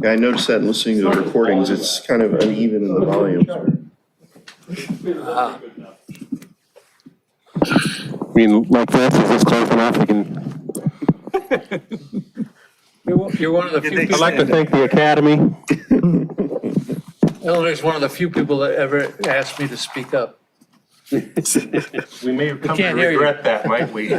Yeah, I noticed that in listening to the recordings, it's kind of uneven in the volume. I mean, like Francis is close enough, we can. You're one of the few I'd people, like to thank the Academy. Eleanor's one of the few people that ever asked me to speak up. We may have come to can't hear you. regret that, might we?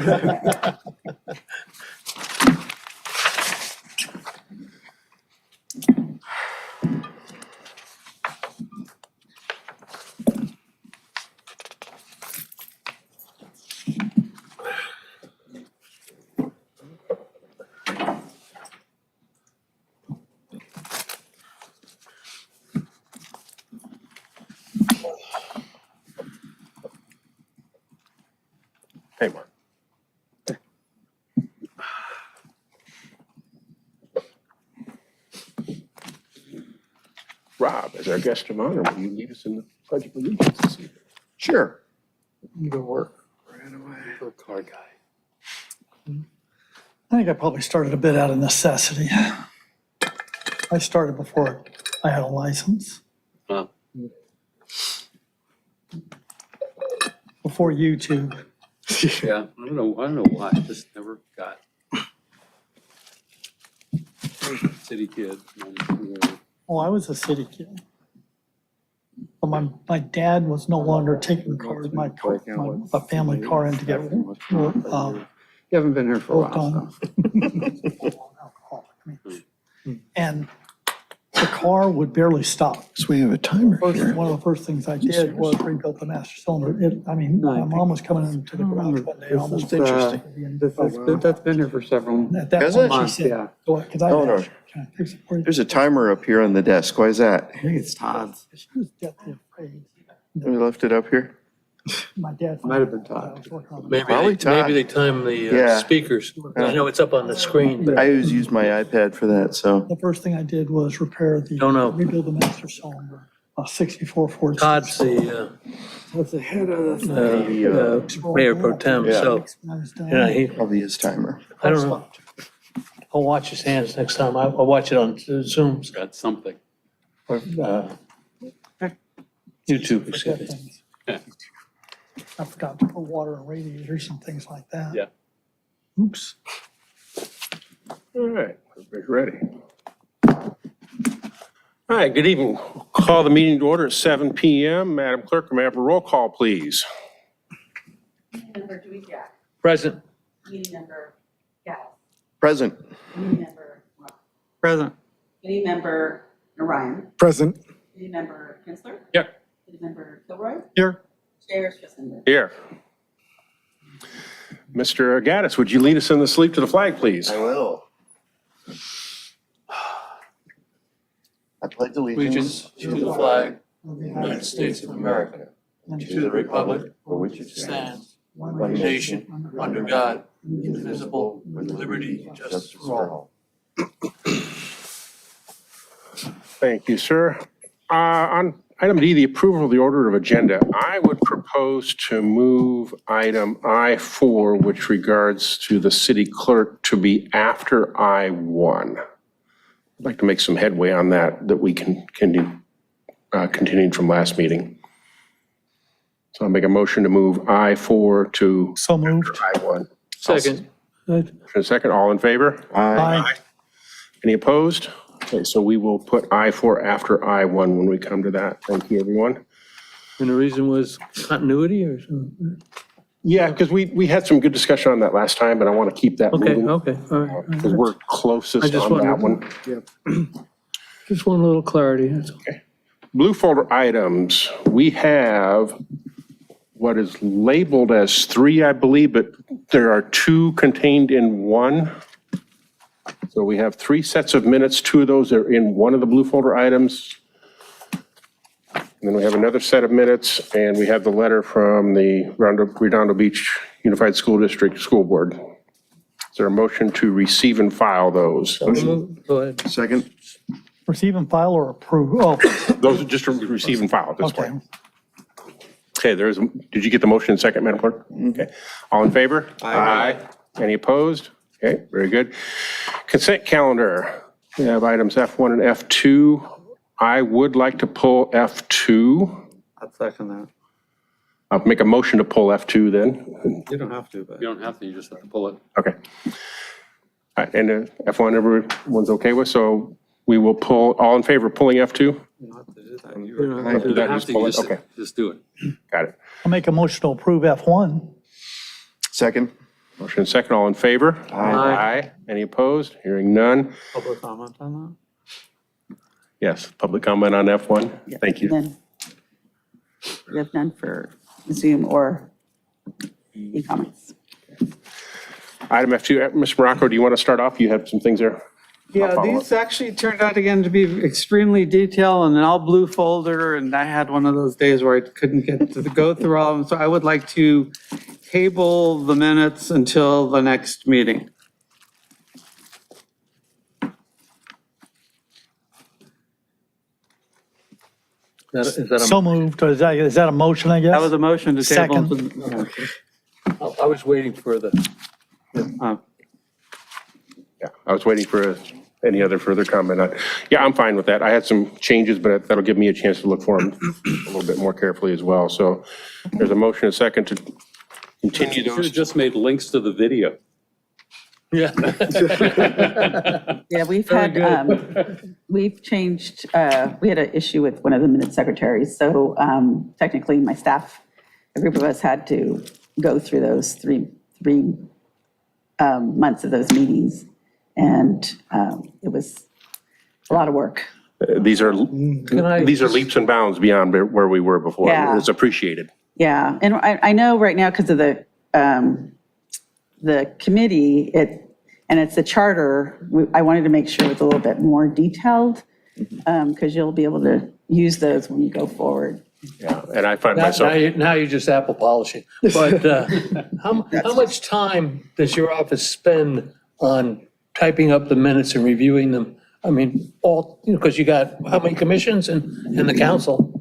Hey, Mark. Rob, as our guest of honor, will you lead us in the Pledge of Allegiance this evening? Sure. Good work. Right away. Work hard guy. I think I probably started a bit out of necessity. I started before I had a license, before YouTube. Yeah, I don't know why, I just never got. City kid. Oh, I was a city kid. But my dad was no longer taking cars, a family car in to get You haven't been here for a worked while, on. And the car would barely stop. So we have a timer here. One of the first things I did was rebuild the master cylinder. My mom was coming into the garage one day, almost interesting. That's been here for several At that Has point, it? she months, said, yeah. because I Oh, no. asked her, "Can I fix it for you?" There's a timer up here on the desk. Why is that? I think it's Todd's. She was deathly afraid. We left it up here? My dad. Might have been Todd. I was working on it. Probably Todd. Maybe they time the Yeah. speakers. I know it's up on the screen, but I always use my iPad for that, so. The first thing I did was repair Don't know. rebuild the master cylinder, a 64 Ford. Todd's the That's the head of the. mayor pro tem, Yeah. so, When I was done, yeah, he, Probably his timer. I don't know. I'll watch his hands next time. I'll watch it on Zoom. Got something. Or, YouTube, excuse me. things. I forgot to put water in radiators and things like that. Yeah. Oops. All right, everybody's ready. All right, good evening. Call the meeting to order at 7 PM. Madam Clerk, may I have a roll call, please? Meeting member Dewey Jack. Present. Meeting member Gal. Present. Meeting member Rob. Present. Meeting member Narayan. Present. Meeting member Kinsler. Yep. Meeting member Kilroy. Here. Chair Schussenberg. Here. Mr. Gaddis, would you lead us in the salute to the flag, please? I will. I pledge Allegiance to the flag of the United States of America, And to the republic for which it stands, one nation, under God, indivisible, with liberty and justice for all. Thank you, sir. On item D, the approval of the order of agenda, I would propose to move item I4, which regards to the city clerk, to be after I1. I'd like to make some headway on that we can continued from last meeting. So I'll make a motion to move I4 to So moved. I1. Second. For a second, all in favor? Aye. Any opposed? Okay, so we will put I4 after I1 when we come to that. Thank you, everyone. And the reason was continuity or something? Yeah, because we had some good discussion on that last time, but I want to keep that Okay, moving. okay, all right. Because we're I closest just on that wondered. one. Just want a little clarity, that's all. Blue folder items, we have what is labeled as 3, I believe, but there are 2 contained in one. So we have 3 sets of minutes, 2 of those are in one of the blue folder items. And then we have another set of minutes, and we have the letter from the Redondo Beach Unified School District School Board. Is there a motion to receive and file those? Go ahead. Second? Receive and file or approve? Oh, Those are just to receive and file at this okay. point. Okay, did you get the motion in second, Madam Clerk? Okay. All in favor? Aye. Any opposed? Okay, very good. Consent calendar. We have items F1 and F2. I would like to pull F2. I'll second that. I'll make a motion to pull F2 then. You don't have to, but. You don't have to, you just have to pull it. Okay. All right, and F1 everyone's okay with, so we will pull, all in favor of pulling F2? You don't have to do that. You You don't don't have to do that. have to, pull you it? just, Okay. just do it. Got it. I'll make a motion to approve F1. Second? Motion second, all in favor? Aye. Any opposed? Hearing none. Public comment on Yes, public comment on F1? Thank you. None. We have none for Zoom or e-comments. Item F2, Ms. Morocco, do you want to start off? You have some things there? Yeah, follow these actually turned out again to be extremely detailed and an all blue folder, and I had one of those days where I couldn't get to go through all of them, so I would like to table the minutes until the next meeting. Is that So moved. Is that a motion, I guess? That was a motion to table. I was waiting for the, Yeah, I was waiting for any other further comment on. Yeah, I'm fine with that. I had some changes, but that'll give me a chance to look for them a little bit more carefully as well. So there's a motion, a second to continue should have those. just made links to the video. Yeah. Yeah, we've changed, we had an issue with one of the minute secretaries, so technically my staff, a group of us had to go through those three months of those meetings, and it was a lot of work. These are leaps and bounds beyond where we were before. Yeah. It's appreciated. Yeah, and I know right now because of the committee, and it's a charter, I wanted to make sure it's a little bit more detailed, because you'll be able to use those when you go forward. Yeah, and I find Now myself, now you're just apple polishing. But how much time does your office spend on typing up the minutes and reviewing them? I mean, because you got how many commissions and the council?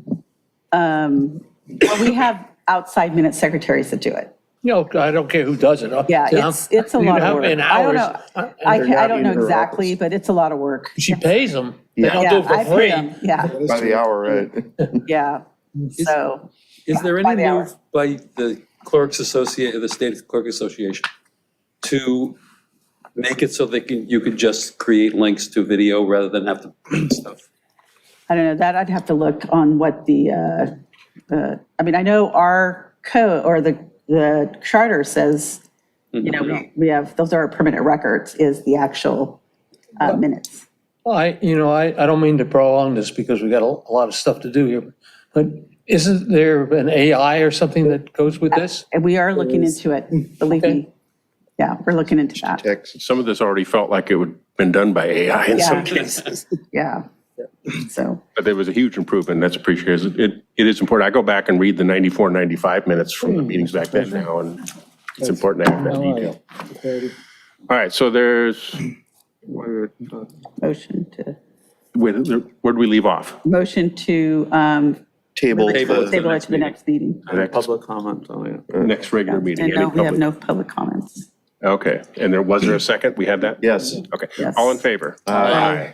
Well, we have outside minute secretaries that do it. You know, I don't care who does it. Yeah, it's a lot of work. In I don't hours. know, I don't know exactly, but it's a lot of work. She pays them. They don't Yeah, do it I for pay free. them, yeah, By the hour, right? yeah, so. Is there By any the hour. move by the Clerks Association, the State Clerk Association, to make it so you could just create links to video rather than have to print stuff? I don't know, that I'd have to look on what I mean, I know our code, or the charter says, you know, we have, those are our permanent records, is the actual minutes. Well, I don't mean to prolong this because we got a lot of stuff to do here, but isn't there an AI or something that goes with this? And we are looking into it, believe me. Yeah, we're looking into that, Text. some of this already felt like it would been done by AI in some Yeah. cases. yeah. So, But there was a huge improvement, that's appreciated. It is important. I go back and read the 94, 95 minutes from the meetings back then now, and it's important to have that detail. All right, so there's motion to, where did we leave off? Motion to Table. table it to the next meeting. The next, Public comment on it. next regular meeting. And Any no, we have public- no public comments. Okay, and was there a second? We had that? Yes. Okay, Yes. all in favor? Aye.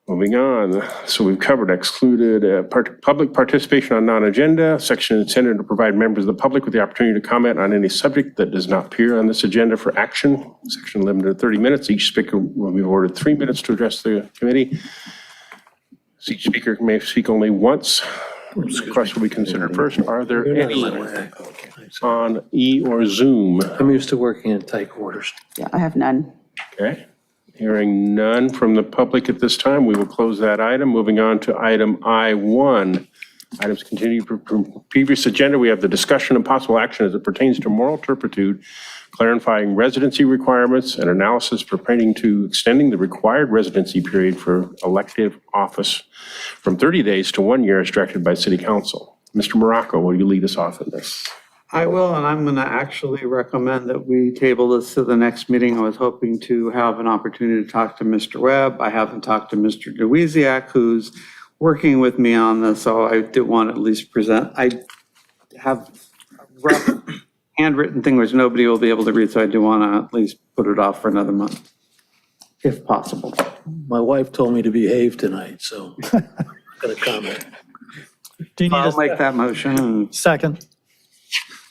Moving on, so we've covered excluded public participation on non-agenda, section intended to provide members of the public with the opportunity to comment on any subject that does not appear on this agenda for action. Section limited to 30 minutes. Each speaker will be awarded 3 minutes to address the committee. Each speaker may speak only once. This question will be considered first. Are there any on E or Zoom? I'm used to working in tight quarters. Yeah, I have none. Okay. Hearing none from the public at this time, we will close that item. Moving on to item I1. Items continued from previous agenda. We have the discussion and possible action as it pertains to moral turpitude, clarifying residency requirements and analysis pertaining to extending the required residency period for elective office from 30 days to 1 year as directed by City Council. Mr. Morocco, will you lead us off in this? I will, and I'm going to actually recommend that we table this to the next meeting. I was hoping to have an opportunity to talk to Mr. Webb. I haven't talked to Mr. DeWeziak, who's working with me on this, so I did want to at least present. I have a rough handwritten thing which nobody will be able to read, so I do want to at least put it off for another month, if possible. My wife told me to behave tonight, so I'm gonna comment. Do you need I'll a make that motion. second?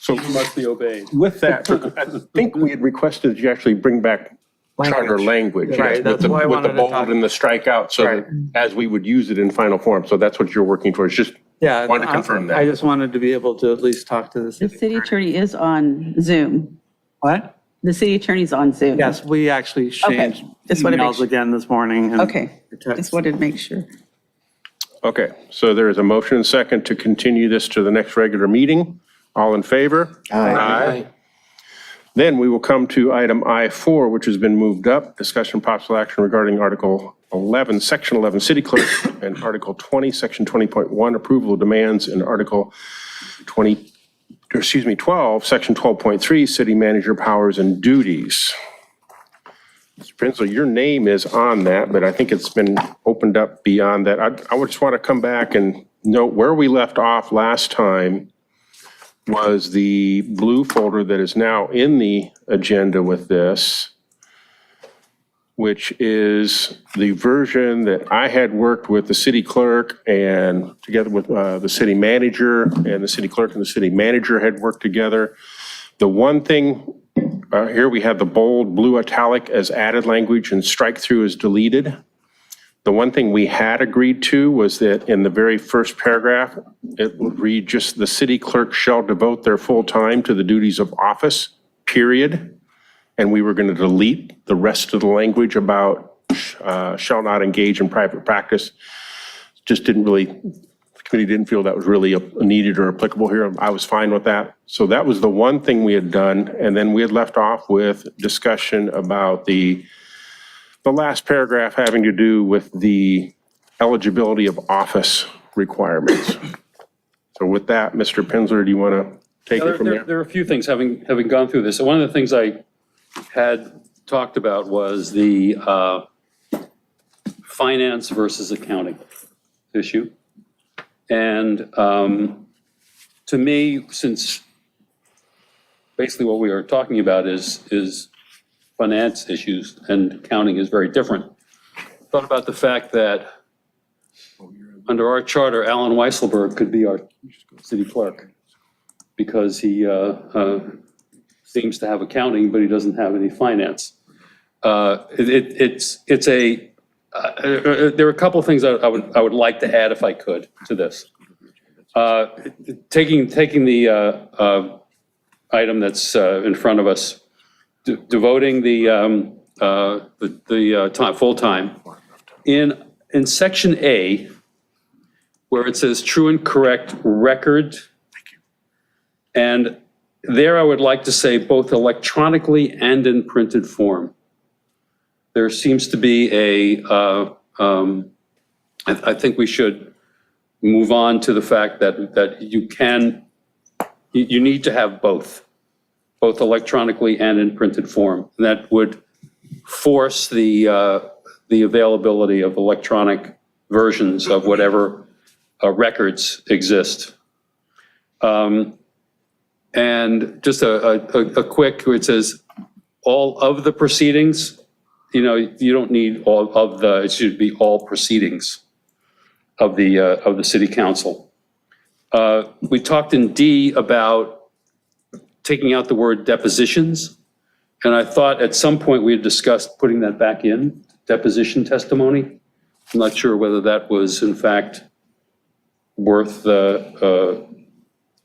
So Must be obeyed. with that, I think we had requested that you actually bring back charter language. Right, yes, that's with why I the wanted to bold talk. and the strikeout, so that as we would use it in final form. So that's what you're working towards, just Yeah. wanted to confirm I that. just wanted to be able to at least talk to the The city. city attorney is on Zoom. What? The city attorney's on Zoom. Yes, we actually exchanged Just wanna make emails sure. again this morning. and Okay, text. just wanted to make sure. Okay, so there is a motion and second to continue this to the next regular meeting. All in favor? Aye. Then we will come to item I4, which has been moved up. Discussion possible action regarding Article 11, Section 11, City Clerk, and Article 20, Section 20.1, approval of demands, and Article 12, Section 12.3, City Manager powers and duties. Mr. Prinsley, your name is on that, but I think it's been opened up beyond that. I would just want to come back and note where we left off last time was the blue folder that is now in the agenda with this, which is the version that I had worked with the city clerk and together with the city manager, and the city clerk and the city manager had worked together. The one thing, here we have the bold blue italic as added language and strike through as deleted. The one thing we had agreed to was that in the very first paragraph, it would read just the city clerk shall devote their full time to the duties of office, period. And we were going to delete the rest of the language about shall not engage in private practice. Just didn't really, the committee didn't feel that was really needed or applicable here. I was fine with that. So that was the one thing we had done. And then we had left off with discussion about the last paragraph having to do with the eligibility of office requirements. So with that, Mr. Prinzler, do you want to take it from there? There are a few things, having gone through this. So one of the things I had talked about was the finance versus accounting issue. And to me, since basically what we are talking about is finance issues and accounting is very different, thought about the fact that under our charter, Alan Weisselberg could be our city clerk because he seems to have accounting, but he doesn't have any finance. It's a, there are a couple of things I would like to add if I could to this. Taking the item that's in front of us, devoting the time, full time. In section A, where it says true and correct record, and there I would like to say both electronically and in printed form. There seems to be I think we should move on to the fact that you need to have both electronically and in printed form. And that would force the the availability of electronic versions of whatever records exist. And just a quick, where it says, all of the proceedings, you don't need all of the, it should be all proceedings of the city council. We talked in D about taking out the word depositions. And I thought at some point we had discussed putting that back in, deposition testimony. I'm not sure whether that was in fact worth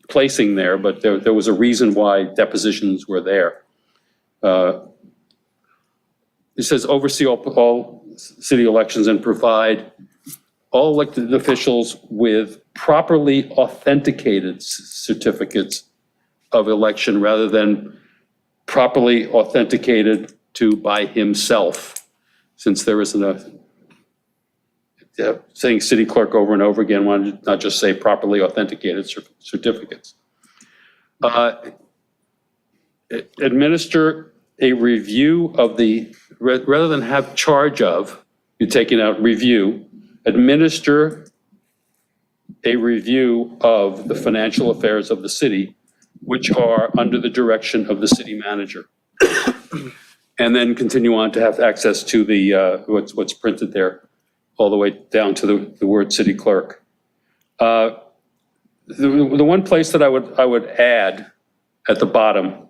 placing there, but there was a reason why depositions were there. It says oversee all city elections and provide all elected officials with properly authenticated certificates of election rather than properly authenticated to by himself, since there isn't saying city clerk over and over again, why not just say properly authenticated certificates? Administer a review of the, rather than have charge of, you're taking out review, administer a review of the financial affairs of the city, which are under the direction of the city manager. And then continue on to have access to the, what's printed there, all the way down to the word city clerk. The one place that I would add at the bottom,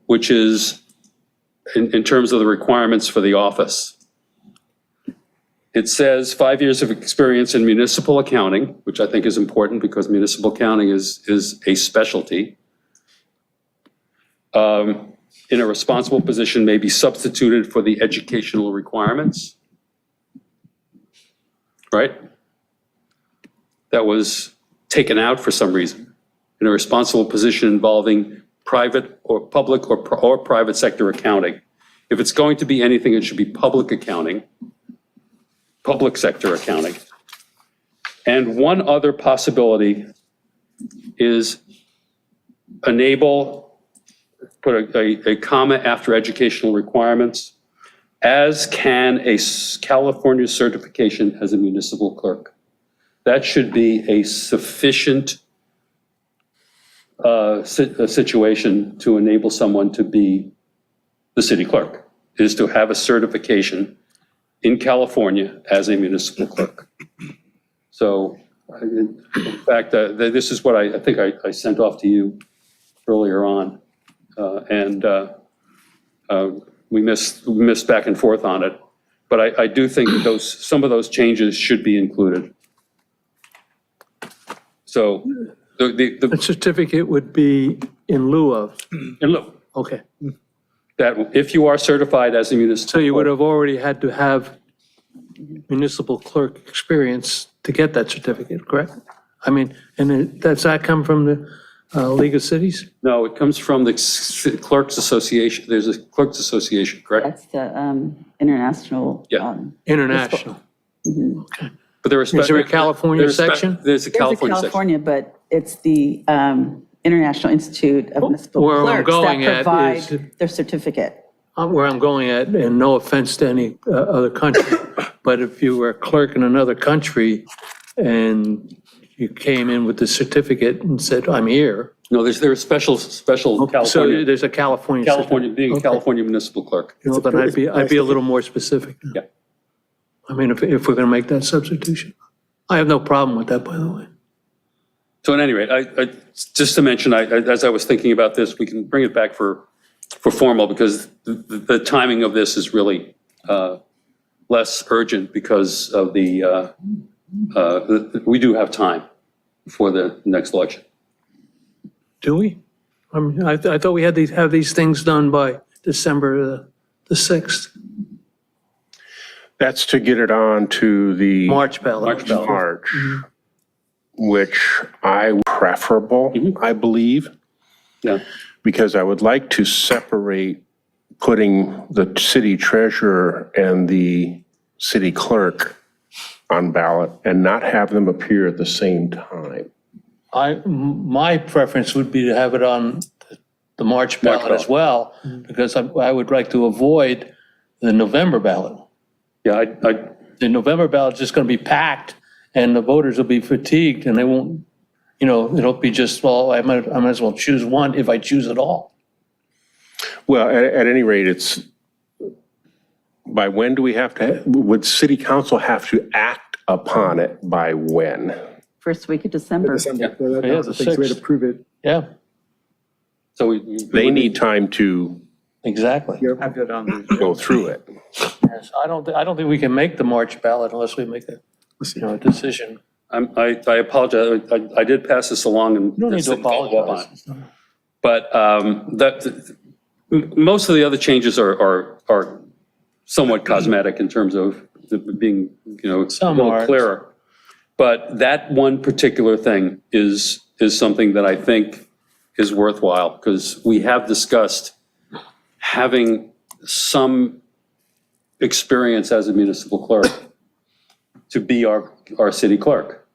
which is in terms of the requirements for the office. It says 5 years of experience in municipal accounting, which I think is important because municipal accounting is a specialty. In a responsible position may be substituted for the educational requirements. Right? That was taken out for some reason. In a responsible position involving private or public or private sector accounting. If it's going to be anything, it should be public accounting, public sector accounting. And one other possibility is enable, put a comma after educational requirements, as can a California certification as a municipal clerk. That should be a sufficient situation to enable someone to be the city clerk, is to have a certification in California as a municipal clerk. So in fact, this is what I think I sent off to you earlier on. We missed back and forth on it, but I do think that some of those changes should be included. So The certificate would be in lieu of, and look, okay. that if you are certified as a municipal. So you would have already had to have municipal clerk experience to get that certificate, correct? I mean, and does that come from the League of Cities? No, it comes from the Clerks Association. There's a Clerks Association, correct? That's the international. Yeah. International. But there are. Is there a California section? There's a There's a California section. California, but it's the International Institute of Municipal Where I'm Clerks going that at provide is- their certificate. Where I'm going at, and no offense to any other country, but if you were a clerk in another country and you came in with the certificate and said, I'm here. No, there's special So California, there's a California. certificate. being a Okay. California municipal clerk. You know, then I'd be a little more specific. Yeah. I mean, if we're going to make that substitution. I have no problem with that, by the way. So at any rate, just to mention, as I was thinking about this, we can bring it back for formal because the timing of this is really less urgent because of we do have time for the next election. Do we? I mean, I thought we had have these things done by December the 6th, That's to get it on to the March ballot. March ballot. March, which I preferable, I believe, Yeah. because I would like to separate putting the city treasurer and the city clerk on ballot and not have them appear at the same time. My preference would be to have it on the March ballot as well, because I would like to avoid the November ballot. Yeah, The November ballot's just going to be packed and the voters will be fatigued and they won't, it'll be just, well, I might as well choose one if I choose at all. Well, at any rate, it's, by when do we have to, would city council have to act upon it by when? First week of December. Yeah, the Takes way to 6th. prove it. Yeah, so They need time to exactly. Have it on the. go through it. Yes, I don't think we can make the March ballot unless we make a decision. I apologize. I did pass this along and. You don't need to didn't follow up on it. apologize. But most of the other changes are somewhat cosmetic in terms of being, a Some little are. clearer. But that one particular thing is something that I think is worthwhile, because we have discussed having some experience as a municipal clerk to be our city clerk.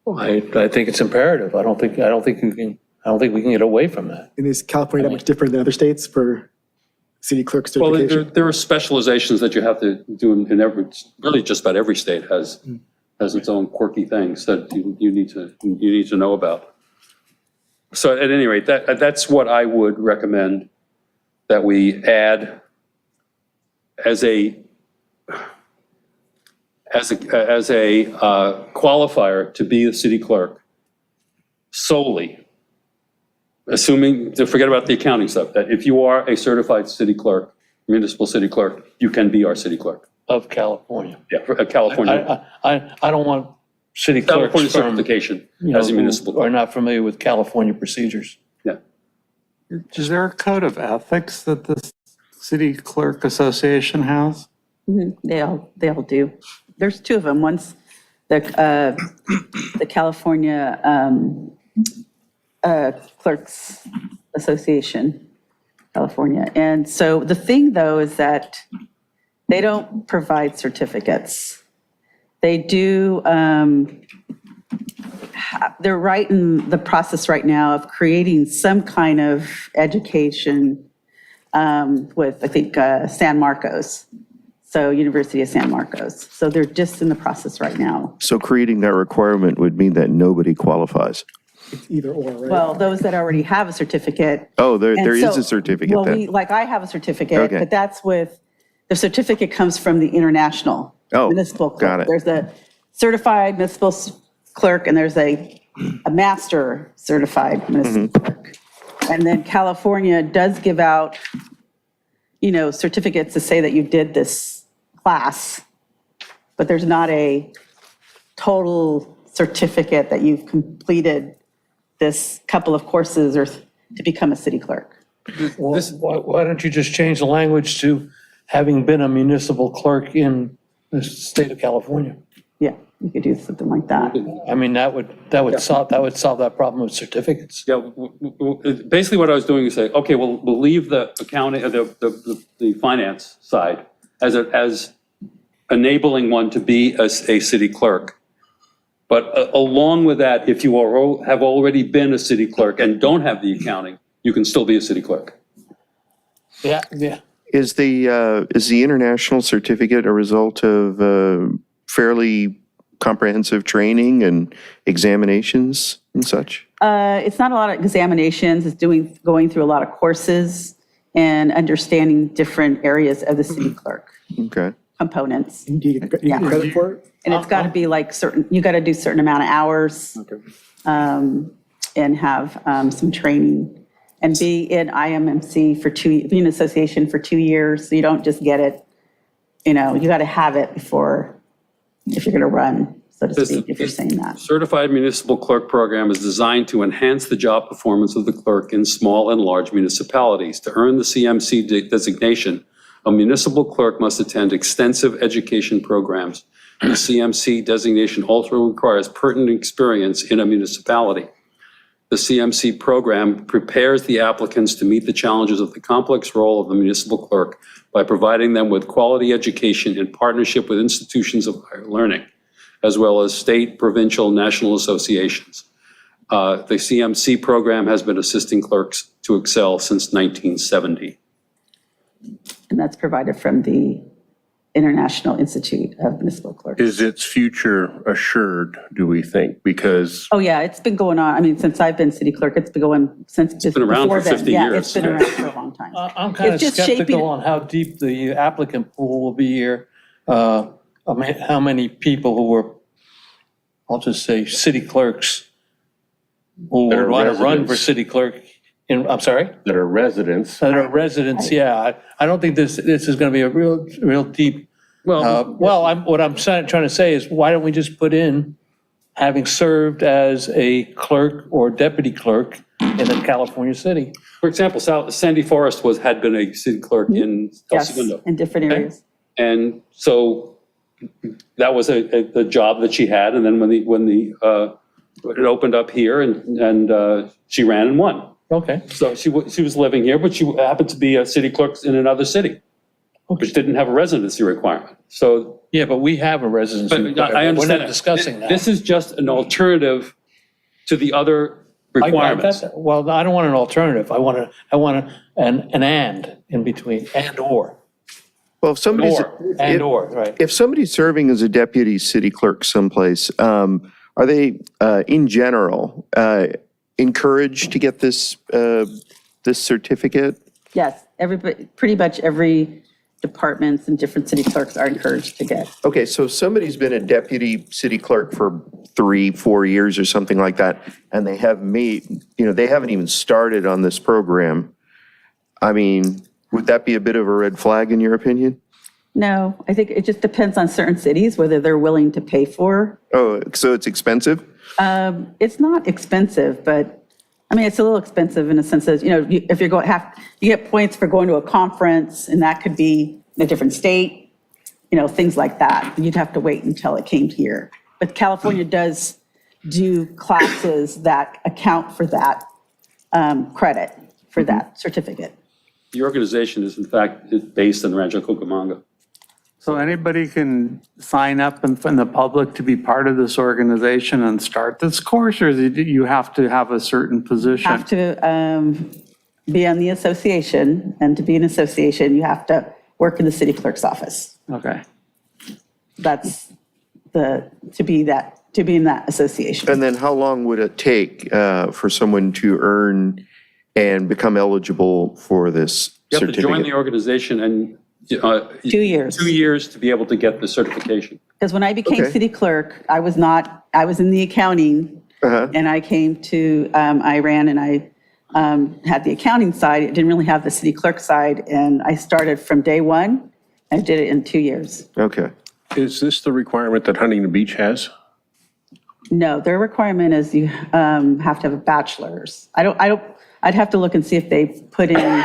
I think it's imperative. I don't think we can get away from that. And is California that much different than other states for city clerk Well, certification? there are specializations that you have to do in every, really just about every state has its own quirky things that you need to know about. So at any rate, that's what I would recommend that we add as a qualifier to be the city clerk solely. Assuming, to forget about the accounting stuff, that if you are a certified city clerk, municipal city clerk, you can be our city clerk. Of California. Yeah, for California, I don't want city clerks California from, certification you know, as a municipal who are clerk. not familiar with California procedures. Yeah. Is there a code of ethics that the City Clerk Association has? They all do. There's two of them. One's the California Clerks Association, California. And so the thing, though, is that they don't provide certificates. They do, they're right in the process right now of creating some kind of education with, I think, San Marcos. So University of San Marcos. So they're just in the process right now. So creating that requirement would mean that nobody qualifies. It's either or, right? Well, those that already have a certificate. Oh, there And is so- a certificate Well, then. like I have a certificate, Okay. but that's with, the certificate comes from the international Oh, municipal clerk. got it. There's a certified municipal clerk and there's a master certified municipal Mm-hmm. clerk. And then California does give out, certificates to say that you did this class, but there's not a total certificate that you've completed this couple of courses or to become a city clerk. Well, why don't you just change the language to having been a municipal clerk in the state of California? Yeah, you could do something like that. I mean, that would solve that problem with certificates. Yeah, basically what I was doing is say, okay, we'll leave the accounting, the finance side as enabling one to be a city clerk. But along with that, if you have already been a city clerk and don't have the accounting, you can still be a city clerk. Yeah. Is the international certificate a result of fairly comprehensive training and examinations and such? It's not a lot of examinations, it's going through a lot of courses and understanding different areas of the city clerk Okay. components. Do you get credit for it? And it's got to be like you got to do certain amount of hours and have some training and be in IMMC be in association for 2 years. So you don't just get it, you got to have it before, if you're going to run, so to speak, if you're saying that. Certified Municipal Clerk Program is designed to enhance the job performance of the clerk in small and large municipalities. To earn the CMC designation, a municipal clerk must attend extensive education programs. The CMC designation also requires pertinent experience in a municipality. The CMC program prepares the applicants to meet the challenges of the complex role of the municipal clerk by providing them with quality education in partnership with institutions of higher learning, as well as state, provincial, national associations. The CMC program has been assisting clerks to excel since 1970. And that's provided from the International Institute of Municipal Clerks. Is its future assured, do we think? Because Oh, yeah, it's been going on. I mean, since I've been city clerk, it's been going since just been around before for then. 50 Yeah, years. it's been around for a long time. I'm kind of It's just shaping- skeptical on how deep the applicant pool will be here. I mean, how many people who were, I'll just say, city clerks who That would are want to run for residents. city clerk I'm sorry? that are residents. That are residents, yeah. I don't think this is going to be a real deep, what I'm trying to say is, why don't we just put in, having served as a clerk or deputy clerk in a California city? For example, Sandy Forrest had been a city clerk in El Yes, Segundo. in different areas. And so that was a job that she had, and then it opened up here and she ran and won. Okay. So she was living here, but she happened to be a city clerk in another city, which didn't have a residency requirement. So, Yeah, but we have a residency. but I requirement. understand. We're that. not discussing that. This is just an alternative to the other I got requirements. that. Well, I don't want an alternative. I want an and in between, and or, Well, if somebody's, right. if somebody's serving as a deputy city clerk someplace, are they, in general, encouraged to get this certificate? Yes, everybody, pretty much every departments and different city clerks are encouraged to get. Okay, so if somebody's been a deputy city clerk for 3-4 years or something like that, and they have they haven't even started on this program, I mean, would that be a bit of a red flag in your opinion? No, I think it just depends on certain cities, whether they're willing to pay for. Oh, so it's expensive? It's not expensive, but, I mean, it's a little expensive in a sense that, if you're going, you get points for going to a conference, and that could be in a different state, things like that. You'd have to wait until it came here. But California does do classes that account for that credit, for that certificate. The organization is in fact based in Rancho Cucamonga. So anybody can sign up from the public to be part of this organization and start this course, or you have to have a certain position? Have to be on the association, and to be an association, you have to work in the city clerk's office. Okay. That's to be in that association. And then how long would it take for someone to earn and become eligible for this You have to join the certificate? organization and 2 years. 2 years to be able to get the certification. Because when I became Okay. city clerk, I was in the accounting, and I came to, I ran and I had the accounting side. It didn't really have the city clerk side, and I started from day one. I did it in 2 years. Okay. Is this the requirement that Huntington Beach has? No, their requirement is you have to have a bachelor's. I'd have to look and see if they put in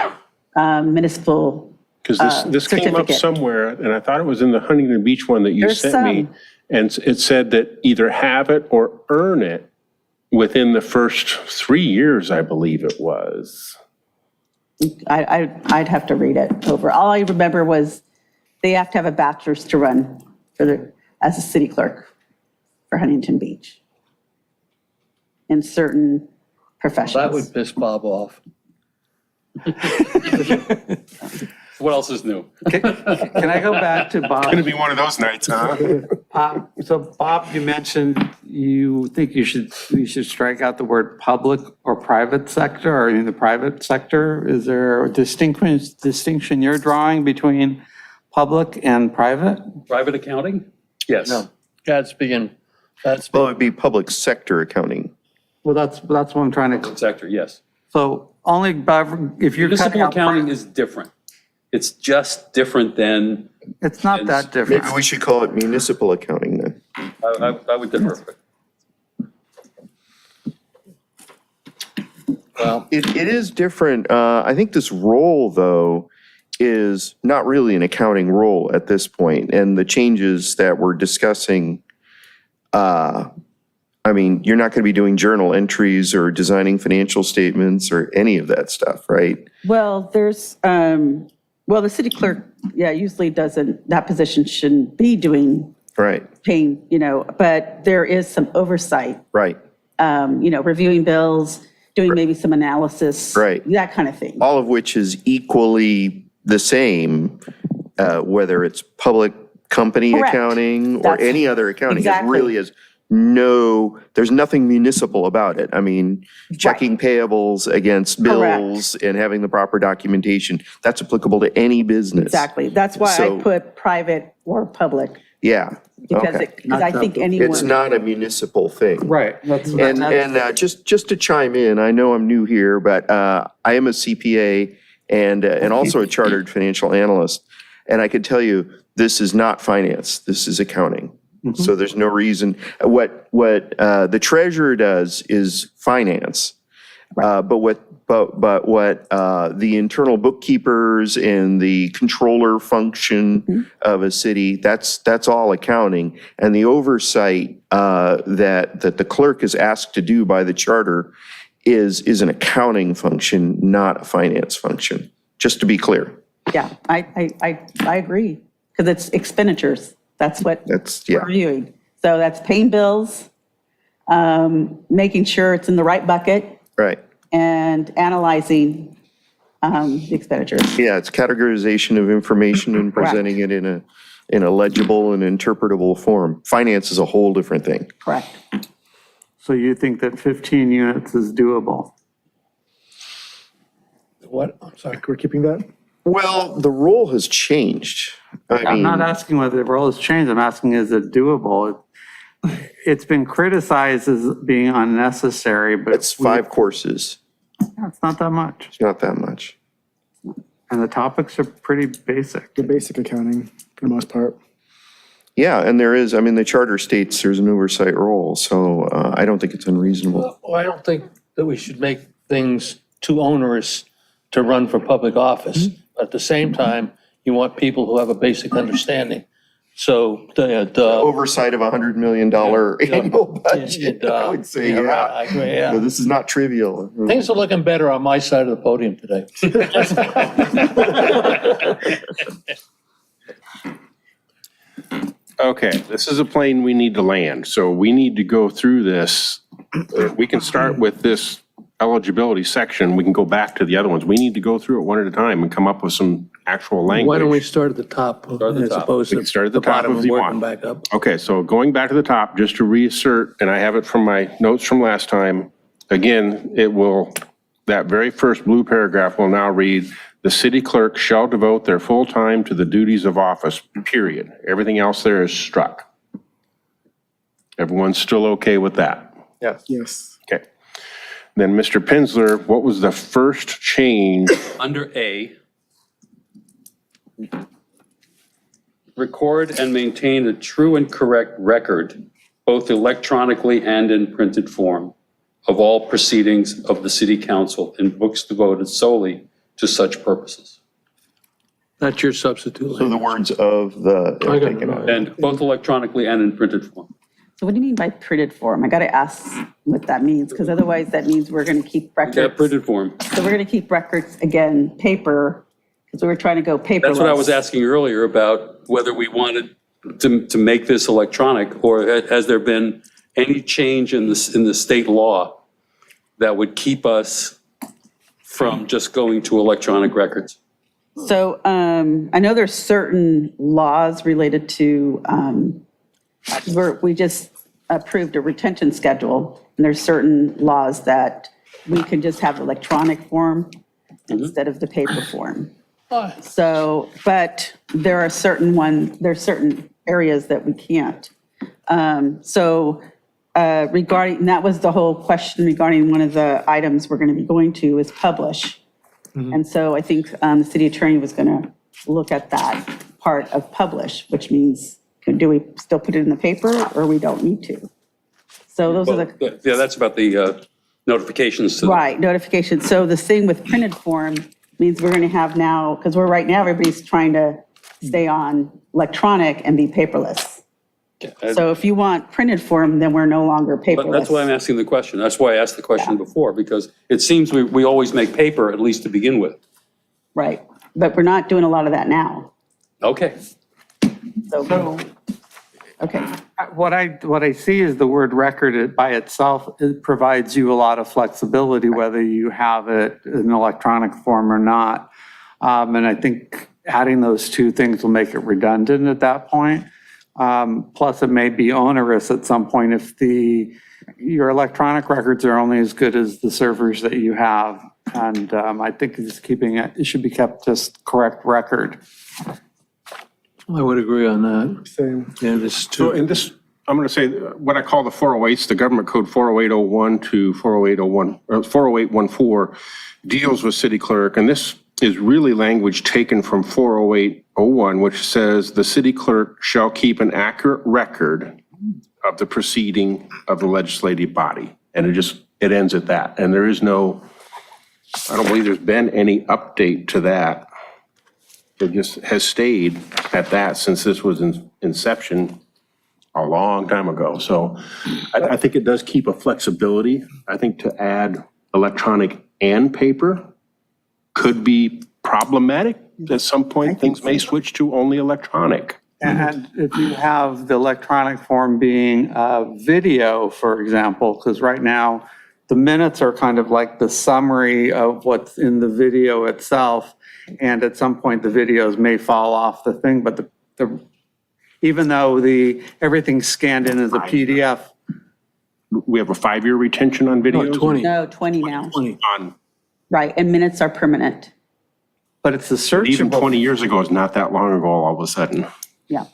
municipal. Because this came up certificate. somewhere, and I thought it was in the Huntington Beach one that you There's sent me. some. And it said that either have it or earn it within the first 3 years, I believe it was. I'd have to read it over. All I remember was they have to have a bachelor's to run as a city clerk for Huntington Beach in certain professions. That would piss Bob off. What else is new? Can I go back to Bob? Going to be one of those nights, huh? So Bob, you mentioned you think we should strike out the word public or private sector, or in the private sector. Is there a distinction you're drawing between public and private? Private accounting? Yes. No, that's Well, it'd be public sector accounting. Well, that's what I'm trying to, Sector, yes. so only if you're cutting Municipal out. accounting is different. It's just different than, It's not that different. Maybe we should call it municipal accounting then. I would differ. well, It is different. I think this role, though, is not really an accounting role at this point. And the changes that we're discussing, I mean, you're not going to be doing journal entries or designing financial statements or any of that stuff, right? Well, the city clerk, usually that position shouldn't be doing Right, paying, but there is some oversight, right. reviewing bills, doing maybe some analysis. Right. That kind of thing. All of which is equally the same whether it's public company Correct. accounting or That's- any other accounting. It exactly. really is there's nothing municipal about it. I mean, checking payables against bills and having the proper documentation, that's applicable to any business. Exactly. That's why I So- put private or public, Yeah. because Okay. because I think anyone. It's not a municipal thing. Right, And just to chime in, I know I'm new here, but I am a CPA and also a chartered financial analyst. And I can tell you, this is not finance, this is accounting. So there's no reason, what the treasurer does is finance. But what the internal bookkeepers and the controller function of a city, that's all accounting. And the oversight that the clerk is asked to do by the charter is an accounting function, not a finance function, just to be clear. Yeah, I agree, because it's expenditures. That's what That's, we're yeah, reviewing. So that's paying bills, making sure it's in the right bucket, right. and analyzing the expenditures. Yeah, it's categorization of information and Correct. presenting it in a legible and interpretable form. Finance is a whole different thing. Correct. So you think that 15 units is doable? What, I'm sorry. We're keeping that? Well, the role has changed. I I'm not mean, asking whether the role has changed, I'm asking is it doable? It's been criticized as being unnecessary, but. it's 5 courses. It's not that much. It's not that much. And the topics are pretty basic. The basic accounting for the most part. Yeah, and there is, I mean, the charter states there's an oversight role, so I don't think it's unreasonable. Well, I don't think that we should make things too onerous to run for public office. At the same time, you want people who have a basic understanding. So the Oversight of $100 million annual budget, I would say, I yeah. agree, No, yeah. this is not trivial. Things are looking better on my side of the podium today. Okay, this is a plane we need to land, so we need to go through this. We can start with this eligibility section, we can go back to the other ones. We need to go through it one at a time and come up with some actual language. Why don't we start at the top at the as top. opposed We to can start at the the top bottom if and you working want. back up? Okay, so going back to the top, just to reassert, and I have it from my notes from last time, again, it will, that very first blue paragraph will now read, "The city clerk shall devote their full time to the duties of office," period. Everything else there is struck. Everyone's still okay with that? Yes. Okay. Then, Mr. Pinsler, what was the first change? Under A, record and maintain a true and correct record, both electronically and in printed form, of all proceedings of the city council in books devoted solely to such purposes. That's your substitute. So the words of the, I got it. taken out. And both electronically and in printed form. So what do you mean by printed form? I got to ask what that means, because otherwise that means we're going to keep Yeah, records. printed form. So we're going to keep records, again, paper, because we were trying to go paperless. That's what I was asking earlier about whether we wanted to make this electronic, or has there been any change in the state law that would keep us from just going to electronic records? So I know there's certain laws related to, we just approved a retention schedule, and there's certain laws that we can just have electronic form instead of the paper form. So, but there are there's certain areas that we can't. So regarding, and that was the whole question regarding one of the items we're going to be going to is publish. And so I think the city attorney was going to look at that part of publish, which means, do we still put it in the paper or we don't need to? So those are the. Yeah, that's about the notifications to. Right, notification. So the thing with printed form means we're going to have now, because right now everybody's trying to stay on electronic and be paperless. So if you want printed form, then we're no longer But paperless. that's why I'm asking the question. That's why I asked the question before, because it seems we always make paper, at least to begin with. Right, but we're not doing a lot of that now. Okay. So, okay, What I see is the word record by itself, it provides you a lot of flexibility, whether you have it in electronic form or not. And I think adding those two things will make it redundant at that point. Plus, it may be onerous at some point if your electronic records are only as good as the servers that you have. And I think it's it should be kept just correct record. I would agree on that. Same. Yeah, this So too. in this, I'm going to say what I call the 408s, the government code 40801 to 40801, or 40814 deals with city clerk. And this is really language taken from 40801, which says the city clerk shall keep an accurate record of the proceeding of the legislative body. And it ends at that. And there is I don't believe there's been any update to that. It just has stayed at that since this was in inception a long time ago. So I think it does keep a flexibility. I think to add electronic and paper could be problematic. At some point, things may switch to only electronic. And if you have the electronic form being video, for example, because right now the minutes are kind of like the summary of what's in the video itself. And at some point the videos may fall off the thing, but even though everything's scanned in as a PDF. We have a 5-year retention on videos? 20. No, 20 now. 20. On, Right, and minutes are permanent. But it's the even searchable, 20 years ago is not that long ago all of a sudden. Yeah.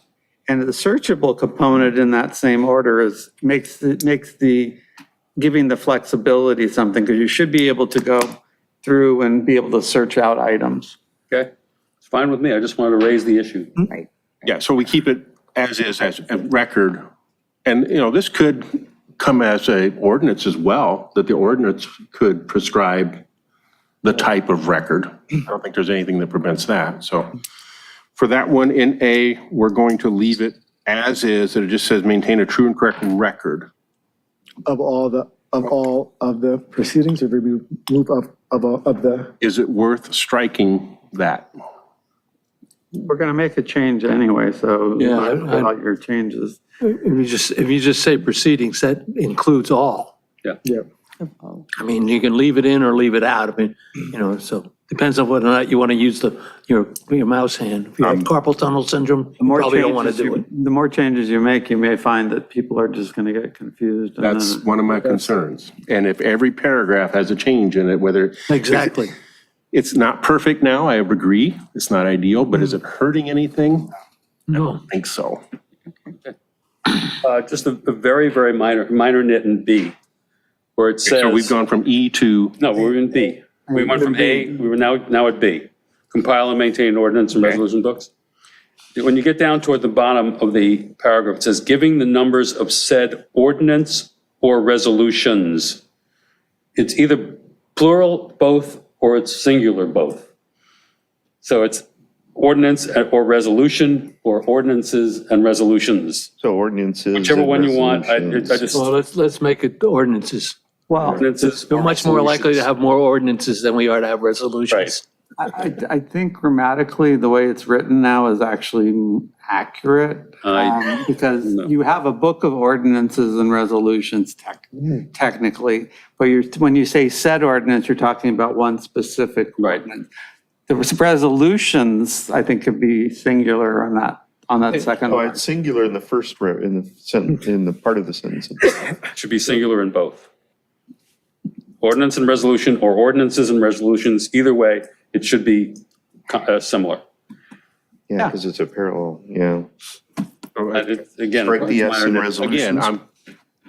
and the searchable component in that same order makes the giving the flexibility something, because you should be able to go through and be able to search out items. Okay, it's fine with me. I just wanted to raise the issue. Right. Yeah, so we keep it as is, as a record. And, this could come as a ordinance as well, that the ordinance could prescribe the type of record. I don't think there's anything that prevents that. So for that one in A, we're going to leave it as is, that it just says maintain a true and correct record. Of all of the proceedings, or we move of the, Is it worth striking that? We're going to make a change anyway, so Yeah, about your changes. If you just say proceedings, that includes all. yeah. I mean, you can leave it in or leave it out. I mean, so depends on whether or not you want to use your mouse hand. If you have carpal tunnel syndrome, you probably don't want to do it. The more changes you make, you may find that people are just going to get confused. and That's then- one of my concerns. And if every paragraph has a change in it, whether. Exactly. It's not perfect now, I agree. It's not ideal, but is it hurting anything? No. I think so. Just a very, very minor nit in B, where it says. So we've gone from E to, No, we're in B. We went from A, we were now at B. Compile and maintain ordinance and resolution books. When you get down toward the bottom of the paragraph, it says, giving the numbers of said ordinance or resolutions. It's either plural, both, or it's singular, both. So it's ordinance or resolution, or ordinances and resolutions. So ordinances. Whichever and one you want, I resolutions. just, Well, let's make it ordinances. Well, ordinances. We're much more likely to have more ordinances than we are to have resolutions. I think grammatically, the way it's written now is actually accurate. Because you have a book of ordinances and resolutions technically, but when you say said ordinance, you're talking about one specific ordinance. The resolutions, I think, could be singular on that second Oh, one. it's singular in the first, in the sentence, in the part of the sentence. Should be singular in both. Ordinance and resolution, or ordinances and resolutions, either way, it should be similar. Yeah, because it's a parallel, yeah. Again. Strike the S in minor- resolutions. again, I'm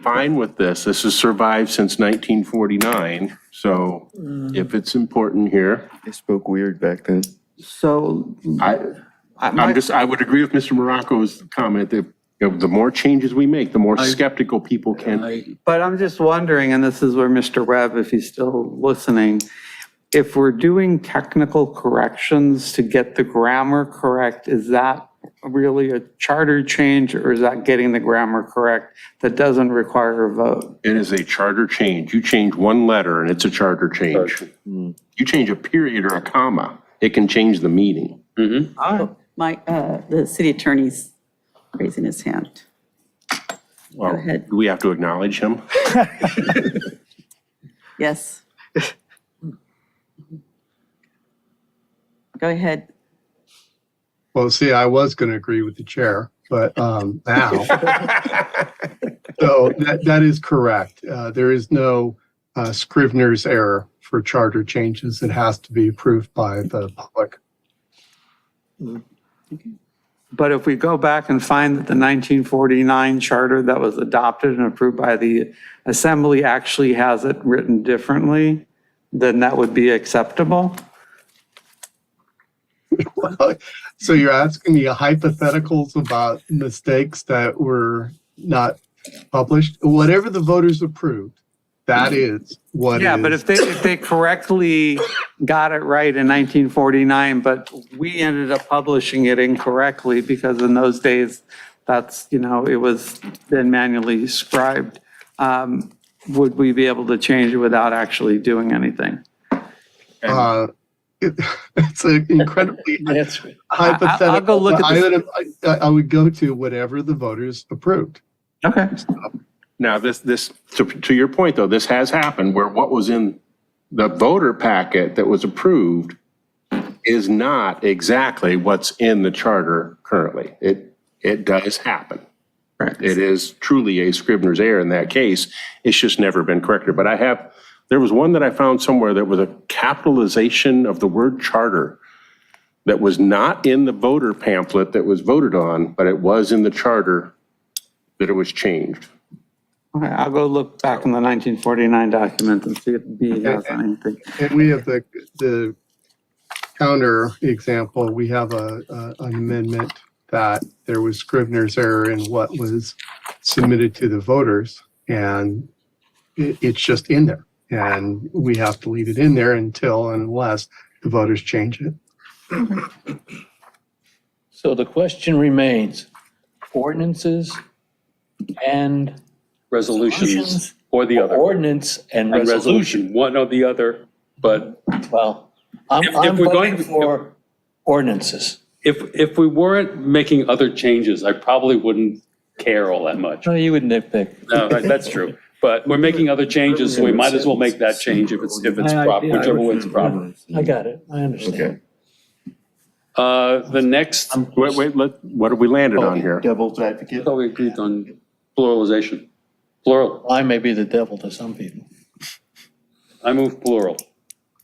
fine with this. This has survived since 1949. So if it's important here, They spoke weird back then. So I would agree with Mr. Morocco's comment that the more changes we make, the more skeptical people can be. But I'm just wondering, and this is where Mr. Webb, if he's still listening, if we're doing technical corrections to get the grammar correct, is that really a charter change, or is that getting the grammar correct that doesn't require a vote? It is a charter change. You change one letter and it's a charter change. You change a period or a comma, it can change the meaning. The city attorney's raising his hand. Well, ahead. do we have to acknowledge him? Yes. Go ahead. Well, see, I was going to agree with the chair, but now. So that is correct. There is no Scrivener's error for charter changes. It has to be approved by the public. But if we go back and find that the 1949 charter that was adopted and approved by the assembly actually has it written differently, then that would be acceptable. So you're asking me hypotheticals about mistakes that were not published? Whatever the voters approved, that is what Yeah, is. but if they correctly got it right in 1949, but we ended up publishing it incorrectly because in those days, that's, it was then manually scribed, would we be able to change it without actually doing anything? It's an incredibly That's right. hypothetical. I'll go look at I would go to whatever the voters approved. Okay. Now, this to your point, though, this has happened where what was in the voter packet that was approved is not exactly what's in the charter currently. It does happen. Right. It is truly a Scrivener's error in that case. It's just never been corrected. But there was one that I found somewhere that was a capitalization of the word charter that was not in the voter pamphlet that was voted on, but it was in the charter that it was changed. Okay, I'll go look back in the 1949 document and see if B has anything. And we have the counter example. We have an amendment that there was Scrivener's error in what was submitted to the voters, and it's just in there. And we have to leave it in there until and unless the voters change it. So the question remains, ordinances and Resolutions or the other. ordinance and And resolution. one or the other, but Well, I'm If we're going- voting for ordinances. if we weren't making other changes, I probably wouldn't care all that much. No, you would nitpick. No, that's true. But we're making other changes, so we might as well make that change if it's proper, whichever way it's proper. I got it, I understand. The next, What have we landed on here? Devil's advocate. I thought we agreed on pluralization. Plural. I may be the devil to some people. I move plural.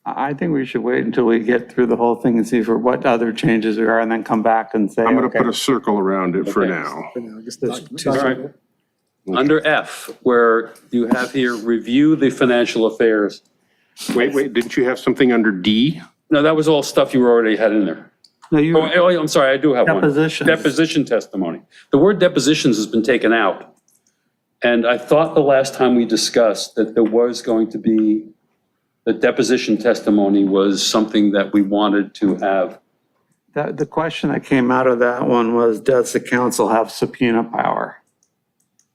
I think we should wait until we get through the whole thing and see for what other changes there are and then come back and say, I'm going to okay. put a circle around it for Okay. now. All right. Under F, where you have here, review the financial affairs. Wait, didn't you have something under D? No, that was all stuff you already had in there. No, you, Oh, I'm sorry, I do have one. Depositions. Deposition testimony. The word depositions has been taken out. And I thought the last time we discussed that there was going to be, the deposition testimony was something that we wanted to have. the question that came out of that one was, does the council have subpoena power?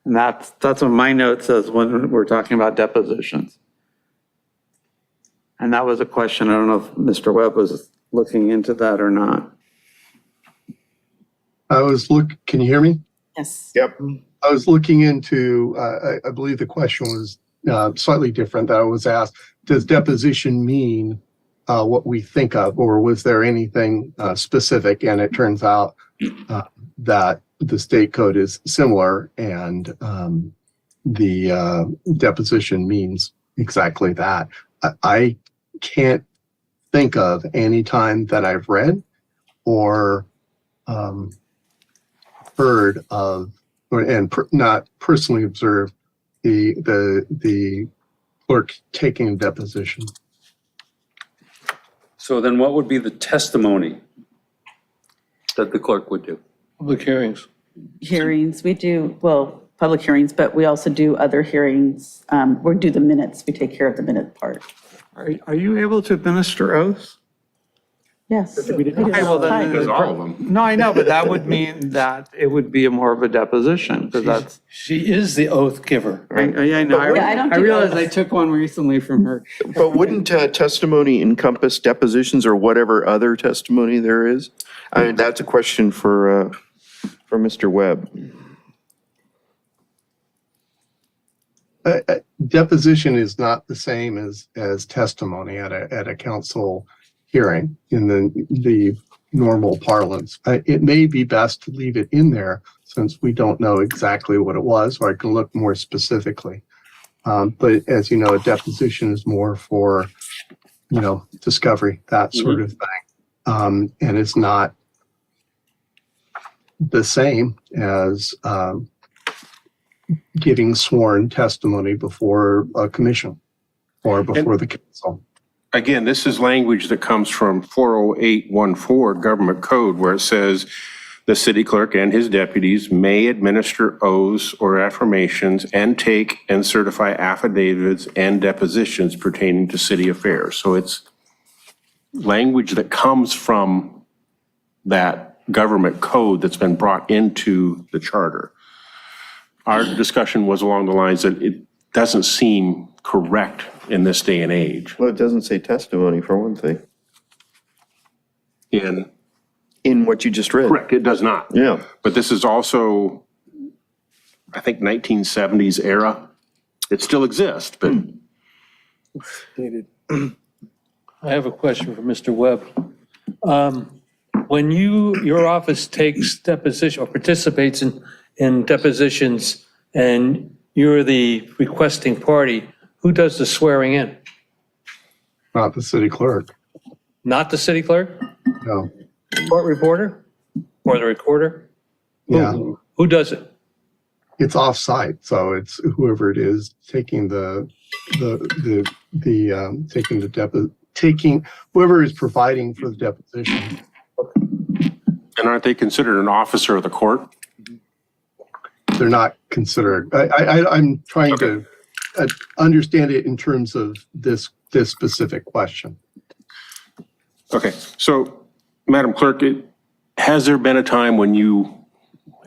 And that's what my note says when we're talking about depositions. And that was a question, I don't know if Mr. Webb was looking into that or not. Can you hear me? Yes. Yep. I was looking into, I believe the question was slightly different that I was asked. Does deposition mean what we think of, or was there anything specific? And it turns out that the state code is similar, and the deposition means exactly that. I can't think of any time that I've read or heard of, not personally observed the clerk taking a deposition. So then what would be the testimony that the clerk would do? Public hearings. Hearings, we do, well, public hearings, but we also do other hearings. We do the minutes, we take care of the minute part. Are you able to administer oaths? Yes. we do Okay, it well, all the then- time. All of them. No, I know, but that would mean that it would be more of a deposition, because that's, She is the oath giver. I know, Yeah, I don't I do realized I oaths. took one recently from her. But wouldn't testimony encompass depositions or whatever other testimony there is? I mean, that's a question for Mr. Webb. Deposition is not the same as testimony at a council hearing. In the normal parlance. It may be best to leave it in there since we don't know exactly what it was, or I can look more specifically. But as you know, a deposition is more for, discovery, that sort of thing. And it's not the same as giving sworn testimony before a commission or before the council. Again, this is language that comes from 40814 Government Code, where it says the city clerk and his deputies may administer oaths or affirmations and take and certify affidavits and depositions pertaining to city affairs. So it's language that comes from that government code that's been brought into the charter. Our discussion was along the lines that it doesn't seem correct in this day and age. Well, it doesn't say testimony for one thing, in what you just read. Correct, it does not. Yeah. But this is also, I think, 1970s era. It still exists, but I have a question for Mr. Webb. When your office takes deposition or participates in depositions and you're the requesting party, who does the swearing in? Not the city clerk, Not the city clerk? no. Court reporter? Or the recorder? Yeah, Who does it? it's off-site, so it's whoever it is taking whoever is providing for the deposition. and aren't they considered an officer of the court? They're not considered. I'm trying to understand it in terms of this specific question. Okay, so Madam Clerk, has there been a time when you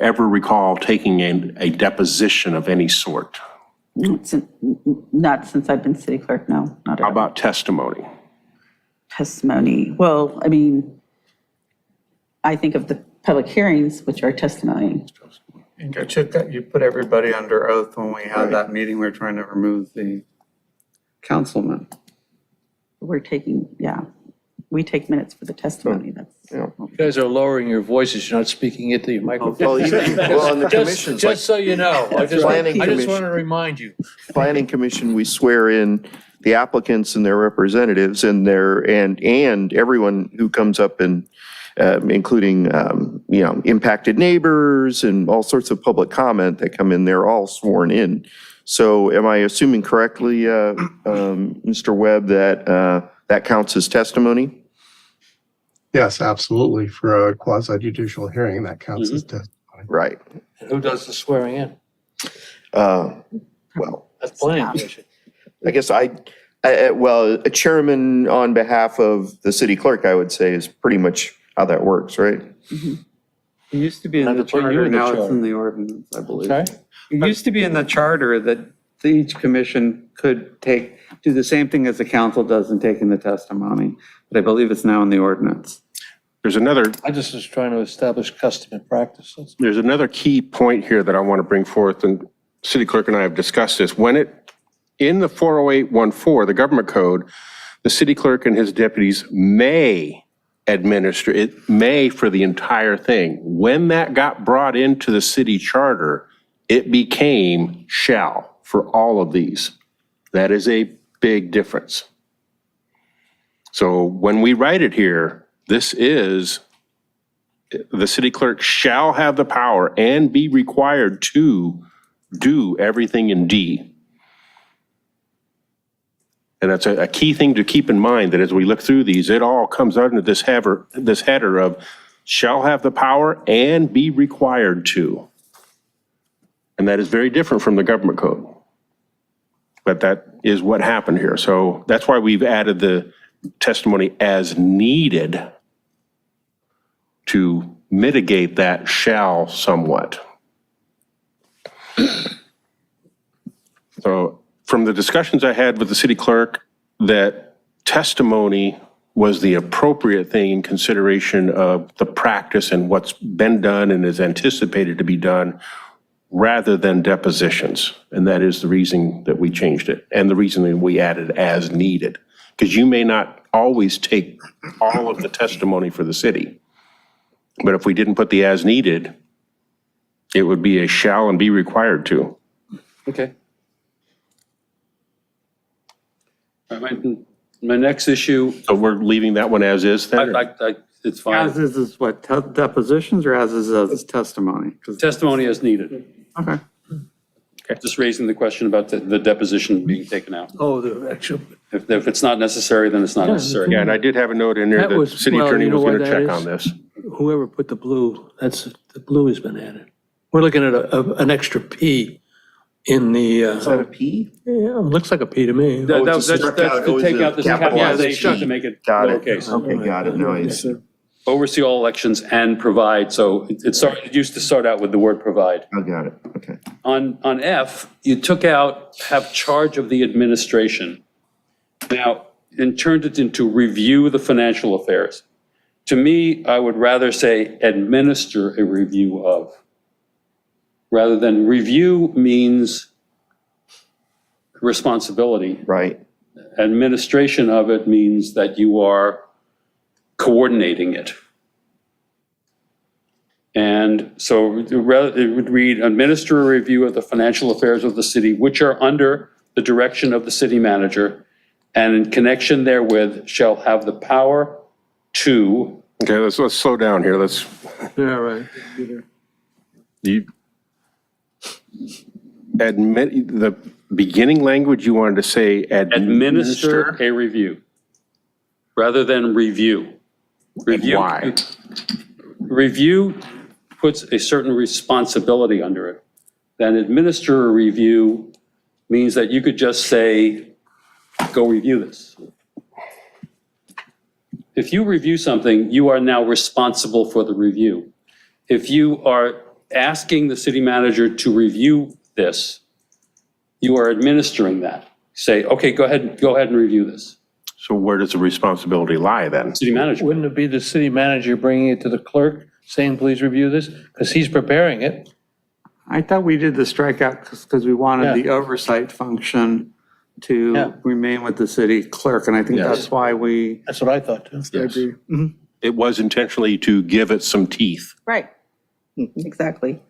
ever recall taking a deposition of any sort? Not since I've been city clerk, no, not How at all. about testimony? Testimony. Well, I mean, I think of the public hearings, which are testimony. And you put everybody under oath when we had that meeting, we were trying to remove the councilman. We're taking, we take minutes for the testimony. That's. You guys are lowering your voices, you're not speaking into your microphone. Well, in the commissions, like Just so you know, I just Planning want Commission. to remind you. Planning Commission, we swear in the applicants and their representatives and and everyone who comes up and including, impacted neighbors and all sorts of public comment that come in, they're all sworn in. So am I assuming correctly, Mr. Webb, that that counts as testimony? Yes, absolutely. For a quasi judicial hearing, that counts as testimony. Right. And who does the swearing in? Well, That's planning commission. I guess a chairman on behalf of the city clerk, I would say, is pretty much how that works, right? It used to be in Not the to put you charter, in the now it's charter. in the ordinance, I believe. Sorry? It used to be in the charter that each commission could do the same thing as the council does in taking the testimony, but I believe it's now in the ordinance. There's another I just was trying to establish custom and practice. That's- There's another key point here that I want to bring forth, and City Clerk and I have discussed this. In the 40814, the government code, the city clerk and his deputies may administer, it may for the entire thing. When that got brought into the city charter, it became shall for all of these. That is a big difference. So when we write it here, this is, the city clerk shall have the power and be required to do everything in D. And that's a key thing to keep in mind, that as we look through these, it all comes under this header of shall have the power and be required to. And that is very different from the government code. But that is what happened here. So that's why we've added the testimony as needed to mitigate that shall somewhat. So from the discussions I had with the city clerk, that testimony was the appropriate thing in consideration of the practice and what's been done and is anticipated to be done, rather than depositions. And that is the reason that we changed it, and the reason that we added as needed. Because you may not always take all of the testimony for the city. But if we didn't put the as needed, it would be a shall and be required to. Okay. All right, my next issue, So we're leaving that one as is then? it's fine. As is what, depositions or as is as testimony? 'Cause- Testimony as needed. Okay. Just raising the question about the deposition being taken out. Oh, the actual, If it's not necessary, then it's not necessary. Yeah, and I did have a note in there That that the was- city well, attorney you know was why going to that check is? on this. whoever put the blue, the blue has been added. We're looking at an extra P in the, Is that a P? yeah, it looks like a P to me. it's a That's struck out. to Oh, is take it out this capitalized capitalization P? to make it Got it. lowercase. Okay, got it. No, I see. Oversee all elections and provide, so it used to start out with the word provide. I got it. Okay. On F, you took out have charge of the administration. Now, and turned it into review the financial affairs. To me, I would rather say administer a review of. Rather than review means responsibility. Right. Administration of it means that you are coordinating it. And so it would read, administer a review of the financial affairs of the city, which are under the direction of the city manager, and in connection therewith shall have the power to, Okay, let's slow down here. Let's, Yeah, right. you admit, the beginning language you wanted to say administer a review, rather than review. Review. Why? Review puts a certain responsibility under it. Then administer a review means that you could just say, go review this. If you review something, you are now responsible for the review. If you are asking the city manager to review this, you are administering that. Say, okay, go ahead and review this. So where does the responsibility lie then? City manager. Wouldn't it be the city manager bringing it to the clerk, saying, please review this? Because he's preparing it. I thought we did the strikeout because we wanted Yeah. the oversight function Yeah. to remain with the city clerk, and I think Yes. that's why we, That's what I thought too. I agree. It was intentionally to give it some teeth. Right. Exactly.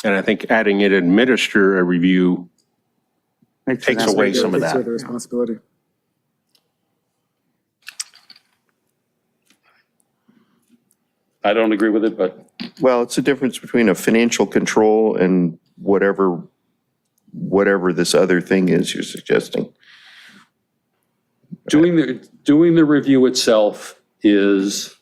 And I think adding it administer a review makes takes sense. away some of Takes away that. the responsibility. I don't agree with it, but Well, it's a difference between a financial control and whatever this other thing is you're suggesting. doing the review itself is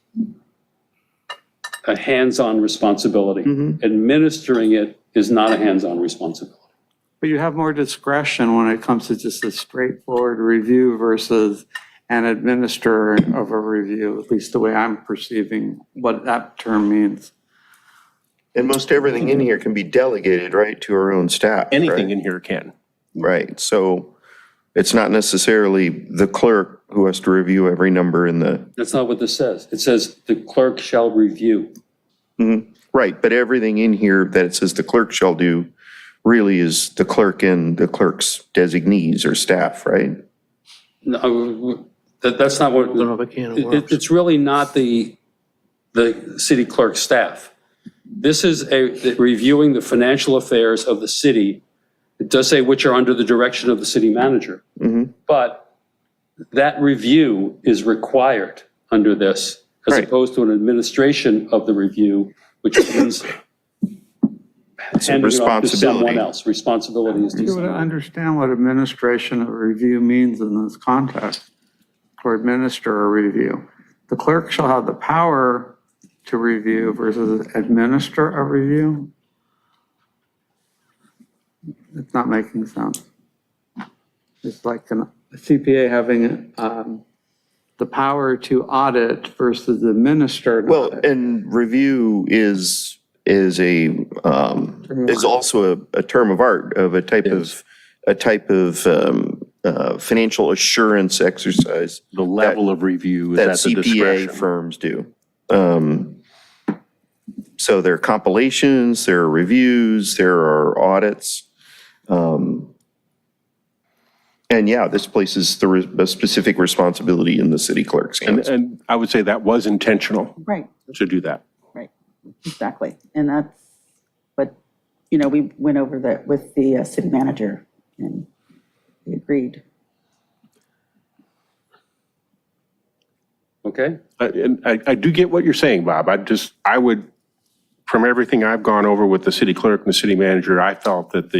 a hands-on responsibility. Administering it is not a hands-on responsibility. But you have more discretion when it comes to just a straightforward review versus an administrator of a review, at least the way I'm perceiving what that term means. And most everything in here can be delegated, right, to our own staff. Anything right? in here can. Right, so it's not necessarily the clerk who has to review every number in the, That's not what this says. It says the clerk shall review. right, but everything in here that it says the clerk shall do really is the clerk and the clerk's designees or staff, right? No, that's not what, I don't know if I can, it works. it's really not the city clerk staff. This is reviewing the financial affairs of the city. It does say which are under the direction of the city manager. But that review is required under this, as Right. opposed to an administration of the review, which means It's a handing it off to someone responsibility. else. Responsibility is to You would someone. understand what administration of a review means in this context, or administer a review. The clerk shall have the power to review versus administer a review. It's not making sense. It's like a CPA having the power to audit versus administer. an Well, audit. and review is also a term of art, of a type of financial assurance exercise The level of review is that at the CPA discretion. firms do. So there are compilations, there are reviews, there are audits. And yeah, this places the specific responsibility in the city clerk's hands. And I would say that was intentional Right, to do that. right, exactly. And that's what, we went over that with the city manager and he agreed. Okay? And I do get what you're saying, Bob. I would, from everything I've gone over with the city clerk and the city manager, I felt that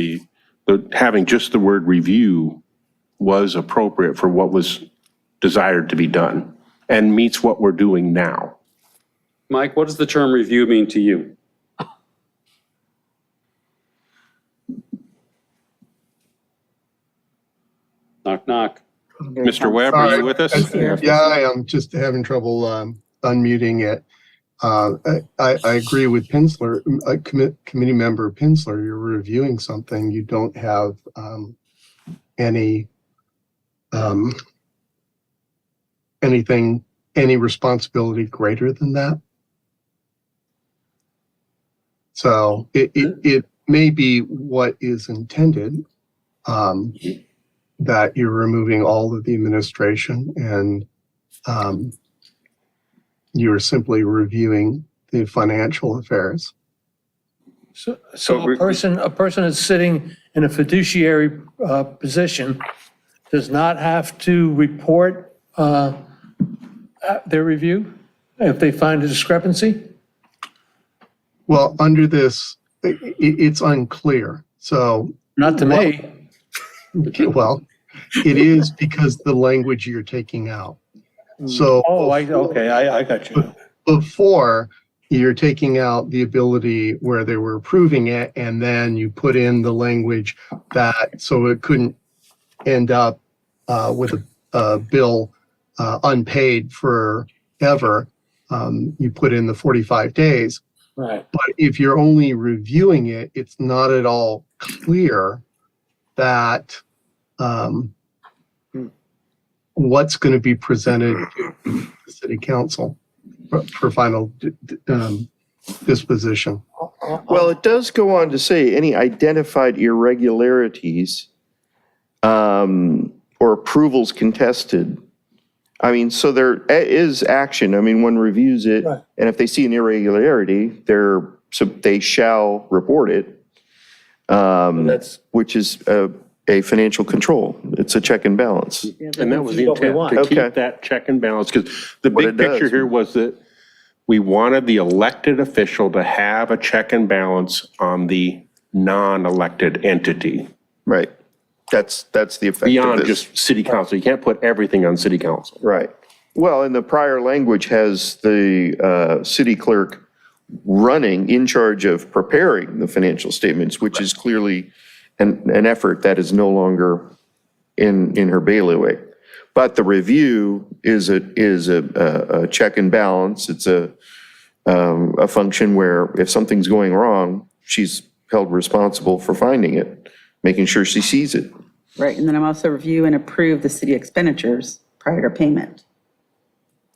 having just the word review was appropriate for what was desired to be done and meets what we're doing now. Mike, what does the term review mean to you? Knock, knock. Mr. Webb, are you with us? He's here. Yeah, I am just having trouble unmuting it. I agree with Pinsler, committee member Pinsler, you're reviewing something, you don't have any responsibility greater than that. So it may be what is intended, that you're removing all of the administration and you're simply reviewing the financial affairs. So a person that's sitting in a fiduciary position does not have to report their review if they find a discrepancy? Well, under this, it's unclear. So, Not to me. well, it is because the language you're taking out. So Okay, I got you. before, you're taking out the ability where they were approving it, and then you put in the language that, so it couldn't end up with a bill unpaid forever. You put in the 45 days. Right. But if you're only reviewing it, it's not at all clear that what's going to be presented to the city council for final disposition. Well, it does go on to say any identified irregularities or approvals contested. I mean, so there is action. I mean, one reviews it, Right. and if they see an irregularity, they shall report it, That's which is a financial control. It's a check and balance. And that was the What we intent, want. to Okay. keep that check and balance, because the What big it does. picture here was that we wanted the elected official to have a check and balance on the non-elected entity, Right. That's the effect of beyond this. just city council. You can't put everything on city council. Right. Well, and the prior language has the city clerk running in charge of preparing the financial statements, which is clearly an effort that is no longer in her bailiwick. But the review is a check and balance. It's a function where if something's going wrong, she's held responsible for finding it, making sure she sees it. Right, and then I'm also review and approve the city expenditures prior to payment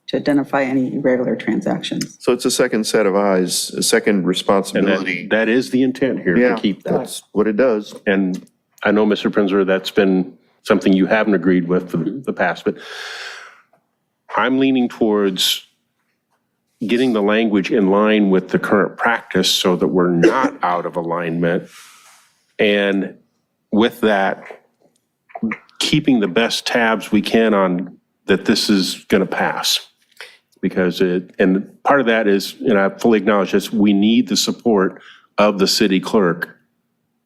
to identify any irregular transactions. So it's a second set of eyes, a second And responsibility. that is the intent here, to Yeah, keep that. that's what it does. And I know, Mr. Prinzer, that's been something you haven't agreed with for the past, but I'm leaning towards getting the language in line with the current practice so that we're not out of alignment. And with that, keeping the best tabs we can on that this is going to pass. Because and part of that is, and I fully acknowledge this, we need the support of the city clerk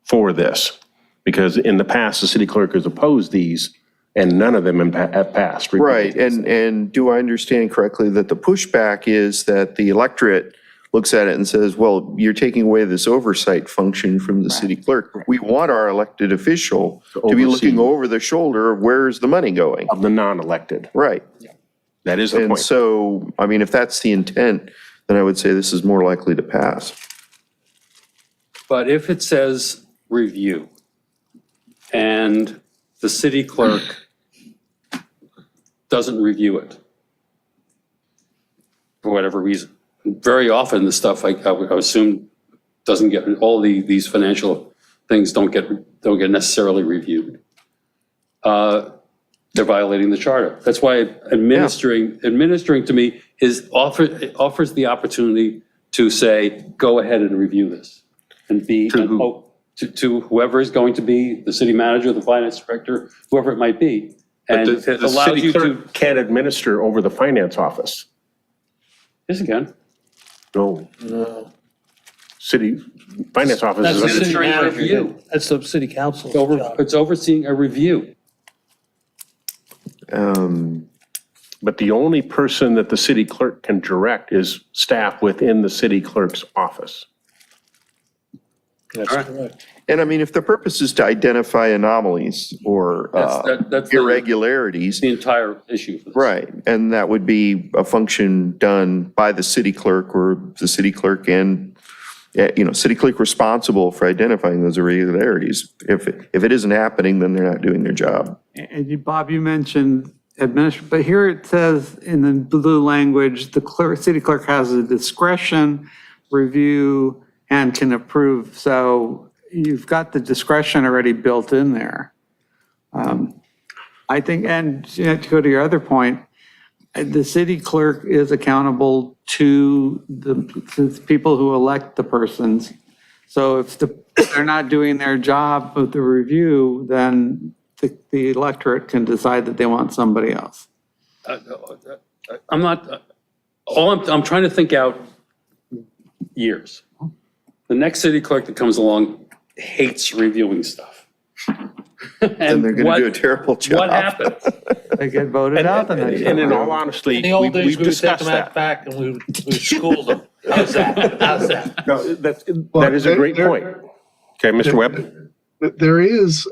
for this. Because in the past, the city clerk has opposed these and none of them have passed. Right, and do I understand correctly that the pushback is that the electorate looks at it and says, well, you're taking away this oversight function from the city clerk. We want our elected official to be looking oversee. over the shoulder of where's the money going? Of the non-elected. Right. That is the And point. so, I mean, if that's the intent, then I would say this is more likely to pass. But if it says review and the city clerk doesn't review it for whatever reason, very often the stuff I assume doesn't get, all these financial things don't get necessarily reviewed. they're violating the charter. That's why administering to me offers the opportunity to say, go ahead and review this. And to whoever is going to be the city manager, the finance director, whoever it might be. But And the it allows city you to. clerk can't administer over the finance office. Yes, again. No. No. City finance office That's is the under city Administrative manager. review. That's the city council's job. It's overseeing a review. But the only person that the city clerk can direct is staff within the city clerk's office. That's correct. And I mean, if the purpose is to identify anomalies or That's irregularities, the entire issue for this. right, and that would be a function done by the city clerk or the city clerk and, city clerk responsible for identifying those irregularities. If it isn't happening, then they're not doing their job. And Bob, you mentioned but here it says in the blue language, the city clerk has a discretion, review, and can approve. So you've got the discretion already built in there. I think, and to go to your other point, the city clerk is accountable to the people who elect the persons. So if they're not doing their job with the review, then the electorate can decide that they want somebody else. I'm not, I'm trying to think out years. The next city clerk that comes along hates reviewing stuff. And they're going to do a terrible job. What happens? They get voted out the next And in time. all honesty, In the old days, we've we would take discussed them out that. back and we would school them. How's that? How's that? No, that is a great point. Okay, Mr. Webb? There is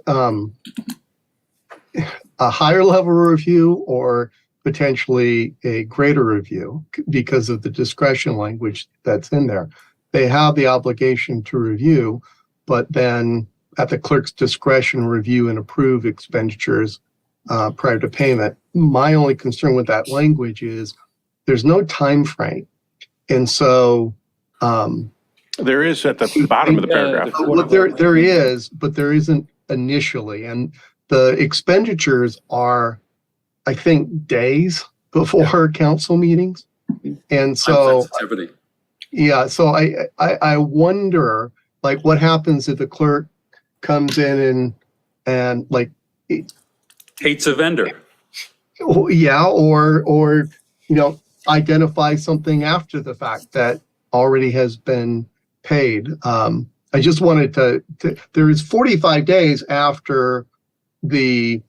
a higher level review or potentially a greater review because of the discretion language that's in there. They have the obligation to review, but then at the clerk's discretion, review and approve expenditures prior to payment. My only concern with that language is there's no time frame. And so There is at the bottom of the paragraph. well, there is, but there isn't initially. And the expenditures are, I think, days before council meetings. And so, Sensitivity. yeah, so I wonder, like, what happens if the clerk comes in and like, Hates a vendor. yeah, or, identify something after the fact that already has been paid. I just wanted to there is 45 days after the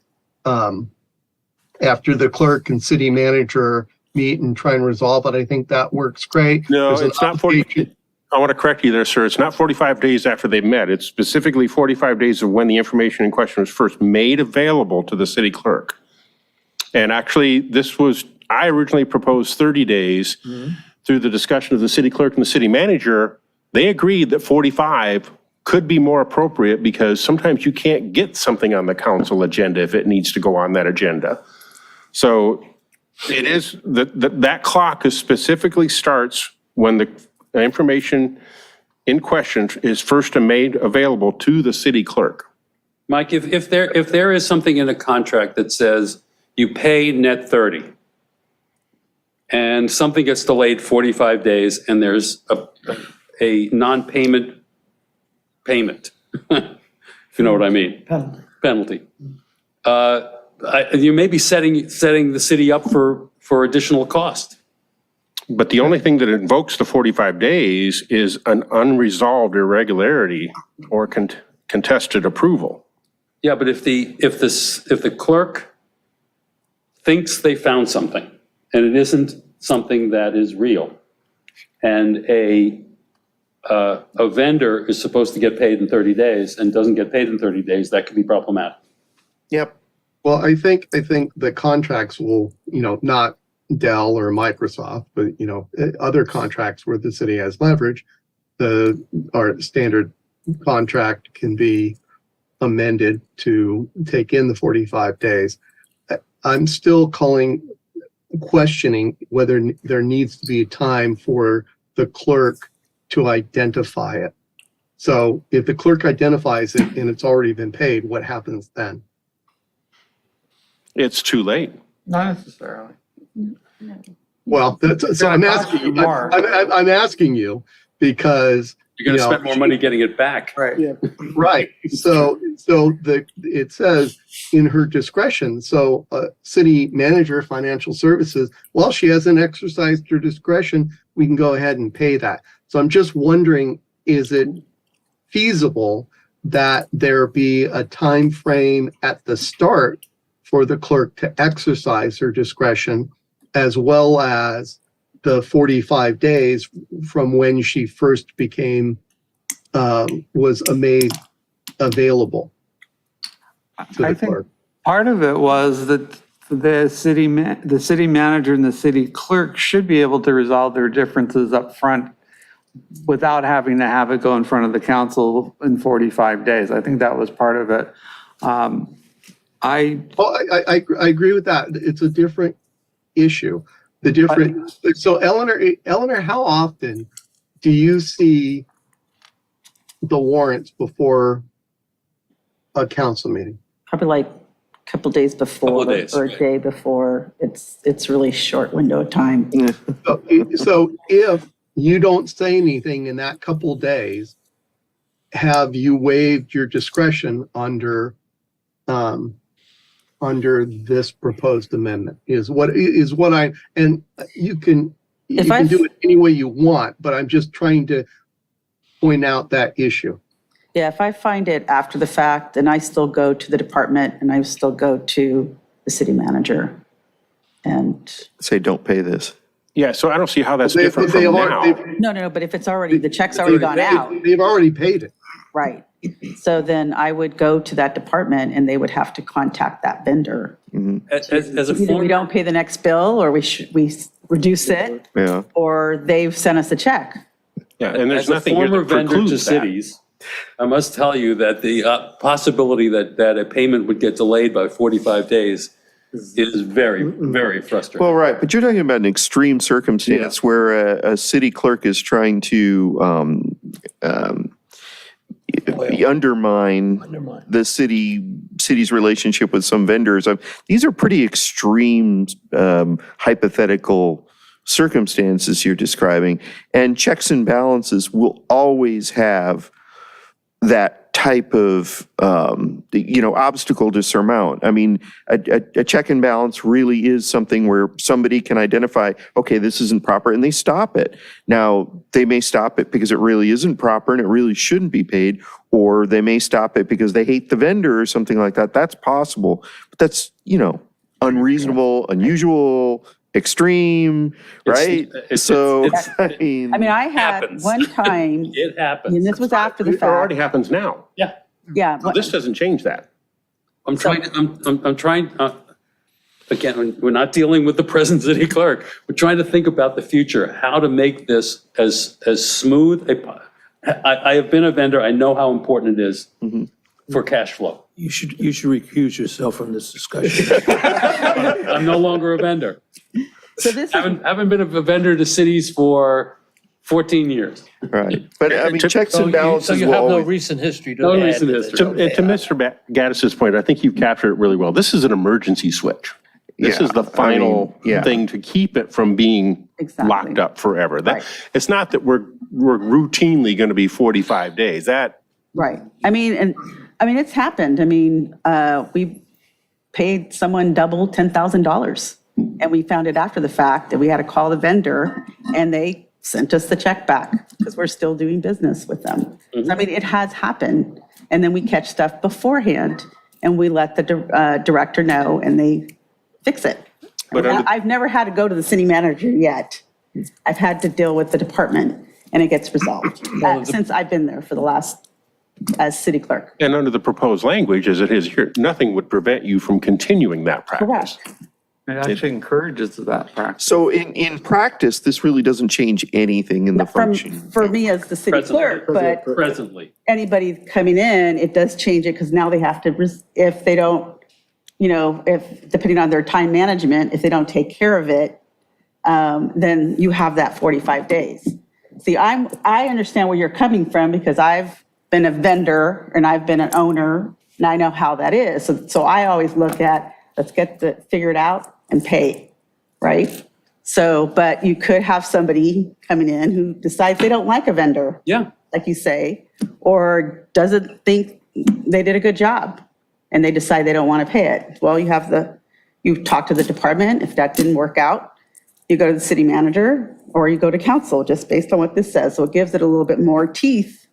clerk and city manager meet and try and resolve it. I think that works great. No, There's an it's not 40. I want to correct you there, sir. It's not 45 days after they met. It's specifically 45 days of when the information in question was first made available to the city clerk. And actually, I originally proposed 30 days. Through the discussion of the city clerk and the city manager, they agreed that 45 could be more appropriate because sometimes you can't get something on the council agenda if it needs to go on that agenda. So it is, that clock is specifically starts when the information in question is first made available to the city clerk. Mike, if there is something in a contract that says you pay net 30 and something gets delayed 45 days and there's a non-payment payment, if you know what I mean, penalty. You may be setting the city up for additional cost. But the only thing that invokes the 45 days is an unresolved irregularity or contested approval. Yeah, but if the clerk thinks they found something and it isn't something that is real, and a vendor is supposed to get paid in 30 days and doesn't get paid in 30 days, that could be problematic. Yep. Well, I think the contracts will, not Dell or Microsoft, but, other contracts where the city has leverage, our standard contract can be amended to take in the 45 days. I'm still questioning whether there needs to be a time for the clerk to identify it. So if the clerk identifies it and it's already been paid, what happens then? It's too late. Not necessarily. Well, so I'm asking you, more. I'm asking you because, You're gonna spend more money getting it back. Right. right. So it says in her discretion, so city manager, financial services, well, she hasn't exercised her discretion, we can go ahead and pay that. So I'm just wondering, is it feasible that there be a time frame at the start for the clerk to exercise her discretion, as well as the 45 days from when she first became, was made available to I the think clerk? part of it was that the city manager and the city clerk should be able to resolve their differences up front without having to have it go in front of the council in 45 days. I think that was part of it. Well, I agree with that. It's a different issue. The different, so Eleanor, how often do you see the warrants before a council meeting? Probably like a couple days before. Couple of days, Or a right. day before. It's really short window of time. So if you don't say anything in that couple days, have you waived your discretion under this proposed amendment? Is what I, and you can do it any way you want, but I'm just trying to point out that issue. Yeah, if I find it after the fact, then I still go to the department and I still go to the city manager. And, Say, don't pay this. Yeah, so I don't see how that's They- different they from are- now. no, but if it's already, the check's already gone out, They've already paid it. right? So then I would go to that department and they would have to contact that vendor. As a Either we former, don't pay the next bill, or we reduce it, Yeah. or they've sent us a check. Yeah, and there's as a nothing here former that vendor to precludes that. cities, I must tell you that the possibility that a payment would get delayed by 45 days is very, very frustrating. Well, right, but you're talking about an extreme circumstance where a city clerk is trying to undermine the city's relationship with some vendors. These are pretty extreme hypothetical circumstances you're describing, and checks and balances will always have that type of obstacle to surmount. I mean, a check and balance really is something where somebody can identify, okay, this isn't proper, and they stop it. Now, they may stop it because it really isn't proper and it really shouldn't be paid, or they may stop it because they hate the vendor or something like that. That's possible, but that's, unreasonable, unusual, extreme, right? I mean, I had happens. one time, It happens. and this was after the It already fact. happens now. Yeah. Yeah, This doesn't change that. I'm trying, again, we're not dealing with the present city clerk. We're trying to think about the future, how to make this as smooth. I have been a vendor. I know how important it is for cash flow. You should recuse yourself from this discussion. I'm no longer a vendor. so this is, Haven't been a vendor to cities for 14 years. right. But I mean, checks So and you balances have will no always. recent history to No add recent to history. this. To Mr. Gaddis's point, I think you've captured it really well. This is an emergency switch. This Yeah, is the I mean, final yeah. thing to keep it from being Exactly. locked up forever. Right. It's not that we're routinely going to be 45 days. That, right. It's happened. We paid someone double $10,000 and we found it after the fact and we had to call the vendor and they sent us the check back because we're still doing business with them. So, it has happened. And then we catch stuff beforehand and we let the director know and they fix it. But under- I've never had to go to the city manager yet. I've had to deal with the department and it gets resolved since I've been there for the last, as city clerk. and under the proposed language as it is here, nothing would prevent you from continuing that practice. Correct. It actually encourages that practice. So in practice, this really doesn't change anything in the function. For me as the city clerk, but Presently. anybody coming in, it does change it because now they have to, if they don't, if depending on their time management, if they don't take care of it, then you have that 45 days. See, I understand where you're coming from because I've been a vendor and I've been an owner and I know how that is. So I always look at let's get the, figure it out and pay, right? So, but you could have somebody coming in who decides they don't like a vendor, Yeah, like you say, or doesn't think they did a good job and they decide they don't want to pay it. Well, you talk to the department. If that didn't work out, you go to the city manager or you go to council, just based on what this says. So it gives it a little bit more teeth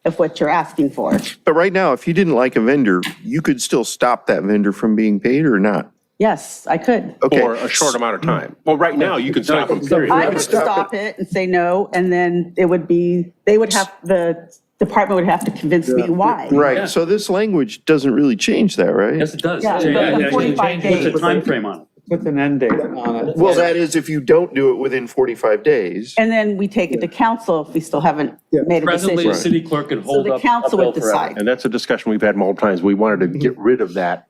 of what you're asking for. But right now, if you didn't like a vendor, you could still stop that vendor from being paid or not? Yes, I could. Okay. For a short amount of time. Well, right now, you can stop them, period. I could stop it and say no, and then it would be, the department would have to convince me why. Right, so this language doesn't really change that, right? yes, it does. Yeah, but the 45 Puts a days. time frame on it. Put an end date on it. Well, that is if you don't do it within 45 days. And then we take it to council if we still haven't made a Presently, the decision. city clerk can So hold the up a council bill would forever. decide. And that's a discussion we've had multiple times. We wanted to get rid of that.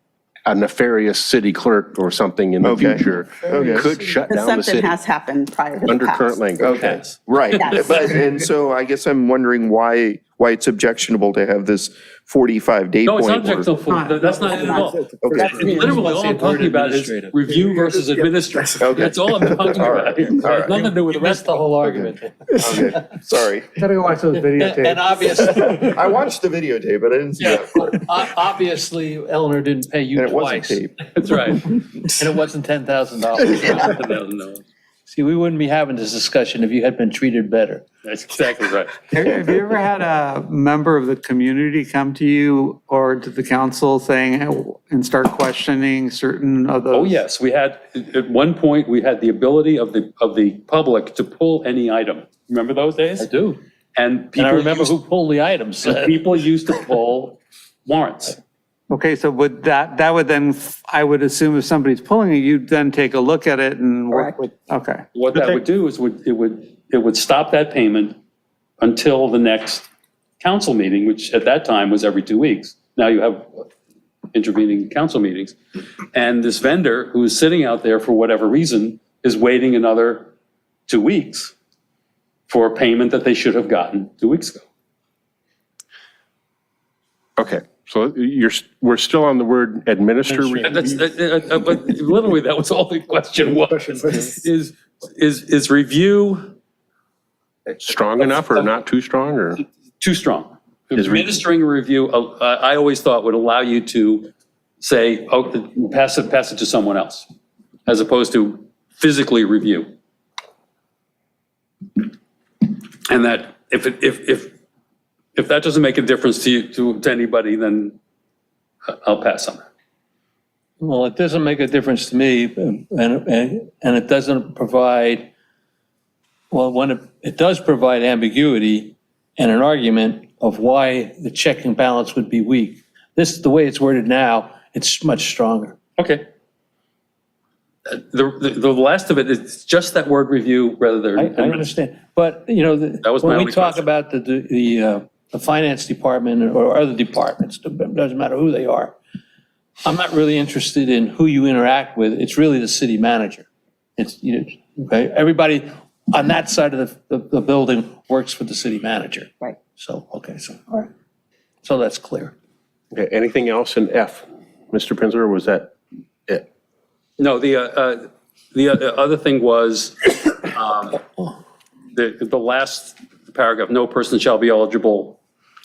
A nefarious city clerk or something in the Okay. future Okay. could shut Because down the something city has happened prior to the under past. current language. Okay, right. Yes. But, and so I guess I'm wondering why it's objectionable to have this 45-day No, it's not point. where- objectionable. That's not it at all. Okay. Literally, all I'm talking about is Administrative. review versus administrative. Okay. That's all I'm talking All about right. here. It All has right. nothing to do with the That's rest the whole argument. Okay, sorry. Gotta go watch those And videotapes. obviously, I watched the videotape, but I didn't see that part. obviously Eleanor didn't pay you And it wasn't twice. tape. That's right. And it wasn't $10,000. No, See, we wouldn't be having this discussion if you had been treated better. that's exactly right. Have you ever had a member of the community come to you or to the council saying, and start questioning certain of those? Oh, yes, we had, at one point, we had the ability of the public to pull any item. Remember those days? I do. And And I people remember used, who pulled the items. people used to pull warrants. Okay, so would that would then, I would assume if somebody's pulling it, you'd then take a look at it and work with, okay. What that would do is it would stop that payment until the next council meeting, which at that time was every 2 weeks. Now you have intervening council meetings. And this vendor who is sitting out there for whatever reason is waiting another 2 weeks for a payment that they should have gotten 2 weeks ago. Okay, so we're still on the word administer. And that's, but literally, that was all the question was, is review Strong enough or not too strong or? too strong? Is re- Administering a review, I always thought would allow you to say, oh, pass it to someone else, as opposed to physically review. And that if that doesn't make a difference to you, to anybody, then I'll pass on that. Well, it doesn't make a difference to me, and it doesn't provide, well, when it does provide ambiguity and an argument of why the checking balance would be weak. This, the way it's worded now, it's much stronger. Okay. The last of it is just that word review rather than. I understand, but, you know, That was my when we only talk question. about the finance department or other departments, it doesn't matter who they are, I'm not really interested in who you interact with. It's really the city manager. It's, you know, okay, everybody on that side of the building works for the city manager. Right. So, okay, so, all right. So that's clear. Okay, anything else in F, Mr. Prinzler, or was that it? No, the other thing was, the last paragraph, no person shall be eligible.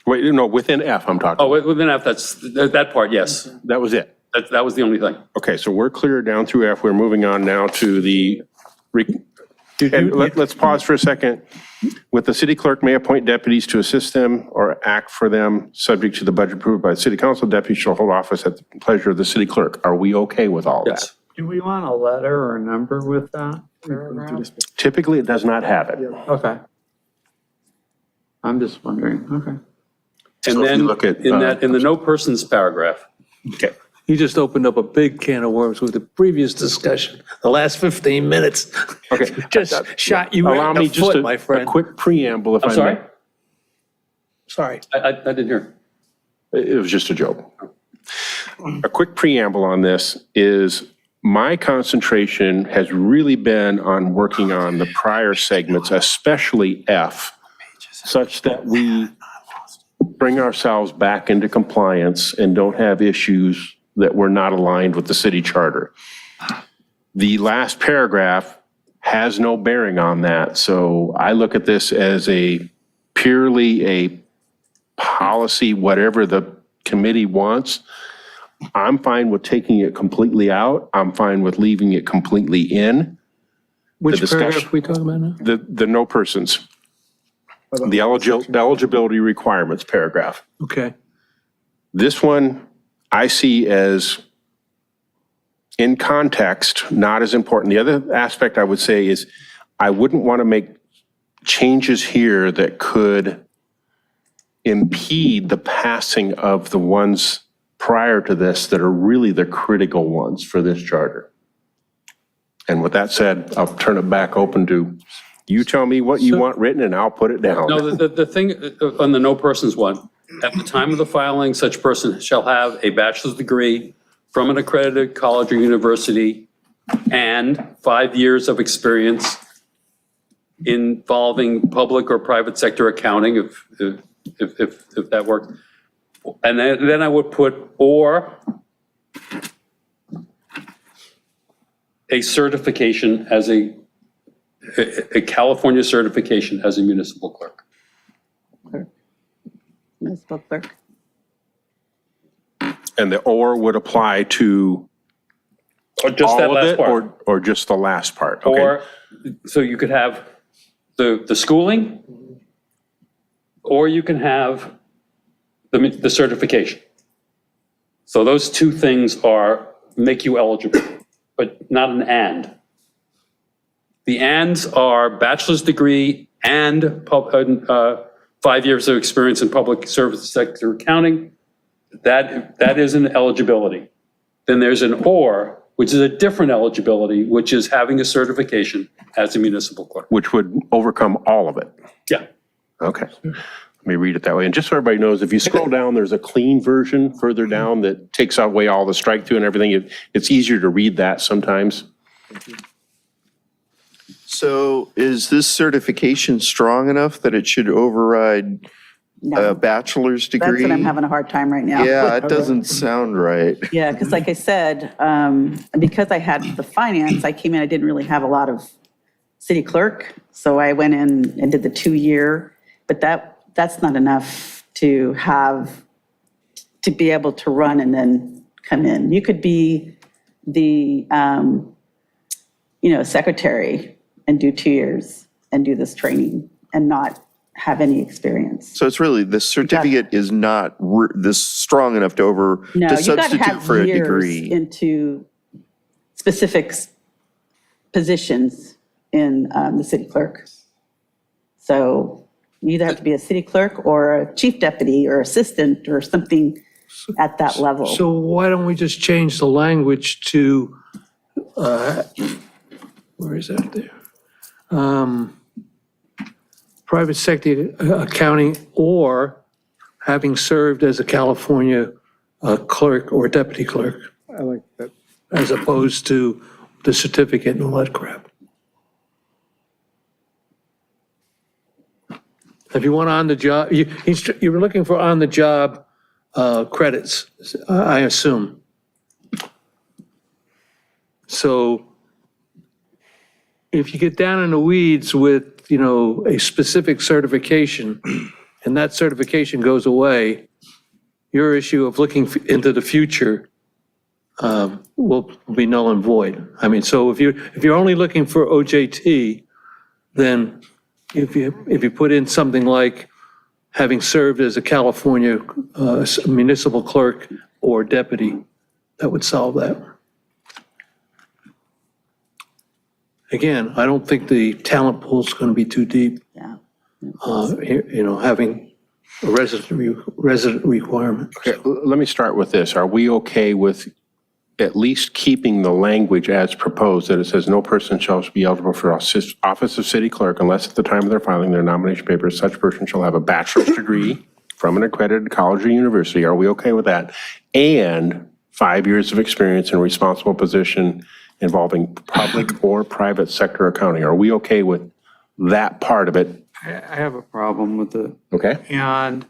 Wait, no, within F I'm talking. Oh, within F, that's, that part, yes. That was it. That was the only thing. Okay, so we're clear down through F. We're moving on now to the, and let's pause for a second. With the city clerk may appoint deputies to assist them or act for them, subject to the budget approved by the city council. Deputies shall hold office at the pleasure of the city clerk. Are we okay with all that? Yes. Do we want a letter or a number with that paragraph? Typically, it does not have it. Okay. I'm just wondering, okay. And So if then you look at, in the no persons paragraph, Okay. You just opened up a big can of worms with the previous discussion. The last 15 minutes. Okay. Just shot you Allow right me in the just foot, my a friend. quick preamble if I I'm may. sorry? Sorry. I didn't hear. It was just a joke. A quick preamble on this is my concentration has really been on working on the prior segments, especially F, such that we bring ourselves back into compliance and don't have issues that were not aligned with the city charter. The last paragraph has no bearing on that. So I look at this as purely a policy, whatever the committee wants. I'm fine with taking it completely out. I'm fine with leaving it completely in. Which discussion- paragraph are we talking about now? The no persons, the eligibility requirements paragraph. Okay. This one I see as in context, not as important. The other aspect I would say is I wouldn't want to make changes here that could impede the passing of the ones prior to this that are really the critical ones for this charter. And with that said, I'll turn it back open to, you tell me what you want written and I'll put it down. No, the thing on the no persons one, at the time of the filing, such person shall have a bachelor's degree from an accredited college or university and 5 years of experience involving public or private sector accounting, if that works. And then I would put, or a certification as a California certification as a municipal clerk. Municipal clerk. And the or would apply to Or just that all of last it part. or just the last part? Okay. Or, so you could have the schooling, or you can have the certification. So those two things make you eligible, but not an and. The ands are bachelor's degree and 5 years of experience in public service sector accounting. That is an eligibility. Then there's an or, which is a different eligibility, which is having a certification as a municipal clerk. Which would overcome all of it. Yeah. Okay. Let me read it that way. And just so everybody knows, if you scroll down, there's a clean version further down that takes away all the strike through and everything. It's easier to read that sometimes. So is this certification strong enough that it should override a No, bachelor's degree? that's what I'm having a hard time right now. Yeah, it doesn't sound right. Yeah, because like I said, because I had the finance, I came in, I didn't really have a lot of city clerk. So I went in and did the 2-year, but that's not enough to be able to run and then come in. You could be the, secretary and do 2 years and do this training and not have any experience. So it's really, the certificate is not this strong enough to No, to you got to substitute have for a years degree. into specific positions in the city clerk. So you either have to be a city clerk or a chief deputy or assistant or something at that level. So why don't we just change the language to, where is that there? Private sector accounting or having served as a California clerk or deputy clerk, I like that. as opposed to the certificate and all that crap. If you want on the job, you were looking for on the job credits, I assume. So if you get down in the weeds with, a specific certification and that certification goes away, your issue of looking into the future will be null and void. I mean, so if you're only looking for OJT, then if you put in something like having served as a California municipal clerk or deputy, that would solve that. Again, I don't think the talent pool is going to be too deep, Yeah. having a resident requirement. Okay, let me start with this. Are we okay with at least keeping the language as proposed, that it says no person shall be eligible for office of city clerk unless at the time of their filing their nomination papers, such person shall have a bachelor's degree from an accredited college or university? Are we okay with that? And 5 years of experience in a responsible position involving public or private sector accounting. Are we okay with that part of it? I have a problem with it. Okay. And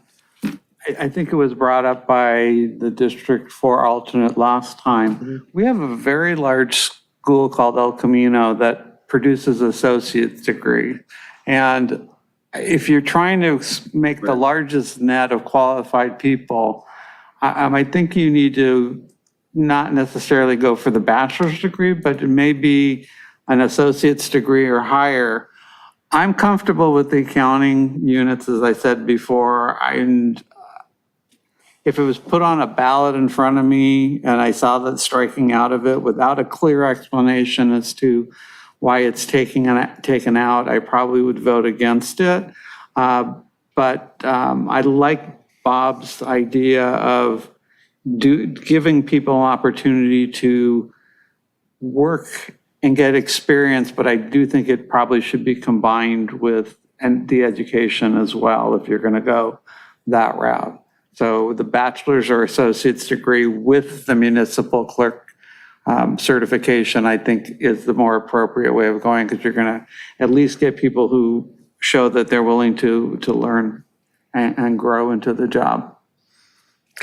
I think it was brought up by the District 4 alternate last time. We have a very large school called El Camino that produces associate's degree. And if you're trying to make the largest net of qualified people, I think you need to not necessarily go for the bachelor's degree, but it may be an associate's degree or higher. I'm comfortable with the accounting units, as I said before. If it was put on a ballot in front of me and I saw that striking out of it without a clear explanation as to why it's taken out, I probably would vote against it. But I like Bob's idea of giving people an opportunity to work and get experience, but I do think it probably should be combined with the education as well if you're going to go that route. So the bachelor's or associate's degree with the municipal clerk certification, I think, is the more appropriate way of going, because you're going to at least get people who show that they're willing to learn and grow into the job.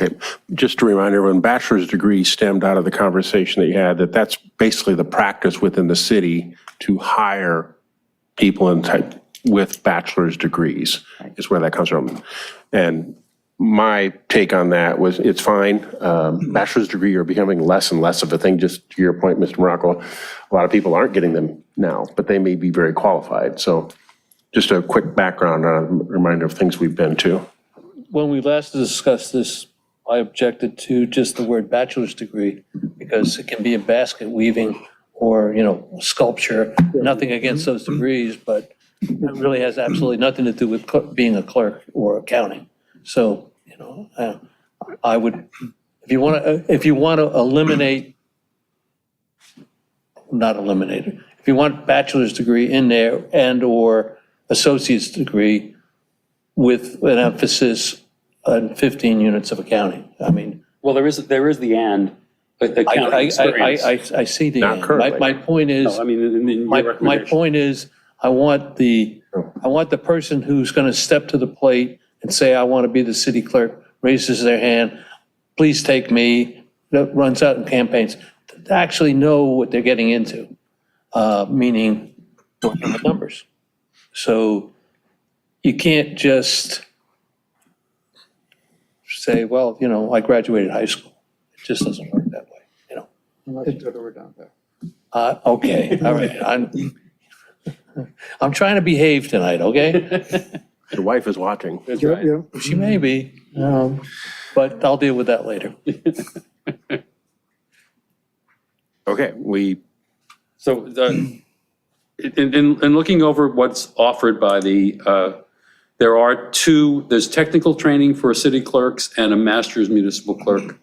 Okay, just to remind everyone, bachelor's degree stemmed out of the conversation that you had, that's basically the practice within the city to hire people with bachelor's degrees, is where that comes from. And my take on that was, it's fine. Bachelor's degree are becoming less and less of a thing. Just to your point, Mr. Morocco, a lot of people aren't getting them now, but they may be very qualified. So just a quick background, reminder of things we've been to. When we last discussed this, I objected to just the word bachelor's degree because it can be in basket weaving or, sculpture. Nothing against those degrees, but it really has absolutely nothing to do with being a clerk or accounting. So, I would, if you want to eliminate, not eliminate it, if you want bachelor's degree in there and or associate's degree with an emphasis on 15 units of accounting. I mean, Well, there is the and accounting experience. I see the Not end. currently. My point is, No, I mean, in your my recommendation. point is, I want the person who's going to step to the plate and say, I want to be the city clerk, raises their hand, please take me, that runs out in campaigns, to actually know what they're getting into, meaning working with numbers. So you can't just say, well, I graduated high school. It just doesn't work that way, Unless you go to Redondo. Okay, all right. I'm trying to behave tonight, okay? Your wife is watching. That's Yeah, right. yeah. She may be, but I'll deal with that later. Okay, So in looking over what's offered by there's technical training for city clerks and a master's municipal clerk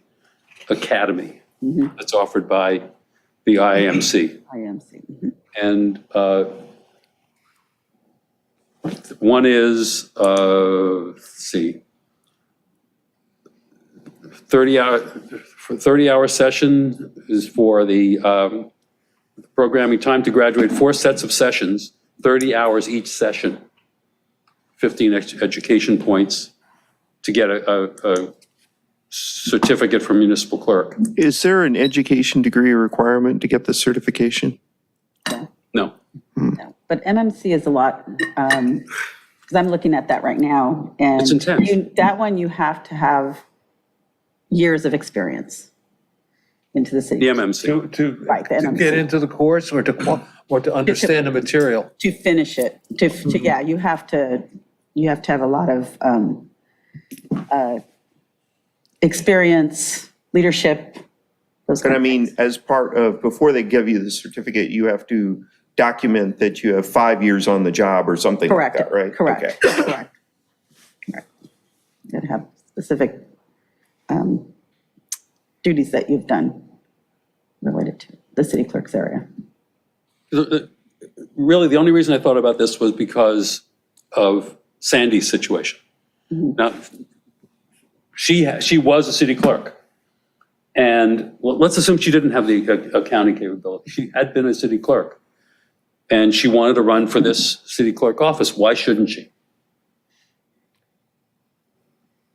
academy that's offered by the IMC. IMC. And one is, let's see, 30-hour session is for the programming time to graduate 4 sets of sessions, 30 hours each session, 15 education points to get a certificate for municipal clerk. Is there an education degree requirement to get the certification? No. No. But MMC is a lot, because I'm looking at that right now. And It's intense. that one, you have to have years of experience into the city. The MMC. Right, the To MMC. get into the course or to understand the material. To finish it, yeah, you have to have a lot of experience, leadership, those And kind I of mean, things. as part of, before they give you the certificate, you have to document that you have 5 years on the job or something like Correct, that, right? correct, Okay. correct. That have specific duties that you've done related to the city clerk's area. Really, the only reason I thought about this was because of Sandy's situation. Now, she was a city clerk. And let's assume she didn't have the accounting capability. She had been a city clerk. And she wanted to run for this city clerk office. Why shouldn't she?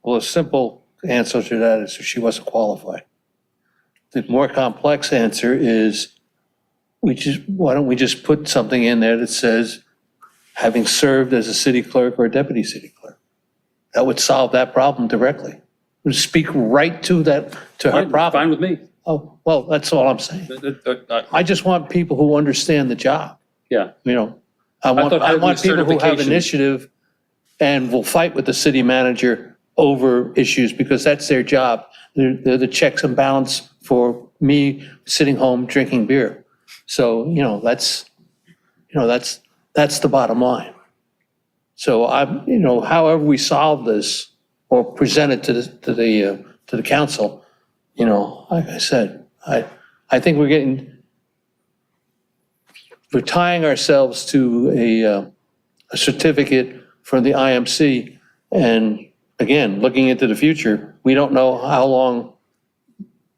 Well, a simple answer to that is she wasn't qualified. The more complex answer is, why don't we just put something in there that says, having served as a city clerk or a deputy city clerk? That would solve that problem directly. It would speak right to that, to her Fine problem. with me. Oh, well, that's all I'm saying. I just want people who understand the job, Yeah, you know? I want thought having people who have certification- initiative and will fight with the city manager over issues because that's their job. They're the checks and balance for me sitting home drinking beer. So, that's the bottom line. So however we solve this or present it to the council, like I said, I think we're tying ourselves to a certificate from the IMC. And again, looking into the future, we don't know how long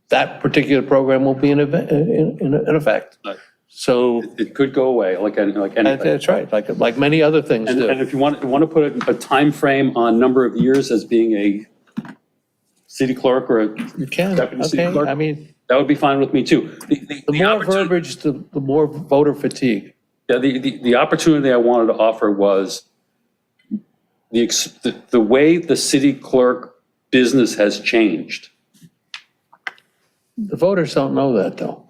that particular program will be in effect. Right. So it could go away like anything. that's right, like many other things And do. if you want to put a time frame on number of years as being a city clerk or a You can, deputy city okay, clerk, I mean, that would be fine with me too. the more opportunity- verbiage, the more voter fatigue. Yeah, the opportunity I wanted to offer was the way the city clerk business has changed. The voters don't know that, though.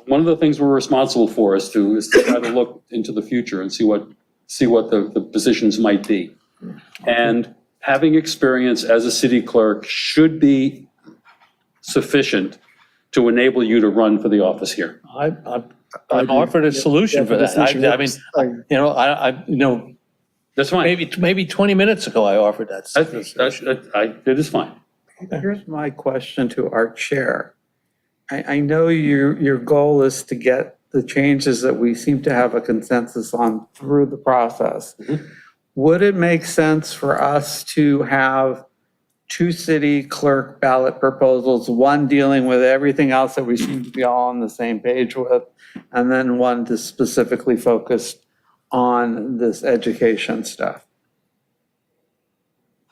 One of the things we're responsible for is to try to look into the future and see what the positions might be. And having experience as a city clerk should be sufficient to enable you to run for the office here. I'm offered a solution for that. I mean, That's fine. maybe 20 minutes ago, I offered that. It is fine. Here's my question to our chair. I know your goal is to get the changes that we seem to have a consensus on through the process. Would it make sense for us to have two city clerk ballot proposals, one dealing with everything else that we seem to be all on the same page with, and then one to specifically focus on this education stuff?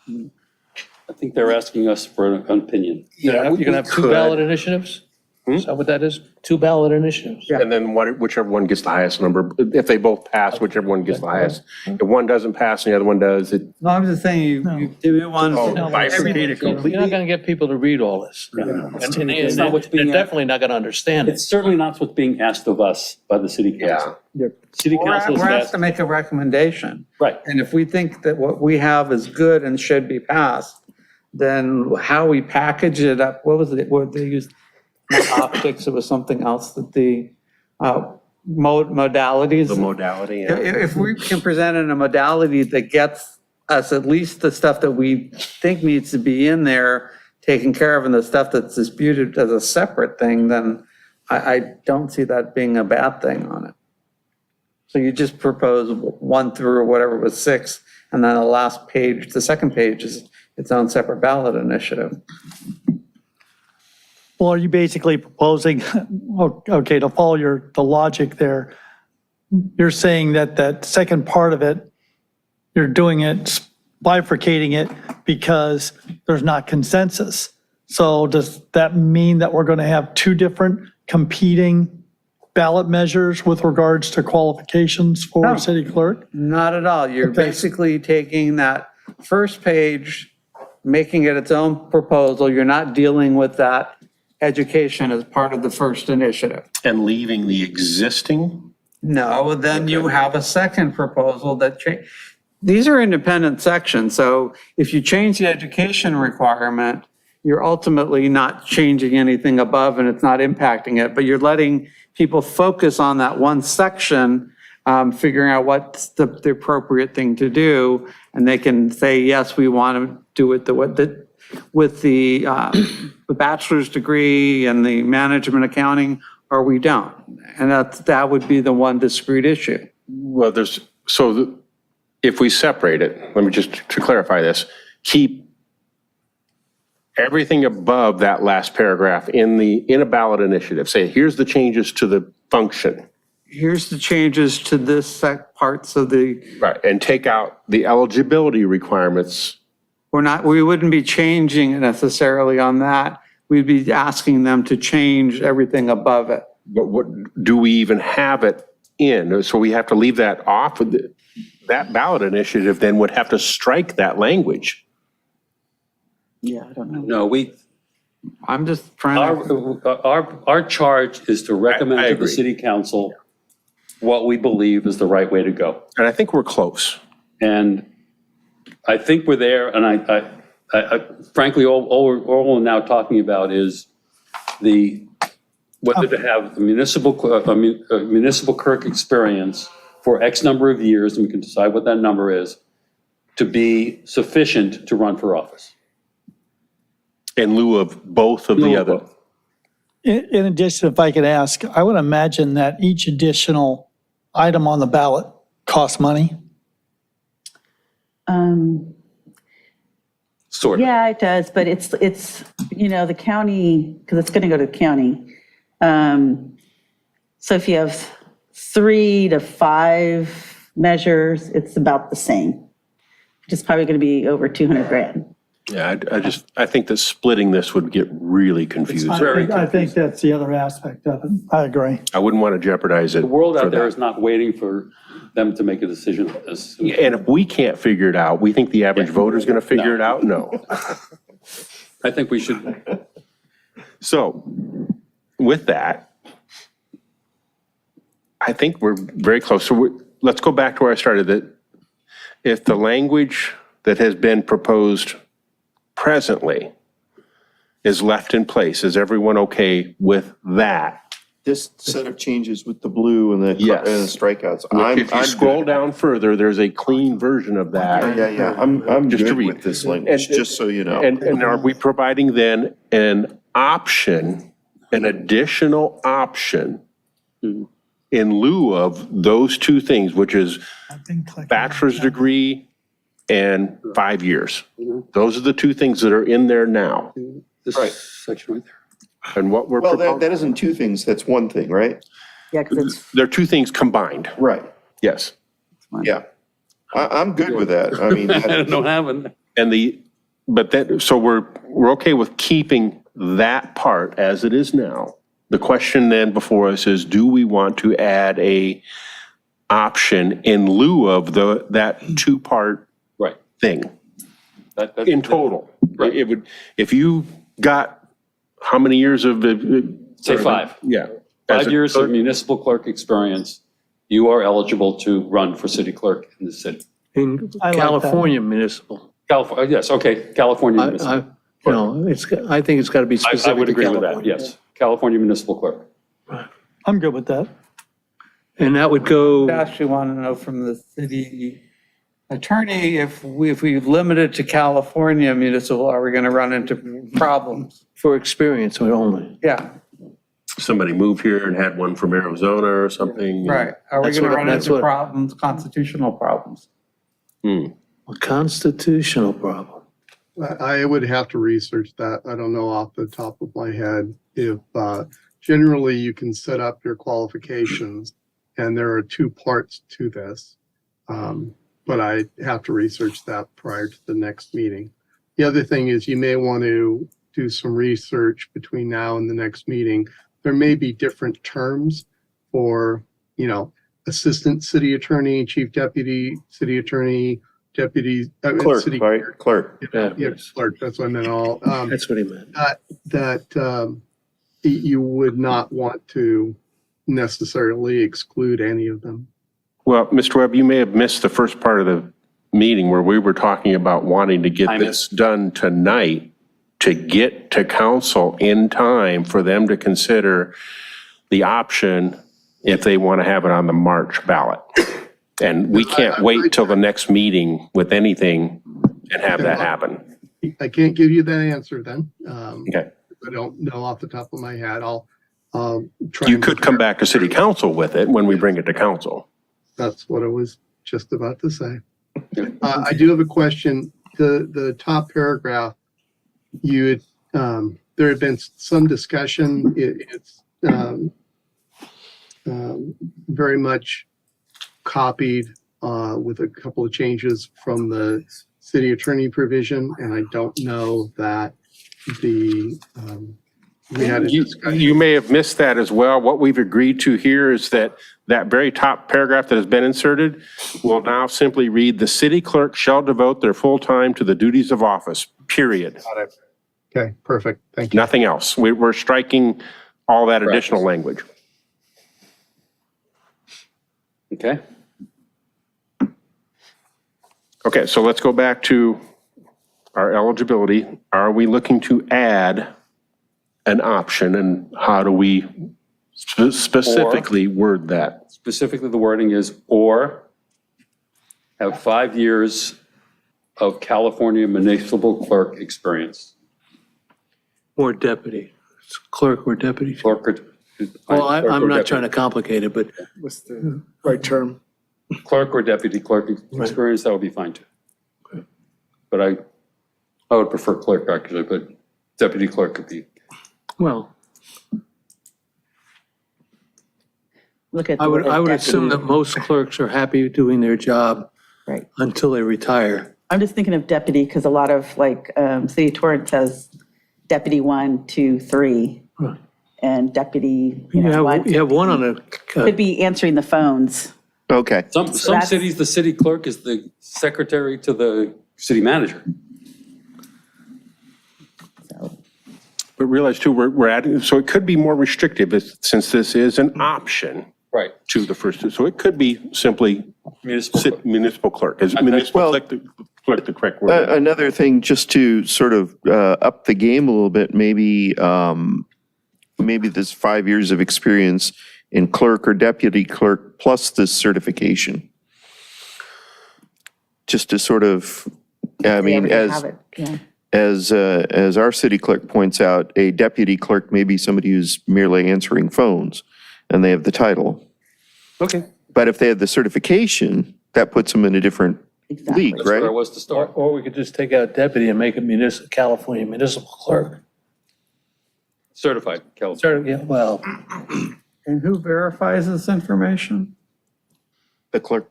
I think they're asking us for an opinion. You're gonna have two ballot initiatives? Is that what that is? Two ballot initiatives? And then whichever one gets the highest number, if they both pass, whichever one gets the highest. If one doesn't pass and the other one does, it, No, I'm just saying, you do one. bifurcate it You're not gonna get people to read all this. And It's not what's they're being- definitely not gonna understand it. It's certainly not what's being asked of us by the city council. City council is We're asked asked, to make a recommendation. right. And if we think that what we have is good and should be passed, then how we package it up, what they used? Not optics, it was something else that the modalities. the modality. yeah. If we can present in a modality that gets us at least the stuff that we think needs to be in there taken care of and the stuff that's disputed as a separate thing, then I don't see that being a bad thing on it. So you just propose 1 through whatever was 6, and then the last page, the second page is its own separate ballot initiative. Well, are you basically proposing, okay, to follow the logic there, you're saying that second part of it, you're doing it, bifurcating it because there's not consensus. So does that mean that we're going to have two different competing ballot measures with regards to qualifications for No. city clerk? Not at all. You're Okay. basically taking that first page, making it its own proposal. You're not dealing with that education as part of the first initiative. And leaving the existing? No, then you have a second proposal that these are independent sections. So if you change the education requirement, you're ultimately not changing anything above and it's not impacting it, but you're letting people focus on that one section, figuring out what's the appropriate thing to do. And they can say, yes, we want to do it with the bachelor's degree and the management accounting, or we don't. And that would be the one discrete issue. Well, if we separate it, let me just, to clarify this, keep everything above that last paragraph in a ballot initiative. Say, here's the changes to the function. Here's the changes to this parts of the, Right. And take out the eligibility requirements we wouldn't be changing it necessarily on that. We'd be asking them to change everything above it. But what, do we even have it in? So we have to leave that off of that ballot initiative then would have to strike that language. Yeah, I don't know. No, I'm just trying to, our charge is to recommend I to the agree. city council what we believe is the right way to go. And I think we're close. And I think we're there, and I frankly, all we're now talking about is whether to have a municipal clerk experience for X number of years, and we can decide what that number is, to be sufficient to run for office. In lieu of both of the other. In addition, if I could ask, I would imagine that each additional item on the ballot costs money. Sort of. Yeah, it does, but it's, the county, because it's going to go to the county. So if you have 3 to 5 measures, it's about the same. Which is probably going to be over 200 grand. Yeah, I think that splitting this would get really confusing. I think that's the other aspect of it. I agree. I wouldn't want to jeopardize it. The world for out there that. is not waiting for them to make a decision on this. And if we can't figure it out, we think the average voter is going to figure it out? No. I think we should, So with that, I think we're very close. So let's go back to where I started. That if the language that has been proposed presently is left in place, is everyone okay with that? This set of changes with the blue and the Yes. and the strikeouts. If you scroll down further, there's a clean version of that. Yeah, I'm Just to good read. with this language, just so you know. And are we providing then an option, an additional option in lieu of those two things, which is bachelor's degree and 5 years? Those are the two things that are in there now. this Right. section right there. And what we're Well, that proposing, isn't two things, that's one thing, right? Yeah, because it's, they're two things combined. Right. Yes. Yeah. I'm good with that. I mean, I don't have it. And so we're okay with keeping that part as it is now. The question then before us is, do we want to add a option in lieu of that two-part Right. thing That- in total? Right. It would, if you got how many years of? Say 5. Yeah. 5 years of municipal clerk experience, you are eligible to run for city clerk in the city. In I like that. California municipal. California, yes, okay, California municipal. I think it's got to be I specific would to agree with that, California. yes. California municipal clerk. I'm good with that. And that would go, I actually want to know from the city attorney, if we limit it to California municipal, are we going to run into problems? for experience only. Yeah, Somebody moved here and had one from Arizona or something. right. Are we That's going to what- run that's into what- problems, constitutional problems? A constitutional problem. I would have to research that. I don't know off the top of my head if, generally you can set up your qualifications and there are 2 parts to this. But I have to research that prior to the next meeting. The other thing is you may want to do some research between now and the next meeting. There may be different terms for, assistant city attorney, chief deputy city attorney, deputy. clerk, city right? Clerk. Yeah, clerk, that's what I meant all. That's what he meant. You would not want to necessarily exclude any of them. Well, Mr. Webb, you may have missed the first part of the meeting where we were talking about wanting to get this done tonight to get to council in time for them to consider the option if they want to have it on the March ballot. And we can't wait till the next meeting with anything and have that happen. I can't give you that answer then. Okay. I don't know off the top of my head. I'll try. You and could come back to city council with it when we bring it to council. That's what I was just about to say. I do have a question. The top paragraph, there had been some discussion. It's very much copied with a couple of changes from the city attorney provision, and I don't know that we had a discussion. You may have missed that as well. What we've agreed to here is that that very top paragraph that has been inserted will now simply read, "The city clerk shall devote their full time to the duties of office," period. Okay, perfect. Thank you. Nothing else. We're striking all that additional language. Okay? Okay, so let's go back to our eligibility. Are we looking to add an option, and how do we specifically word that? Specifically, the wording is, or have 5 years of California municipal clerk experience. Or deputy, It's clerk or deputy. Clerk or. Well, I'm not deputy. trying to complicate it, but What's the right term? Clerk or deputy clerk experience, that would be fine too. But I would prefer clerk actually, but deputy clerk could be. well, Look at. I the would word assume that deputy. most clerks are happy doing their job Right. until they retire. I'm just thinking of deputy because a lot of like City of Torrance has deputy 1, 2, 3, Right. and deputy, You have one on a, could be answering the phones. Okay. Some that's- cities, the city clerk is the secretary to the city manager. So, But realize too, we're adding, so it could be more restrictive since this is an option Right. to the first. So it could be simply Municipal clerk. municipal clerk. Is municipal Well- clerk the correct word? Another thing, just to sort of up the game a little bit, maybe this 5 years of experience in clerk or deputy clerk plus this certification. Just to sort of, I mean, they already as have it, yeah. as our city clerk points out, a deputy clerk may be somebody who's merely answering phones and they have the title. Okay. But if they have the certification, that puts them in a different Exactly. league, That's where I right? was to start. or we could just take out deputy and make it California municipal clerk. Certified California. Sorry, yeah, well, And who verifies this information? The clerk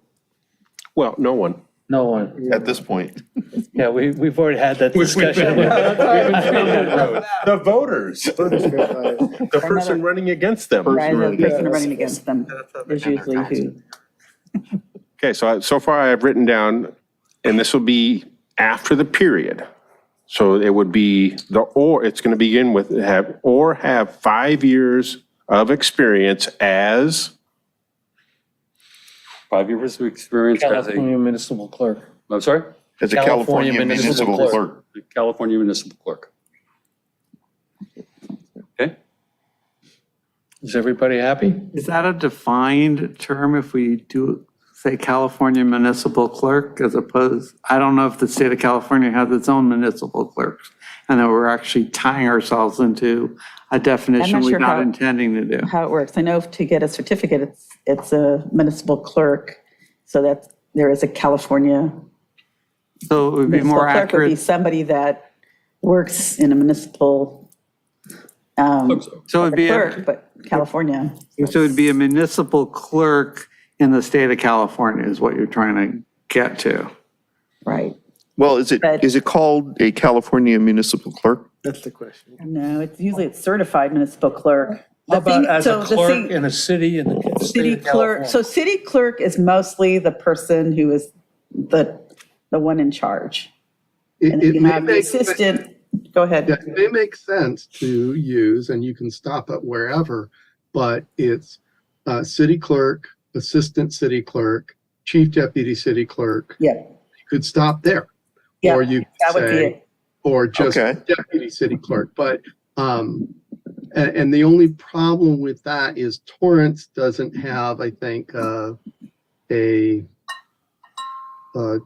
Well, no one. no one. at this point. Yeah, we've already had that discussion. The voters, The the person running against them. Right, the running person running against them is usually who. Okay, so far I have written down, and this will be after the period. So it would be it's going to begin with have 5 years of experience as, 5 years of experience as a, California municipal clerk. I'm sorry? As a California California municipal municipal clerk. clerk. California municipal clerk. Okay? Is everybody happy? Is that a defined term if we do, say, California municipal clerk as opposed, I don't know if the state of California has its own municipal clerks, and that we're actually tying ourselves into a definition we're sure not how- intending to do. How it works. I know to get a certificate, it's a municipal clerk, so that there is a California. So it would be Municipal more clerk would be accurate, somebody that works in a municipal so it'd be, clerk, but California. so it'd be a municipal clerk in the state of California is what you're trying to get to. Right. Well, is it called a California municipal clerk? That's the question. No, it's usually certified municipal clerk. How The thing- about as so a the clerk thing- in a city in the state City of clerk, California? so city clerk is mostly the person who is the one in charge. And then It you may have the make, assistant, go ahead. yeah, it may make sense to use, and you can stop it wherever, but it's city clerk, assistant city clerk, chief deputy city clerk. Yeah, You could stop there. yeah, Or you that could would be say, it. or just Okay. deputy city clerk. But, and the only problem with that is Torrance doesn't have, I think, a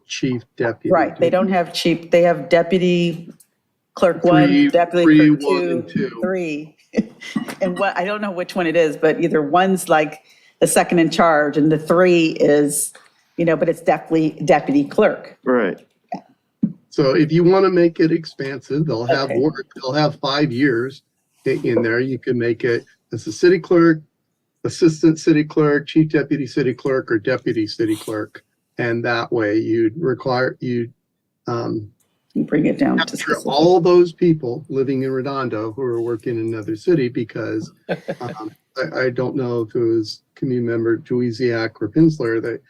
chief deputy. Right, they don't have chief, they have deputy clerk Three- 1, deputy three, clerk 1, 2, and 2. 3. And what, I don't know which one it is, but either one's like the second in charge and the 3 is, but it's definitely deputy clerk. Right. So if you want to make it expansive, they'll have Okay. work, they'll have 5 years in there. You can make it as a city clerk, assistant city clerk, chief deputy city clerk, or deputy city clerk. And that way you'd You bring it down to capture specific. all those people living in Redondo who are working in another city because I don't know if it was community member Juiziak or Pinsler that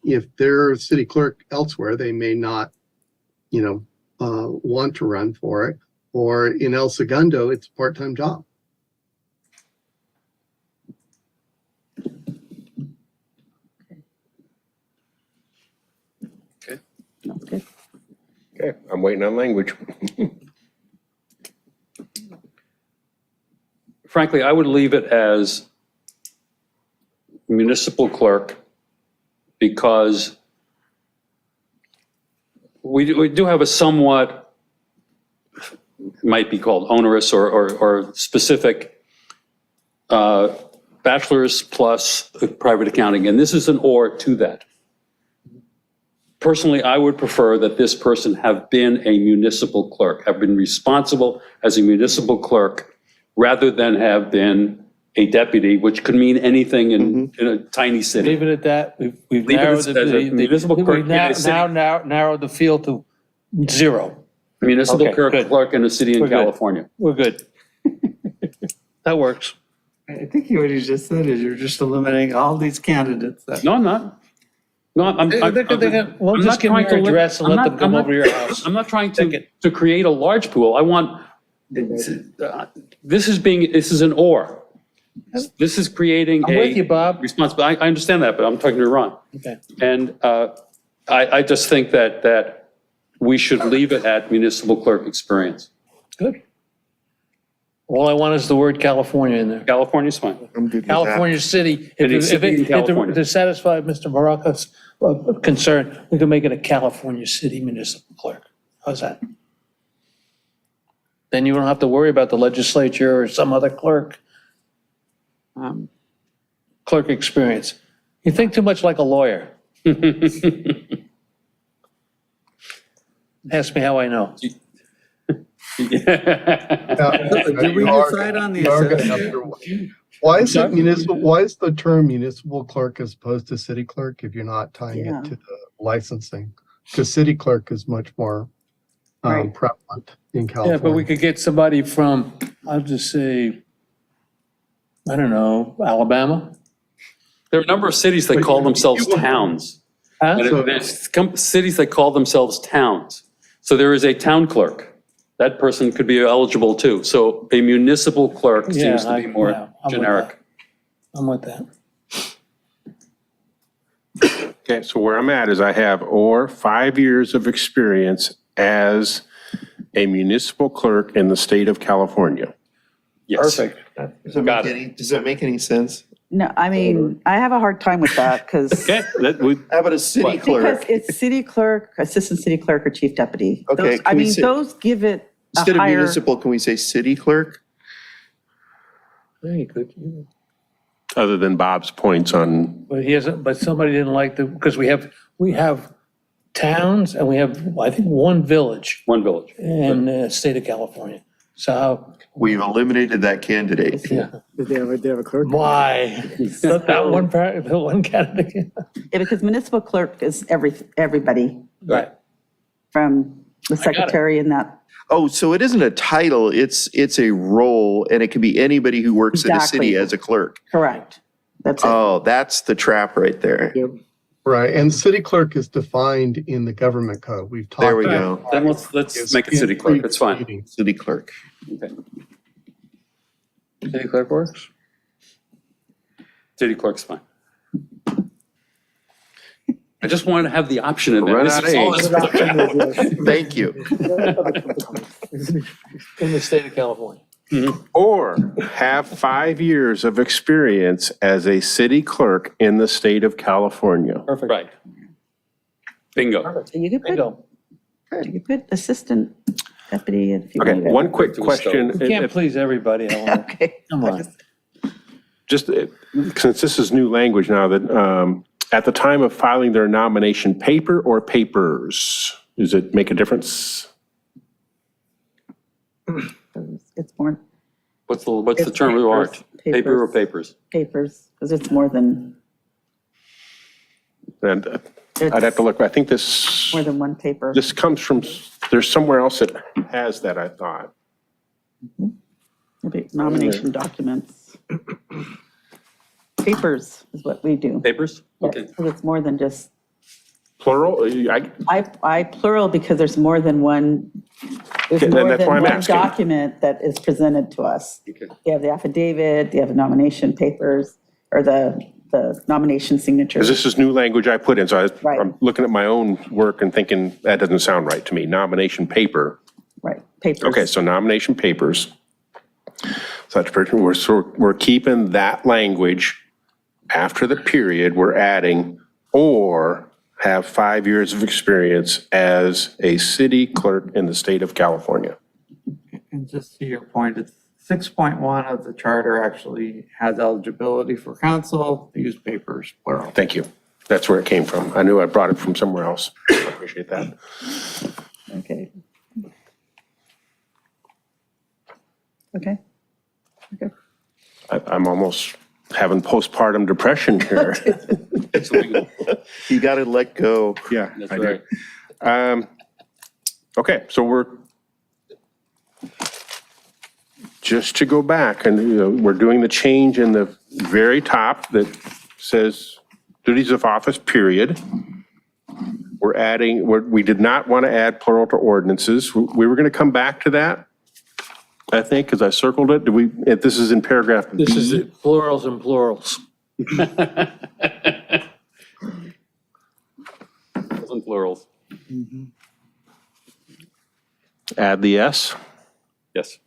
if they're a city clerk elsewhere, they may not, want to run for it. Or in El Segundo, it's a part-time job. That's good. Okay, I'm waiting on language. Frankly, I would leave it as municipal clerk because we do have a somewhat, might be called onerous or specific bachelor's plus private accounting, and this is an or to that. Personally, I would prefer that this person have been a municipal clerk, have been responsible as a municipal clerk, rather than have been a deputy, which could mean anything in a tiny city. Leave it at that. We've Leave it narrowed as a municipal clerk we've in a city. now narrowed the field to 0. Municipal Okay, good. clerk in a city in We're good. California. We're good. That works. I think what you just said is you're just eliminating all these candidates that. No, I'm not. No, I'm We'll I'm just not give them trying your to limit- address and I'm let not- them come I'm over to your house. I'm not trying Take to create a large pool. I want, this is an or. This is creating I'm with you, a Bob. responsibility. I understand that, but I'm talking to Ron. Okay. And I just think that we should leave it at municipal clerk experience. Good. All I want is the word California in there. California's fine. I'm good with that. California City, Any city in California. to satisfy Mr. Baraka's concern, we can make it a California City municipal clerk. How's that? Then you don't have to worry about the legislature or some other clerk. Clerk experience. You think too much like a lawyer. Ask me how I know. Did we decide on the assessment? Why is it municipal? Why is the term municipal clerk as opposed to city clerk if you're not tying Yeah. it to the licensing? Because city clerk is much more Right. prevalent in Yeah, California. but we could get somebody from, I'll just say, I don't know, Alabama? There are a number of cities that call themselves towns. Huh? And there's cities that call themselves towns. So there is a town clerk. That person could be eligible too. So a municipal clerk seems to be Yeah, more I'm with generic. I'm with that. Okay, so where I'm at is I have or 5 years of experience as a municipal clerk in the state of California. Yes. Does that make any sense? No, I mean, I have a hard time with that because Okay, that would, How about a city because clerk? it's city clerk, assistant city clerk, or chief deputy. Okay, Those- I can we mean, say- those give it a Instead of higher. municipal, can we say city clerk? Yeah, you could. other than Bob's points on, But he hasn't, but somebody didn't like because we have towns and we have, I think, one village One village. in the state of California. So, We've eliminated that candidate. yeah, Did they have a clerk? why? That one candidate. Yeah, because municipal clerk is everybody Right. from the it. secretary and that. Oh, so it isn't a title, it's a role, and it can be anybody who works in a city Exactly. as a clerk. Correct. That's it. Oh, that's the trap right there. Right, and city clerk is defined in the government code. We've talked. There we about go. Then let's make it city clerk. That's fine. meetings. City clerk. Okay. City clerk works? City clerk's fine. I just wanted to have the option in there. Run This out is of all ink. this- Thank you. In the state of California. or have 5 years of experience as a city clerk in the state of California. Perfect. Right. Bingo. So you could put, Bingo. you could put assistant deputy if you Okay, wanted. one quick Do a question. You can't please everybody, Ellen. Okay. Come on. Just since this is new language now, that at the time of filing their nomination, paper or papers? Does it make a difference? It's more What's the It's term of art? papers, Paper or papers? papers, because it's more than, And I'd have to look, I think this, More than one paper. this comes from, there's somewhere else that has that, I thought. Maybe nomination documents. Papers is what we do. Papers? Okay. So it's more than just, Plural? I plural because there's more than one, there's Okay, then more that's than why I'm one asking. document that is presented to us. Okay. You have the affidavit, you have the nomination papers, or the nomination Because signatures. this is new language I put in, so Right. I'm looking at my own work and thinking, that doesn't sound right to me. Nomination paper. Right, papers. Okay, so nomination papers. Such person, we're keeping that language after the period, we're adding, or have 5 years of experience as a city clerk in the state of California. And just to your point, it's 6.1 of the charter actually has eligibility for council to use papers, plural. Thank you. That's where it came from. I knew I brought it from somewhere else. I appreciate that. Okay. Okay. Okay. I'm almost having postpartum depression here. You gotta let go. Yeah, That's I right. do. Okay, so we're, just to go back, and, you know, we're doing the change in the very top that says duties of office, period. We're adding, we did not want to add plural to ordinances. We were going to come back to that, I think, because I circled it. This is in paragraph B. This is it, plurals and plurals. Plurals and plurals. Add the S. Yes.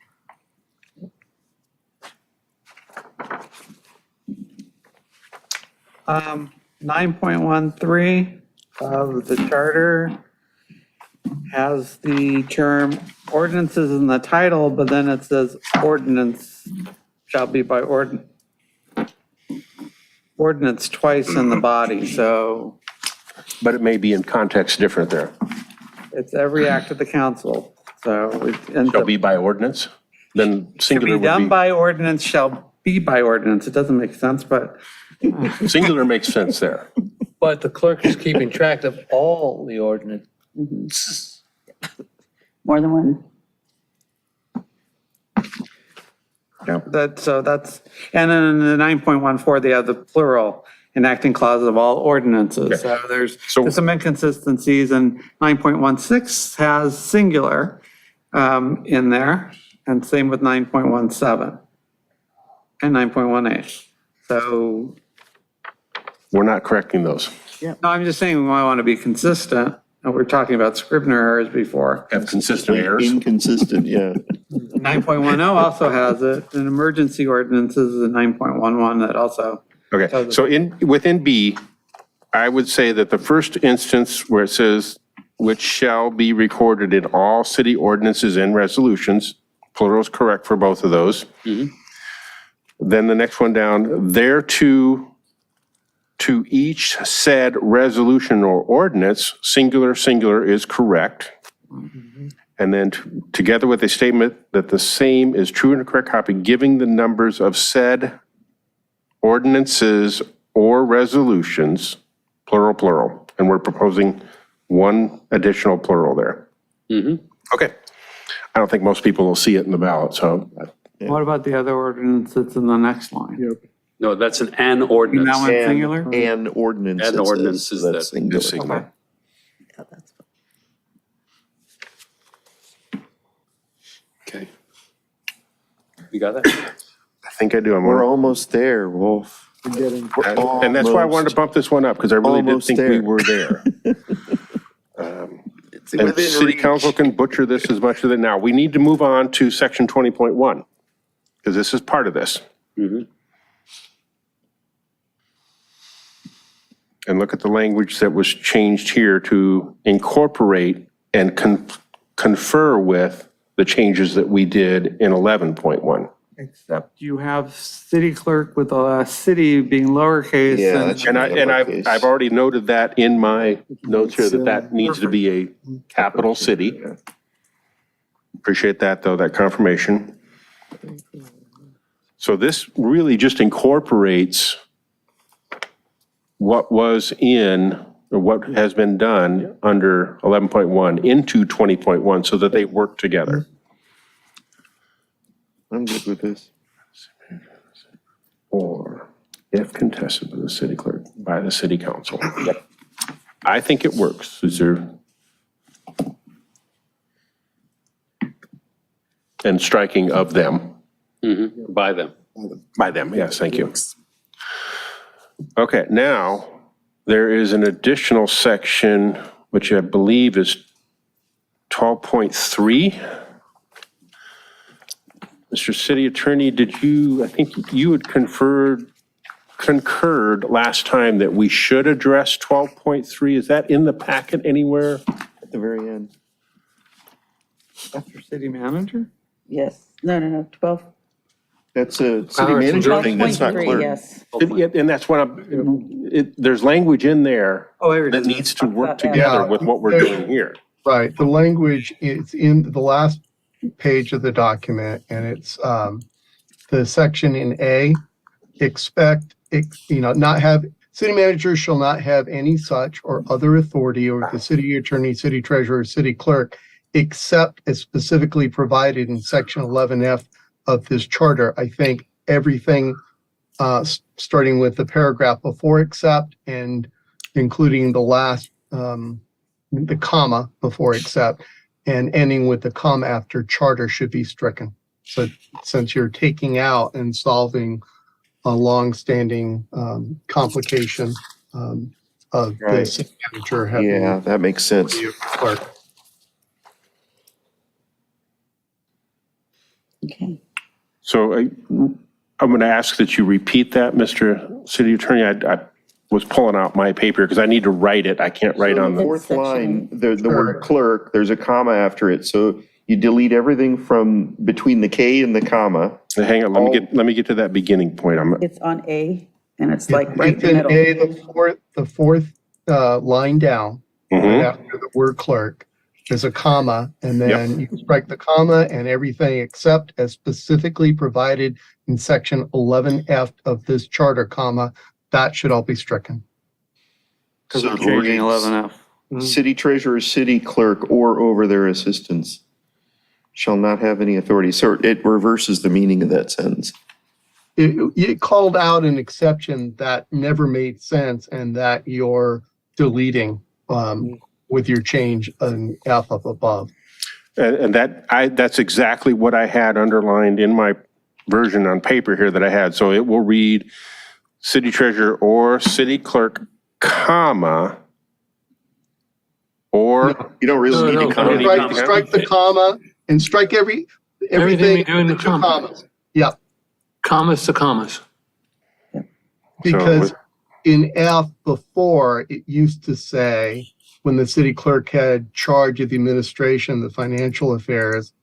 Um, 9.13 of the charter has the term ordinances in the title, but then it says ordinance shall be by ordinance twice in the body, so But it may be in context different there. it's every act of the council, so it ends Shall up, be by ordinance, then to singular be done would by ordinance shall be by ordinance. It doesn't make sense, but be, singular makes sense there. But the clerk is keeping track of all the ordinance. More than one. yeah, that's, and then in the 9.14, they have the plural enacting clause of all ordinances. So there's some inconsistencies, and 9.16 has singular in there, and same with 9.17 and 9.18. So, We're not correcting those. no, I'm just saying we might want to be consistent. And we're talking about Scrivener errors before. Have consistent errors. Inconsistent, yeah. 9.10 also has it, and emergency ordinances is a 9.11 that also. Okay, so within B, I would say that the first instance where it says, which shall be recorded in all city ordinances and resolutions, plural is correct for both of those. Then the next one down, thereto to each said resolution or ordinance, singular is correct. And then together with a statement that the same is true and a correct copy, giving the numbers of said ordinances or resolutions, plural. And we're proposing one additional plural there. Okay. I don't think most people will see it in the ballot, so. What about the other ordinance that's in the next line? No, that's an That ordinance. one singular? And ordinance. And it says. ordinance is That's that- singular. Singular. Okay. You got that? I think I do. We're almost there, Wolf. And that's why I wanted to bump this one up, because I really did Almost think we there. were there. It's And within city reach. council can butcher this as much as it now. We need to move on to section 20.1, because this is part of this. And look at the language that was changed here to incorporate and confer with the changes that we did in 11.1. Except you have city clerk with a city being lowercase. Yeah, and- that's- And I've already noted that in my notes here, that needs to be a capital city. Appreciate that, though, that confirmation. So this really just incorporates what was in or what has been done under 11.1 into 20.1 so that they work together. I'm good with this. Or if contested by the city clerk, by the city council. I think it works. Is there? And striking of them. By them. By them, yes, thank you. Okay, now, there is an additional section, which I believe is 12.3. Mr. City Attorney, I think you had concurred last time that we should address 12.3. Is that in the packet anywhere? At the very end. After city manager? Yes, no, 12. That's a city manager thing, that's not 12.3, clerk. yes. And that's what there's language in there Oh, I that needs to work About that. together with what we're doing here. Right, the language is in the last page of the document, and it's the section in A, not have, city manager shall not have any such or other authority over the city attorney, city treasurer, city clerk, except as specifically provided in section 11F of this charter. I think everything, starting with the paragraph before except and including the last, the comma before except, and ending with the comma after charter should be stricken. So since you're taking out and solving a longstanding complication of the Right. city manager having Yeah, that makes sense. be a clerk. Okay. So I'm going to ask that you repeat that, Mr. City Attorney. I was pulling out my paper because I need to write it. I can't write on the, Fourth Section- line, the word clerk, there's a comma after it, so you delete everything from between the K and the comma. hang on, let me get to that beginning point. It's on A, and it's like right in It's the in middle. A, the fourth line down, right Mhm. after the word clerk, there's a comma, and then you strike the comma and everything except as specifically provided in section 11F of this charter, comma, that should all be stricken. Because So we're it changing reads, 11F. City treasurer, city clerk, or over their assistants shall not have any authority. So it reverses the meaning of that sentence. It called out an exception that never made sense and that you're deleting with your change in F up above. And that's exactly what I had underlined in my version on paper here that I had. So it will read city treasurer or city clerk, comma, or. You don't really need to No, comment. Strike the comma and strike Everything everything we do in the with two commas. Yeah, Commas to commas. because in F before, it used to say, when the city clerk had charge of the administration, of the financial affairs,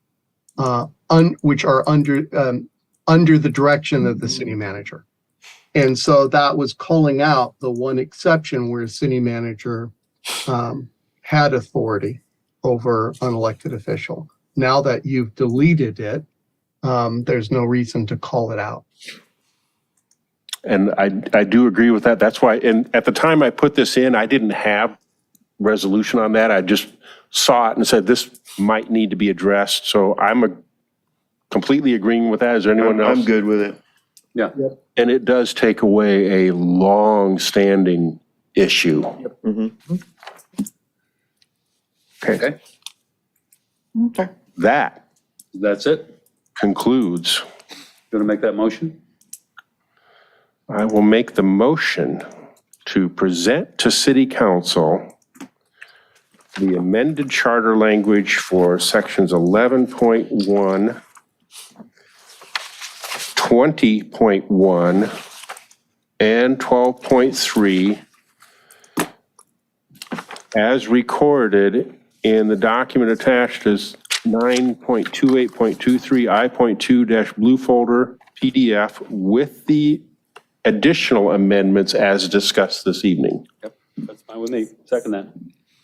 which are under the direction of the city manager. And so that was calling out the one exception where a city manager had authority over an elected official. Now that you've deleted it, there's no reason to call it out. And I do agree with that. That's why, and at the time I put this in, I didn't have resolution on that. I just saw it and said, this might need to be addressed. So I'm completely agreeing with that. Is there anyone else? I'm good with it. Yeah. And it does take away a long-standing issue. Okay. Okay. That That's it. concludes. Going to make that motion? I will make the motion to present to City Council the amended charter language for sections 11.1, 20.1, and 12.3 as recorded in the document attached as 9.28.23 I.2- blue folder PDF with the additional amendments as discussed this evening. Yep, that's fine with me. Second that.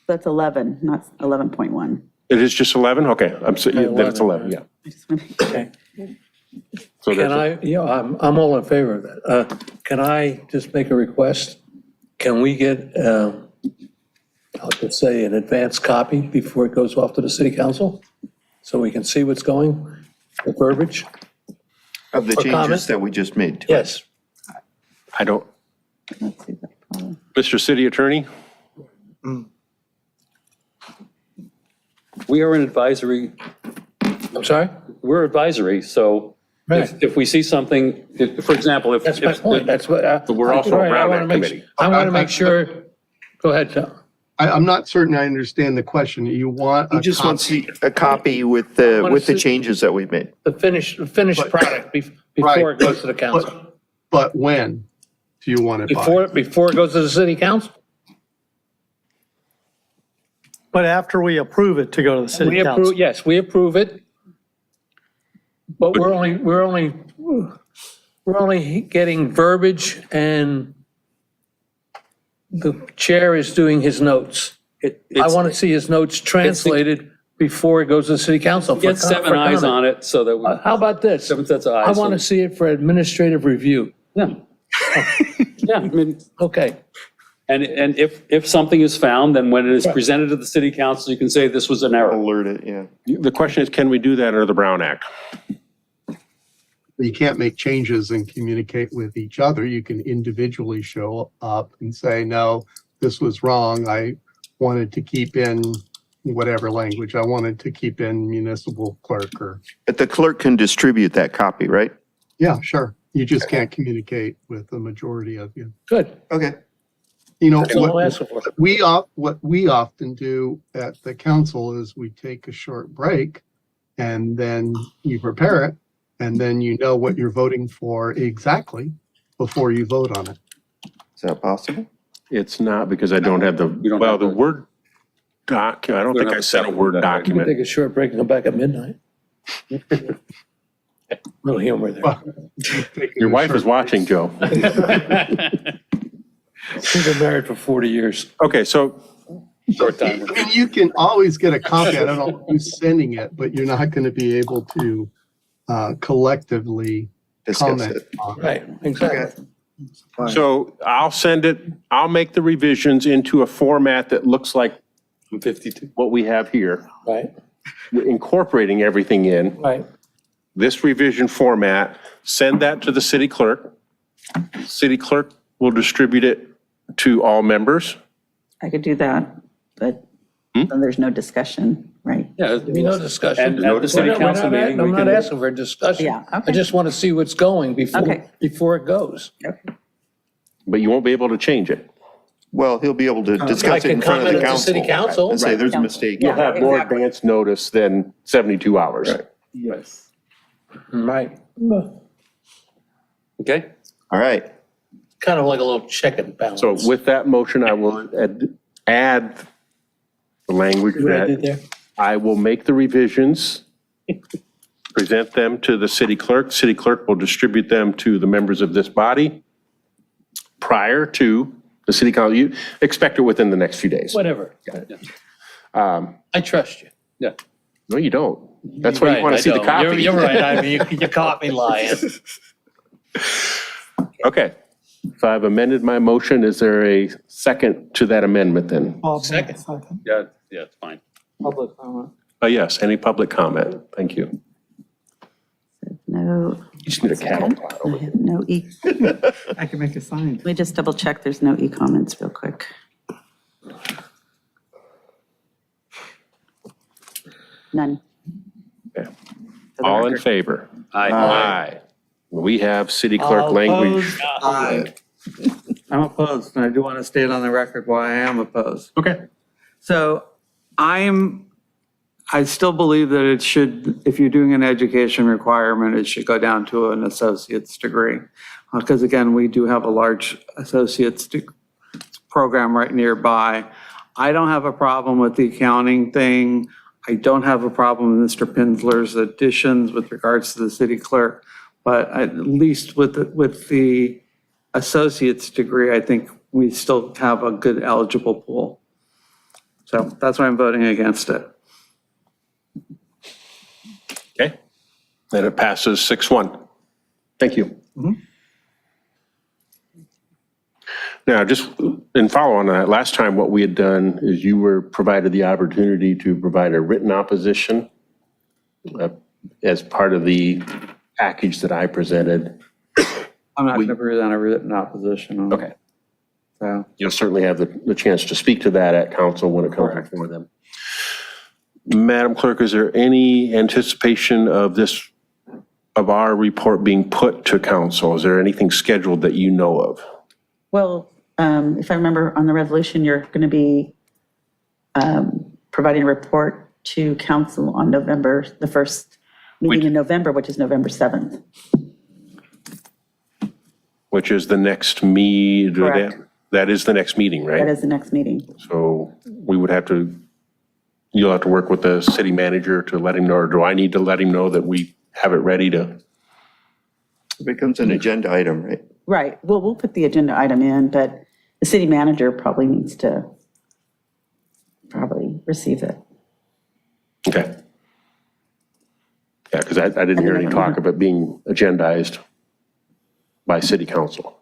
That's 11, not 11.1. It is just 11? Okay, then it's 11, yeah. I just want to- Okay. So Can that's- I, yeah, I'm all in favor of that. Can I just make a request? Can we get I'll just say an advanced copy before it goes off to the city council, so we can see what's going, the verbiage. Of the For comment? changes that we just made to it. Yes. I don't, Let's see, that's probably- Mr. City Attorney? We are an advisory, I'm sorry? we're advisory, so Right. if we see something, for example, if. That's my point, that's what. But we're also a Right, I Brown wanna Act make- committee. I want to make sure, go ahead, Tom. I'm not certain I understand the question. You want He a just wants copy? a copy with wanna the see- changes that we've made. The finished product before it goes to the council. But when do you want it by? Before it goes to the city council. But after we approve it to go to the city We council. approve, yes, we approve it. But we're only getting verbiage, and the chair is doing his notes. I want to see his notes translated before it goes to the city council. Get 7 eyes on it so that we, How about this? 7 sets of I eyes. want to see it for administrative review. Yeah. Yeah, I mean, Okay, and if something is found, then when it is presented to the city council, you can say this was an error. Alert it, yeah. The question is, can we do that under the Brown Act? You can't make changes and communicate with each other. You can individually show up and say, no, this was wrong. I wanted to keep in whatever language. I wanted to keep in municipal clerk or, But the clerk can distribute that copy, right? yeah, sure. You just can't communicate with the majority of you. good. Okay. You know, That's all I'm what asking for. what we often do at the council is we take a short break and then you prepare it and then you know what you're voting for exactly before you vote on it. Is that possible? It's not because I don't have the, You don't well, have the the- Word doc, I don't We don't think I have sent a the Word Word doc. You can document. take a short break and come back at midnight. Little humor there. Your wife is watching, Joe. We've been married for 40 years. Okay, so Short time. I mean, you can always get a copy. I don't know who's sending it, but you're not going to be able to collectively Discuss comment it. on it. Right, exactly. So I'll send it, I'll make the revisions into a format that looks like 52. what we have here, Right, incorporating everything in, right. this revision format, send that to the city clerk. City clerk will distribute it to all members. I could do that, but then there's no discussion, right? Yeah. There'd be no discussion. And at the city We're not- council we're not- meeting, I'm we not can. asking for a discussion. Yeah, okay. I just want to see what's going Okay. before it goes. But you won't be able to change it. Well, he'll be able to I discuss it can in front of comment the at the city council council. and say, Right. there's a mistake. Yeah. You'll have more exactly. advance notice than 72 hours. Right. Yes. Right. Okay, All right. Kind of like a little check and balance. So with that motion, I will add the language See what I did that there? I will make the revisions, present them to the city clerk. City clerk will distribute them to the members of this body prior to the city council. You expect it within the next few days. Whatever. I trust you. yeah. No, you don't. That's why you want to see the copy. You're right. I mean, you caught me lying. Okay. If I've amended my motion, is there a second to that amendment then? Second. Yeah, it's fine. Public comment. Yes, any public comment? Thank you. No, You just need a cattle plot I over have no e, I can make a sign. let me just double check, there's no e-comments real quick. None. Okay. For the All in record. favor? Aye. We have city clerk language. I'm opposed, and I do want to state on the record why I am opposed. Okay. So I still believe that it should, if you're doing an education requirement, it should go down to an associate's degree. Because again, we do have a large associate's program right nearby. I don't have a problem with the accounting thing. I don't have a problem with Mr. Pinsler's additions with regards to the city clerk. But at least with the associate's degree, I think we still have a good eligible pool. So that's why I'm voting against it. Okay. Then it passes 6-1. Thank you. Now, just in follow on that, last time what we had done is you were provided the opportunity to provide a written opposition as part of the package that I presented. I'm not going to present a written opposition on it. Okay. So, You'll certainly have the chance to speak to that at council when it comes before them. Madam Clerk, is there any anticipation of our report being put to council? Is there anything scheduled that you know of? Well, if I remember on the resolution, you're going to be providing a report to council on November, the first meeting in November, which is November 7th. Which is the next meeting? Correct. That is the next meeting, right? That is the next meeting. So we would have to, you'll have to work with the city manager to let him know, or do I need to let him know that we have it ready to? It becomes an agenda item, right? Right. Well, we'll put the agenda item in, but the city manager probably needs to receive it. Okay. Yeah, because I didn't hear any talk of it being agendized by city council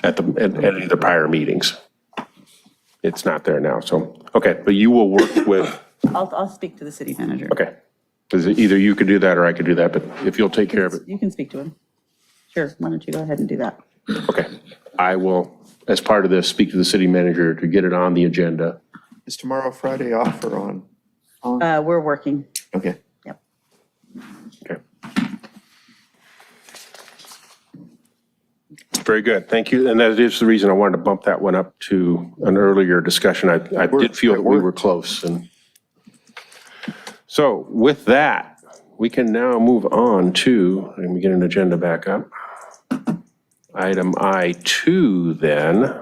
at any of the prior meetings. It's not there now, so, okay, but you will work with, I'll speak to the city manager. okay. Because either you could do that or I could do that, but if you'll take care of it, You can speak to him. Sure. Why don't you go ahead and do that? okay. I will, as part of this, speak to the city manager to get it on the agenda. Is tomorrow Friday off or on? We're working. Okay. Yep. Okay. Very good, thank you. And that is the reason I wanted to bump that one up to an earlier discussion. I did feel that we were close. And so with that, we can now move on to, let me get an agenda back up. Item I2 then,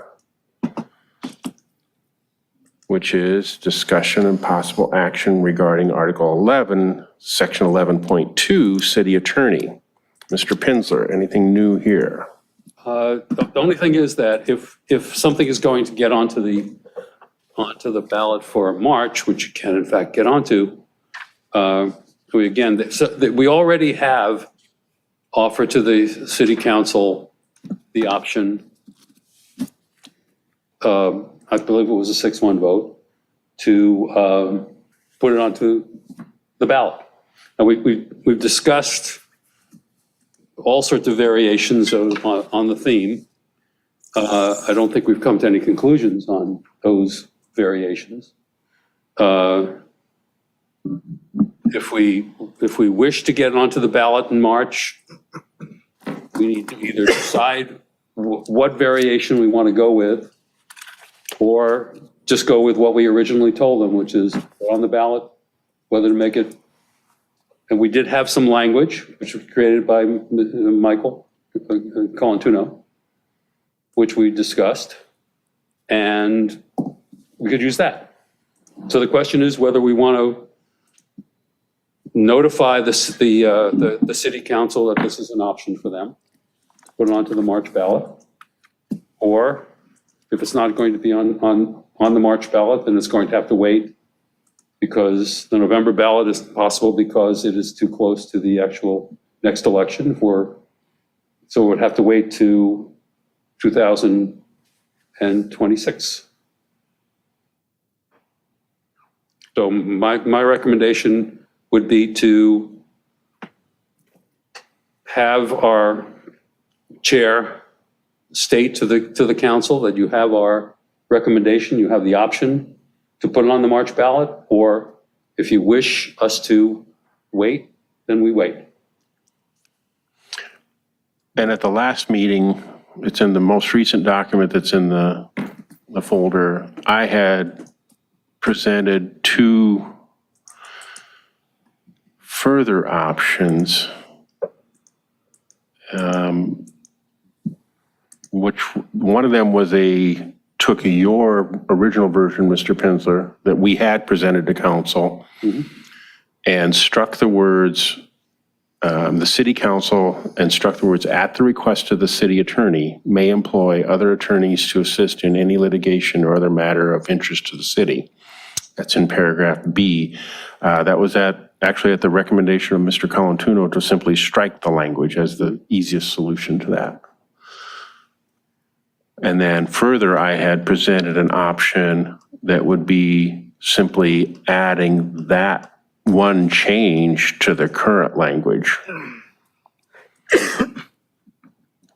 which is discussion and possible action regarding Article 11, Section 11.2, City Attorney. Mr. Pinsler, anything new here? The only thing is that if something is going to get onto the ballot for March, which you can in fact get onto, we already have offered to the city council the option, I believe it was a 6-1 vote, to put it onto the ballot. And we've discussed all sorts of variations on the theme. I don't think we've come to any conclusions on those variations. If we wish to get onto the ballot in March, we need to either decide what variation we want to go with, or just go with what we originally told them, which is on the ballot, whether to make it. And we did have some language, which was created by Michael Colantuno, which we discussed, and we could use that. So the question is whether we want to notify the city council that this is an option for them, put it onto the March ballot, or if it's not going to be on the March ballot, then it's going to have to wait, because the November ballot is possible because it is too close to the actual next election so it would have to wait to 2026. So my recommendation would be to have our chair state to the council that you have our recommendation, you have the option to put it on the March ballot, or if you wish us to wait, then we wait. And at the last meeting, it's in the most recent document that's in the folder, I had presented 2 further options, which one of them was took your original version, Mr. Pinsler, that we had presented to council, and struck the words, the city council, and struck the words, at the request of the city attorney, may employ other attorneys to assist in any litigation or other matter of interest to the city. That's in paragraph B. That was actually at the recommendation of Mr. Colantuno to simply strike the language as the easiest solution to that. And then further, I had presented an option that would be simply adding that one change to the current language.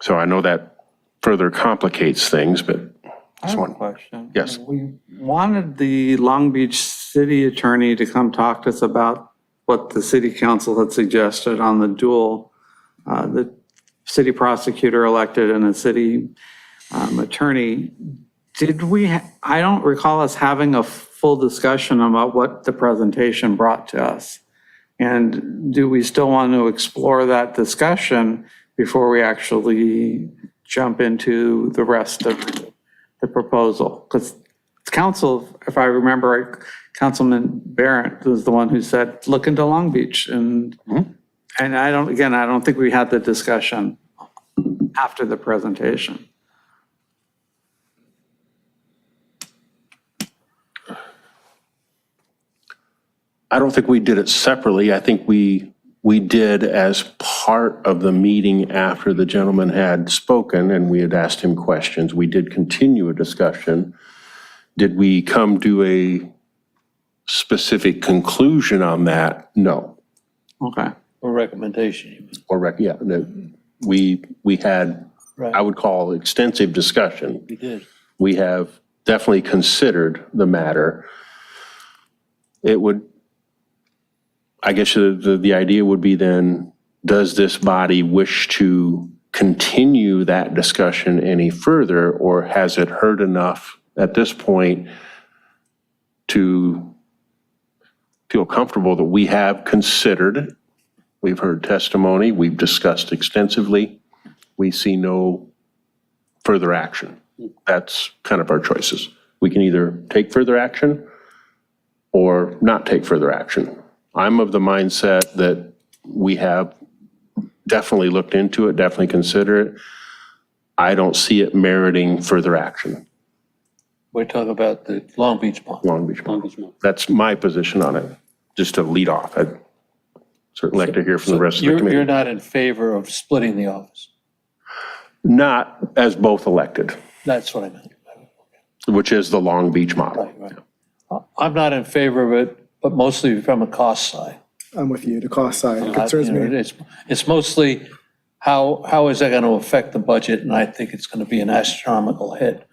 So I know that further complicates things, but I have a question. Yes. We wanted the Long Beach city attorney to come talk to us about what the city council had suggested on the dual, the city prosecutor elected and a city attorney. Did we, I don't recall us having a full discussion about what the presentation brought to us. And do we still want to explore that discussion before we actually jump into the rest of the proposal? Because council, if I remember right, Councilman Barrett was the one who said, look into Long Beach. And I don't think we had the discussion after the presentation. I don't think we did it separately. I think we did as part of the meeting after the gentleman had spoken and we had asked him questions. We did continue a discussion. Did we come to a specific conclusion on that? No. Okay. Or recommendation, you mean? Yeah, no, we had, I would call extensive discussion. We did. We have definitely considered the matter. It would, I guess the idea would be then, does this body wish to continue that discussion any further, or has it heard enough at this point to feel comfortable that we have considered it? We've heard testimony, we've discussed extensively. We see no further action. That's kind of our choices. We can either take further action or not take further action. I'm of the mindset that we have definitely looked into it, definitely considered it. I don't see it meriting further action. We're talking about the Long Beach bond. Long Beach. That's my position on it, just to lead off. I'd certainly like to hear from the rest of the You're committee. not in favor of splitting the office? Not as both elected, That's what I meant. which is the Long Beach model. Right. I'm not in favor of it, but mostly from a cost side. I'm with you. The cost side concerns You know, me. It's mostly how is that going to affect the budget? And I think it's going to be an astronomical hit.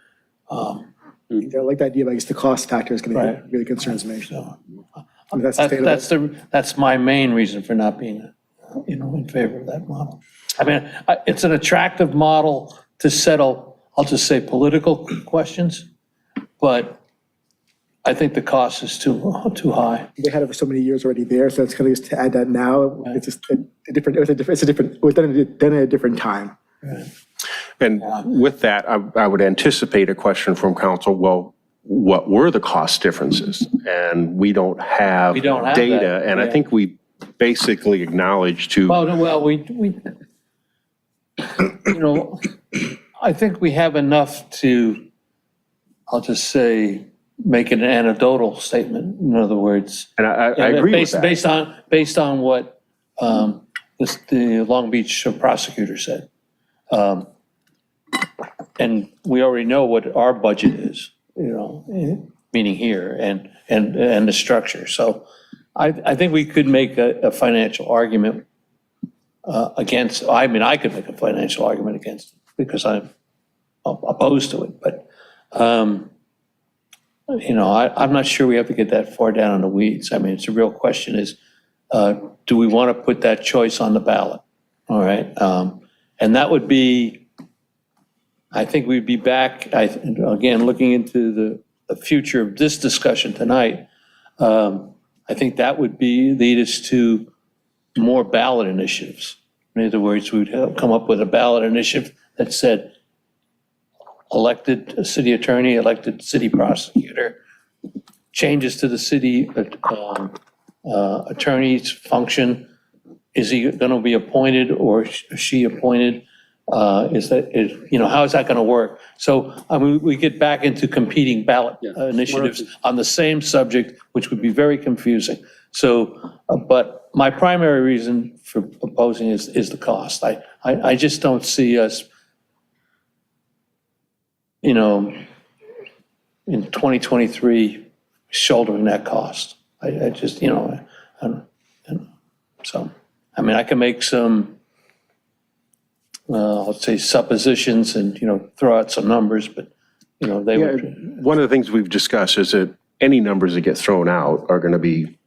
I like the idea, but I guess the cost factor is going to Right. really concerns me. So I mean, that's sustainable. that's my main reason for not being, in favor of that model. I mean, it's an attractive model to settle, I'll just say, political questions, but I think the cost is too high. They had it for so many years already there, so it's kind of just to add that now. It's just a different, it was done at a different time. And with that, I would anticipate a question from council, well, what were the cost differences? And we don't have don't have data. that, And I yeah. think we basically acknowledged to, We I think we have enough to, I'll just say, make an anecdotal statement. In other words, and I agree with that. based on what the Long Beach prosecutor said. And we already know what our budget is, meaning here and the structure. So I think we could make a financial argument against, I could make a financial argument against it because I'm opposed to it. But, I'm not sure we have to get that far down in the weeds. I mean, it's a real question is, do we want to put that choice on the ballot? All right. And that would be, I think we'd be back, again, looking into the future of this discussion tonight. I think that would lead us to more ballot initiatives. In other words, we'd come up with a ballot initiative that said elected city attorney, elected city prosecutor, changes to the city attorney's function. Is he going to be appointed or is she appointed? How is that going to work? So, we get back into competing ballot initiatives on the same subject, which would be very confusing. So, but my primary reason for opposing is the cost. I just don't see us you know, in 2023, shouldering that cost. I just, you know, so, I mean, I can make some, let's say suppositions and, you know, throw out some numbers, but, you know, they Yeah, would. one of the things we've discussed is that any numbers that get thrown out are going to be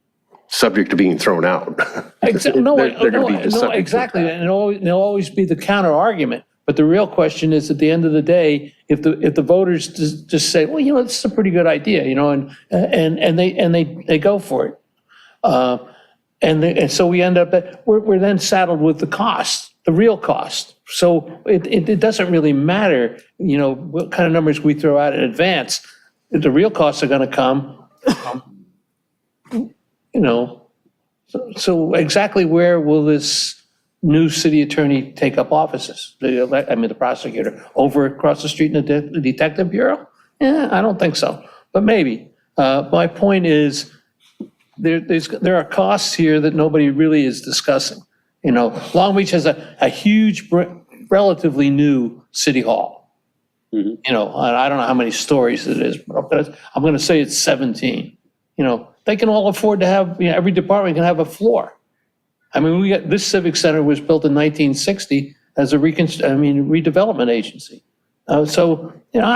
subject to being thrown out. No, They're going to be no, subject to exactly, attack. and there'll always be the counter argument. But the real question is, at the end of the day, if the voters just say, well, you know, this is a pretty good idea, you know, and they go for it. And so we end up, we're then saddled with the cost, the real cost. So it doesn't really matter, you know, what kind of numbers we throw out in advance. The real costs are going to come, you know. So exactly where will this new city attorney take up offices? The prosecutor over across the street in the detective bureau? Yeah, I don't think so, but maybe. My point is, there are costs here that nobody really is discussing. You know, Long Beach has a huge, relatively new city hall. You know, and I don't know how many stories it is, but I'm going to say it's 17. You know, they can all afford to have, you know, every department can have a floor. I mean, this Civic Center was built in 1960 as a redevelopment agency. So, you know,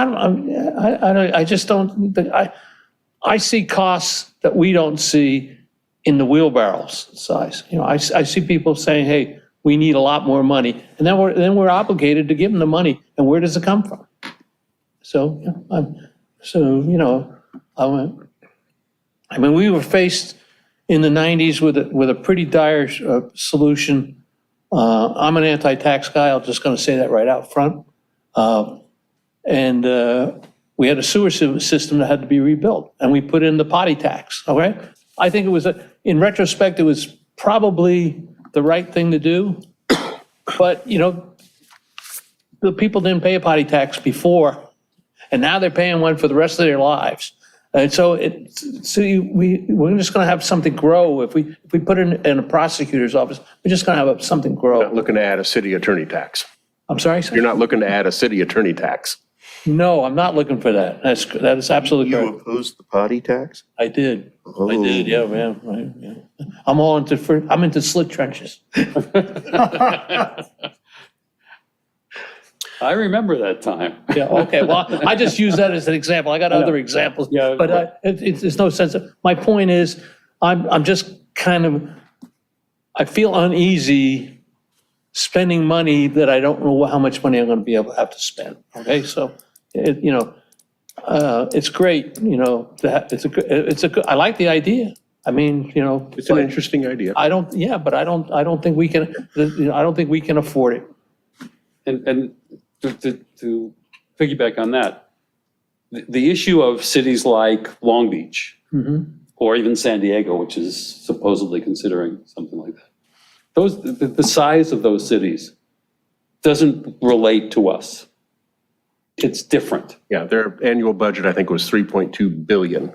I just don't, I see costs that we don't see in the wheelbarrows size. You know, I see people saying, hey, we need a lot more money. And then we're obligated to give them the money. And where does it come from? So, you know, I mean, we were faced in the 90s with a pretty dire solution. I'm an anti-tax guy. I'm just going to say that right out front. And we had a sewer system that had to be rebuilt, and we put in the potty tax. Okay, I think it was in retrospect, it was probably the right thing to do. But you know, the people didn't pay a potty tax before, and now they're paying one for the rest of their lives. And so we're just going to have something grow. If we put it in a prosecutor's office, we're just going to have something grow. Not looking to add a city attorney tax. I'm sorry, sir? You're not looking to add a city attorney tax. No, I'm not looking for that. That is absolutely You correct. opposed the potty tax? I did. I did, yeah, man. Right, yeah. I'm into slit trenches. I remember that time. Yeah, okay, well, I just use that as an example. I got other examples. Yeah, But there's no sense of, my point is, I'm just kind of, I feel uneasy spending money that I don't know how much money I'm going to be able to have to spend, okay? So, you know, it's great, you know, I like the idea. I mean, you know. It's an interesting idea. I don't think we can, you know, I don't think we can afford it. And to piggyback on that, the issue of cities like Long Beach or even San Diego, which is supposedly considering something like that, the size of those cities doesn't relate to us. It's different. Yeah, their annual budget, I think, was 3.2 billion.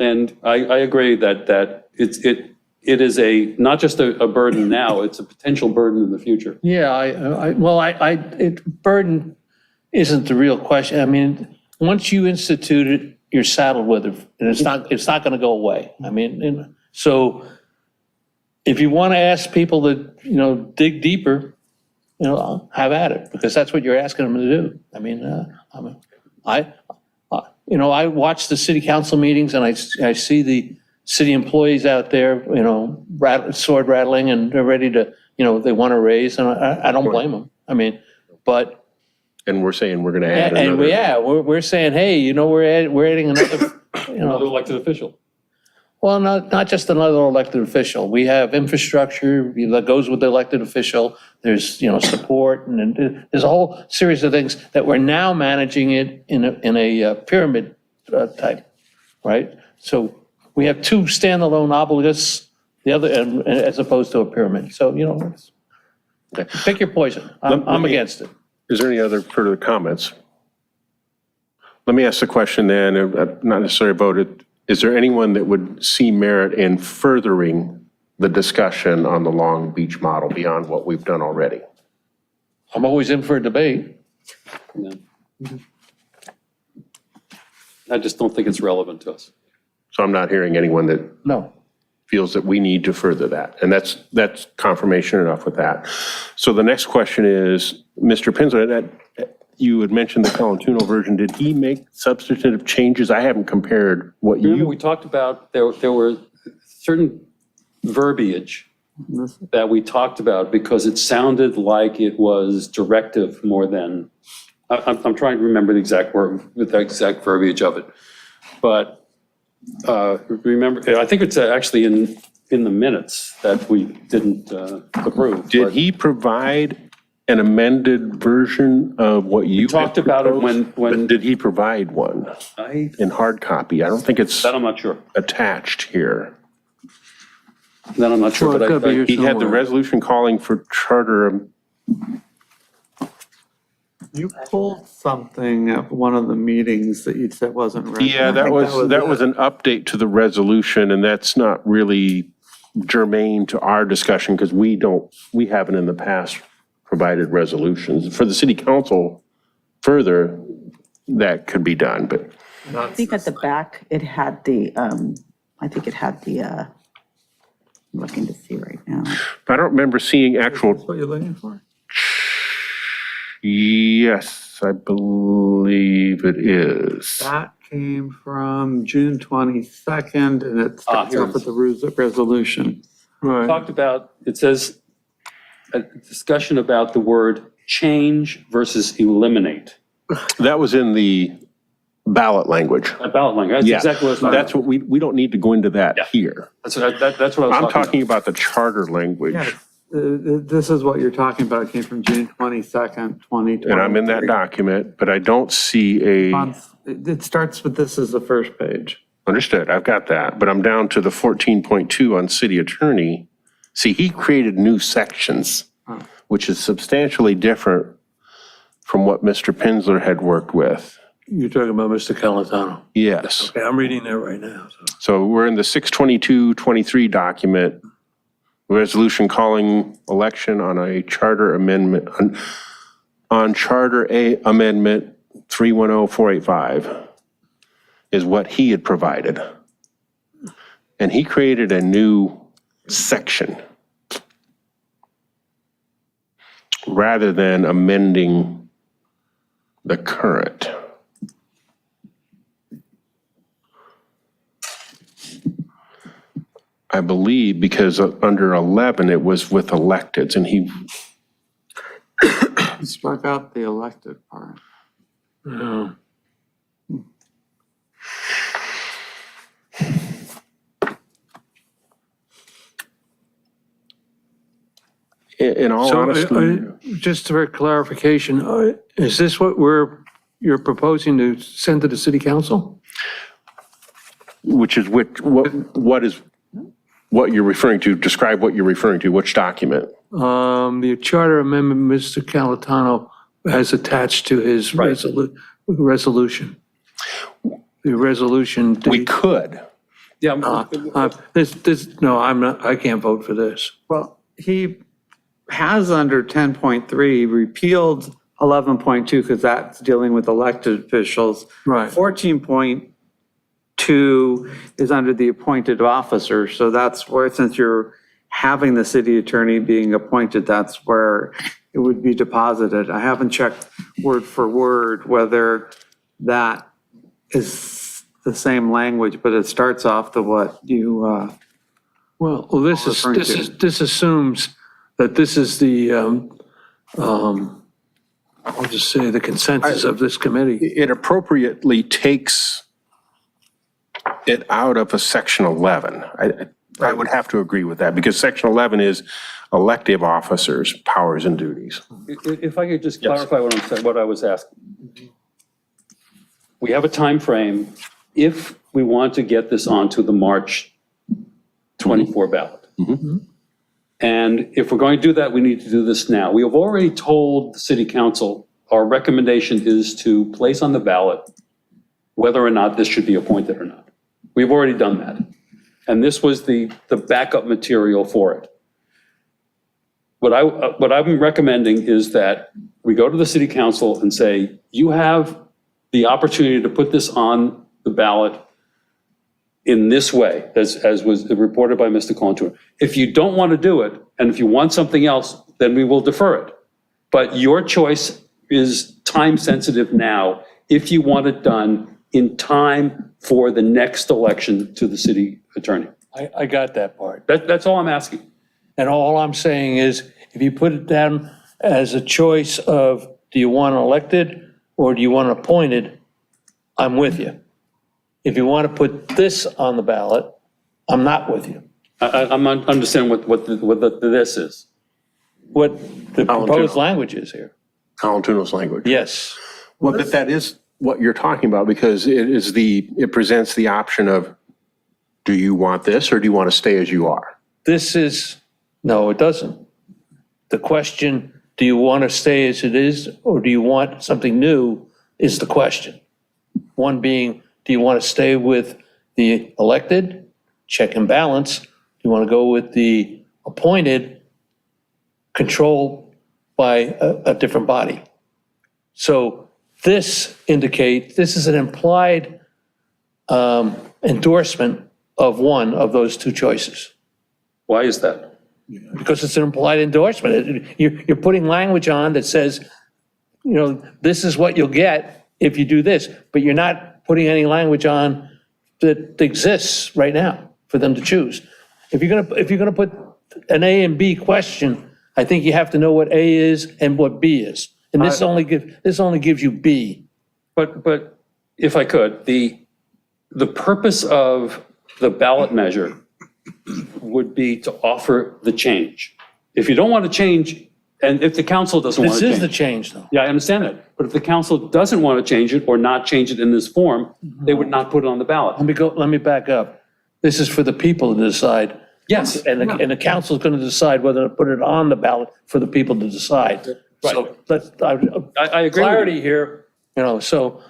And I agree that it is not just a burden now, it's a potential burden in the future. Yeah, burden isn't the real question. I mean, once you institute it, you're saddled with it, and it's not going to go away. I mean, so if you want to ask people to, you know, dig deeper, you know, have at it, because that's what you're asking them to do. I mean, you know, I watch the city council meetings, and I see the city employees out there, you know, sword rattling, and they're ready to, you know, they want to raise, and I don't blame them. I mean, but. And we're saying we're going to add And another. we're saying, hey, you know, we're adding another, you Another know, elected official. well, not just another elected official. We have infrastructure that goes with the elected official. There's, you know, support, and there's a whole series of things that we're now managing it in a pyramid type, right? So we have two standalone obligates, the other, as opposed to a pyramid. So, you know, pick your poison. I'm against it. Is there any other further comments? Let me ask the question then, not necessarily voted. Is there anyone that would see merit in furthering the discussion on the Long Beach model beyond what we've done already? I'm always in for a debate. Yeah. I just don't think it's relevant to us. So I'm not hearing anyone that No. feels that we need to further that. And that's confirmation enough with that. So the next question is, Mr. Pinsler, that you had mentioned the Colantuno version. Did he make substantive changes? I haven't compared what Remember, you, we talked about, there were certain verbiage that we talked about because it sounded like it was directive more than, I'm trying to remember the exact word, the exact verbiage of it. But remember, I think it's actually in the minutes that we didn't approve. did but he provide an amended version of what you talked had about it proposed? when But did he provide one in hard copy? I don't think it's That I'm not sure. attached here. That I'm not sure, Well, it but could be here He had the somewhere. resolution calling for charter. You pulled something at one of the meetings that you said wasn't right. Yeah, that was an update to the resolution, and that's not really germane to our discussion because we haven't in the past provided resolutions. For the city council, further, that could be done, but I think at the back, it had the, I'm looking to see right now. I don't remember seeing actual, What you're looking for? yes, I believe it is. That came from June 22nd, and it starts here it off with the resolution. Right. talked about, it says, a discussion about the word change versus eliminate. That was in the ballot language. A ballot language, that's Yeah, exactly what I was talking that's about. what we don't need to go into that Yeah. here. That's what I was I'm talking talking about the charter language, Yeah, this is what you're talking about. It came from June 22nd, 2023. and I'm in that document, but I don't see a. It starts with this as the first page. Understood, I've got that, but I'm down to the 14.2 on city attorney. See, he created new sections, which is substantially different from what Mr. Pinsler had worked with. You're talking about Mr. Calatano. Yes, Okay, I'm reading that right now. So. so we're in the 622-23 document, resolution calling election on a charter amendment, on charter amendment 310485 is what he had provided. And he created a new section rather than amending the current. I believe because under 11, it was with electeds and he, Struck out the elected part. Yeah. in all So, honesty, just for clarification, is this what you're proposing to send to the city council? which is what you're referring to, describe what you're referring to, which document? The charter amendment Mr. Calatano has attached to his resolution. The resolution. We could. Yeah, No, I'm not, I can't vote for this. Well, he has under 10.3 repealed 11.2 because that's dealing with elected officials. Right. 14.2 is under the appointed officer. So that's where, since you're having the city attorney being appointed, that's where it would be deposited. I haven't checked word for word whether that is the same language, but it starts off to what you, Well, this is, referring this to. is, this assumes that this is the, I'll just say the consensus of this committee. It appropriately takes it out of a section 11. I would have to agree with that because section 11 is elective officers' powers and duties. if I could just clarify what I'm saying, what I was asking. We have a time frame. If we want to get this onto the March 24 ballot. And if we're going to do that, we need to do this now. We have already told the city council, our recommendation is to place on the ballot whether or not this should be appointed or not. We've already done that. And this was the backup material for it. What I'm recommending is that we go to the city council and say, you have the opportunity to put this on the ballot in this way, as was reported by Mr. Colantuno. If you don't want to do it, and if you want something else, then we will defer it. But your choice is time sensitive now, if you want it done in time for the next election to the city attorney. I got that part. That's all I'm asking. And all I'm saying is, if you put it down as a choice of, do you want elected or do you want appointed, I'm with you. If you want to put this on the ballot, I'm not with you. I'm not understanding what the this is. What the proposed language is here. Colantuno's language. Yes. Well, but that is what you're talking about, because it presents the option of, do you want this or do you want to stay as you are? No, it doesn't. The question, do you want to stay as it is or do you want something new, is the question. One being, do you want to stay with the elected, check and balance? Do you want to go with the appointed, controlled by a different body? So this is an implied endorsement of one of those two choices. Why is that? Because it's an implied endorsement. You're putting language on that says, this is what you'll get if you do this, but you're not putting any language on that exists right now for them to choose. If you're gonna put an A and B question, I think you have to know what A is and what B is. And this only gives you B. But if I could, the purpose of the ballot measure would be to offer the change. If you don't want to change, and if the council doesn't want to change. This is the change, though. Yeah, I understand that. But if the council doesn't want to change it or not change it in this form, they would not put it on the ballot. Let me back up. This is for the people to decide. Yes. And the council's going to decide whether to put it on the ballot for the people to decide. So I agree with clarity you. here, so,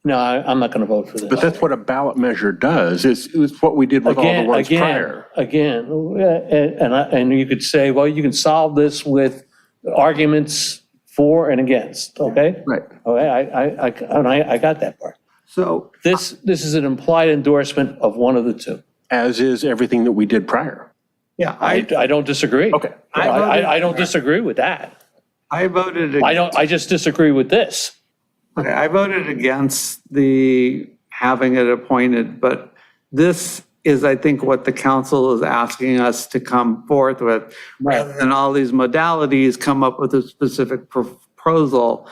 no, I'm not going to vote for this. But that's what a ballot measure does. It's what we did with all the ones prior. And you could say, well, you can solve this with arguments for and against, okay? Right. Okay, I got that part. So This is an implied endorsement of one of the two. As is everything that we did prior. yeah, I don't disagree. Okay. I don't disagree with that. I voted. I just disagree with this. Okay, I voted against the having it appointed, but this is, I think, what the council is asking us to come forth with. Rather than all these modalities, come up with a specific proposal.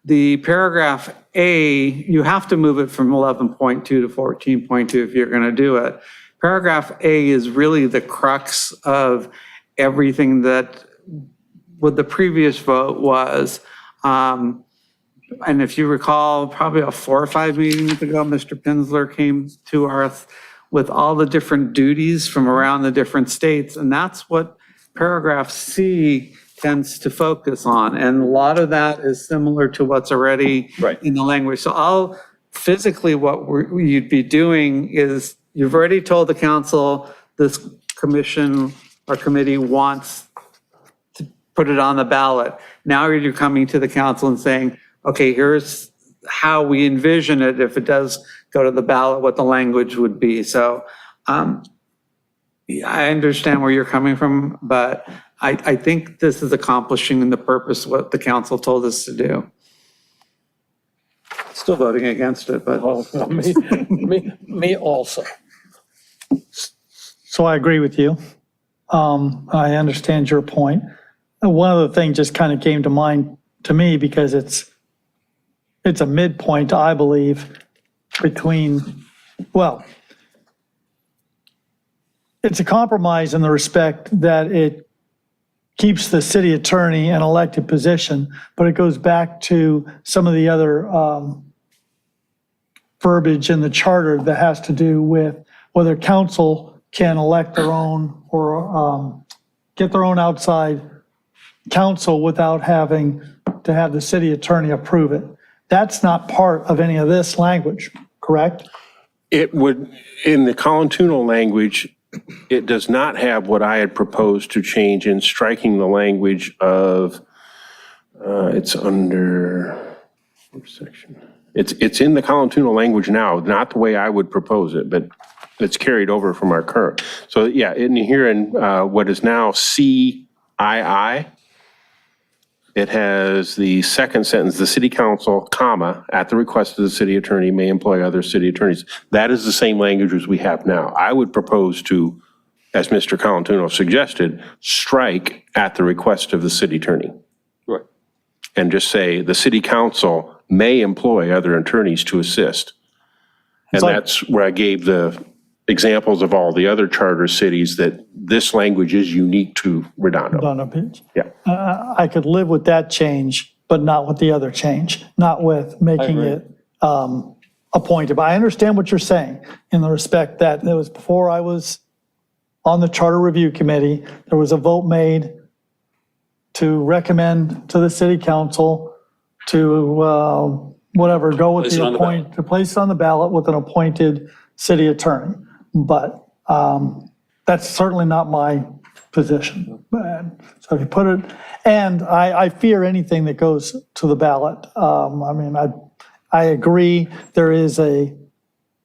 The paragraph A, you have to move it from 11.2 to 14.2 if you're going to do it. Paragraph A is really the crux of everything that what the previous vote was. And if you recall, probably 4 or 5 meetings ago, Mr. Pinsler came to us with all the different duties from around the different states. And that's what paragraph C tends to focus on. And a lot of that is similar to what's already Right. in the language. So physically what you'd be doing is, you've already told the council this commission or committee wants to put it on the ballot. Now you're coming to the council and saying, okay, here's how we envision it if it does go to the ballot, what the language would be. So I understand where you're coming from, but I think this is accomplishing the purpose what the council told us to do. Still voting against it, but. Well, me also. So I agree with you. I understand your point. One of the things just kind of came to mind to me because it's a midpoint, I believe, between, well, it's a compromise in the respect that it keeps the city attorney an elected position, but it goes back to some of the other verbiage in the charter that has to do with whether council can elect their own or get their own outside counsel without having to have the city attorney approve it. That's not part of any of this language, correct? It would, in the Colantuno language, it does not have what I had proposed to change in striking the language of, it's under, what section? It's in the Colantuno language now, not the way I would propose it, but it's carried over from our current. So yeah, in here in what is now CII, it has the second sentence, the city council, comma, at the request of the city attorney may employ other city attorneys. That is the same language as we have now. I would propose to, as Mr. Colantuno suggested, strike at the request of the city attorney. Right. And just say the city council may employ other attorneys to assist. And like- that's where I gave the examples of all the other charter cities that this language is unique to Redondo. On a page. Yeah. I could live with that change, but not with the other change, not with making agree. it appointed. But I understand what you're saying in the respect that it was before I was on the Charter Review Committee, there was a vote made to recommend to the city council to whatever, go with Place it the on the ballot. to place it on the ballot with an appointed city attorney. But that's certainly not my position. So if you put it, and I fear anything that goes to the ballot. I mean, I agree there is a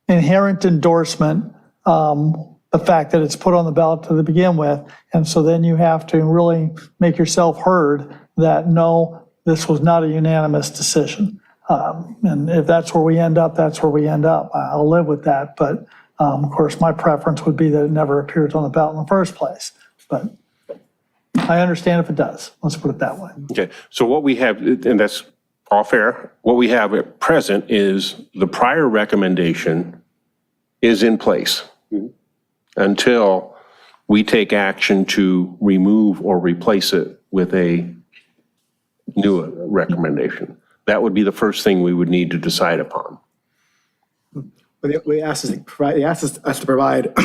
inherent endorsement, the fact that it's put on the ballot to begin with. And so then you have to really make yourself heard that, no, this was not a unanimous decision. And if that's where we end up, that's where we end up. I'll live with that. But of course, my preference would be that it never appears on the ballot in the first place. But I understand if it does. Let's put it that way. Okay, so what we have, and that's all fair, what we have at present is the prior recommendation is in place until we take action to remove or replace it with a new recommendation. That would be the first thing we would need to decide upon. But they asked us to provide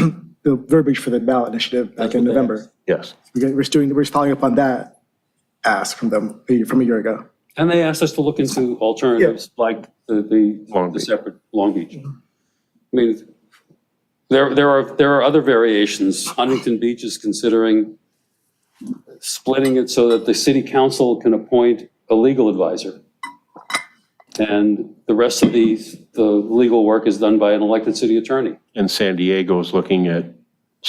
the verbiage for the ballot initiative back in November. Yes. We're just following up on that ask from them from a year ago. And they asked us to look into alternatives like Long the Beach. separate Long Beach. I mean, there are other variations. Huntington Beach is considering splitting it so that the city council can appoint a legal advisor. And the rest of the legal work is done by an elected city attorney. And San Diego is looking at That's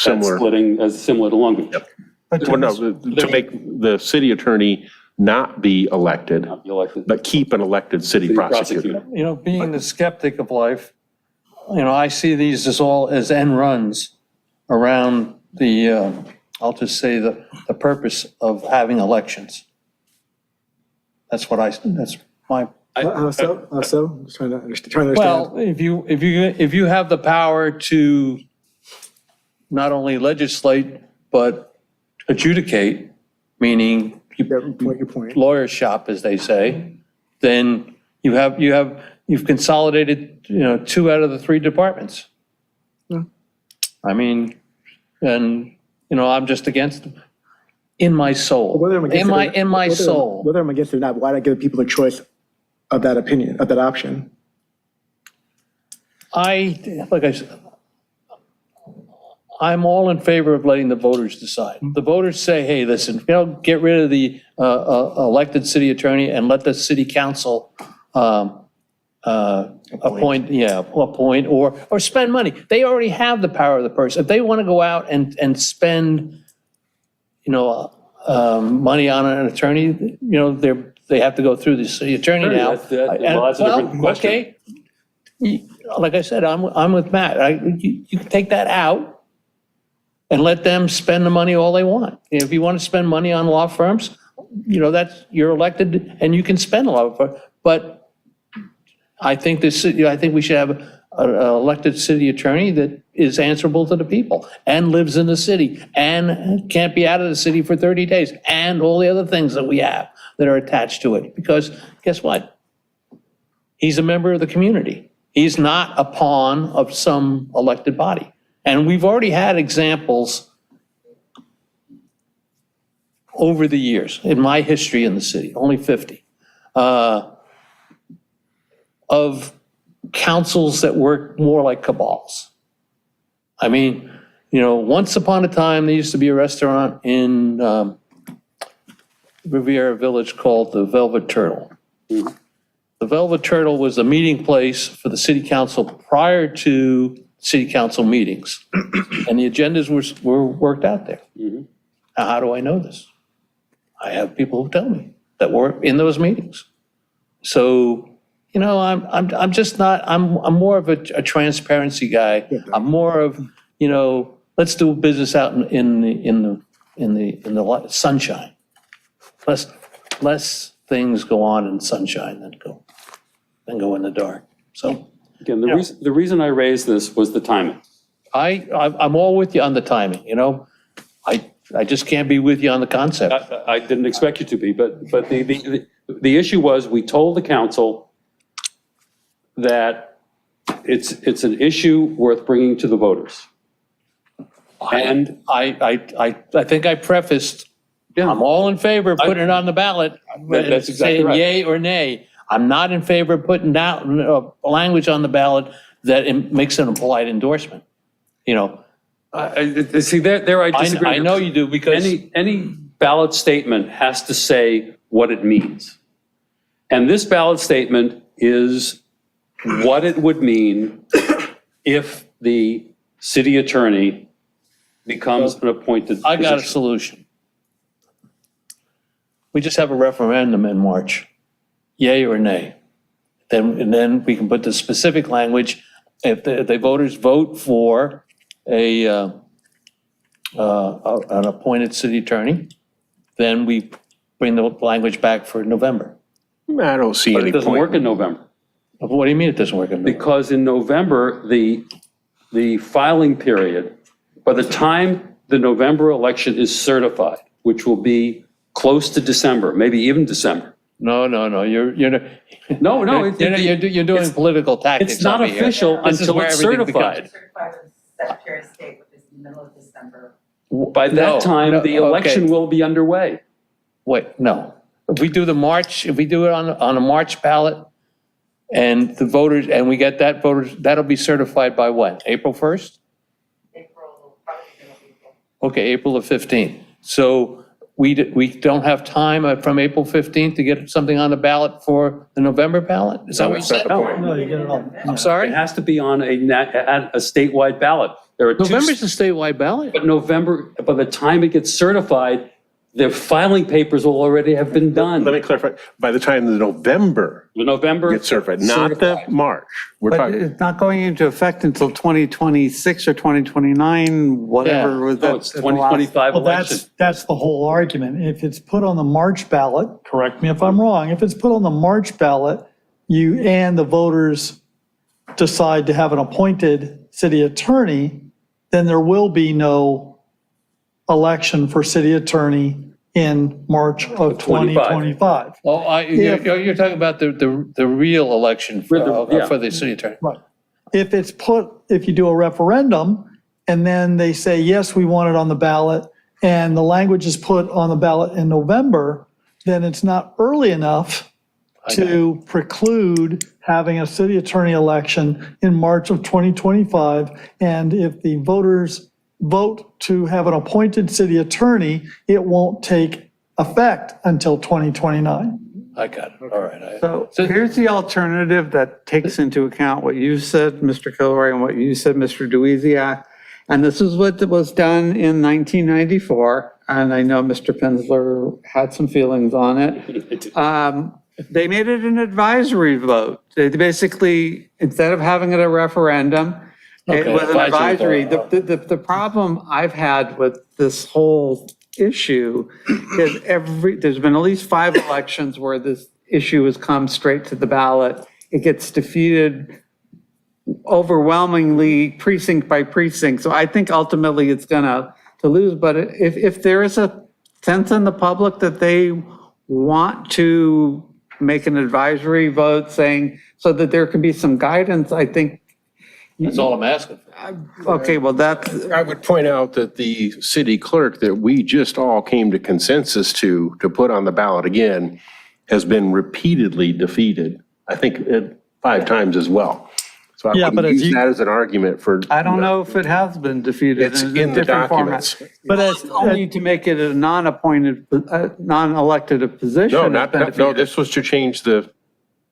similar, splitting as similar to Long Beach. well, no, to make the city attorney not be elected, Not the elected. but keep an elected city City prosecutor. prosecutor. You know, being the skeptic of life, you know, I see these as all as end runs around the, I'll just say the purpose of having elections. That's my, How so? Just trying to understand. well, if you have the power to not only legislate, but adjudicate, meaning Your point. lawyer shop, as they say, then you've consolidated, you know, 2 out of the 3 departments. Yeah. I mean, and, you know, I'm just against, in my soul, Whether I'm against it or- in my soul. Whether I'm against it or not, why not give people a choice of that opinion, of that option? Like I said, I'm all in favor of letting the voters decide. The voters say, hey, listen, you know, get rid of the elected city attorney and let the city council appoint or spend money. They already have the power of the purse. If they want to go out and spend, you know, money on an attorney, you know, they have to go through the city attorney Sure, now. well, that's a different question. Okay. Like I said, I'm with Matt. You can take that out and let them spend the money all they want. If you want to spend money on law firms, you know, you're elected and you can spend a lot of it. But I think we should have an elected city attorney that is answerable to the people and lives in the city and can't be out of the city for 30 days and all the other things that we have that are attached to it. Because guess what? He's a member of the community. He's not a pawn of some elected body. And we've already had examples over the years, in my history in the city, only 50, of councils that work more like cabals. I mean, you know, once upon a time, there used to be a restaurant in Riviera Village called the Velvet Turtle. the Velvet Turtle was the meeting place for the city council prior to city council meetings. And the agendas were worked out there. Now, how do I know this? I have people who tell me that were in those meetings. So, I'm just not, I'm more of a transparency guy. I'm more of, let's do business out in the sunshine. Less things go on in sunshine than go in the dark. So Again, the reason I raised this was the timing. I'm all with you on the timing, I just can't be with you on the concept. I didn't expect you to be, but the issue was, we told the council that it's an issue worth bringing to the voters. And I think I prefaced, I'm all in favor of putting it on the ballot. That's exactly saying right. yay or nay. I'm not in favor of putting down language on the ballot that makes it a polite endorsement. see, there I disagree. I know you do, because Any ballot statement has to say what it means. And this ballot statement is what it would mean if the city attorney becomes an appointed I got a position. solution. We just have a referendum in March, yay or nay. And then we can put the specific language. If the voters vote for an appointed city attorney, then we bring the language back for November. I don't see But any it doesn't point. work in November, What do you mean it doesn't work? because in November, the filing period, by the time the November election is certified, which will be close to December, maybe even December. No, you're No, you're doing political tactics. it's not over here. official This is until where it's everything certified. Certified with Secretary of State, which is in the middle of December. By No, that time, no, the okay. election will be underway. Wait, no. If we do it on a March ballot, and the voters, and we get that'll be certified by when? April 1st? April, probably middle of April. Okay, April the 15th. So we don't have time from April 15th to get something on the ballot for the November ballot? Is that what you said? No, you get it all. I'm sorry? It has to be on a statewide ballot. There are two, November's a statewide ballot. but November, by the time it gets certified, the filing papers will already have been done. Let me clarify, by the time the November The November. gets certified, not the certified. March. We're But talking, it's not going into effect until 2026 or 2029, whatever. was No, that- it's 2025 Well, election. that's the whole argument. If it's put on the March ballot, correct me if I'm wrong, if it's put on the March ballot, and the voters decide to have an appointed city attorney, then there will be no election for city attorney in March of 2025. Oh, you're talking about the real election Yeah. for the city attorney. Right. If you do a referendum and then they say, yes, we want it on the ballot, and the language is put on the ballot in November, then it's not early enough to preclude having a city attorney election in March of 2025. And if the voters vote to have an appointed city attorney, it won't take effect until 2029. I got it, all right. So here's the alternative that takes into account what you said, Mr. Kilroy, and what you said, Mr. Duiziak. And this is what was done in 1994, and I know Mr. Penzler had some feelings on it. They made it an advisory vote. They basically, instead of having it a referendum, it Okay, was an advisory advisory. vote. The problem I've had with this whole issue is there's been at least 5 elections where this issue has come straight to the ballot. It gets defeated overwhelmingly precinct by precinct. So I think ultimately it's gonna lose, but if there is a sense in the public that they want to make an advisory vote saying, so that there can be some guidance, I think, That's all I'm asking. okay, well, that's, I would point out that the city clerk that we just all came to consensus to put on the ballot again has been repeatedly defeated, I think 5 times as well. So I Yeah, but wouldn't as use you- that as an argument for. I don't know if it has been defeated. It's in a in the different format. documents. But as, Only to make it a non-appointed, non-elected position. No, has not, been no, defeated. this was to change the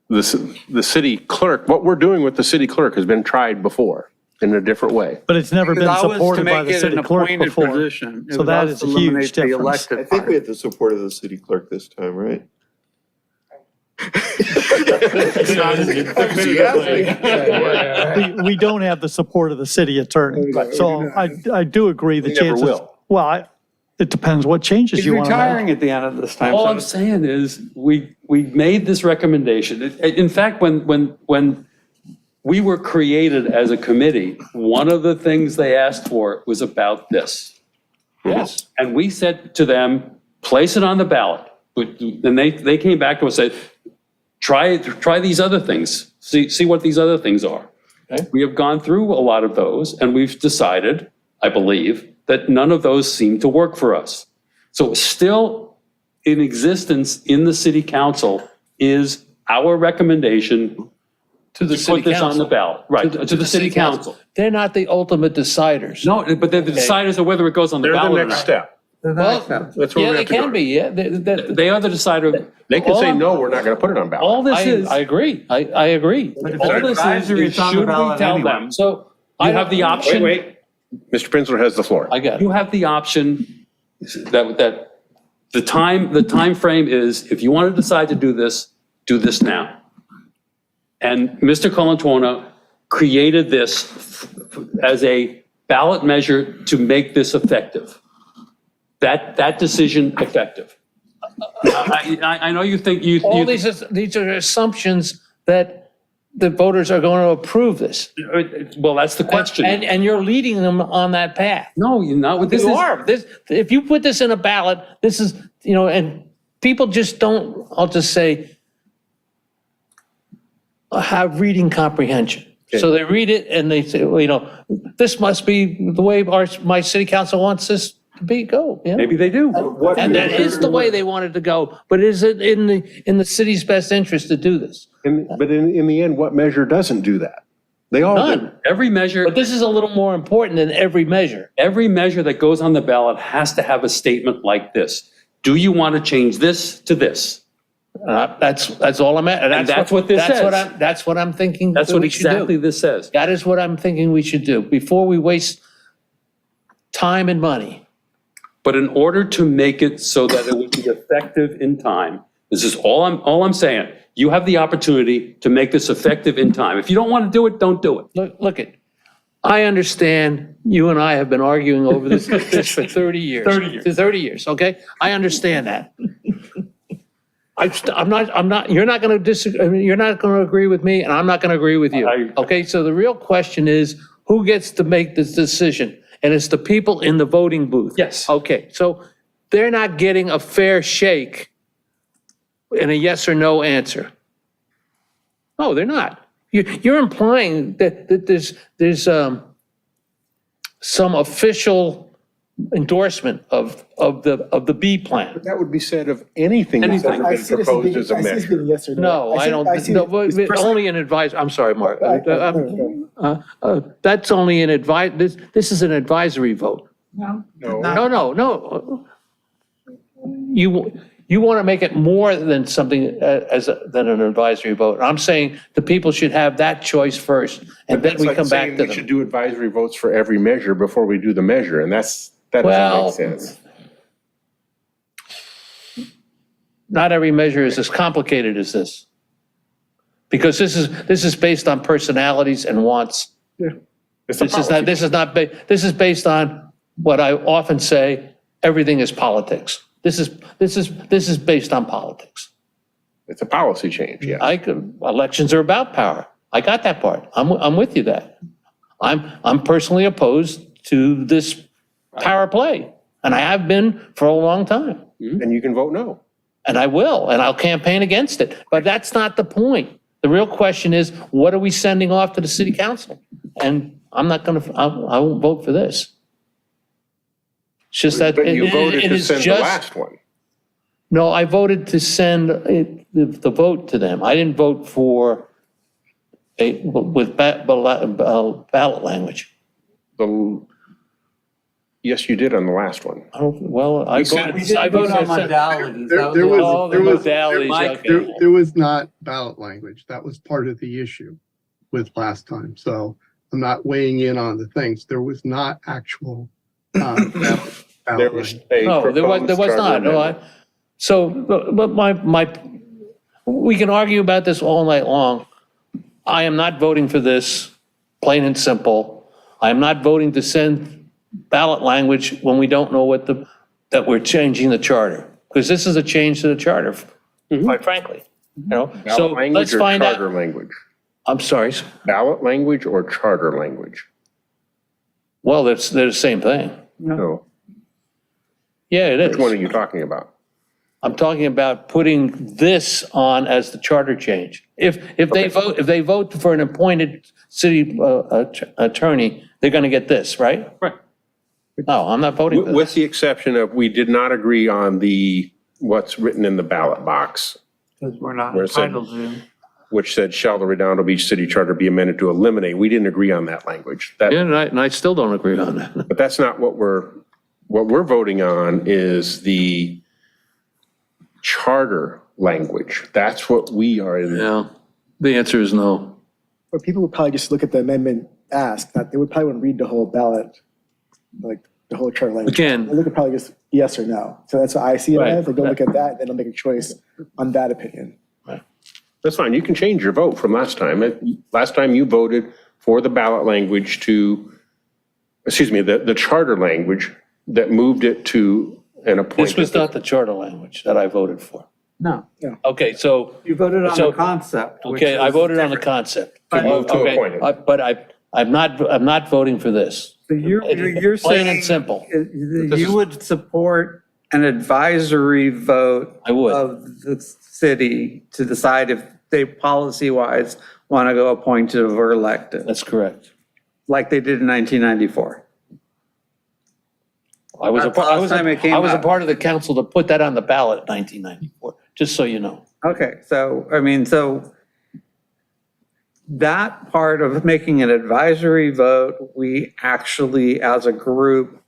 the city clerk, what we're doing with the city clerk has been tried before in a different way. But it's never been That was to supported by make the it city an clerk appointed before. position. It So was that also is a to eliminate huge the difference. elected I think we part. had the support of the city clerk this time, right? We don't have the support of the city attorney. So I do agree the We never chances. will. Well, it depends what changes He's you want to make. retiring at the end of this time. All so I'm saying is, we made this recommendation. In fact, when we were created as a committee, one of the things they asked for was about this. Yes. And we said to them, place it on the ballot. And they came back to us and said, try these other things, see what these other things are. Okay. We have gone through a lot of those, and we've decided, I believe, that none of those seem to work for us. So still in existence in the city council is our recommendation To the to city put this on the council. ballot. Right, to the city council. They're not the ultimate deciders. No, but they're the deciders of whether it goes on the They're the ballot or next not. step. Well, That's where yeah, we they have to go. can be, yeah. They are the decider. They can say, All- no, we're not going to put it on ballot. All this is. I agree, I agree. if All it's this advisory, is it's on the should we ballot tell anyway. them? So. You have the option. Wait. Mr. Prinzler has the floor. I got it. You have the option that the time frame is, if you want to decide to do this now. And Mr. Colantuono created this as a ballot measure to make this effective. That decision effective. I know you think All these are assumptions that the voters are going to approve this. well, that's the question. And you're leading them on that path. No, you're not. This You is- are. If you put this in a ballot, this is, and people just don't, I'll just say, have reading comprehension. So they read it and they say, well, this must be the way my city council wants this to be, go. Yeah. Maybe they do. And that is the way they want it to go, but is it in the city's best interest to do this? But in the end, what measure doesn't do that? They all do. None. Every measure. But this is a little more important than every measure. Every measure that goes on the ballot has to have a statement like this. Do you want to change this to this? That's all I'm at. And that's what this says. That's what I'm thinking. That's that what we should do. exactly this says. That is what I'm thinking we should do before we waste time and money. But in order to make it so that it would be effective in time, this is all I'm saying. You have the opportunity to make this effective in time. If you don't want to do it, don't do it. Look it. I understand you and I have been arguing over this for 30 years. 30 years. 30 years, okay? I understand that. I'm not, you're not going to disagree, I mean, you're not going to agree with me, and I'm not going to agree with you. Okay, so the real question is, who gets to make this decision? And it's the people in the voting booth. Yes. Okay, so they're not getting a fair shake and a yes or no answer. No, they're not. You're implying that there's some official endorsement of the B plan. That would be said of anything that's Anything. ever I been see this as proposed being, as a I see this measure. being yes or no. No, I don't, no, but only an advice, I'm sorry, Mark. That's only an this is an advisory vote. No. No. You want to make it more than something than an advisory vote. I'm saying the people should have that choice first, and then That's we like come back saying to we should them. do advisory votes for every measure before we do the measure, and that Well- doesn't make sense. Not every measure is as complicated as this. Because this is based on personalities and wants. It's a policy. This is based on what I often say, everything is politics. This is based on politics. It's a policy change, yeah. Elections are about power. I got that part. I'm with you that. I'm personally opposed to this power play, and I have been for a long time. And you can vote no. And I will, and I'll campaign against it. But that's not the point. The real question is, what are we sending off to the city council? And I won't vote for this. It's just that. But you voted it to is send the just- last one. No, I voted to send the vote to them. I didn't vote for with ballot language. The Yes, you did on the last one. Well, I voted. We didn't vote on modalities. That There the was- Oh, the there was- modalities, okay. There was not ballot language. That was part of the issue with last time. So I'm not weighing in on the things. There was not actual ballot There was language. a No, there was proposed not. charter No, amendment. so, but we can argue about this all night long. I am not voting for this, plain and simple. I am not voting to send ballot language when we don't know that we're changing the charter. Because this is a change to the charter, quite frankly, you know? So Ballot language let's or find charter out. language? I'm sorry. Ballot language or charter language? Well, they're the same thing. No. Yeah, it Which one are is. you talking about? I'm talking about putting this on as the charter change. If they vote for an appointed city attorney, they're going to get this, right? Right. No, I'm not voting for With this. the exception of, we did not agree on what's written in the ballot box, Because we're not Where it said- entitled to. which said, shall the Redondo Beach City Charter be amended to eliminate? We didn't agree on that language. That, Yeah, and I still don't agree on that. but that's not what we're voting on is the charter language. That's what we are in. Yeah, the answer is no. But people would probably just look at the amendment asked, not, they would probably want to read the whole ballot, like the whole chart language. Again- They look at probably just yes or no. So that's what I see it Right. as. They go look at that, then they'll make a choice on that opinion. That's fine. You can change your vote from last time. Last time you voted for the ballot language the charter language that moved it to an appointed. This was not the charter language that I voted for. No, Okay, so, you voted on So- the concept. which okay, I is voted on the different. concept. To move to Okay, appointed. But I'm not voting for this. So you're Plain and saying. simple. You would support an advisory vote. I would. Of the city to decide if they policy-wise want to go appointed or elected, That's correct. like they did in 1994. I was a That's the last time it came I was a up. part of the council to put that on the ballot in 1994, just so you know. Okay, so, I mean, so that part of making an advisory vote, we actually, as a group,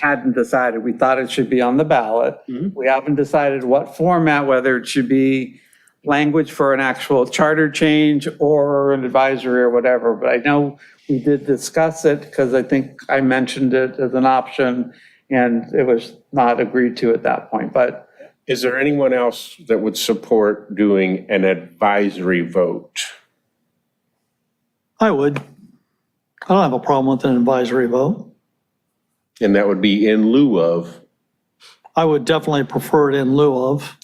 hadn't decided. We thought it should be on the ballot. We haven't decided what format, whether it should be language for an actual charter change or an advisory or whatever. But I know we did discuss it because I think I mentioned it as an option and it was not agreed to at that point. But Is there anyone else that would support doing an advisory vote? I would. I don't have a problem with an advisory vote. And that would be in lieu of, I would definitely prefer it in lieu of.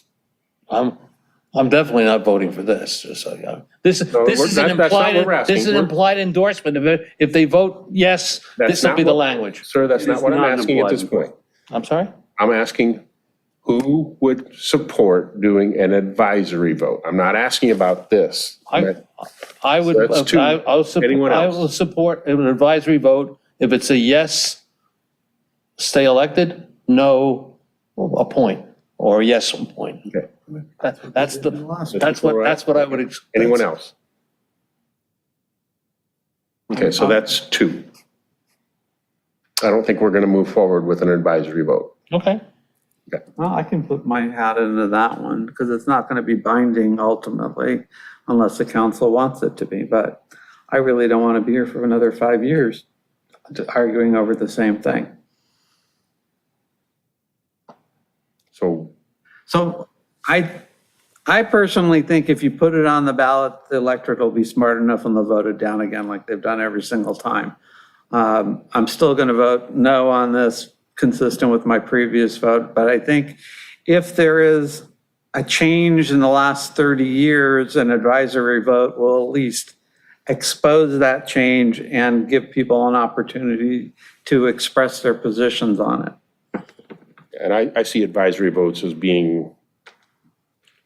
I'm definitely not voting for this, just so you know. This is an that's not what implied, we're asking. this is an implied endorsement. If they vote yes, That's this will not be the what- language. sir, that's not what I'm not an asking at this implied- point. I'm sorry? I'm asking who would support doing an advisory vote? I'm not asking about this. I would, So that's two. Anyone I else? will support an advisory vote. If it's a yes, stay elected, no, appoint, or yes, appoint. Okay. That's what I would. Anyone else? Okay, so that's two. I don't think we're going to move forward with an advisory vote. Okay. well, I can put my hat into that one because it's not going to be binding ultimately unless the council wants it to be. But I really don't want to be here for another 5 years arguing over the same thing. So I personally think if you put it on the ballot, the electorate will be smart enough and they'll vote it down again like they've done every single time. I'm still going to vote no on this, consistent with my previous vote, but I think if there is a change in the last 30 years, an advisory vote will at least expose that change and give people an opportunity to express their positions on it. And I see advisory votes as being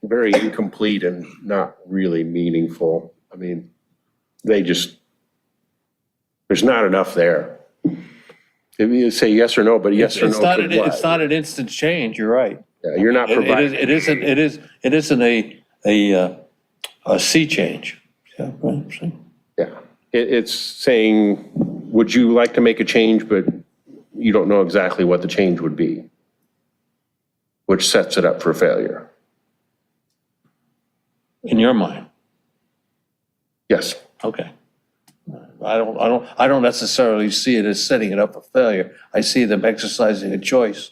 very incomplete and not really meaningful. I mean, there's not enough there. If you say yes or no, but yes or no. It's not, to what? it's not an instant change, you're right. Yeah, you're not providing. It isn't a sea change. Yeah, right. Yeah, it's saying, would you like to make a change, but you don't know exactly what the change would be, which sets it up for failure. In your mind? Yes. Okay. I don't necessarily see it as setting it up for failure. I see them exercising a choice.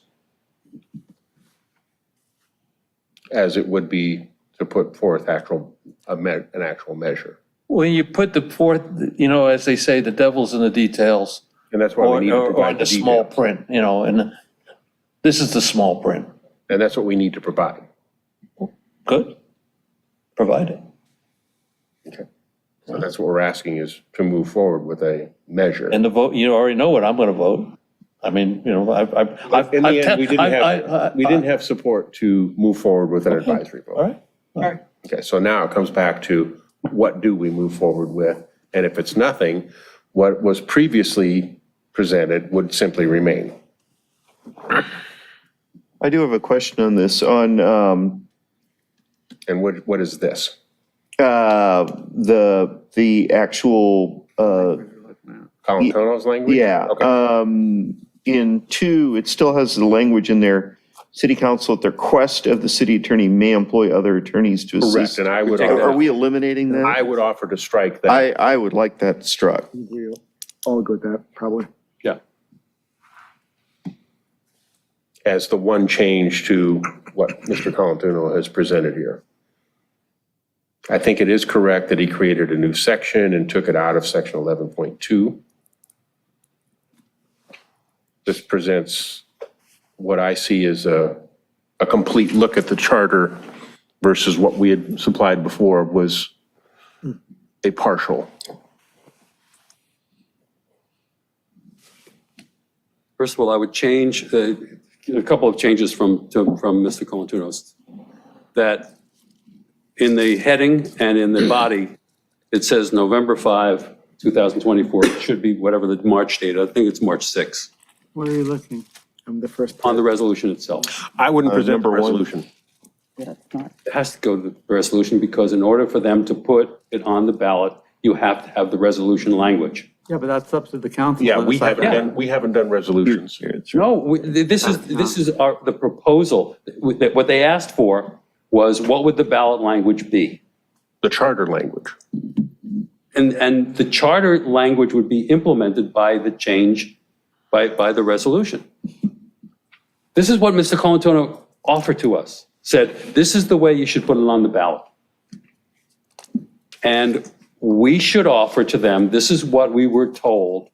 As it would be to put forth an actual measure. When you put the forth, as they say, the devil's in the details. And that's why we need to Or provide the the small detail. print, and this is the small print. And that's what we need to provide. Good. Provide it. Okay. So that's what we're asking, is to move forward with a measure. And the vote, you already know what I'm going to vote. I mean, In the end, we didn't have support to move forward with an advisory vote. All right. Okay, so now it comes back to what do we move forward with? And if it's nothing, what was previously presented would simply remain. I do have a question on this, on And what is this? the actual, Colantono's language? yeah. Okay. In 2, it still has the language in there, city council at the request of the city attorney may employ other attorneys to Correct, assist. and I would, Are we eliminating that? I would offer to strike that. I would like that struck. We'll all go with that, probably. Yeah. As the one change to what Mr. Colantuno has presented here. I think it is correct that he created a new section and took it out of section 11.2. This presents what I see as a complete look at the charter versus what we had supplied before was a partial. First of all, I would change a couple of changes from Mr. Colantuno's. That in the heading and in the body, it says November 5, 2024. It should be whatever the March date. I think it's March 6 Where are you looking? The first on part. the resolution itself. I wouldn't present the number 1. resolution. Yeah, it's not. It has to go to the resolution because in order for them to put it on the ballot, you have to have the resolution language. Yeah, but that's up to the council. Yeah, to we decide. haven't done resolutions. No, this is the proposal. What they asked for was what would the ballot language be? The charter language. And the charter language would be implemented by the change, by the resolution. This is what Mr. Colantuno offered to us, said, this is the way you should put it on the ballot. And we should offer to them, this is what we were told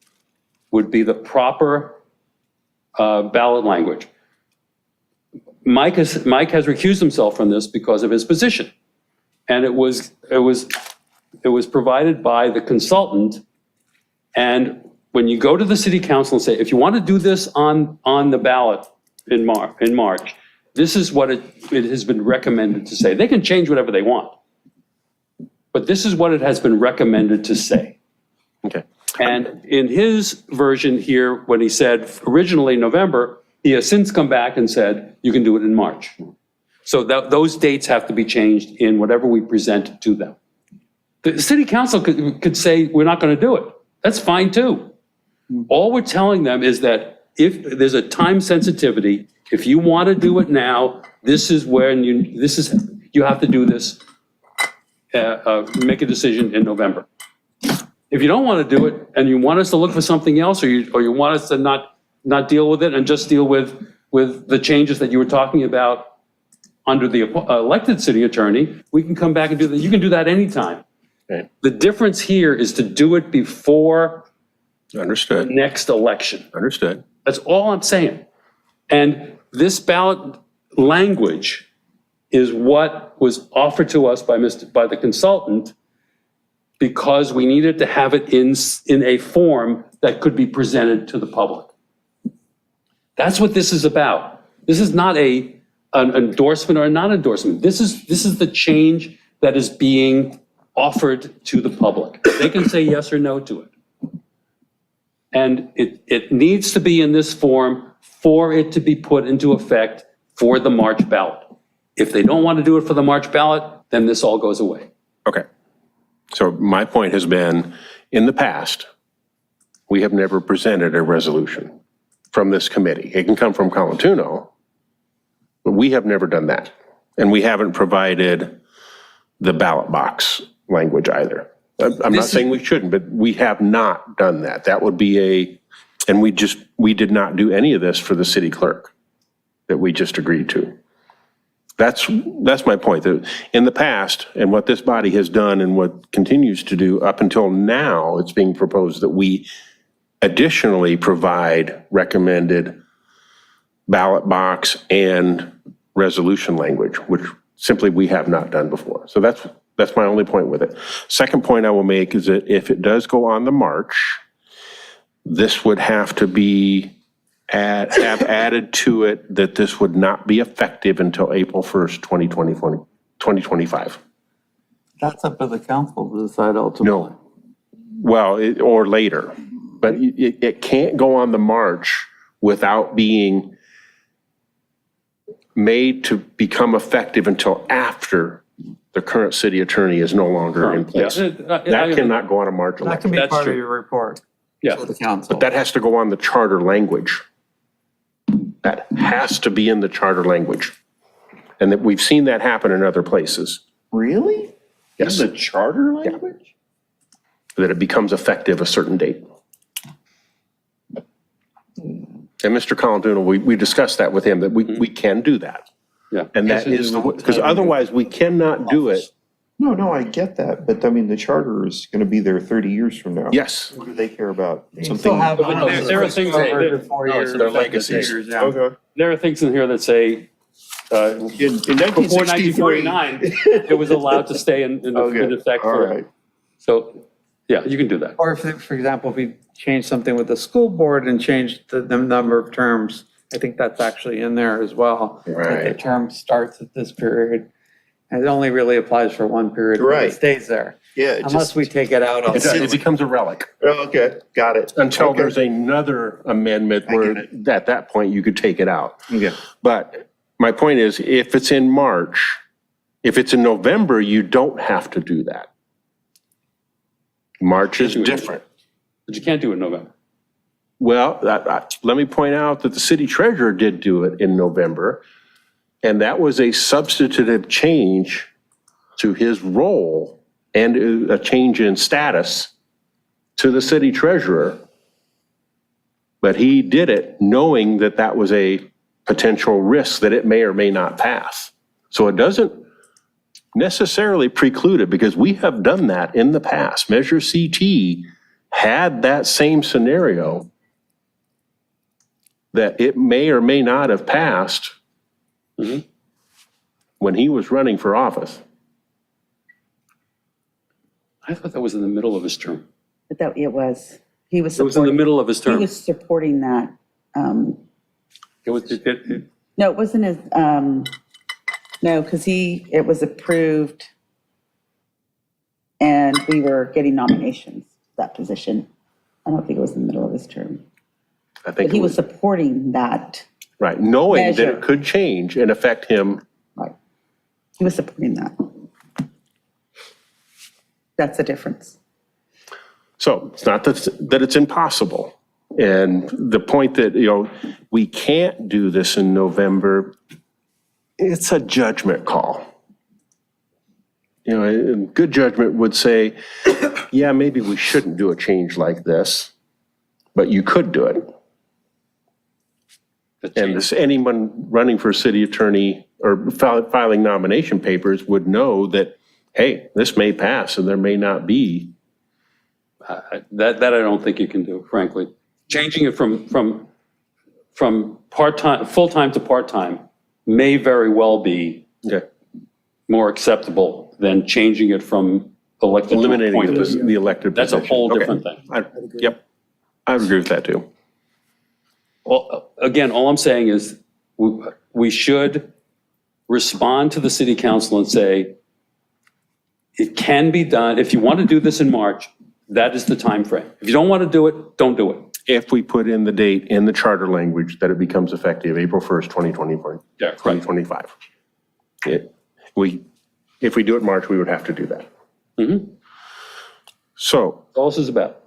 would be the proper ballot language. Mike has recused himself from this because of his position. And it was provided by the consultant. And when you go to the city council and say, if you want to do this on the ballot in March, this is what it has been recommended to say. They can change whatever they want. But this is what it has been recommended to say. Okay. And in his version here, when he said originally November, he has since come back and said, you can do it in March. So those dates have to be changed in whatever we present to them. The city council could say, we're not going to do it. That's fine too. All we're telling them is that if there's a time sensitivity, if you want to do it now, this is when you have to do this, make a decision in November. If you don't want to do it and you want us to look for something else, or you want us to not deal with it and just deal with the changes that you were talking about under the elected city attorney, we can come back and do that. You can do that anytime. Okay. The difference here is to do it before the Understood. next election. Understood. That's all I'm saying. And this ballot language is what was offered to us by the consultant because we needed to have it in a form that could be presented to the public. That's what this is about. This is not an endorsement or a non-endorsement. This is the change that is being offered to the public. They can say yes or no to it. And it needs to be in this form for it to be put into effect for the March ballot. If they don't want to do it for the March ballot, then this all goes away. Okay. So my point has been, in the past, we have never presented a resolution from this committee. It can come from Colantuno, but we have never done that. And we haven't provided the ballot box language either. I'm not saying we shouldn't, but we have not done that. That would be and we did not do any of this for the city clerk that we just agreed to. That's my point. That in the past, and what this body has done and what continues to do up until now, it's being proposed that we additionally provide recommended ballot box and resolution language, which simply we have not done before. So that's my only point with it. Second point I will make is that if it does go on the march, this would have to be have added to it that this would not be effective until April 1st, 2025. That's up to the council to decide ultimately. No. Well, or later, but it can't go on the march without being made to become effective until after the current city attorney is no longer in place. That cannot go on a march That election. can be That's part true. of your report Yeah. to the council. But that has to go on the charter language. That has to be in the charter language. And that we've seen that happen in other places, Really? Yes. In the charter language? that it becomes effective a certain date. And Mr. Colantuno, we discussed that with him, that we can do that. Yeah. And that is, because otherwise we cannot do it. No, I get that, but I mean, the charter is gonna be there 30 years from now. Yes. What do they care about? You still Something. have. There are things that- Over 4 years. their legacies. Yeah. Okay. There are things in here that say, In before 1963. 1939, it was allowed to stay in Okay, effect all for, right. so, yeah, you can do that. Or if, for example, if we change something with the school board and change the number of terms, I think that's actually in there as well. That the Right. term starts at this period. And it only really applies for one period. and Right. It stays there. Yeah. it Unless just- we take it out. It becomes a relic Oh, okay, got it. until Okay. there's another amendment I where get at that point you could take it out. Okay. But my point is, if it's in March, if it's in November, you don't have to do that. March is different. But you can't do it in November. Well, let me point out that the city treasurer did do it in November, and that was a substantive change to his role and a change in status to the city treasurer. But he did it knowing that that was a potential risk that it may or may not pass. So it doesn't necessarily preclude it, because we have done that in the past. Measure CT had that same scenario, that it may or may not have passed when he was running for office. I thought that was in the middle of his term. But that, it was, he was It was in the supporting, middle of his he term. was supporting that. It was, No, it wasn't his, no, because it was approved and we were getting nominations, that position. I don't think it was in the middle of his term. I think But he it was was, supporting that, right, knowing that measure. it could change and affect him. right? He was supporting that. That's the difference. So it's not that it's impossible. And the point that, we can't do this in November, it's a judgment call. And good judgment would say, yeah, maybe we shouldn't do a change like this, but you could do it. And anyone running for city attorney or filing nomination papers would know that, hey, this may pass and there may not be. that I don't think you can do, frankly. Changing it from part-time, full-time to part-time may very well be Okay. more acceptable than changing it from elected to Eliminating appointed. the elected That's a position. whole Okay. different thing. Yep, I would agree with that too. Well, again, all I'm saying is we should respond to the city council and say, it can be done. If you want to do this in March, that is the time frame. If you don't want to do it, don't do it. If we put in the date in the charter language that it becomes effective April 1st, 2024, Yeah, right. 2025. If we do it in March, we would have to do that. So, All this is about.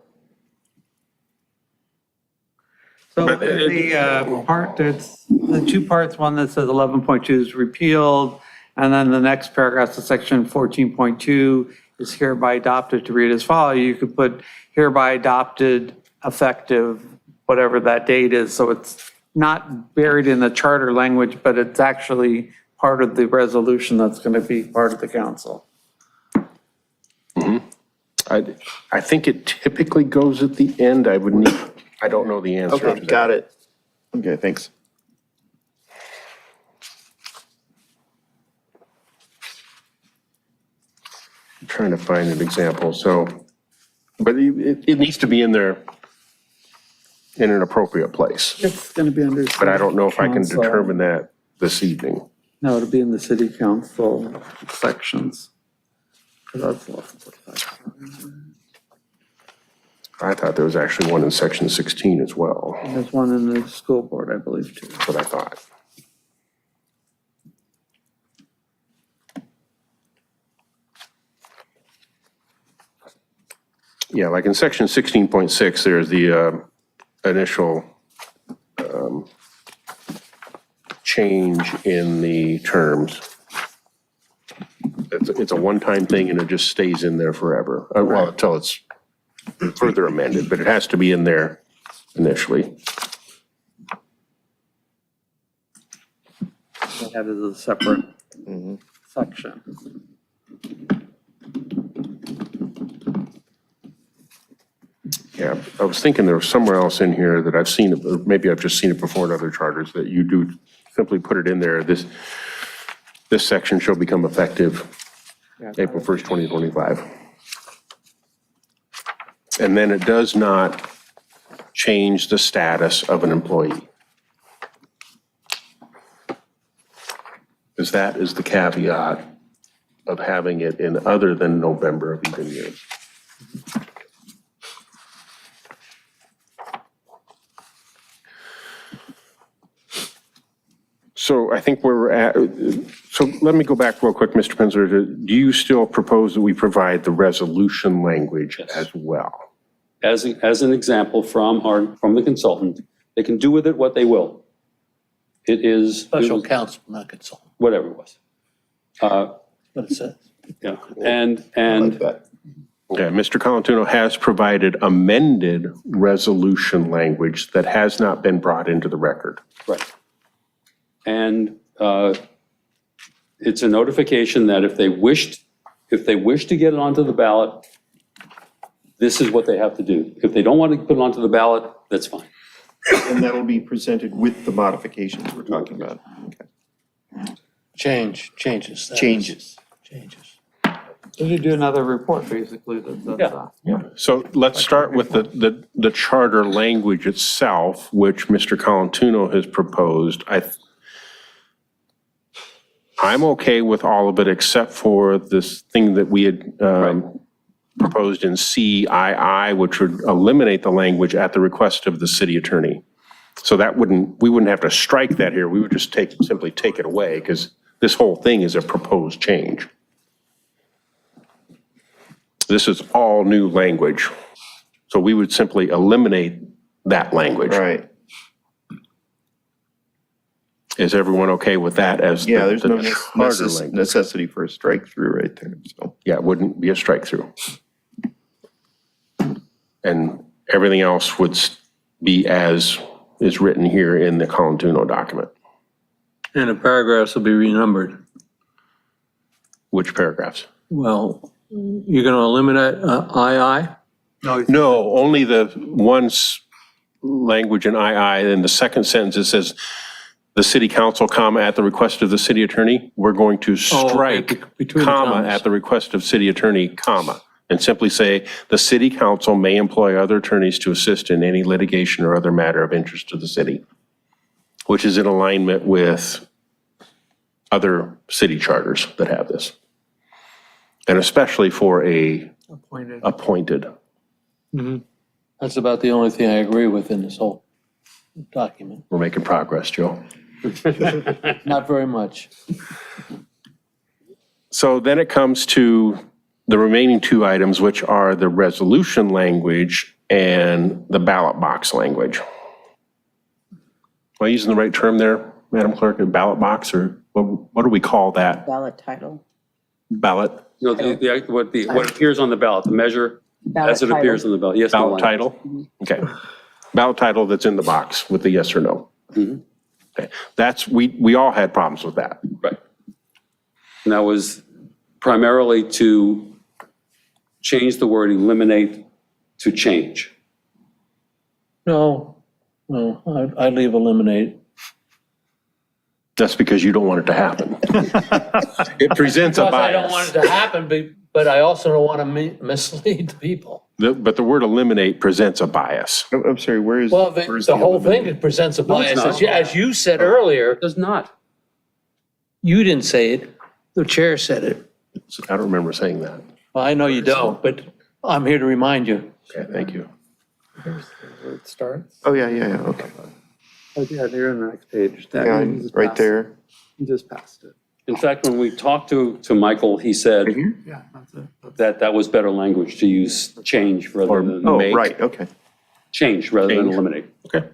So the part, there's the two parts, one that says 11.2 is repealed, and then the next paragraph, so section 14.2 is hereby adopted to read as follows. You could put hereby adopted effective, whatever that date is, so it's not buried in the charter language, but it's actually part of the resolution that's going to be part of the council. I think it typically goes at the end. I don't know the answer to Okay, that. got it. Okay, thanks. I'm trying to find an example, so, but it needs to be in there in an appropriate place. It's going to be under. But I don't know if I can council. determine that this evening. No, it'll be in the city council sections. That's 11.5. I thought there was actually one in section 16 as well. There's one in the school board, I believe, too. That's what I thought. Yeah, like in section 16.6, there's the initial change in the terms. It's a one-time thing and it just stays in there forever. Well, until it's further amended, but it has to be in there initially. They have it as a separate section. Yeah, I was thinking there was somewhere else in here that I've seen it, or maybe I've just seen it before in other charters, that you do simply put it in there. This section shall become effective April 1st, 2025. And then it does not change the status of an employee. Because that is the caveat of having it in other than November of even years. So I think we're at, so let me go back real quick, Mr. Pensler. Do you still propose that we provide the resolution language as well? As an example from the consultant, they can do with it what they will. It is. Special counsel, not consultant, Whatever it was. what it says. Yeah, and Like that. Okay, Mr. Colantuno has provided amended resolution language that has not been brought into the record. right. And it's a notification that if they wish to get it onto the ballot, this is what they have to do. If they don't want to put it onto the ballot, that's fine. And that'll be presented with the modifications we're talking about. Okay. Changes. Changes. So you do another report, basically, that's, So let's start with the charter language itself, which Mr. Colantuno has proposed. I'm okay with all of it except for this thing that we had proposed in CII, which would eliminate the language at the request of the city attorney. So that we wouldn't have to strike that here. We would just simply take it away because this whole thing is a proposed change. This is all new language. So we would simply eliminate that language. Right. Is everyone okay with that as Yeah, there's no the charter language? necessity for a strike through right there, so. Yeah, it wouldn't be a strike through. And everything else would be as is written here in the Colantuno document. And the paragraphs will be renumbered. Which paragraphs? Well, you're going to eliminate II? No, only the language in II, in the second sentence, it says, the city council, comma, at the request of the city attorney. We're going to strike, between the comma, commas. at the request of city attorney, comma, and simply say, the city council may employ other attorneys to assist in any litigation or other matter of interest to the city, which is in alignment with other city charters that have this. And especially for a appointed. That's about the only thing I agree with in this whole document. We're making progress, Joe. Not very much. So then it comes to the remaining two items, which are the resolution language and the ballot box language. I using the right term there, Madam Clerk, a ballot box, or what do we call that? Ballot title. Ballot, No, what appears on the ballot, the measure Ballot as it title. appears on the ballot. Yes, no, ballot language. title? Okay. Ballot title that's in the box with the yes or no. Mhm. Okay, that's, we all had problems with that. Right. And that was primarily to change the word eliminate to change. No, I leave eliminate. That's because you don't want it to happen. It presents a Because I don't want bias. it to happen, but I also don't want to mislead the people. But the word eliminate presents a bias. I'm sorry, where's Well, where's the whole eliminate? thing presents a bias. not. As you said earlier, It does not. you didn't say it, the chair said it. I don't remember saying that. Well, I know you don't, but I'm here to remind you. Okay, thank you. Here's where it starts. Oh, yeah, okay. Oh, yeah, they're on the next page. That- Yeah, you just right passed it. there. You just passed it. In fact, when we talked to Michael, he said Yeah, that's it. that was better language to use change rather Or than, Oh, Make. right, okay. change rather than Change. eliminate. Okay.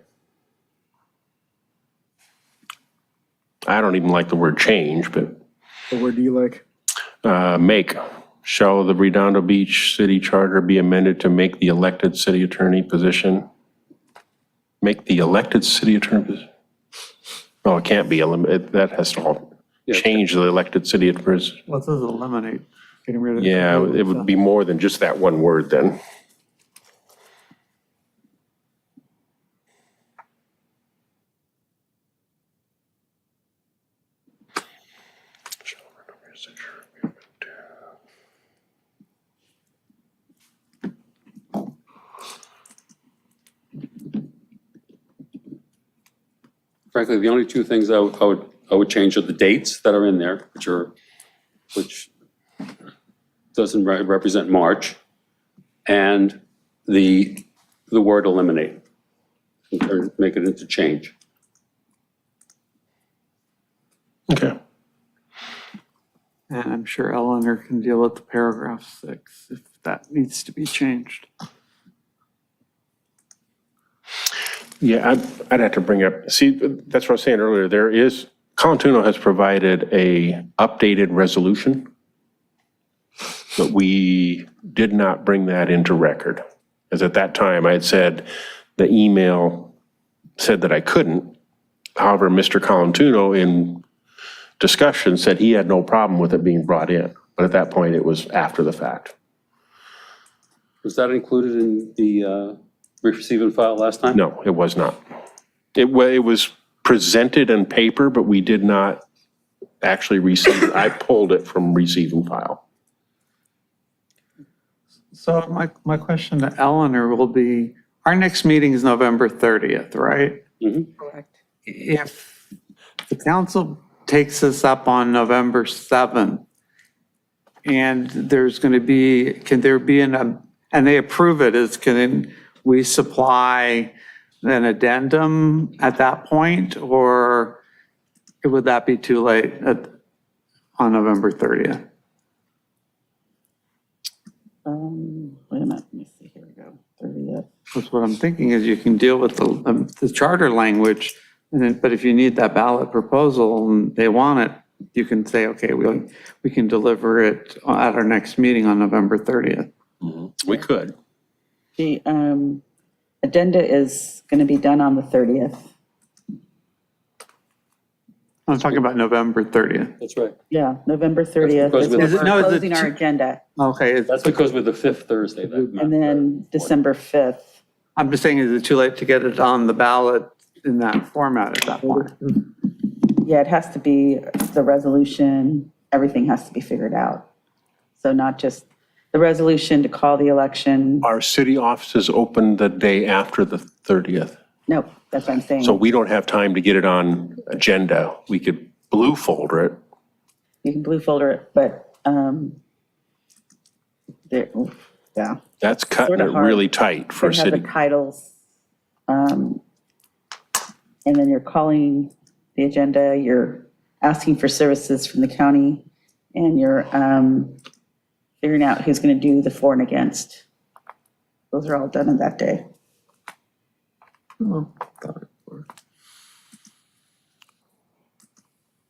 I don't even like the word change, but What word do you like? make. Shall the Redondo Beach City Charter be amended to make the elected city attorney position? Make the elected city attorney position? No, it can't be, that has to all Yeah. change the elected city attorney. What does eliminate? Getting rid of. Yeah, it would be more than just that one word then. Frankly, the only two things I would change are the dates that are in there, which doesn't represent March, and the word eliminate, or make it into change. Okay. And I'm sure Eleanor can deal with the paragraph 6 if that needs to be changed. Yeah, I'd have to bring up, see, that's what I was saying earlier, Colantuno has provided a updated resolution, but we did not bring that into record. As at that time, I had said, the email said that I couldn't. However, Mr. Colantuno in discussion said he had no problem with it being brought in, but at that point, it was after the fact. Was that included in the receive and file last time? No, it was not. It was presented in paper, but we did not actually receive it. I pulled it from receive and file. So my question to Eleanor will be, our next meeting is November 30th, right? Correct. If the council takes this up on November 7th, and there's going to be, can there be and they approve it, can we supply an addendum at that point, or would that be too late on November 30th? Wait a minute, let me see, here we go, 30th. That's what I'm thinking, is you can deal with the charter language, and then, but if you need that ballot proposal and they want it, you can say, okay, we can deliver it at our next meeting on November 30th. We could. The addenda is going to be done on the 30th. I'm talking about November 30th. That's right. Yeah, November 30th because is we- when Is it- we're no, is it closing our two- agenda. Okay, That's because we're the fifth Thursday. that month. And then December 5th. I'm just saying, is it too late to get it on the ballot in that format at that point? Yeah, it has to be, the resolution, everything has to be figured out. So not just the resolution to call the election. Our city offices open the day after the 30th. No, that's what I'm saying. So we don't have time to get it on agenda. We could blue folder it. You can blue folder it, but, yeah. That's cutting Sorta it hard. really tight for a They have city. the titles. And then you're calling the agenda, you're asking for services from the county, and you're figuring out who's going to do the for and against. Those are all done on that day.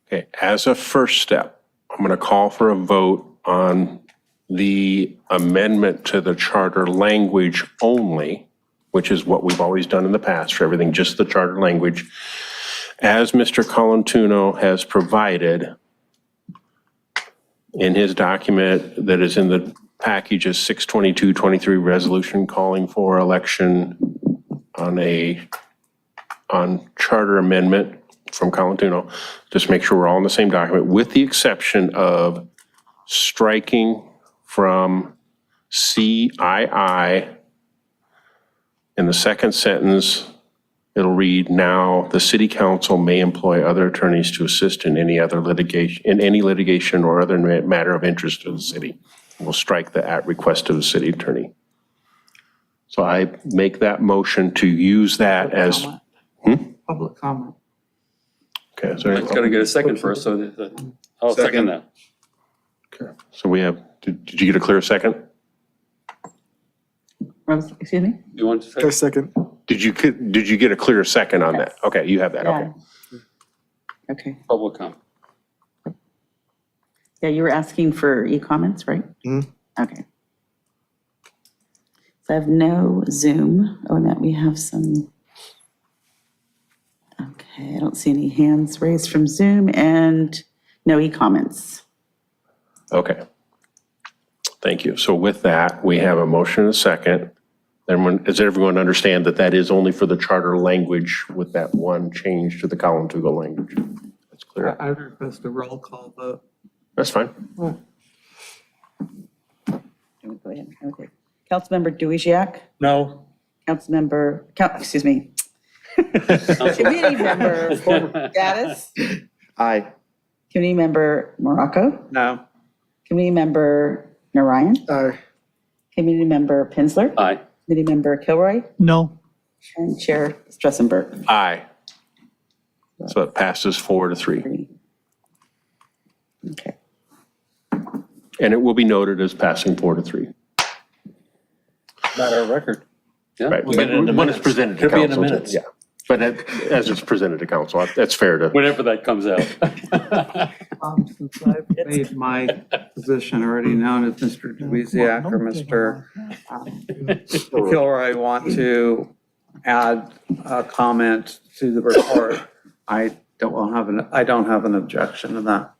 Okay, as a first step, I'm going to call for a vote on the amendment to the charter language only, which is what we've always done in the past for everything, just the charter language, as Mr. Colantuno has provided in his document that is in the package as 6/22/23 resolution calling for election on charter amendment from Colantuno. Just make sure we're all in the same document, with the exception of striking from CII in the second sentence. It'll read, now the city council may employ other attorneys to assist in any litigation or other matter of interest to the city. We'll strike the at request of the city attorney. So I make that motion to use that as, Public comment. okay. Is there any- It's got to get a second first, so I'll second that. Okay. So we have, did you get a clear second? Excuse me? You want to A say? second. Did you get a clear second on that? Okay, you have that, okay. Yeah. Okay. Public comment. Yeah, you were asking for e-comments, right? Okay. So I have no Zoom. Oh, and that we have some. Okay, I don't see any hands raised from Zoom and no e-comments. Okay. Thank you. So with that, we have a motion and a second. Does everyone understand that that is only for the charter language with that one change to the Colantuno language? That's clear. I would request a roll call vote. That's fine. Go ahead. Okay. Councilmember Duigiak, No, excuse me. Committee member Gaddis, Aye. committee member Morocco, No. committee member Narayan, Aye. committee member Pinsler, Aye. committee member Kilroy, No, and Chair Stressenberg. Aye. So it passes 4-3. Okay. And it will be noted as passing 4-3. not our record. Yeah. Right, We'll get it in the but when it's minutes. presented to It'll be in the council. minutes. Yeah, but as it's presented to council, that's fair to. Whenever that comes out. Since I've made my position already known as Mr. Duiziak or Mr. Kilroy, want to add a comment to the report, I don't have an objection to that.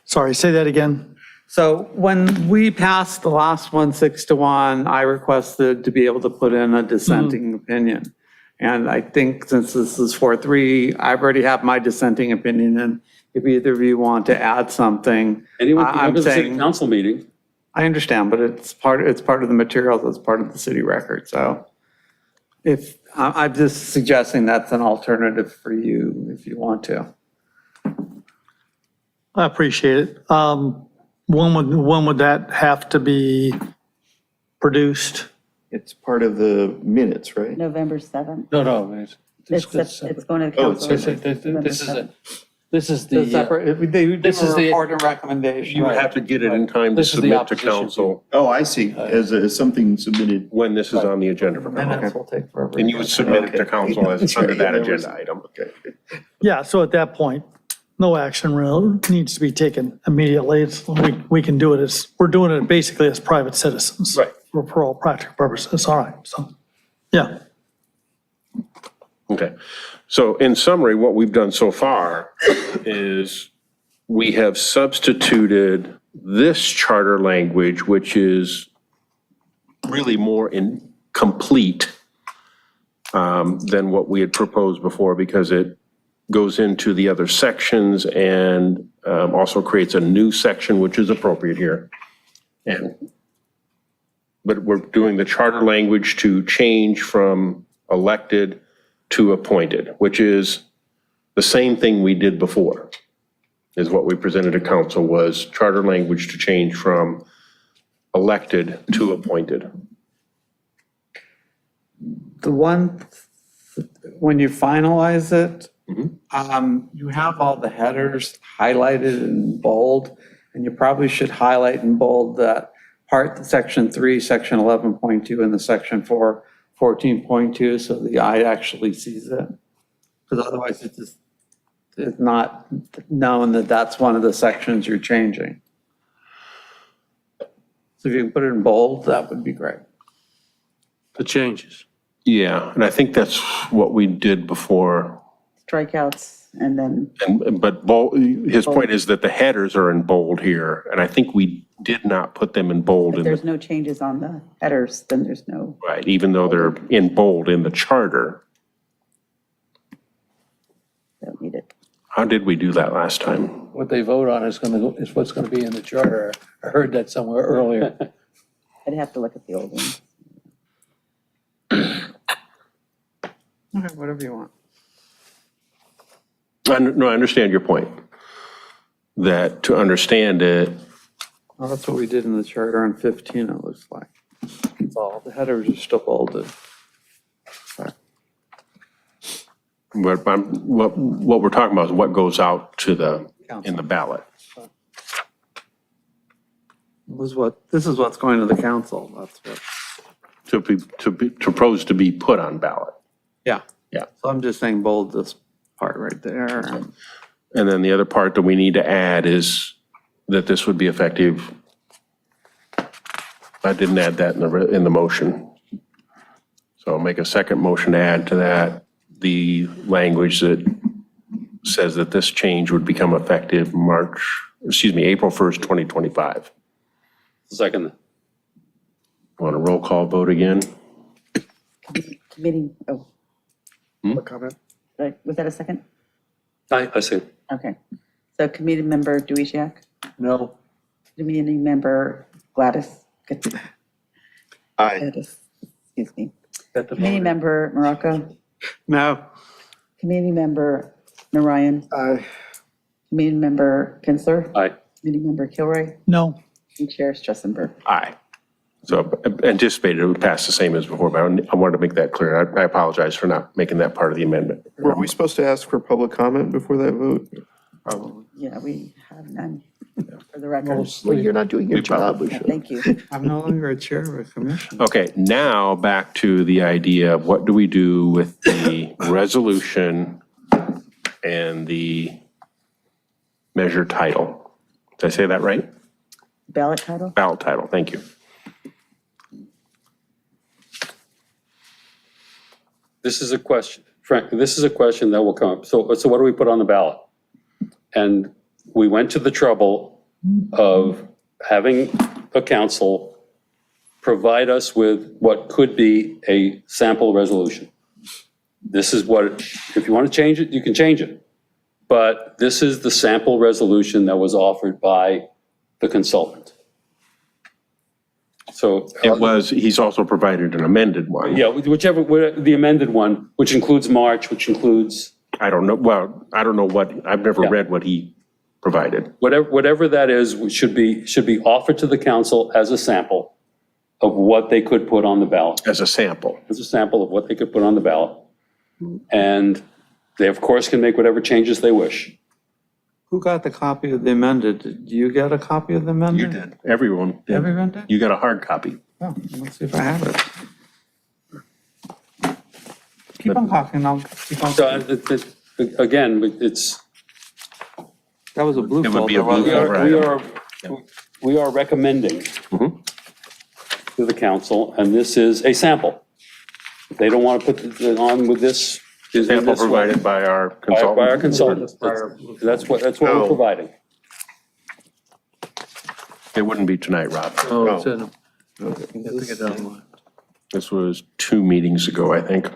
sorry, say that again. So when we passed the last one, 6-1, I requested to be able to put in a dissenting opinion. And I think since this is 4-3, I've already have my dissenting opinion. And if either of you want to add something, Anyone can I'm go to the city saying, council meeting. I understand, but it's part of the materials, it's part of the city record. So if, I'm just suggesting that's an alternative for you if you want to. I appreciate it. When would that have to be produced? It's part of the minutes, right? November 7th. No, It's going to the Oh, it's council. this is The the, separate, they do this is a the- report and recommendation. You would have to get it in time to This is the submit to opposition council Oh, I see, as something submitted. when this is on the agenda for council. Minutes will take forever. And you would submit it to council as under that There was- agenda item. Okay. Yeah, so at that point, no action really needs to be taken immediately. We can do it we're doing it basically as private citizens. Right. For all practical purposes, all right, so, yeah. Okay. So in summary, what we've done so far is we have substituted this charter language, which is really more complete than what we had proposed before, because it goes into the other sections and also creates a new section, which is appropriate here. But we're doing the charter language to change from elected to appointed, which is the same thing we did before, is what we presented to council, was charter language to change from elected to appointed. The one, when you finalize it, you have all the headers highlighted in bold, and you probably should highlight in bold that part, section 3, section 11.2, and the section 4, 14.2, so the eye actually sees it. Because otherwise it's not known that that's one of the sections you're changing. So if you can put it in bold, that would be great. The changes. Yeah, and I think that's what we did before. Strikeouts and then, But bold, his point is that the headers are in bold here, and I think we did not put them in bold if in there's the, no changes on the headers, then there's no, right, even though they're in bold in the charter. don't need it. How did we do that last time? What they vote on is is what's gonna be in the charter. I heard that somewhere earlier. I'd have to look at the old one. Okay, whatever you want. No, I understand your point. That to understand it, Well, that's what we did in the charter on 15, it looks like. It's all, the headers are still bolded. what we're talking about is what goes out to in the ballot. This is what's going to the council, that's what. To propose to be put on ballot. Yeah. Yeah. So I'm just saying bold this part right there. And then the other part that we need to add is that this would be effective. I didn't add that in the motion. So I'll make a second motion to add to that the language that says that this change would become effective April 1st, 2025. Second. Want a roll call vote again? Committee, oh, What comment? was that a second? I see. Okay. So committee member Duishiak, No, committee member Gladys. Aye. Gladys, excuse me. at the Committee moment. member Morocco, No, committee member Narayan, Aye. committee member Kinsler, Aye. committee member Kilroy, No, and Chair Stressenberg. Aye. So anticipated it would pass the same as before, but I wanted to make that clear. I apologize for not making that part of the amendment. Were we supposed to ask for public comment before that vote? Yeah, we have none for the record. Well, you're not doing your job, Yeah, Lucia. thank you. I'm no longer a chair of a commission. Okay, now back to the idea of what do we do with the resolution and the measure title? Did I say that right? Ballot title? Ballot title, thank you. This is a question, Frank, this is a question that will come up. So what do we put on the ballot? And we went to the trouble of having a council provide us with what could be a sample resolution. This is what, if you want to change it, you can change it. But this is the sample resolution that was offered by the consultant. So. He's also provided an amended one. Yeah, the amended one, which includes March, which includes I don't know what, I've never Yeah. read what he provided. whatever that is, should be offered to the council as a sample of what they could put on the ballot, As a sample. as a sample of what they could put on the ballot. And they, of course, can make whatever changes they wish. Who got the copy of the amended? Did you get a copy of the amended? You did. Everyone did. Everyone did? You got a hard copy. Oh, let's see if I have it. Keep on talking, I'll keep on. So, again, it's, That was a blue It would be a folder, blue wasn't it? folder. we are recommending Mhm. to the council, and this is a sample. If they don't want to put it on with this. in Sample this way, provided by our consultant. By our consultant. That's what we're Oh. providing. It wouldn't be tonight, Rob. Oh, it's in them. You have to get online. This was 2 meetings ago, I think.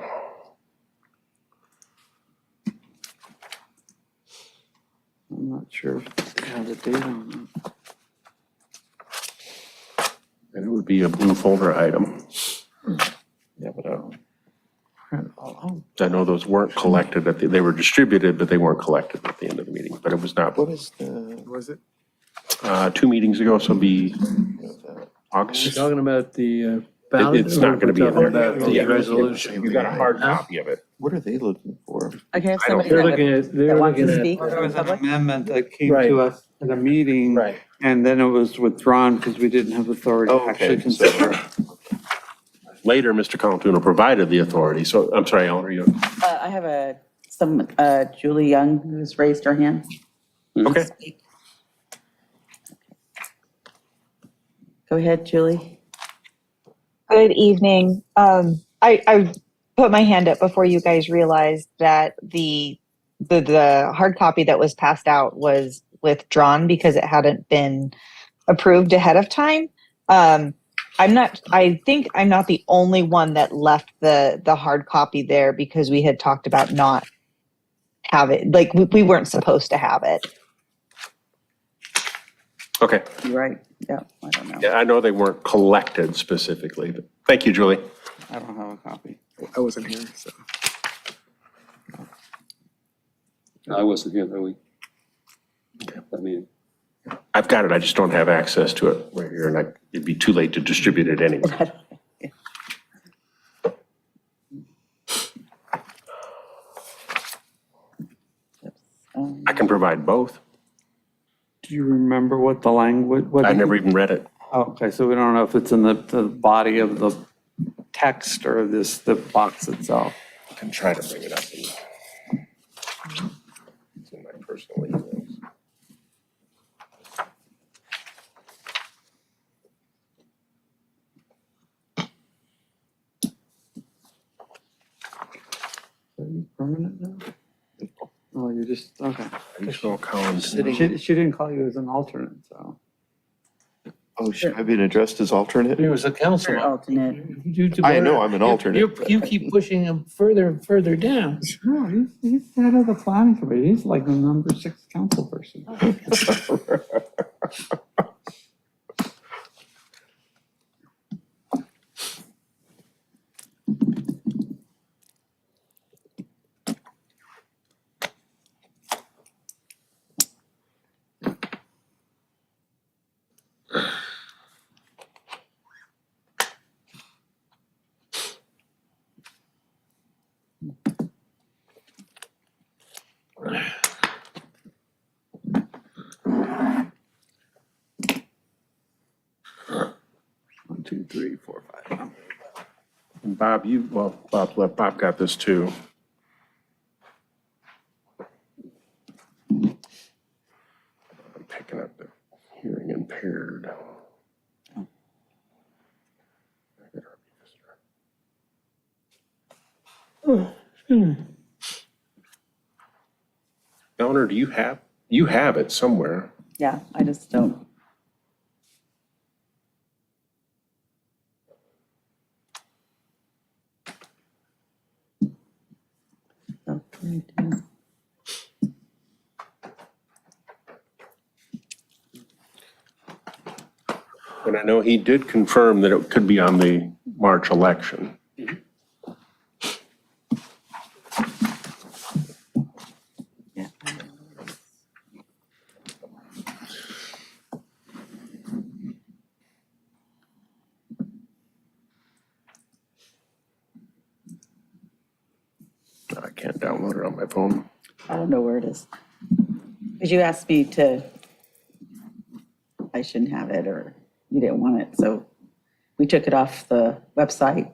I'm not sure if I have the date on that. And it would be a blue folder item. Yeah, but I don't. Oh, I know those weren't collected they were distributed, but they weren't collected at the end of the meeting. But it was not, What is the, Was it? 2 meetings ago, so it'll be You're August. talking about the ballot? It's not gonna be in there. About the Yeah. resolution. You got a hard copy of it. what are they looking for? Okay, if I don't- somebody They're that looking at, that they're wants looking to at. speak There in was an public? amendment that came Right. to us at a meeting. Right. And then it was withdrawn because we didn't have authority to Oh, okay. actually consider it. Later, Mr. Colantuno provided the authority. So I'm sorry, Eleanor, you. I have a Julie Young, who's raised her hand. Okay. Speak. Go ahead, Julie. Good evening. I put my hand up before you guys realized that the hard copy that was passed out was withdrawn because it hadn't been approved ahead of time. I think I'm not the only one that left the hard copy there because we had talked about not have it, like we weren't supposed to have it. Okay. You're right. Yeah, I don't know. Yeah, I know they weren't collected specifically, but thank you, Julie. I don't have a copy. I wasn't here, so. I wasn't here that week. I mean, I've got it, I just don't have access to it right here, and it'd be too late to distribute it anyway. I can provide both. Do you remember what the language? What I never even read it. Oh, okay, so we don't know if it's in the body of the text or the box itself. I can try to bring it up. It's in my personal emails. Are you permanent now? Oh, you're just, okay. I just saw Collins. She didn't call you as an alternate, so. Oh, should I be addressed as alternate? He was a Your councilman. alternate. I know, I'm an alternate. You keep pushing him further and further down. No, he's head of the planning committee. He's like the number 6 council person. One, two, three, four, five. And Bob, Bob got this too. I'm picking up the hearing impaired. Eleanor, do you have it somewhere? Yeah, I just don't. Okay, yeah. And I know he did confirm that it could be on the March election. Yeah. I can't download it on my phone. I don't know where it is. Because you asked me to, I shouldn't have it, or you didn't want it, so we took it off the website.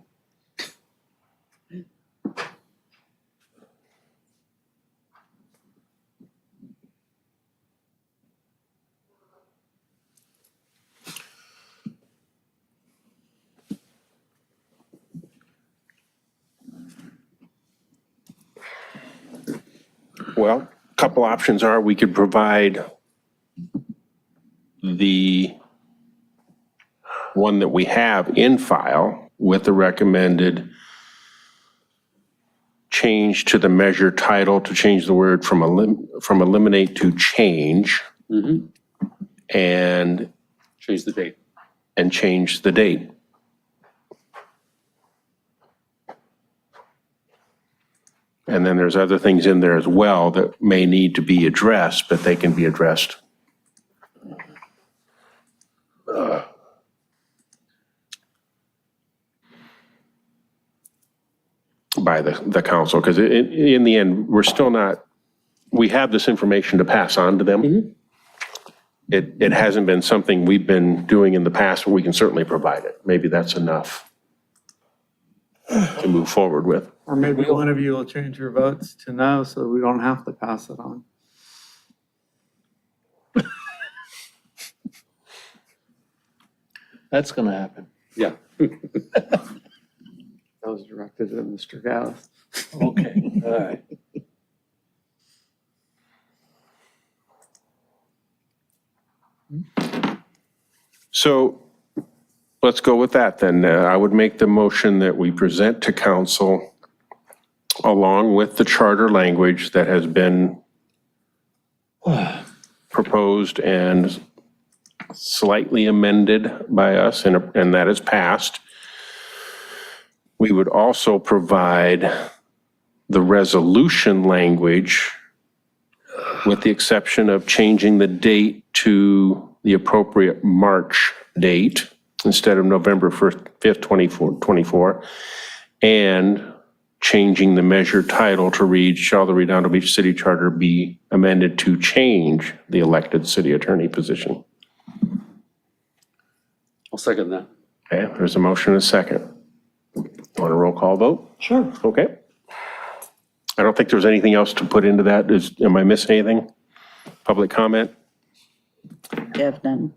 Well, a couple options are we could provide the one that we have in file with the recommended change to the measure title to change the word from eliminate to change and change the date. change the date. And then there's other things in there as well that may need to be addressed, but they can be addressed by the council, because in the end, we're still not, we have this information to pass on to them. It hasn't been something we've been doing in the past, but we can certainly provide it. Maybe that's enough to move forward with. Or maybe one of you will change your votes to no, so we don't have to pass it on. That's going to happen. Yeah. That was directed at Mr. Gauss. Okay, all right. So let's go with that then. I would make the motion that we present to council along with the charter language that has been proposed and slightly amended by us and that is passed. We would also provide the resolution language with the exception of changing the date to the appropriate March date instead of November 5th, 2024, and changing the measure title to read, shall the Redondo Beach City Charter be amended to change the elected city attorney position? I'll second that. Okay, there's a motion and a second. Want a roll call vote? Sure. Okay. I don't think there's anything else to put into that. Am I missing anything? Public comment? I have none.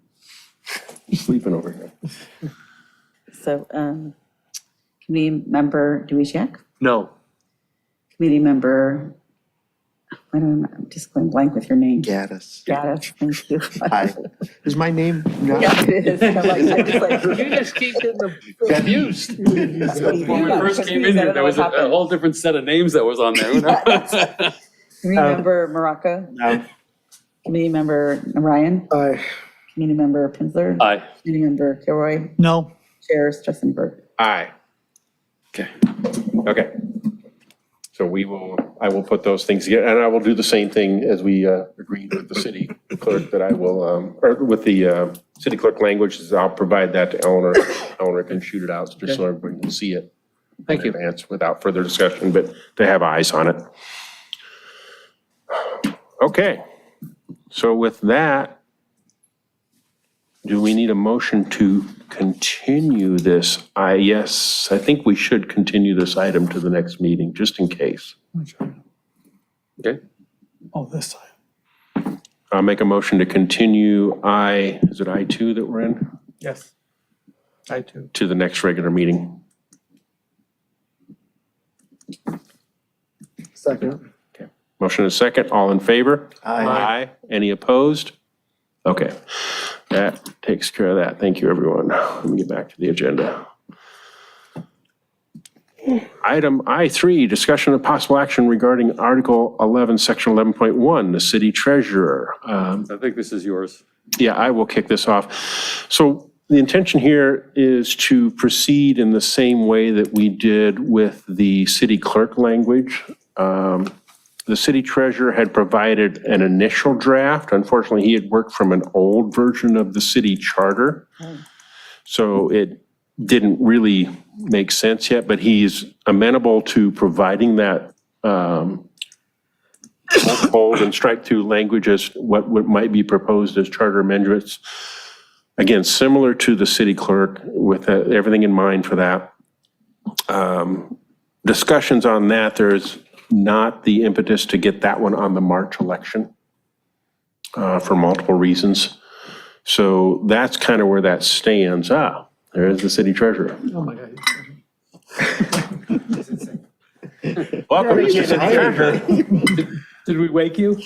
Sleeping over here. So, committee member Duishak, No. committee member, I'm just going blank with your name. Gaddis. Gaddis, thank you. Hi. Is my name? Yeah, it is. I just like- You just keep getting confused. When we first came in here, there was a whole different set of names that was on there. Who knows? Committee member Morocco, No. committee member Ryan, Aye. committee member Pinsler, Aye. committee member Kilroy, No, chair Stressenberg. Aye. Okay. Okay. So I will put those things together, and I will do the same thing as we agreed with the city clerk that I will, or with the city clerk language, is I'll provide that to Eleanor. Eleanor can shoot it out just so everybody can see it. Thank you. In advance without further discussion, but to have eyes on it. Okay. So with that, do we need a motion to continue this? Yes, I think we should continue this item to the next meeting, just in case. Okay, oh, this side. I'll make a motion to continue is it I2 that we're in? Yes. I too. To the next regular meeting. Second. Motion is second, all in favor? Aye. Any opposed? Okay, that takes care of that. Thank you, everyone. Let me get back to the agenda. Item I3, discussion of possible action regarding Article 11, Section 11.1, the city treasurer. I think this is yours. Yeah, I will kick this off. So the intention here is to proceed in the same way that we did with the city clerk language. The city treasurer had provided an initial draft. Unfortunately, he had worked from an old version of the city charter. So it didn't really make sense yet, but he's amenable to providing that bold and strike through language as what might be proposed as charter amendments. Again, similar to the city clerk with everything in mind for that. Discussions on that, there's not the impetus to get that one on the March election for multiple reasons. So that's kind of where that stands. There's the city treasurer. Oh, my God. Welcome to the city treasurer. Did we wake you?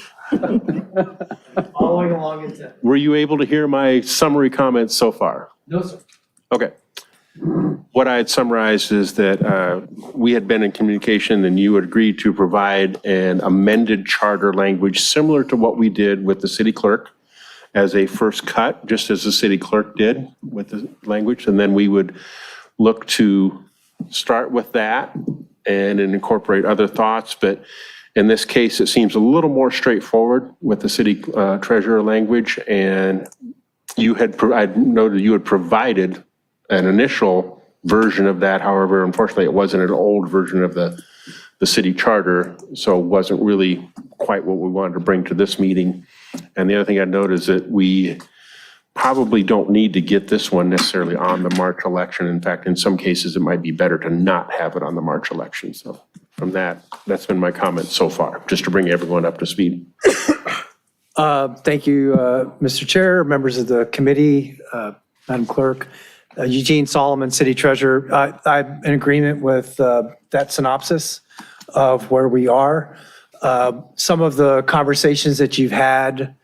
Following along in 10. Were you able to hear my summary comments so far? No, sir. Okay. What I had summarized is that we had been in communication and you had agreed to provide an amended charter language similar to what we did with the city clerk as a first cut, just as the city clerk did with the language. And then we would look to start with that and then incorporate other thoughts. But in this case, it seems a little more straightforward with the city treasurer language. And I noted you had provided an initial version of that. However, unfortunately, it wasn't an old version of the city charter, so it wasn't really quite what we wanted to bring to this meeting. And the other thing I'd note is that we probably don't need to get this one necessarily on the March election. In fact, in some cases, it might be better to not have it on the March election. So from that's been my comment so far, just to bring everyone up to speed. Thank you, Mr. Chair, members of the committee, Madam Clerk. Eugene Solomon, City Treasurer. I'm in agreement with that synopsis of where we are. Some of the conversations that you've had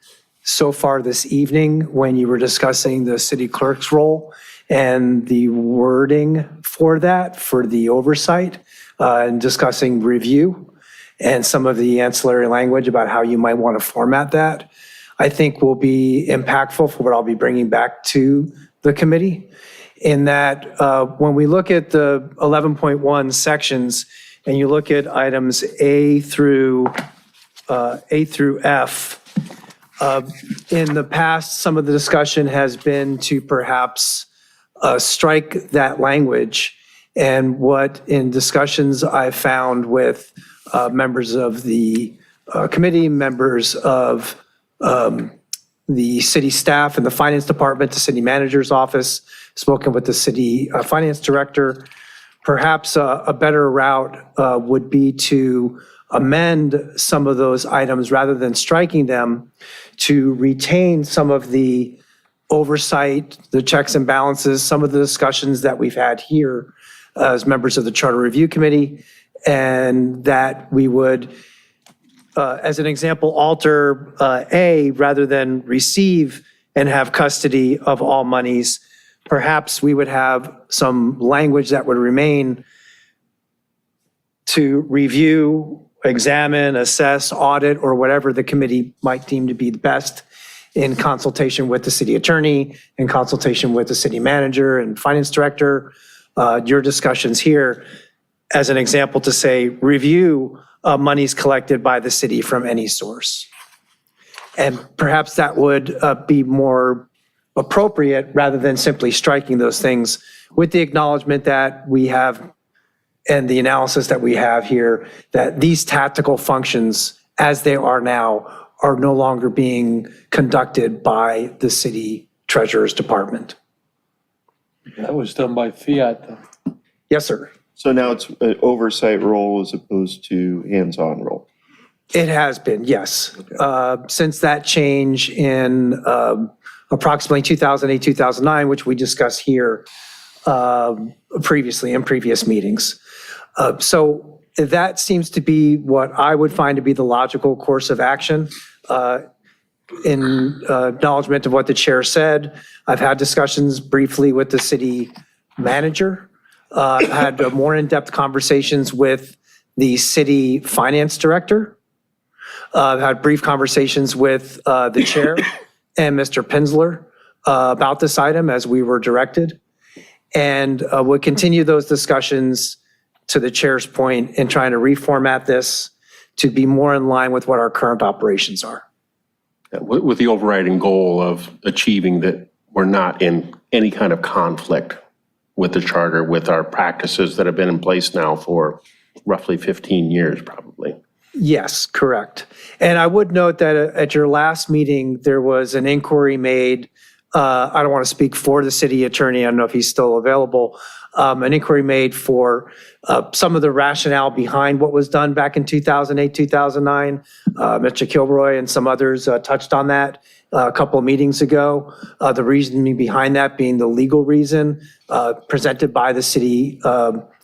so far this evening when you were discussing the city clerk's role and the wording for that, for the oversight, and discussing review and some of the ancillary language about how you might want to format that, I think will be impactful for what I'll be bringing back to the committee. In that when we look at the 11.1 sections and you look at items A through F, in the past, some of the discussion has been to perhaps strike that language. And what in discussions I've found with members of the committee, members of the city staff and the finance department, the city manager's office, spoken with the city finance director, perhaps a better route would be to amend some of those items rather than striking them, to retain some of the oversight, the checks and balances, some of the discussions that we've had here as members of the Charter Review Committee, and that we would, as an example, alter A, rather than receive and have custody of all monies, perhaps we would have some language that would remain to review, examine, assess, audit, or whatever the committee might deem to be the best in consultation with the city attorney, in consultation with the city manager and finance director. Your discussions here, as an example, to say, review monies collected by the city from any source. And perhaps that would be more appropriate rather than simply striking those things, with the acknowledgement that we have and the analysis that we have here, that these tactical functions as they are now are no longer being conducted by the city treasurer's department. That was done by fiat, though. Yes, sir. So now it's an oversight role as opposed to hands-on role. It has been, yes. Since that change in approximately 2008, 2009, which we discussed here previously in previous meetings. So that seems to be what I would find to be the logical course of action. In acknowledgement of what the chair said, I've had discussions briefly with the city manager. I've had more in-depth conversations with the city finance director. I've had brief conversations with the chair and Mr. Pinsler about this item as we were directed. And we'll continue those discussions, to the chair's point, in trying to reformat this to be more in line with what our current operations are. With the overriding goal of achieving that we're not in any kind of conflict with the charter, with our practices that have been in place now for roughly 15 years, probably. Yes, correct. And I would note that at your last meeting, there was an inquiry made. I don't want to speak for the city attorney. I don't know if he's still available. An inquiry made for some of the rationale behind what was done back in 2008, 2009. Mr. Kilroy and some others touched on that a couple of meetings ago. The reasoning behind that being the legal reason presented by the city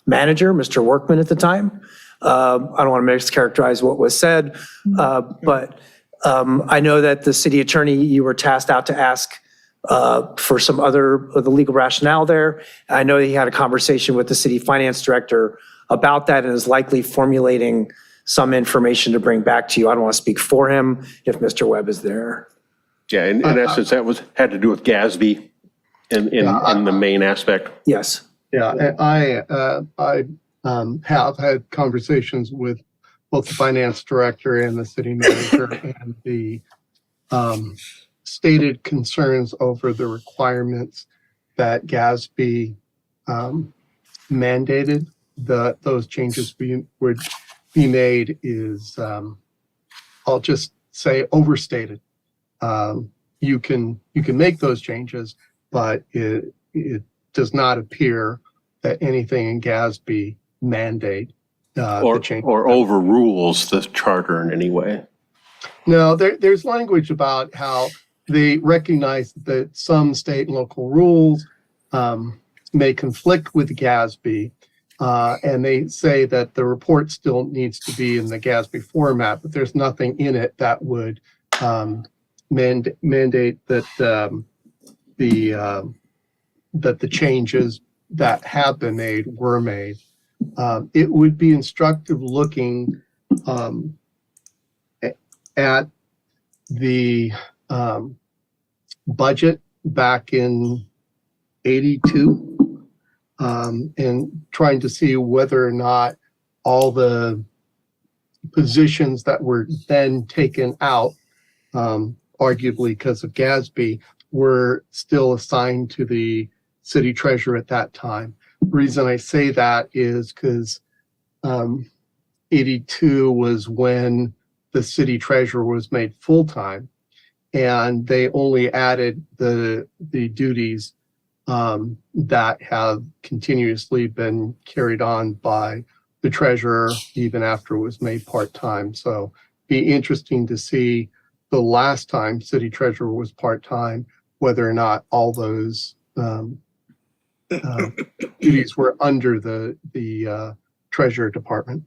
manager, Mr. Workman at the time. I don't want to mischaracterize what was said, but I know that the city attorney, you were tasked out to ask for some other of the legal rationale there. I know he had a conversation with the city finance director about that and is likely formulating some information to bring back to you. I don't want to speak for him if Mr. Webb is there. Yeah, in essence, that had to do with GASB in the main aspect. Yes. Yeah, and I have had conversations with both the finance director and the city manager, and the stated concerns over the requirements that GASB mandated that those changes would be made is, I'll just say, overstated. you can make those changes, but it does not appear that anything in GASB mandate the change. Or overrules the charter in any way. No, there's language about how they recognize that some state and local rules may conflict with GASB, and they say that the report still needs to be in the GASB format, but there's nothing in it that would mandate that the changes that have been made were made. It would be instructive looking at the budget back in '82 and trying to see whether or not all the positions that were then taken out, arguably because of GASB, were still assigned to the city treasurer at that time. The reason I say that is because 82 was when the city treasurer was made full-time, and they only added the duties that have continuously been carried on by the treasurer even after it was made part-time. So be interesting to see the last time city treasurer was part-time, whether or not all those duties were under the treasurer department.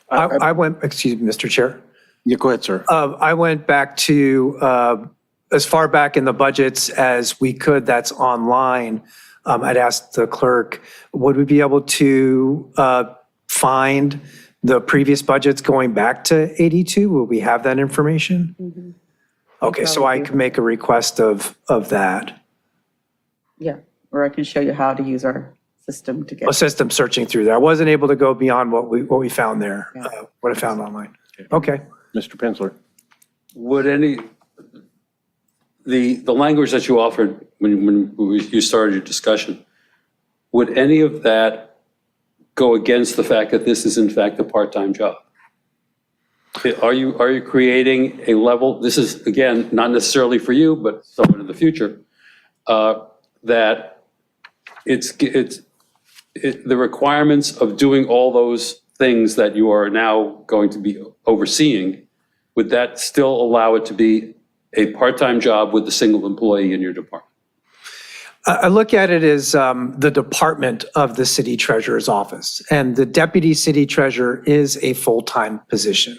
I went, excuse me, Mr. Chair. Yeah, go ahead, sir. I went back to as far back in the budgets as we could that's online. I'd asked the clerk, would we be able to find the previous budgets going back to 82? Will we have that information? Mm-hmm. Okay, so I can make a request of that. Yeah, or I can show you how to use our system to get. A system searching through there. I wasn't able to go beyond what we found there, what I found online. Okay. Mr. Penzler. Would the language that you offered when you started your discussion, would any of that go against the fact that this is in fact a part-time job? Are you creating a level, this is again, not necessarily for you, but someone in the future, that the requirements of doing all those things that you are now going to be overseeing, would that still allow it to be a part-time job with a single employee in your department? I look at it as the department of the city treasurer's office, and the deputy city treasurer is a full-time position.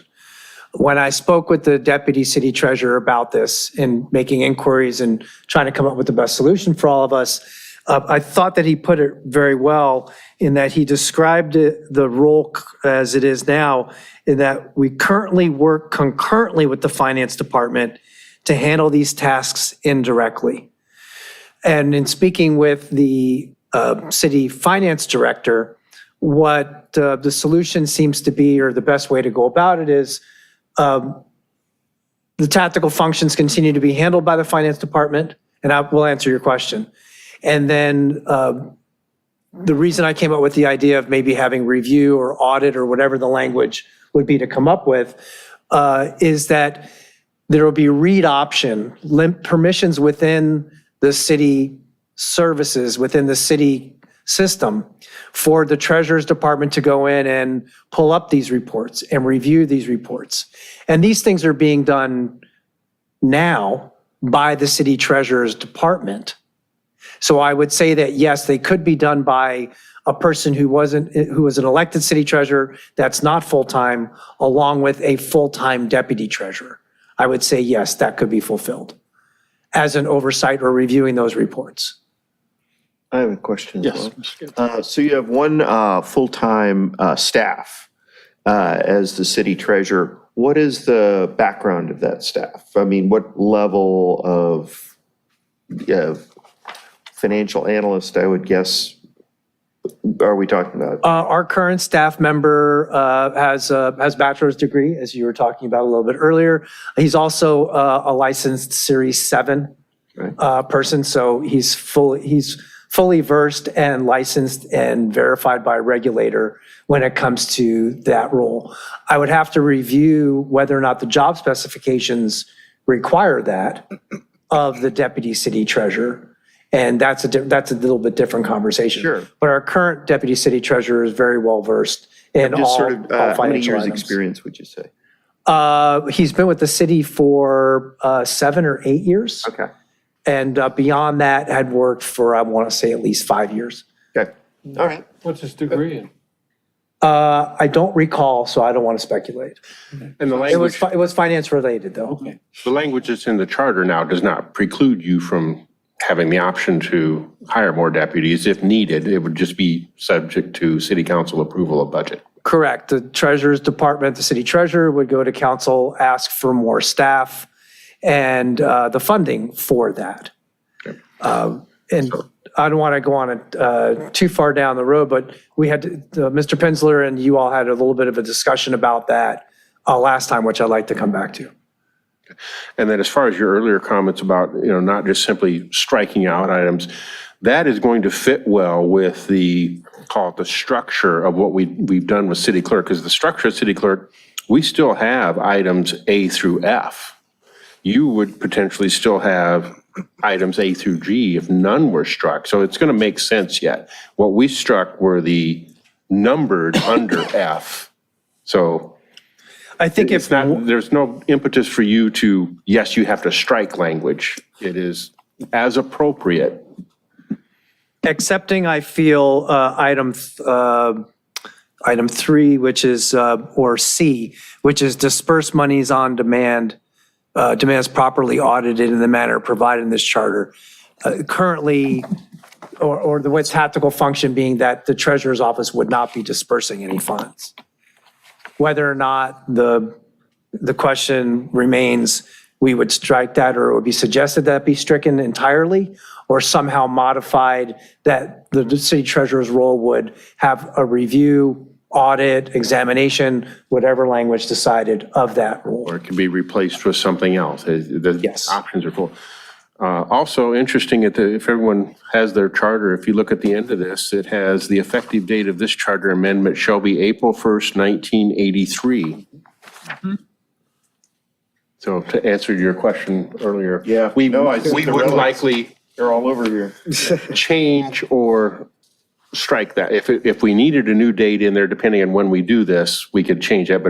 When I spoke with the deputy city treasurer about this and making inquiries and trying to come up with the best solution for all of us, I thought that he put it very well in that he described the role as it is now, in that we currently work concurrently with the finance department to handle these tasks indirectly. And in speaking with the city finance director, what the solution seems to be, or the best way to go about it, is the tactical functions continue to be handled by the finance department, and I will answer your question. And then the reason I came up with the idea of maybe having review or audit or whatever the language would be to come up with is that there will be read option, permissions within the city services, within the city system for the treasurer's department to go in and pull up these reports and review these reports. And these things are being done now by the city treasurer's department. So I would say that, yes, they could be done by a person who was an elected city treasurer that's not full-time, along with a full-time deputy treasurer. I would say, yes, that could be fulfilled as an oversight or reviewing those reports. I have a question. Yes. So you have one full-time staff as the city treasurer. What is the background of that staff? I mean, what level of financial analyst, I would guess, are we talking about? Our current staff member has a bachelor's degree, as you were talking about a little bit earlier. He's also a licensed Series 7 person, so he's fully versed and licensed and verified by a regulator when it comes to that role. I would have to review whether or not the job specifications require that, of the deputy city treasurer. And that's a little bit different conversation. Sure. But our current deputy city treasurer is very well versed in Just all sort of, all how many financial years items. experience would you say? He's been with the city for 7 or 8 years. Okay. And beyond that, had worked for, I want to say, at least 5 years. Okay, all right. What's his degree in? I don't recall, so I don't want to speculate. And the It was, language, it was finance related, though. the language that's in the charter now does not preclude you from having the option to hire more deputies if needed. It would just be subject to city council approval of budget. Correct. The treasurer's department, the city treasurer would go to council, ask for more staff and the funding for that. And I don't want to go on it too far down the road, but we had, Mr. Penzler and you all had a little bit of a discussion about that last time, which I'd like to come back to. And then as far as your earlier comments about, not just simply striking out items, that is going to fit well with the, call it the structure of what we've done with city clerk, because the structure of city clerk, we still have items A through F. You would potentially still have items A through G if none were struck. So it's going to make sense yet. What we struck were the numbered under F. So I think it's not, there's no impetus for you to, yes, you have to strike language. It is as appropriate. Accepting, I feel, item 3, which is, or C, which is disperse monies on demand, demands properly audited in the manner provided in this charter. Currently, or the way tactical function being that the treasurer's office would not be dispersing any funds. Whether or not the question remains, we would strike that, or it would be suggested that be stricken entirely, or somehow modified that the city treasurer's role would have a review, audit, examination, whatever language decided of that role. Or it can be replaced with something else. The Yes. options are full. Also interesting, if everyone has their charter, if you look at the end of this, it has the effective date of this charter amendment shall be April 1st, 1983. So to answer your question earlier. Yeah, We no, I see the wouldn't relics. likely They're all over here. change or strike that. If we needed a new date in there, depending on when we do this, we could change that,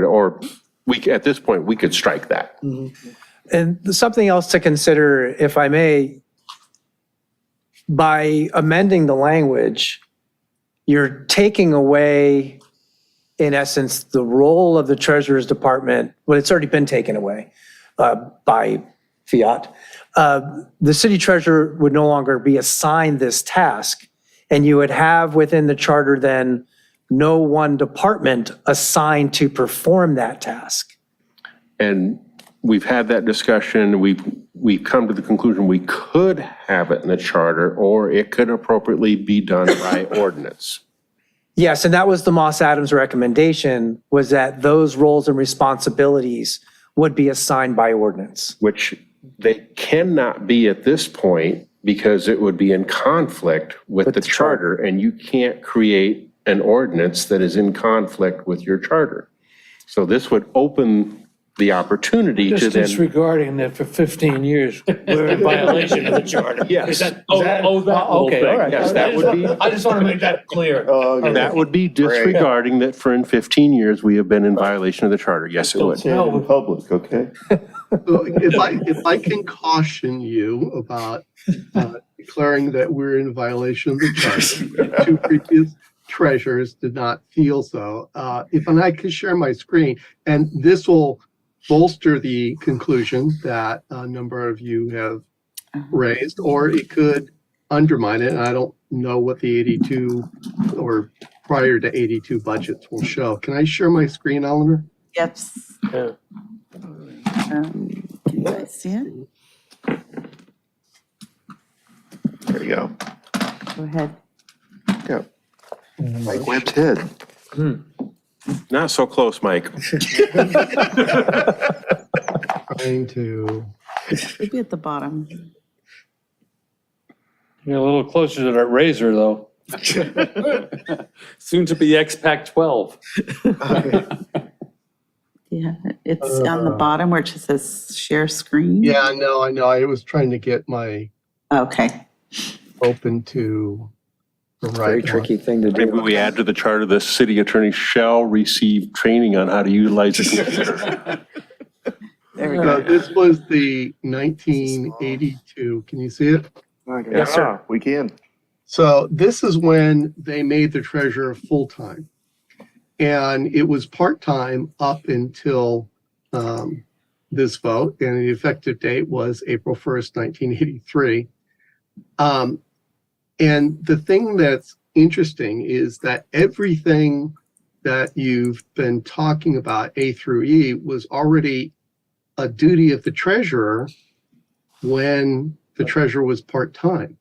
at this point, we could strike that. And something else to consider, if I may, by amending the language, you're taking away, in essence, the role of the treasurer's department. Well, it's already been taken away by fiat. The city treasurer would no longer be assigned this task, and you would have within the charter then no one department assigned to perform that task. And we've had that discussion. We've come to the conclusion we could have it in the charter, or it could appropriately be done by ordinance. Yes, and that was the Moss Adams recommendation, was that those roles and responsibilities would be assigned by ordinance. Which they cannot be at this point because it would be in conflict with the charter, and you can't create an ordinance that is in conflict with your charter. So this would open the opportunity to Just then. disregarding that for 15 years, we're in violation of the charter. Yes. Is that, that whole okay, all thing. right. Yes, that would be. I just want to make that clear. That would be disregarding that for in 15 years, we have been in violation of the charter. Yes, it would. Say it in public, okay? So if I can caution you about declaring that we're in violation of the charter, 2 previous treasurers did not feel so. If I could share my screen, and this will bolster the conclusion that a number of you have raised, or it could undermine it. And I don't know what the 82 or prior to 82 budgets will show. Can I share my screen, Eleanor? Yes. Yeah. Can you guys see it? There you go. Go ahead. Yeah. Mike Webb's head. Not so close, Mike. Trying to. Maybe at the bottom. You're a little closer to that razor, though. Soon to be XPAC 12. Yeah, it's on the bottom where it just says share screen. Yeah, I know. I was trying to get my Okay. open to the Very right tricky one. thing to do. Maybe we add to the charter, the city attorney shall receive training on how to utilize the computer. There we So go. this was the 1982. Can you see it? Yes, sir. We can. So this is when they made the treasurer full-time. And it was part-time up until this vote, and the effective date was April 1st, 1983. And the thing that's interesting is that everything that you've been talking about, A through E, was already a duty of the treasurer when the treasurer was part-time.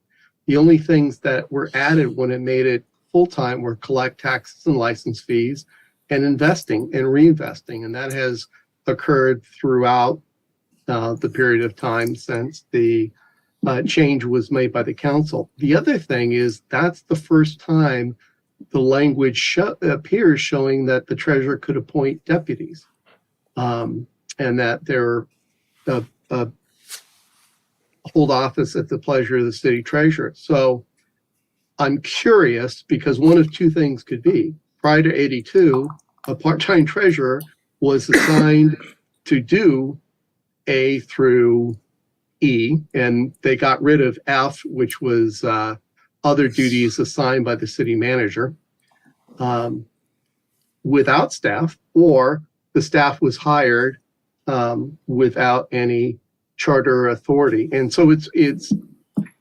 The only things that were added when it made it full-time were collect taxes and license fees and investing and reinvesting. And that has occurred throughout the period of time since the change was made by the council. The other thing is that's the first time the language appears showing that the treasurer could appoint deputies, and that they're hold office at the pleasure of the city treasurer. So I'm curious because one of two things could be. Prior to 82, a part-time treasurer was assigned to do A through E, and they got rid of F, which was other duties assigned by the city manager, without staff, or the staff was hired without any charter authority. And so it's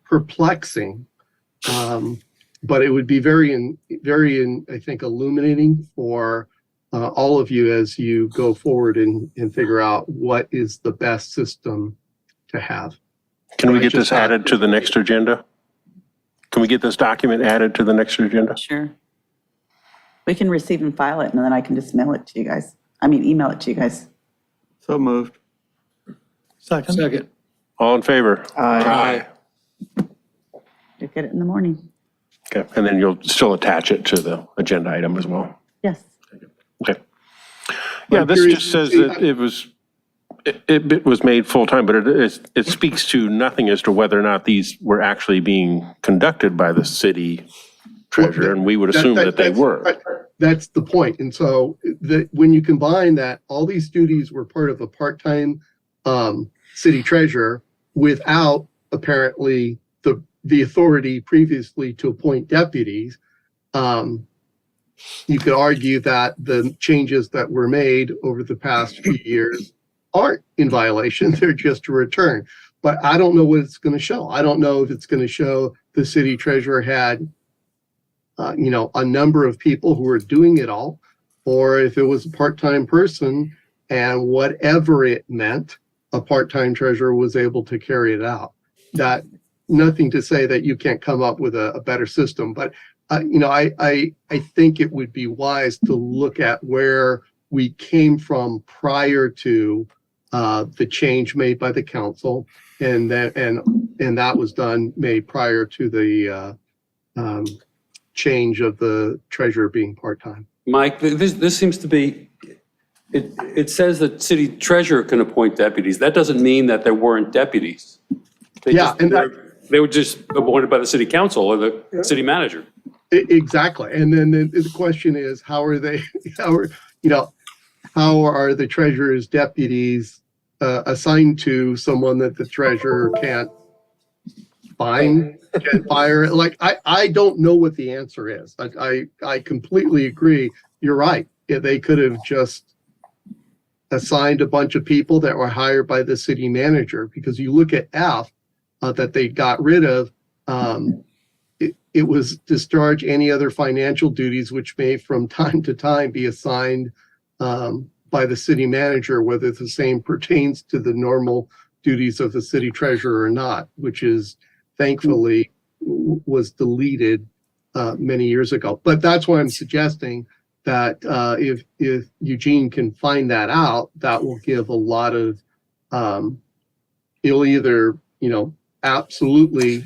perplexing, but it would be very, I think, illuminating for all of you as you go forward and figure out what is the best system to have. Can we get this added to the next agenda? Can we get this document added to the next agenda? Sure. We can receive and file it, and then I can just mail it to you guys. Email it to you guys. So moved. Second. Second. All in favor? Aye. You'll get it in the morning. Okay, and then you'll still attach it to the agenda item as well. Yes. Okay. Yeah, this curious just to says see- that it was made full-time, but it speaks to nothing as to whether or not these were actually being conducted by the city treasurer, and we would assume that they were. That's the point. And so when you combine that, all these duties were part of a part-time city treasurer without apparently the authority previously to appoint deputies. You could argue that the changes that were made over the past few years aren't in violation. They're just a return. But I don't know what it's going to show. I don't know if it's going to show the city treasurer had a number of people who were doing it all, or if it was a part-time person and whatever it meant, a part-time treasurer was able to carry it out. That nothing to say that you can't come up with a better system, but I think it would be wise to look at where we came from prior to the change made by the council, and that was made prior to the change of the treasurer being part-time. Mike, this seems to be, it says that city treasurer can appoint deputies. That doesn't mean that there weren't deputies. They were just appointed by the city council or the city manager. Exactly. And then the question is, how are the treasurer's deputies assigned to someone that the treasurer can't fire? Like, I don't know what the answer is. I completely agree. You're right. They could have just assigned a bunch of people that were hired by the city manager, because you look at F that they got rid of. It was discharge any other financial duties which may from time to time be assigned by the city manager, whether the same pertains to the normal duties of the city treasurer or not, which is thankfully was deleted many years ago. But that's why I'm suggesting that if Eugene can find that out, that will give a lot of, it'll either, absolutely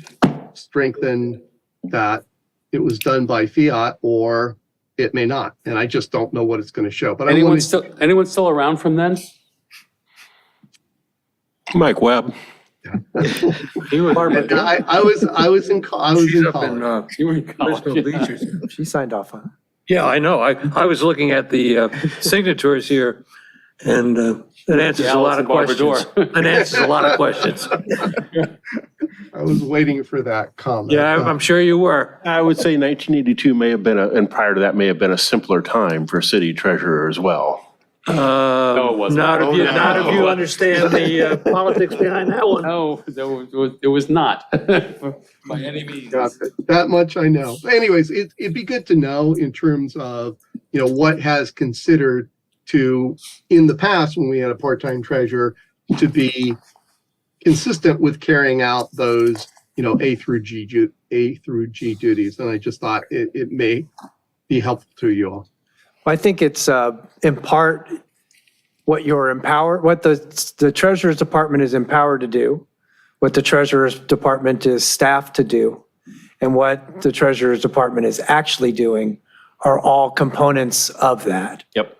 strengthen that it was done by fiat, or it may not. And I just don't know what it's going to show. But Anyone still around from then? Mike Webb. He was, I was in college. You were in college. she signed off on it. Yeah, I know. I was looking at the signatures here, and it answers a lot of questions. It answers a lot of questions. I was waiting for that comment. Yeah, I'm sure you were. I would say 1982 may have been and prior to that may have been a simpler time for city treasurer as well. No, it wasn't. Not if you understand the politics behind that one. No, it was not by any means. That much I know. Anyways, it'd be good to know in terms of, what has considered to, in the past, when we had a part-time treasurer, to be consistent with carrying out those, A through G duties. And I just thought it may be helpful to you all. I think it's in part what the treasurer's department is empowered to do, what the treasurer's department is staffed to do, and what the treasurer's department is actually doing are all components of that. Yep.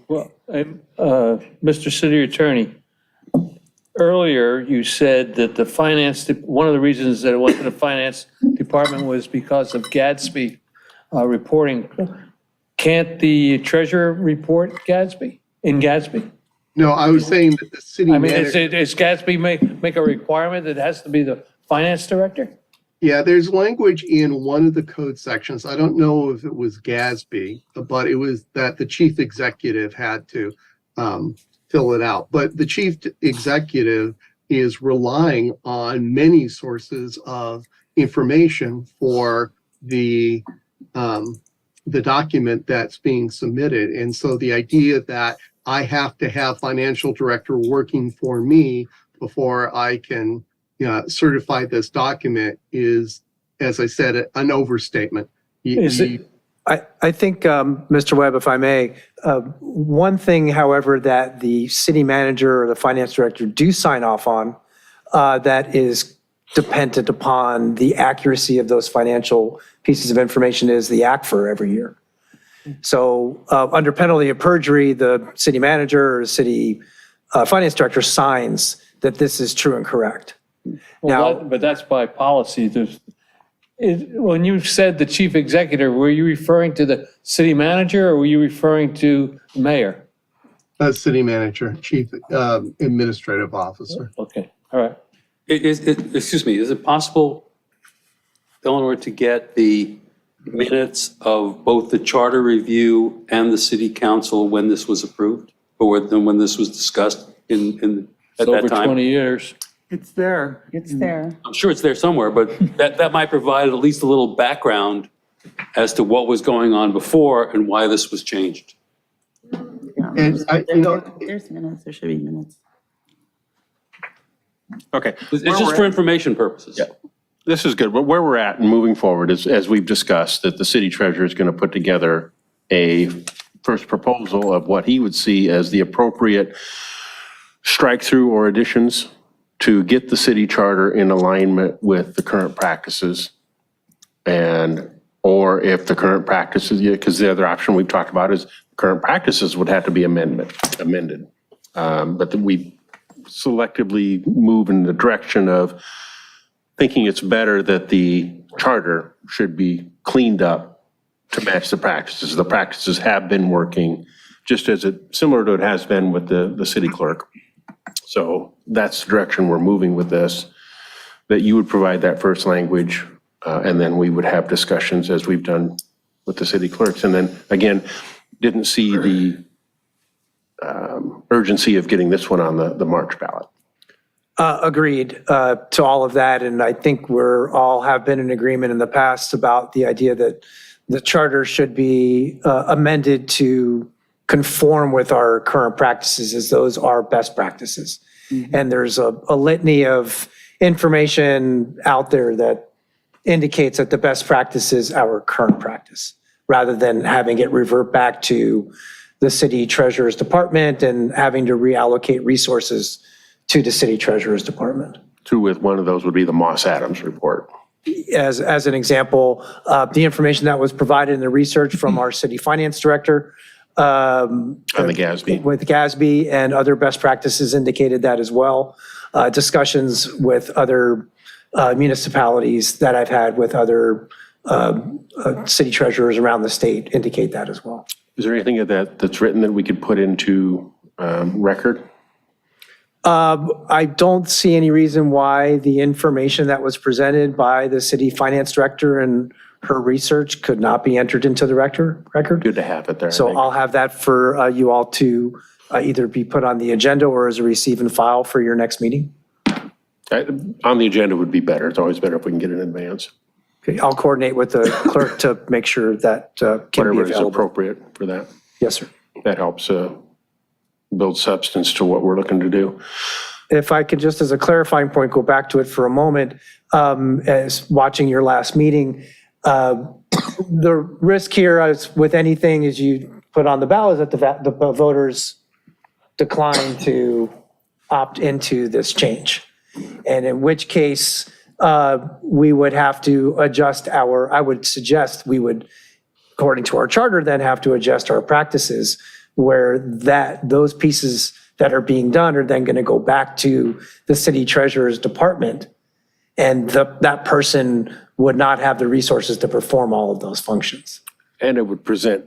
Well, Mr. City Attorney, earlier you said that one of the reasons that it went to the finance department was because of Gadsby reporting. Can't the treasurer report in Gadsby? No, I was saying that the city manager. Does Gadsby make a requirement that it has to be the finance director? Yeah, there's language in one of the code sections. I don't know if it was Gadsby, but it was that the chief executive had to fill it out. But the chief executive is relying on many sources of information for the document that's being submitted. And so the idea that I have to have financial director working for me before I can certify this document is, as I said, an overstatement. I think, Mr. Webb, if I may, one thing, however, that the city manager or the finance director do sign off on that is dependent upon the accuracy of those financial pieces of information is the ACFR every year. So under penalty of perjury, the city manager or city finance director signs that this is true and correct. But that's by policy. When you said the chief executive, were you referring to the city manager or were you referring to the mayor? City manager, chief administrative officer. Okay, all right. Excuse me, is it possible, Eleanor, to get the minutes of both the charter review and the city council when this was approved, or when this was discussed at that Over time? 20 years. It's there. It's there. I'm sure it's there somewhere, but that might provide at least a little background as to what was going on before and why this was changed. And There's minutes, there should be minutes. Okay. It's just for information purposes. Yeah. This is good. But where we're at and moving forward is, as we've discussed, that the city treasurer is going to put together a first proposal of what he would see as the appropriate strike through or additions to get the city charter in alignment with the current practices. Or if the current practices, because the other option we've talked about is current practices would have to be amended. But that we selectively move in the direction of thinking it's better that the charter should be cleaned up to match the practices. The practices have been working just as similar to it has been with the city clerk. So that's the direction we're moving with this, that you would provide that first language, and then we would have discussions as we've done with the city clerks. And then again, didn't see the urgency of getting this one on the March ballot. Agreed to all of that. And I think we're all have been in agreement in the past about the idea that the charter should be amended to conform with our current practices as those are best practices. Mm-hmm. And there's a litany of information out there that indicates that the best practice is our current practice, rather than having it revert back to the city treasurer's department and having to reallocate resources to the city treasurer's department. Two with one of those would be the Moss Adams report. as an example, the information that was provided in the research from our city finance director On the GASB. with GASB and other best practices indicated that as well. Discussions with other municipalities that I've had with other city treasurers around the state indicate that as well. Is there anything of that that's written that we could put into record? I don't see any reason why the information that was presented by the city finance director and her research could not be entered into the record. Good to have it there. I So think. I'll have that for you all to either be put on the agenda or as a receive and file for your next meeting. On the agenda would be better. It's always better if we can get it in advance. Okay, I'll coordinate with the clerk to make sure that can be Whatever is available. appropriate for that. Yes, sir. That helps build substance to what we're looking to do. If I could just as a clarifying point, go back to it for a moment, as watching your last meeting, the risk here is with anything is you put on the ballot is that the voters decline to opt into this change. And in which case, we would have to adjust I would suggest we would, according to our charter, then have to adjust our practices where those pieces that are being done are then going to go back to the city treasurer's department. And that person would not have the resources to perform all of those functions. And it would present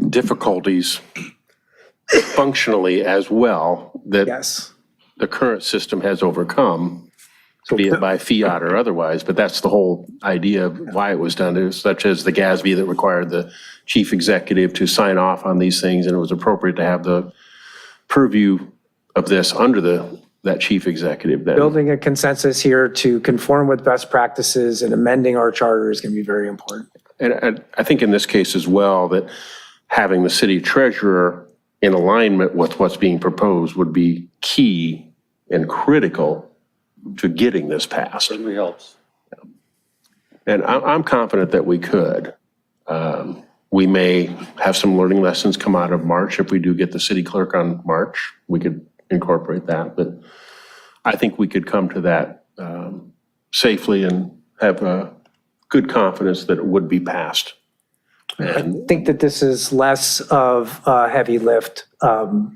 difficulties functionally as well that Yes. the current system has overcome, be it by fiat or otherwise, but that's the whole idea of why it was done, such as the GASB that required the chief executive to sign off on these things, and it was appropriate to have the purview of this under that chief executive. Building a consensus here to conform with best practices and amending our charter is going to be very important. And I think in this case as well, that having the city treasurer in alignment with what's being proposed would be key and critical to getting this passed. Certainly helps. And I'm confident that we could. We may have some learning lessons come out of March. If we do get the city clerk on March, we could incorporate that. But I think we could come to that safely and have good confidence that it would be passed. And I think that this is less of a heavy lift,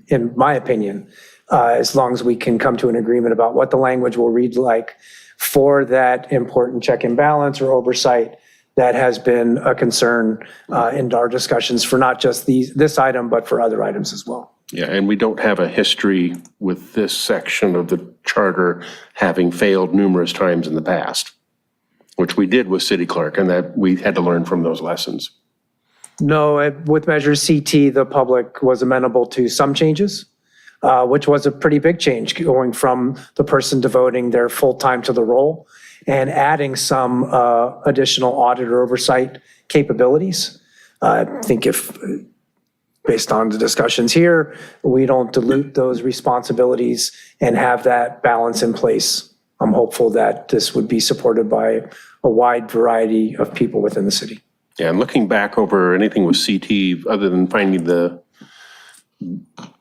in my opinion, as long as we can come to an agreement about what the language will read like for that important check and balance or oversight that has been a concern in our discussions for not just this item, but for other items as well. yeah, and we don't have a history with this section of the charter having failed numerous times in the past, which we did with city clerk, and that we had to learn from those lessons. No, with Measure CT, the public was amenable to some changes, which was a pretty big change, going from the person devoting their full time to the role and adding some additional audit or oversight capabilities. I think based on the discussions here, we don't dilute those responsibilities and have that balance in place. I'm hopeful that this would be supported by a wide variety of people within the city. Yeah, and looking back over anything with CT, other than finding the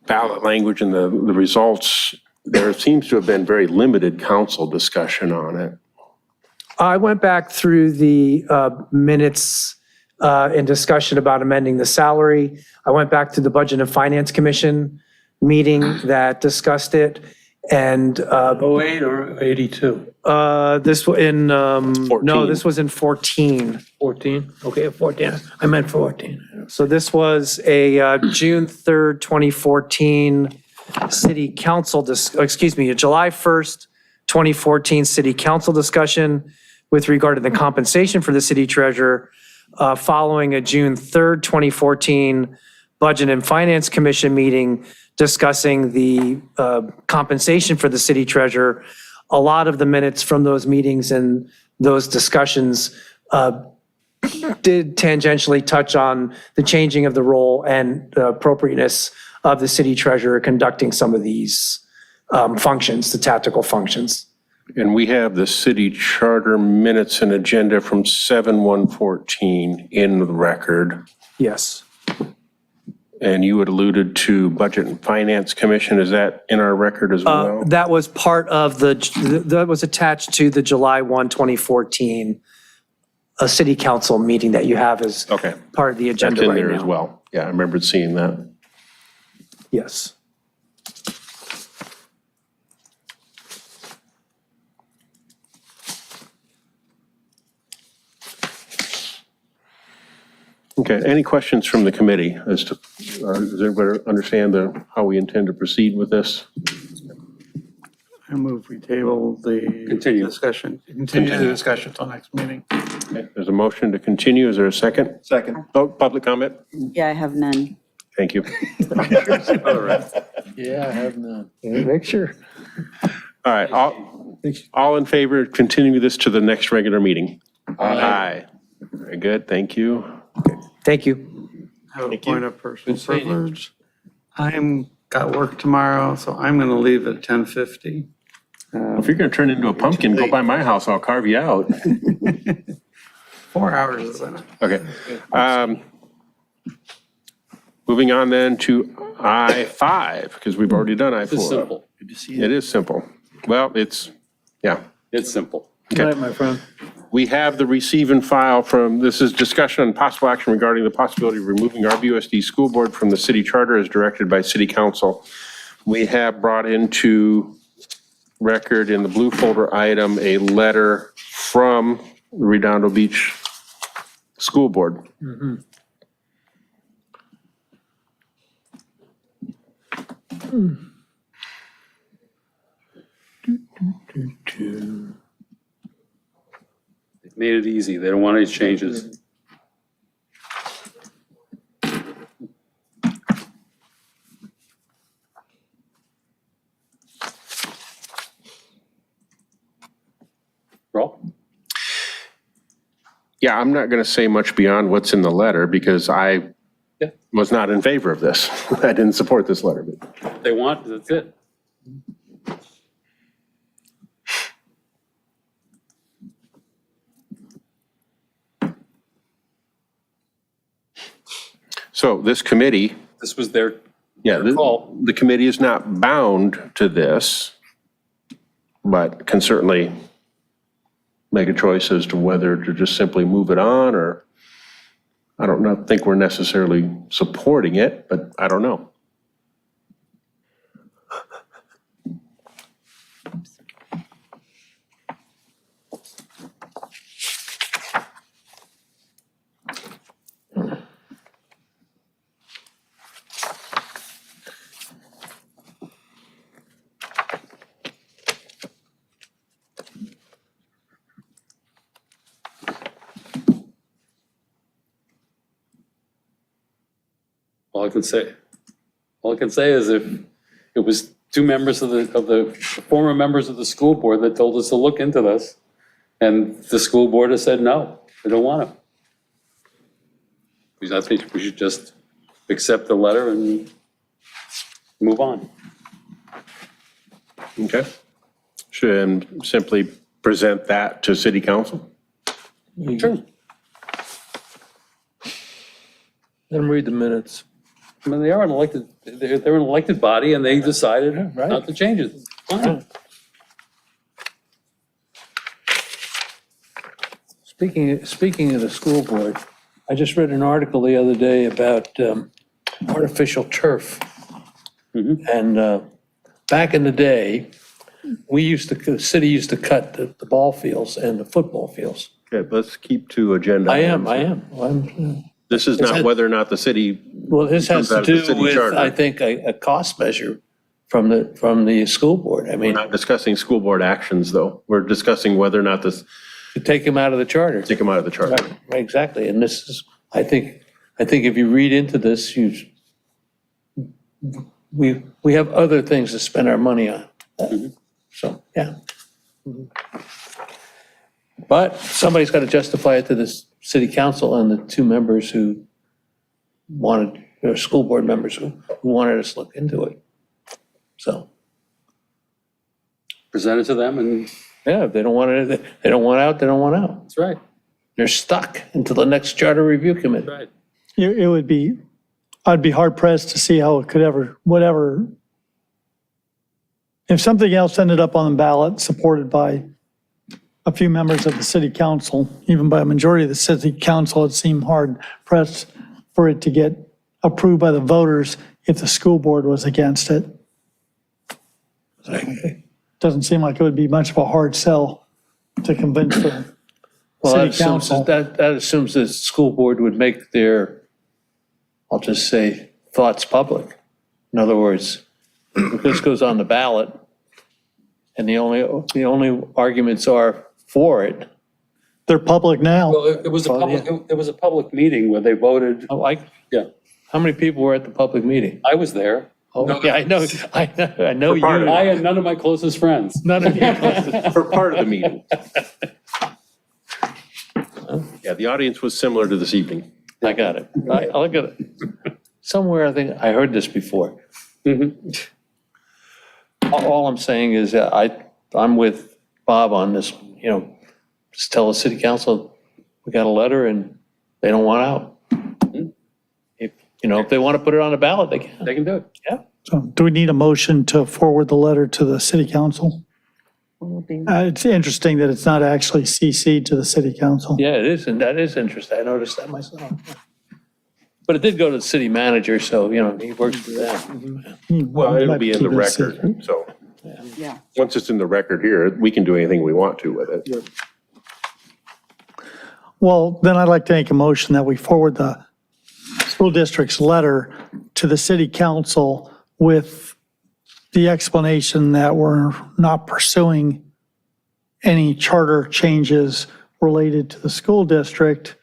ballot language and the results, there seems to have been very limited council discussion on it. I went back through the minutes in discussion about amending the salary. I went back to the Budget and Finance Commission meeting that discussed it. And 08 or 82? this was in, no, 14. this was in 14. 14? Okay, 14. I meant 14. So this was a June 3rd, 2014 city council, a July 1st, 2014 city council discussion with regard to the compensation for the city treasurer, following a June 3rd, 2014 Budget and Finance Commission meeting discussing the compensation for the city treasurer. A lot of the minutes from those meetings and those discussions did tangentially touch on the changing of the role and the appropriateness of the city treasurer conducting some of these functions, the tactical functions. And we have the city charter minutes and agenda from 7/1/14 in the record. Yes. And you had alluded to Budget and Finance Commission. Is that in our record as well? That was part of that was attached to the July 1, 2014 a city council meeting that you have as Okay. part of the That's agenda in right there as now. well. Yeah, I remembered seeing that. Yes. Okay, any questions from the committee as to, does everybody understand how we intend to proceed with this? I move we table the Continue. discussion, continue the discussion till next meeting. Okay, there's a motion to continue. Is there a second? Second. Oh, public comment? Yeah, I have none. Thank you. Yeah, I have none. Make sure. All right, all in favor of continuing this to the next regular meeting? Aye. Very good, thank you. Thank you. I have a point of personal Good seeing you. privilege. I'm got work tomorrow, so I'm going to leave at 10:50. If you're gonna turn into a pumpkin, go by my house, I'll carve you out. 4 hours is enough. Okay. Moving on then to I-5, because we've already done I-4. It's simple. It is simple. Well, yeah. It's simple. Good night, my friend. We have the receive and file from, this is discussion on possible action regarding the possibility of removing RBUSD school board from the city charter as directed by city council. We have brought into record in the blue folder item a letter from the Redondo Beach School Board. They made it easy. They don't want any changes. Roll. Yeah, I'm not going to say much beyond what's in the letter because I Yeah. was not in favor of this. I didn't support this letter. But They want, that's it. So this committee, This was their yeah, call. the committee is not bound to this, but can certainly make a choice as to whether to just simply move it on or I don't know, think we're necessarily supporting it, but I don't know. All I can say is if it was two members of the former members of the school board that told us to look into this, and the school board has said, no, they don't want to. Because I think we should just accept the letter and move on. Okay. Should simply present that to city council? Sure. Let them read the minutes. I mean, they're an elected body and they decided right. not to change it. Fine. Speaking of the school board, I just read an article the other day about artificial turf. And back in the day, the city used to cut the ball fields and the football fields. Okay, let's keep to agenda. I am. This is not whether or not the city, Well, this has Comes to out of the do city with, charter. I think, a cost measure from the school board. I we're mean, not discussing school board actions, though. We're discussing whether or not this, to take them out of the charter. take them out of the charter. Right, exactly. And this is, I think if you read into this, we have other things to spend our money on. So, yeah. But somebody's got to justify it to the city council and the two members who wanted, or school board members who wanted us to look into it. So, Present it to them and yeah, if they don't want it, they don't want out, they don't want out. that's right. They're stuck until the next charter review committee. That's right. It would be, I'd be hard pressed to see how it could ever, whatever. If something else ended up on the ballot supported by a few members of the city council, even by a majority of the city council, it seemed hard pressed for it to get approved by the voters if the school board was against it. Doesn't seem like it would be much of a hard sell to convince the Well, that city assumes, council. that assumes the school board would make their, I'll just say, thoughts public. In other words, if this goes on the ballot, and the only arguments are for it, They're public now. Well, it was a public meeting where they voted. Yeah, how many people were at the public meeting? I was there. Oh, yeah, I know you. I and none of my closest friends. None of you. For part of the meeting. Yeah, the audience was similar to this evening. I got it. I look at it. Somewhere I think I heard this before. All I'm saying is that I'm with Bob on this, just tell the city council, we got a letter and they don't want out. If they want to put it on a ballot, they can. They can do it. Yeah. So do we need a motion to forward the letter to the city council? It's interesting that it's not actually CC'd to the city council. Yeah, it is, and that is interesting. I noticed that myself. But it did go to the city manager, so, he works for them. Well, it'll be in the record, so. Yeah. Once it's in the record here, we can do anything we want to with it. Well, then I'd like to make a motion that we forward the school district's letter to the city council with the explanation that we're not pursuing any charter changes related to the school district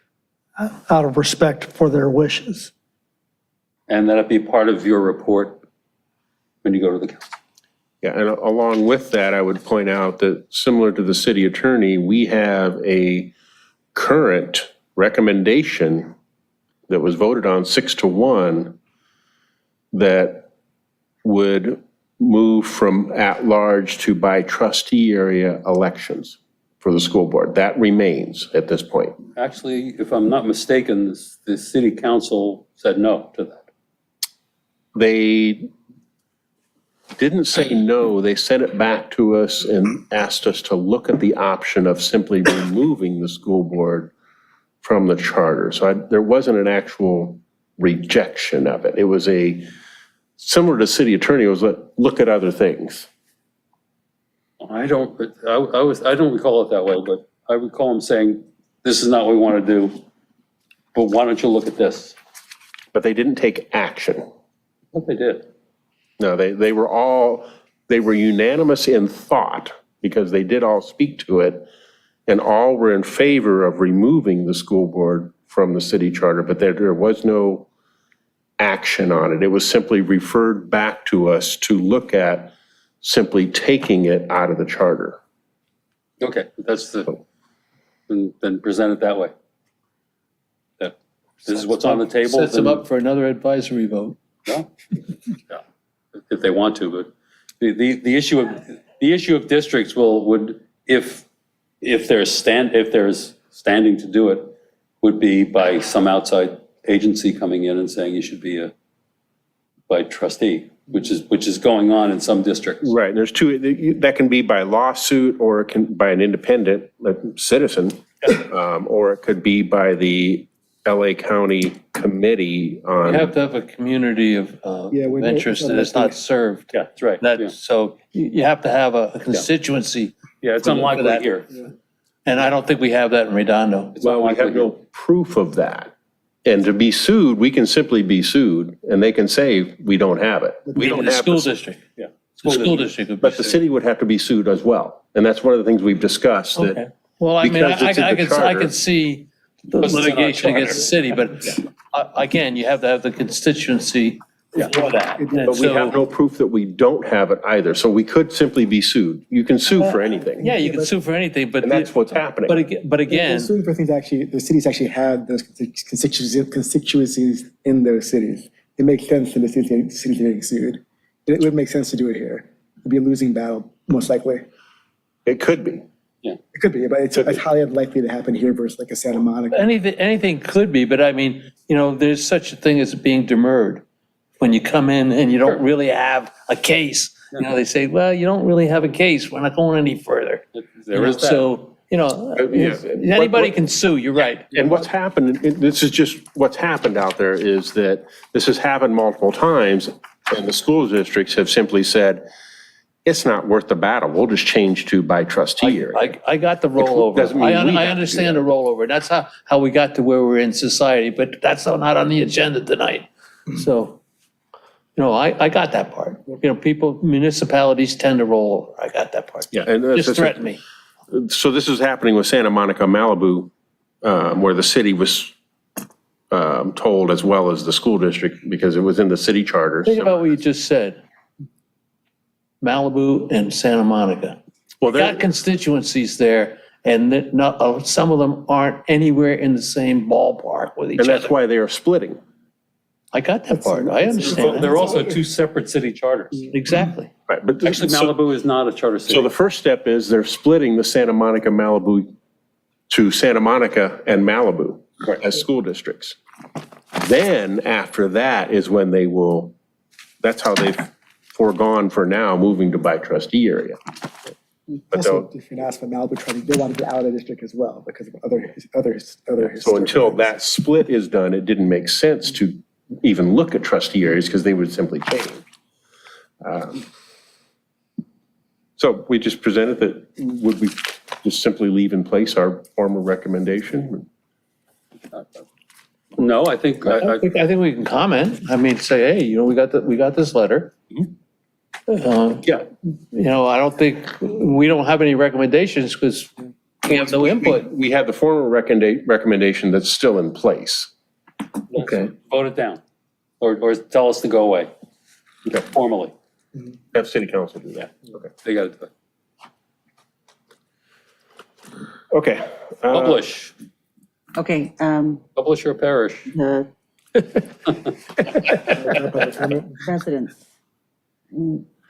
out of respect for their wishes. And that'll be part of your report when you go to the council. Yeah, and along with that, I would point out that similar to the city attorney, we have a current recommendation that was voted on 6-1 that would move from at-large to by trustee area elections for the school board. That remains at this point. Actually, if I'm not mistaken, the city council said no to that. They didn't say no, they sent it back to us and asked us to look at the option of simply removing the school board from the charter. So there wasn't an actual rejection of it. It was similar to city attorney, it was look at other things. I don't recall it that way, but I recall him saying, this is not what we want to do, but why don't you look at this? But they didn't take action. What they did. No, they were unanimous in thought because they did all speak to it and all were in favor of removing the school board from the city charter, but there was no action on it. It was simply referred back to us to look at simply taking it out of the charter. Okay, then present it that way. That this is what's on the table. Sets them then- up for another advisory vote. No? No. If they want to, but the issue of districts would, if there's standing to do it, would be by some outside agency coming in and saying you should be by trustee, which is going on in some districts. Right, and there's two, that can be by lawsuit or it can by an independent citizen, or it could be by the LA County Committee on. You have to have a community of interest that is not served. Yeah, that's right. Yeah. So you have to have a constituency. Yeah, it's for unlikely that. here. And I don't think we have that in Redondo. Well, we have no proof of that. And to be sued, we can simply be sued and they can say, we don't have it. We don't The have school the- district. Yeah. The school district would be But the sued. city would have to be sued as well. And that's one of the things we've discussed. that- Okay. Well, I mean, because it's in the I charter. could see the Because it's in our litigation against charter. the city, but again, you have to have the constituency for that. And But we have so, no proof that we don't have it either. So we could simply be sued. You can sue for anything. yeah, you can sue for anything, but. And that's what's happening. But again, Assuming for things the cities actually had those constituencies in those cities. It makes sense for the cities getting sued. It would make sense to do it here. It'd be a losing battle, most likely. It could be. It could be, but it's highly unlikely to happen here versus like a Santa Monica. anything could be, but I mean, there's such a thing as being demurred. When you come in and you don't really have a case, they say, well, you don't really have a case. We're not going any further. There is that. So you know, Yeah. anybody can sue, you're right. And what's happened, this is just what's happened out there, is that this has happened multiple times, and the school districts have simply said, it's not worth the battle, we'll just change to by trustee area. I got the rollover. Doesn't mean we have to I do understand that. the rollover. That's how we got to where we're in society, but that's not on the agenda tonight. So, you know, I got that part. You know, municipalities tend to roll over. I got that part. Yeah, and that's- Just threaten me. So this is happening with Santa Monica, Malibu, where the city was told, as well as the school district, because it was in the city charter. Think about what you just said. Malibu and Santa Monica. Well, Got constituencies there, and some of them aren't anywhere in the same ballpark with each and that's other. why they are splitting. I got that part. I understand They're that. also two separate city charters. Exactly. Right, but Actually, Malibu is not a charter city. So the first step is they're splitting the Santa Monica, Malibu to Santa Monica and Malibu as school districts. Then after that is when they will, that's how they've foregone for now, moving to by trustee area. But Also, they'll- if you ask for Malibu Trust, they want to get out of the district as well because of other. So until that split is done, it didn't make sense to even look at trustee areas because they would simply change. So we just presented that, would we just simply leave in place our former recommendation? No, I think, I think we can comment. I mean, say, hey, you know, we got this letter. Yeah. You know, I don't think, we don't have any recommendations because we have no input. We had the former recommendation that's still in place. Okay. vote it down, or tell us to go away, formally. Have city council do that. Okay. They got to do it. Okay. Publish, Okay, publish or perish. the residents.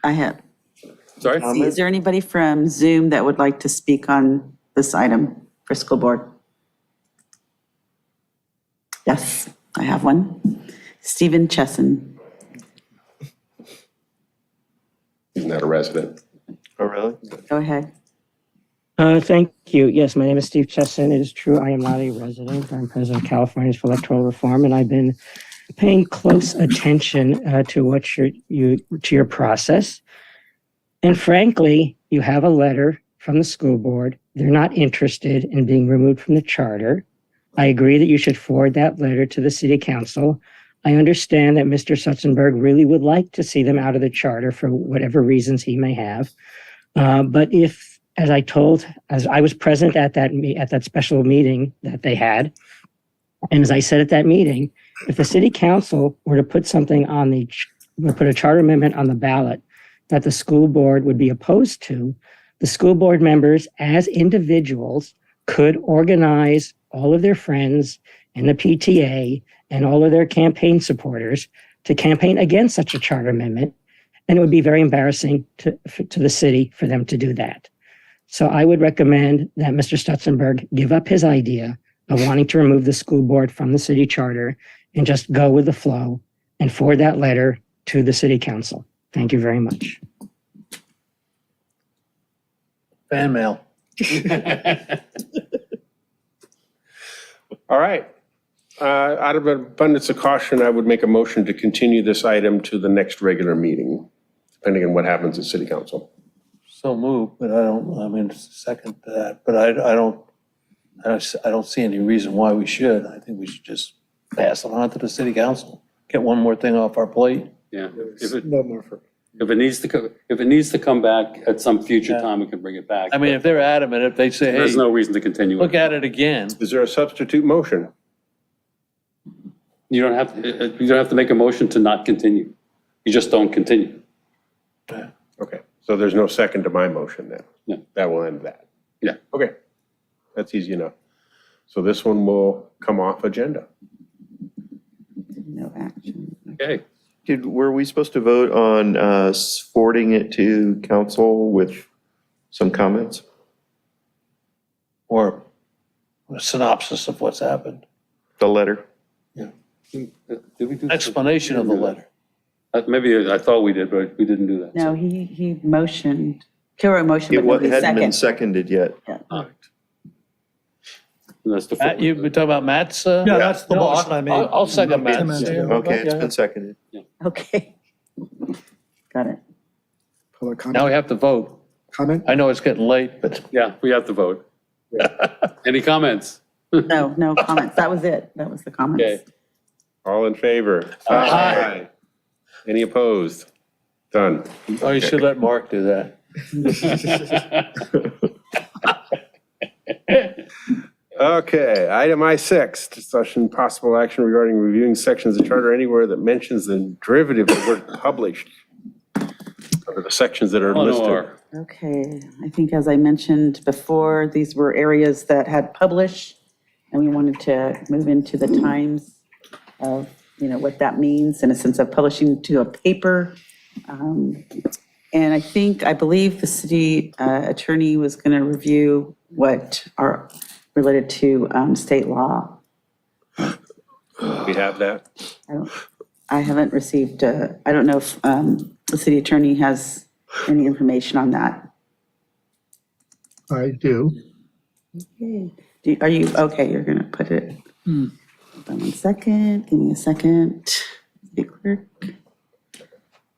I have, Sorry? is there anybody from Zoom that would like to speak on this item for school board? Yes, I have one. Stephen Chesson. He's not a resident. Oh, really? Go ahead. Thank you. Yes, my name is Steve Chesson. It is true, I am not a resident. I'm president of Californians for Electoral Reform, and I've been paying close attention to your process. And frankly, you have a letter from the school board. They're not interested in being removed from the charter. I agree that you should forward that letter to the city council. I understand that Mr. Sutzenberg really would like to see them out of the charter for whatever reasons he may have. But if, as I was present at that special meeting that they had, and as I said at that meeting, if the city council were to put something put a charter amendment on the ballot that the school board would be opposed to, the school board members as individuals could organize all of their friends in the PTA and all of their campaign supporters to campaign against such a charter amendment. And it would be very embarrassing to the city for them to do that. So I would recommend that Mr. Stutzenberg give up his idea of wanting to remove the school board from the city charter and just go with the flow and forward that letter to the city council. Thank you very much. Fan mail. All right. Out of an abundance of caution, I would make a motion to continue this item to the next regular meeting, depending on what happens at city council. So moved, but I mean, second to that, but I don't see any reason why we should. I think we should just pass it on to the city council. Get one more thing off our plate. Yeah. If it, No more for. if it needs to come back at some future time, we can bring it back. I mean, if they're adamant, if they say, There's hey, no reason to continue look it. at it again. Is there a substitute motion? You don't have to make a motion to not continue. You just don't continue. Okay, so there's no second to my motion then? No. That will end that? Yeah. Okay, that's easy enough. So this one will come off agenda. No action. Okay. Were we supposed to vote on forwarding it to council with some comments? Or a synopsis of what's happened. The letter? Did we do? Explanation of the letter. Maybe I thought we did, but we didn't do that. No, he motioned, Kilroy motioned, It but nobody hadn't been seconded. seconded yet. Yeah. That's the. Matt, you talking about Matt's? Yeah, that's the No, motion I made. I'll second Matt's. 10 minutes ago. Okay, it's Yeah. been seconded. Okay. Got it. Public Now comment, we have to vote. comment? I know it's getting late, but Yeah, we have to vote. Any comments? No, no comments. That was it. That was the comments. Okay. All in favor? Aye. Any opposed? Done. oh, you should let Mark do that. Okay, item I6, discussion possible action regarding reviewing sections of charter anywhere that mentions the derivative of the word published. Or the sections that are listed. Eleanor. Okay, I think as I mentioned before, these were areas that had published, and we wanted to move into the times of, what that means in a sense of publishing to a paper. And I believe the city attorney was going to review what are related to state law. We have that? I haven't received, I don't know if the city attorney has any information on that. I do. Are you, okay, you're going to put it. Hold on 1 second, give me a second. City clerk.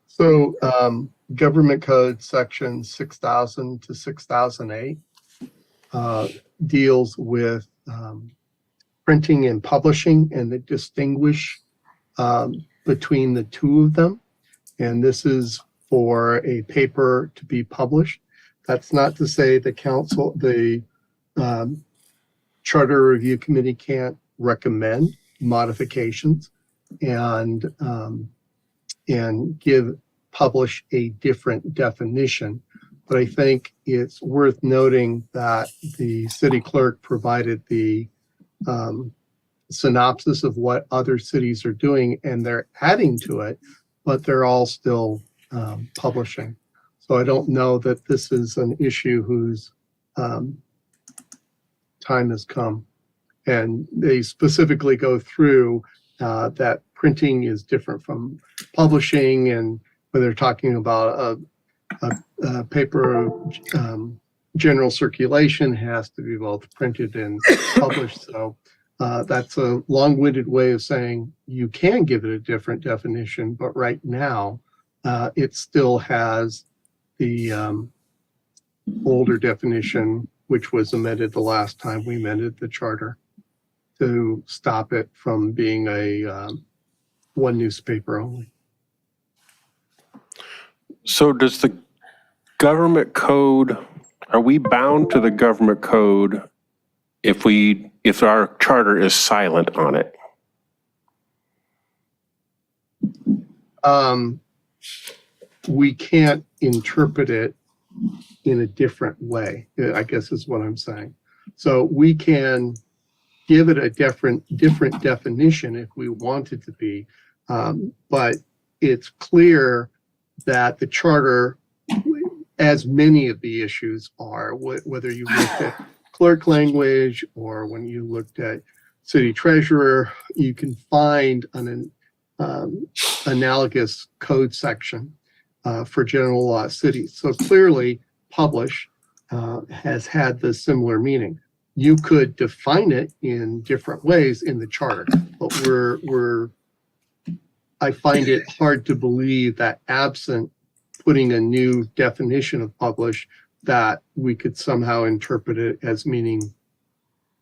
So Government Code Section 6000 to 6008 deals with printing and publishing, and they distinguish between the two of them. And this is for a paper to be published. That's not to say the Charter Review Committee can't recommend modifications and publish a different definition. But I think it's worth noting that the city clerk provided the synopsis of what other cities are doing, and they're adding to it, but they're all still publishing. So I don't know that this is an issue whose time has come. And they specifically go through that printing is different from publishing, and when they're talking about a paper general circulation has to be both printed and published. So that's a long-winded way of saying you can give it a different definition, but right now it still has the older definition, which was amended the last time we amended the charter to stop it from being a one newspaper only. So does the government code, are we bound to the government code if our charter is silent on it? We can't interpret it in a different way, I guess is what I'm saying. So we can give it a different definition if we want it to be, but it's clear that the charter, as many of the issues are, whether you looked at clerk language or when you looked at city treasurer, you can find an analogous code section for general law cities. So clearly, publish has had the similar meaning. You could define it in different ways in the charter, but I find it hard to believe that absent putting a new definition of publish, that we could somehow interpret it as meaning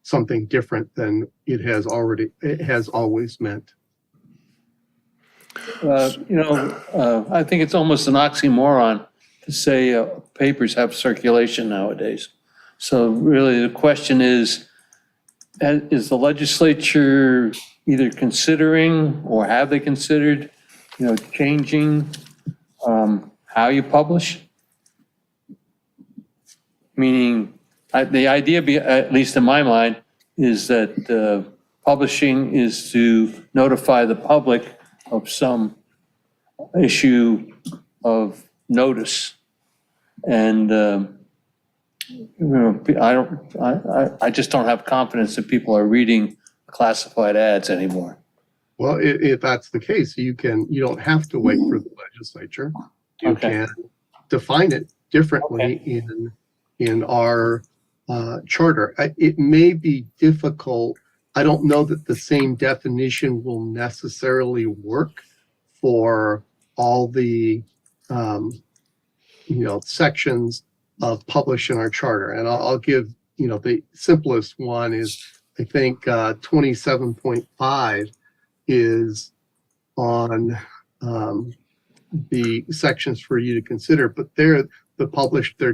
something different than it has always meant. I think it's almost an oxymoron to say papers have circulation nowadays. So really the question is the legislature either considering or have they considered, changing how you publish? Meaning, the idea, at least in my mind, is that publishing is to notify the public of some issue of notice. And I just don't have confidence that people are reading classified ads anymore. Well, if that's the case, you don't have to wait for the legislature. You can define it differently in our charter. It may be difficult. I don't know that the same definition will necessarily work for all the, sections of publish in our charter. And I'll give, the simplest one is, I think, 27.5 is on the sections for you to consider, but they're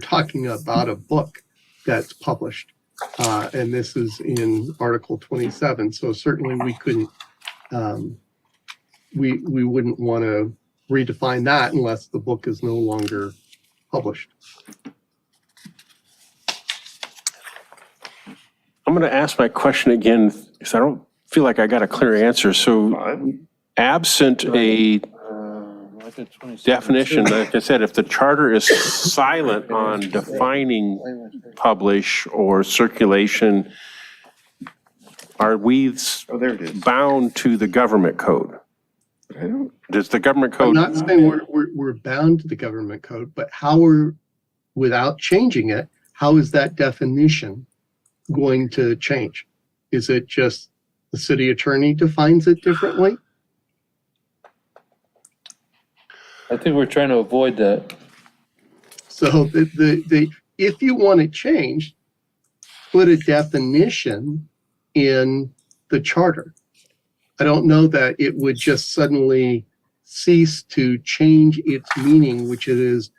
talking about a book that's published. And this is in Article 27. So certainly we couldn't, we wouldn't want to redefine that unless the book is no longer published. I'm going to ask my question again because I don't feel like I got a clear answer. So absent a definition, like I said, if the charter is silent on defining publish or circulation, are we bound to the government code? Does the government I'm code? not saying we're bound to the government code, but without changing it, how is that definition going to change? Is it just the city attorney defines it differently? I think we're trying to avoid that. So if you want it changed, put a definition in the charter. I don't know that it would just suddenly cease to change its meaning, which it has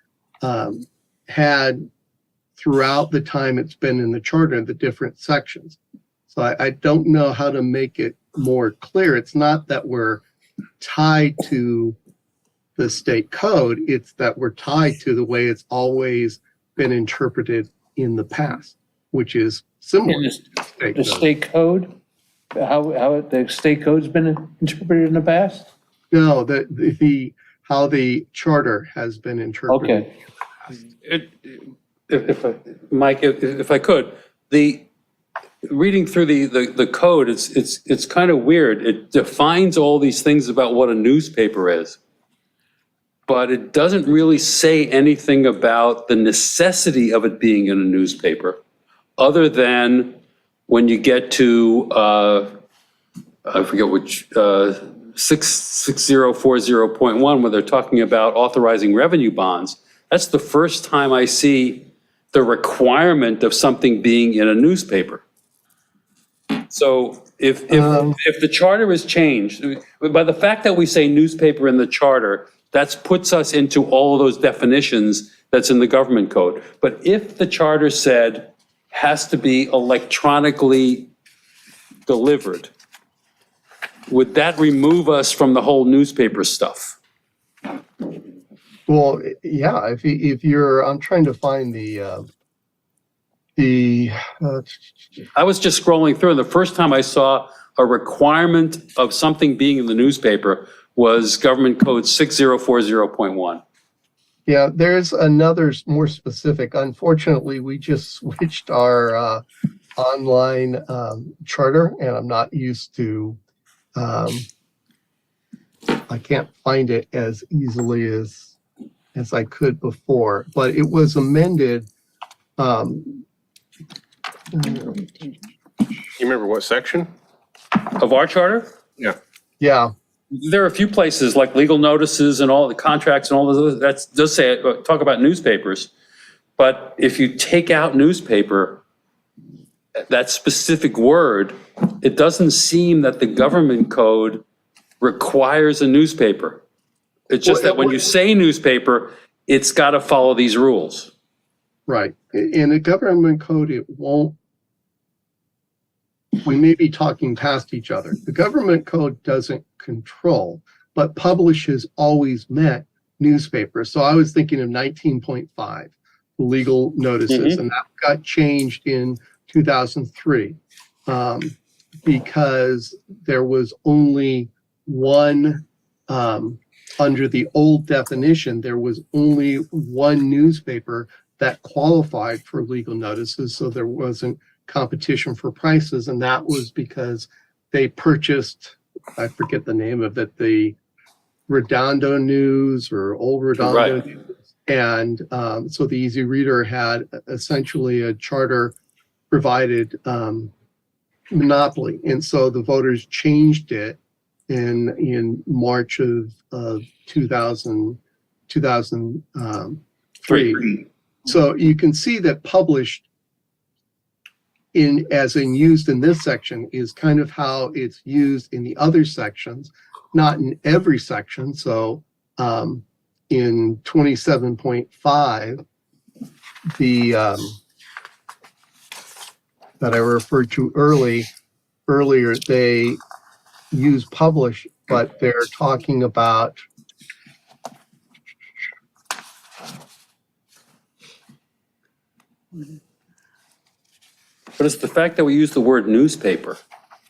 had throughout the time it's been in the charter in the different sections. So I don't know how to make it more clear. It's not that we're tied to the state code, it's that we're tied to the way it's always been interpreted in the past, which is similar In to the state the code. state code, how the state code's been interpreted in the past? No, how the charter has been interpreted. Okay. Mike, if I could, reading through the code, it's kind of weird. It defines all these things about what a newspaper is, but it doesn't really say anything about the necessity of it being in a newspaper, other than when you get to, I forget which, 6040.1, where they're talking about authorizing revenue bonds. That's the first time I see the requirement of something being in a newspaper. So if the charter is changed, by the fact that we say newspaper in the charter, that puts us into all of those definitions that's in the government code. But if the charter said has to be electronically delivered, would that remove us from the whole newspaper stuff? Well, yeah, if you're, I'm trying to find I was just scrolling through, and the first time I saw a requirement of something being in the newspaper was Government Code 6040.1. yeah, there's another more specific. Unfortunately, we just switched our online charter, and I'm not used to, I can't find it as easily as I could before, but it was amended. You remember what section? Of our charter? Yeah, There are a few places like legal notices and all the contracts and all those, that does say, talk about newspapers. But if you take out newspaper, that specific word, it doesn't seem that the government code requires a newspaper. It's just that when you say newspaper, it's got to follow these rules. right. In the government code, it won't. We may be talking past each other. The government code doesn't control, but publish has always meant newspaper. So I was thinking of 19.5, legal notices, and that got changed in 2003 because there was only one, under the old definition, there was only one newspaper that qualified for legal notices. So there wasn't competition for prices, and that was because they purchased, I forget the name of it, the Redondo News or Old Redondo News. And so the Easy Reader had essentially a charter provided monopoly. And so the voters changed it in March of 2003. So you can see that published as in used in this section is kind of how it's used in the other sections, not in every section. So in 27.5, the that I referred to earlier, they use publish, but they're talking about But it's the fact that we use the word newspaper,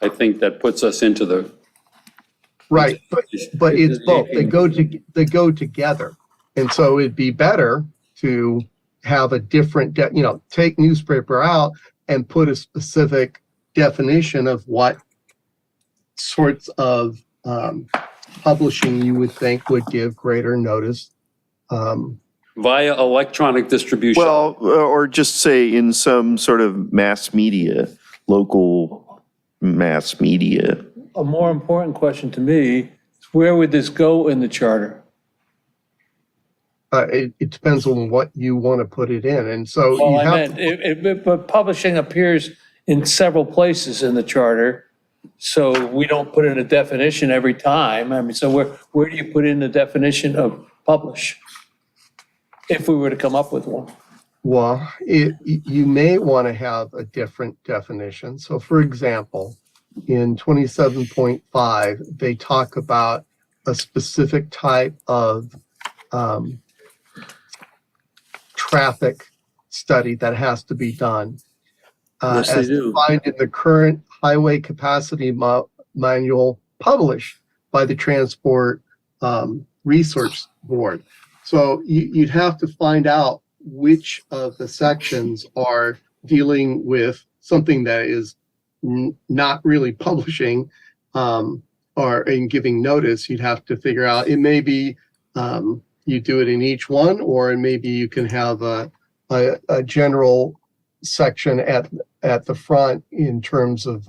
I think that puts us into the. right, but it's both. They go together, and so it'd be better to have a different, take newspaper out and put a specific definition of what sorts of publishing you would think would give greater notice. Via electronic distribution. Well, or just say in some sort of mass media, local mass media. A more important question to me is where would this go in the charter? It depends on what you want to put it in, and so Well, you I have meant, but publishing appears in several places in the charter, so we don't put in a definition every time. I mean, so where do you put in the definition of publish? If we were to come up with one. Well, you may want to have a different definition. So for example, in 27.5, they talk about a specific type of traffic study that has to be done. Yes, they as do. defined in the current highway capacity manual published by the Transport Resource Board. So you'd have to find out which of the sections are dealing with something that is not really publishing or in giving notice. You'd have to figure out, it may be you do it in each one, or maybe you can have a general section at the front in terms of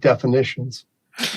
definitions.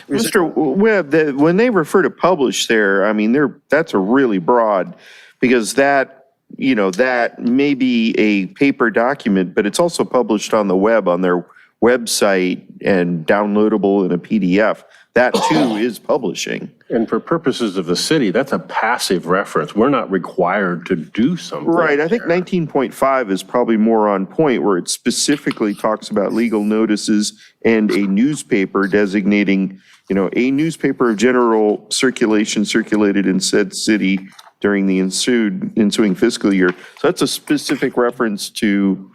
Mr. Webb, when they refer to publish there, I mean, that's a really broad, because that may be a paper document, but it's also published on the web, on their website, and downloadable in a PDF. That too is publishing. And for purposes of the city, that's a passive reference. We're not required to do something. Right, I think 19.5 is probably more on point, where it specifically talks about legal notices and a newspaper designating, a newspaper of general circulation circulated in said city during the ensuing fiscal year. So that's a specific reference to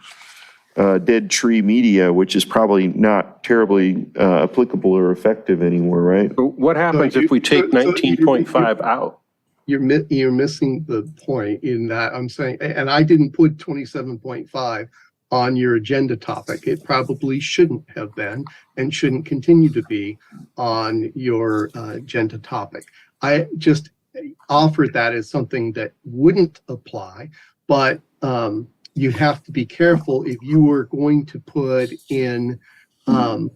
Dead Tree Media, which is probably not terribly applicable or effective anymore, right? But what happens if we take 19.5 out? You're missing the point in that I'm saying, and I didn't put 27.5 on your agenda topic. It probably shouldn't have been and shouldn't continue to be on your agenda topic. I just offered that as something that wouldn't apply, but you have to be careful if you were going to put in a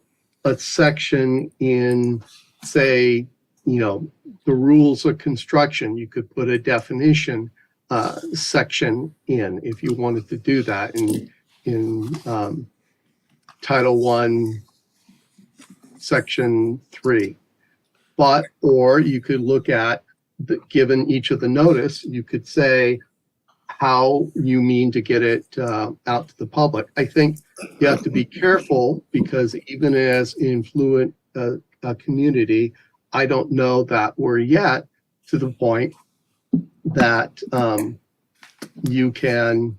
section in, say, the rules of construction. You could put a definition section in if you wanted to do that in Title I, Section 3. Or you could look at, given each of the notice, you could say how you mean to get it out to the public. I think you have to be careful, because even as influent a community, I don't know that we're yet to the point that you can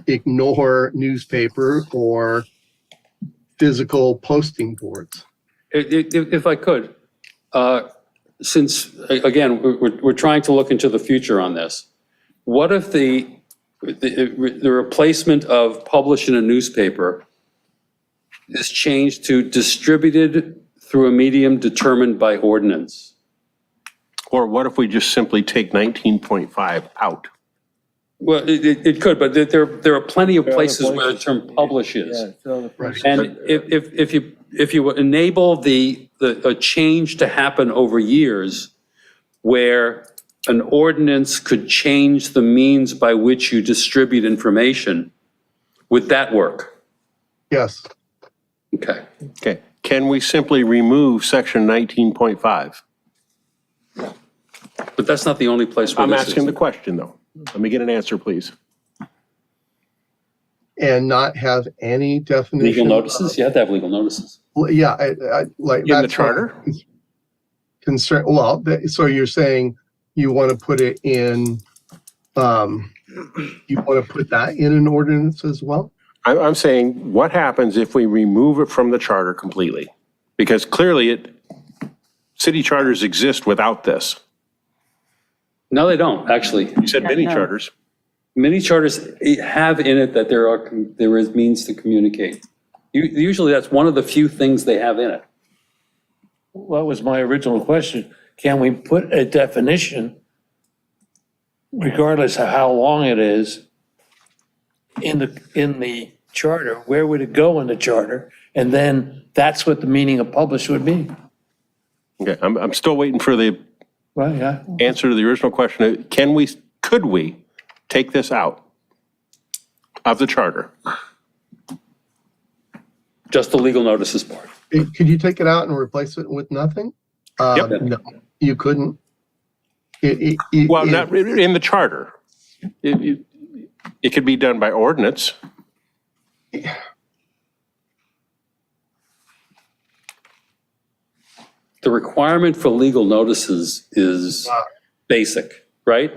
ignore newspaper or physical posting boards. If I could, since, again, we're trying to look into the future on this, what if the replacement of publish in a newspaper is changed to distributed through a medium determined by ordinance? Or what if we just simply take 19.5 out? Well, it could, but there are plenty of places where the term publish is. Right. And if you enable a change to happen over years, where an ordinance could change the means by which you distribute information, would that work? Yes. Okay. Okay. Can we simply remove section 19.5? But that's not the only place where I'm this asking is. the question, though. Let me get an answer, please. And not have any definition. Legal notices? You have to have legal notices. Well, yeah, I like. In the that's charter? Concern, well, so you're saying you want to put it in, you want to put that in an ordinance as well? I'm saying, what happens if we remove it from the charter completely? Because clearly city charters exist without this. No, they don't, actually. You said mini charters. Many charters have in it that there is means to communicate. Usually that's one of the few things they have in it. Well, that was my original question. Can we put a definition, regardless of how long it is, in the charter? Where would it go in the charter? And then that's what the meaning of publish would be. Okay, I'm still waiting for the Well, yeah. answer to the original question. Could we take this out of the charter? Just the legal notices part. Could you take it out and replace it with nothing? Yep. No, you couldn't. Well, not in the charter. It could be done by ordinance. The requirement for legal notices is basic, right?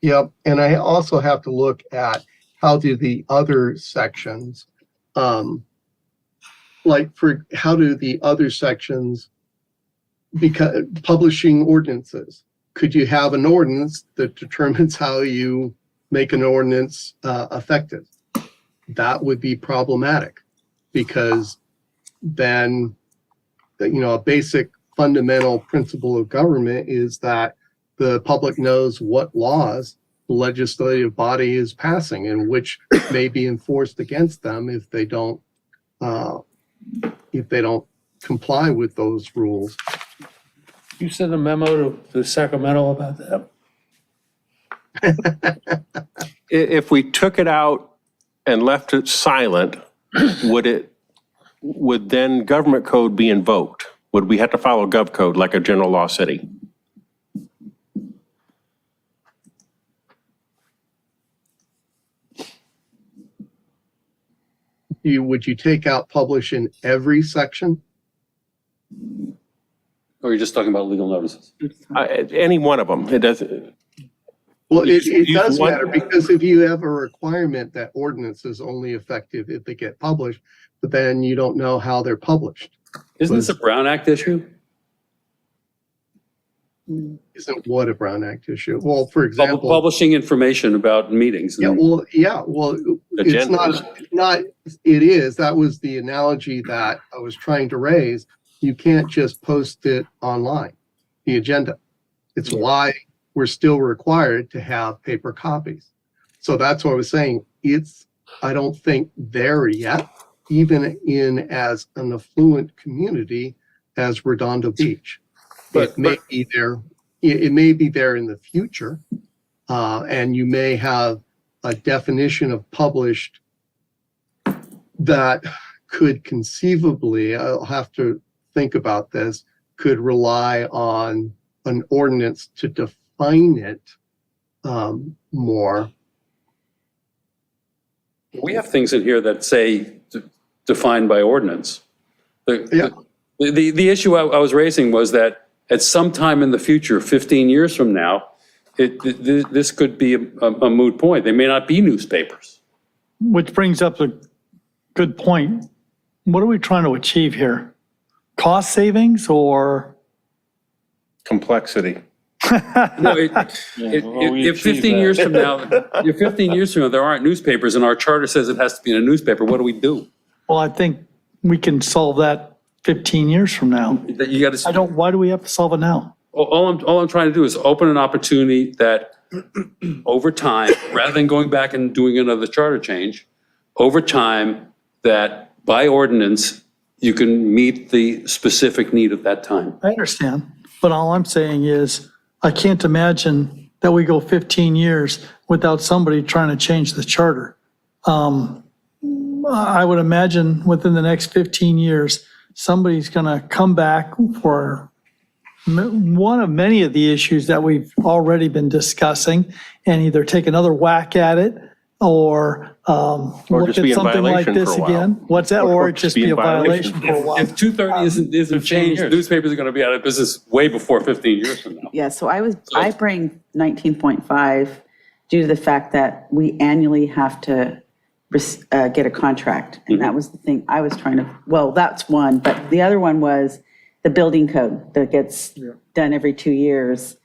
Yep, and I also have to look at how do the other sections, how do the other sections, because publishing ordinances, could you have an ordinance that determines how you make an ordinance effective? That would be problematic, because then, a basic fundamental principle of government is that the public knows what laws the legislative body is passing and which may be enforced against them if they don't comply with those rules. You sent a memo to Sacramento about that? If we took it out and left it silent, would then government code be invoked? Would we have to follow gov code like a general law city? Would you take out publish in every section? Or you're just talking about legal notices? Any one of them. It doesn't. Well, it does one- matter, because if you have a requirement that ordinance is only effective if they get published, but then you don't know how they're published. Isn't this a Brown Act issue? Isn't what a Brown Act issue? Well, for example. Publishing information about meetings. Yeah, well, it's not, it is, that was the analogy that I was trying to raise. You can't just post it online, the agenda. It's why we're still required to have paper copies. So that's what I was saying. I don't think there yet, even in as an affluent community as Redondo Beach. It may be there in the future, and you may have a definition of published that could conceivably, I'll have to think about this, could rely on an ordinance to define it more. We have things in here that say defined by ordinance. The issue I was raising was that at some time in the future, 15 years from now, this could be a moot point. They may not be newspapers. Which brings up a good point. What are we trying to achieve here? Cost savings or? Complexity. No, if 15 years from now, there aren't newspapers and our charter says it has to be in a newspaper, what do we do? Well, I think we can solve that 15 years from now. You got to. Why do we have to solve it now? All I'm trying to do is open an opportunity that over time, rather than going back and doing another charter change, over time, that by ordinance, you can meet the specific need of that time. I understand, but all I'm saying is, I can't imagine that we go 15 years without somebody trying to change the charter. I would imagine within the next 15 years, somebody's going to come back for one of many of the issues that we've already been discussing and either take another whack at it or look just at be in something like violation this for a while. again. What's that? Or just be a violation for a while. If 230 isn't changed, newspapers are going to be out of business way before 15 years from now. Yeah, so I bring 19.5 due to the fact that we annually have to get a contract. And that was the thing I was trying to, well, that's one, but the other one was the building code that gets done every 2 years.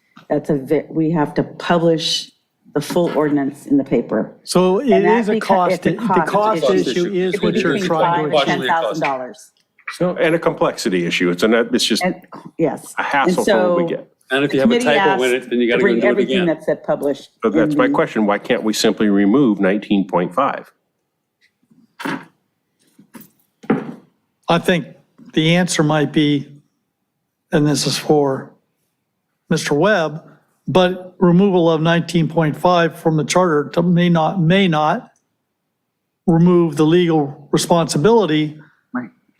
We have to publish the full ordinance in the paper. So it And that is a cost, the cost issue is what you're trying to $5,000 achieve. and $10,000. So, and a complexity issue. It's just And, yes. a hassle And for what we so get. And if you have a committee typo in asked it, then you got to go bring and do it everything again. that said published. But that's in my the- question. Why can't we simply remove 19.5? I think the answer might be, and this is for Mr. Webb, but removal of 19.5 from the charter may not remove the legal responsibility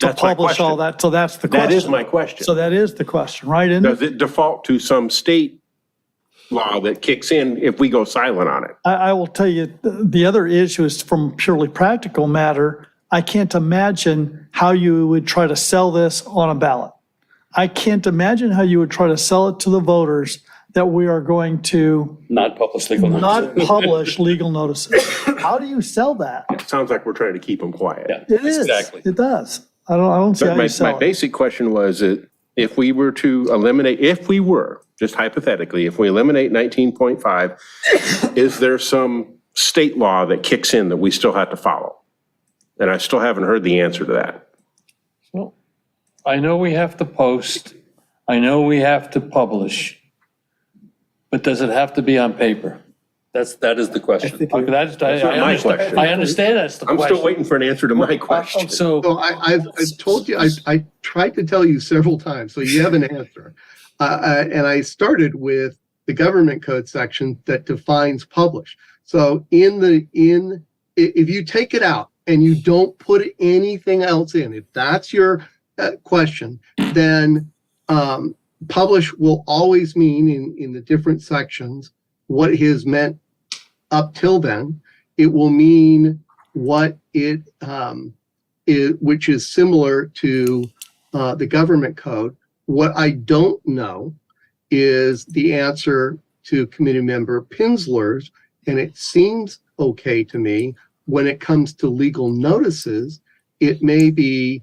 to That's my publish all question. that. So that's the question. That is my question. So that is the question, right? Isn't Does it? it default to some state law that kicks in if we go silent on it? I will tell you, the other issue is from a purely practical matter. I can't imagine how you would try to sell this on a ballot. I can't imagine how you would try to sell it to the voters that we are going to Not publish legal not notice. publish legal notices. How do you sell that? It sounds like we're trying to keep them quiet. Yeah, It is. exactly. It does. I don't see But how my you sell it. basic question was that if we were to eliminate, if we were, just hypothetically, if we eliminate 19.5, is there some state law that kicks in that we still have to follow? And I still haven't heard the answer to that. Well, I know we have to post, I know we have to publish, but does it have to be on paper? That is the question. Okay, That's not my question. I understand that's the I'm question. still waiting for an answer to my question. So, So I've told you, I tried to tell you several times, so you have an answer. And I started with the government code section that defines publish. So if you take it out and you don't put anything else in, if that's your question, then publish will always mean in the different sections what it has meant up till then. It will mean what it which is similar to the government code. What I don't know is the answer to committee member Pinsler's, and it seems okay to me when it comes to legal notices. It may be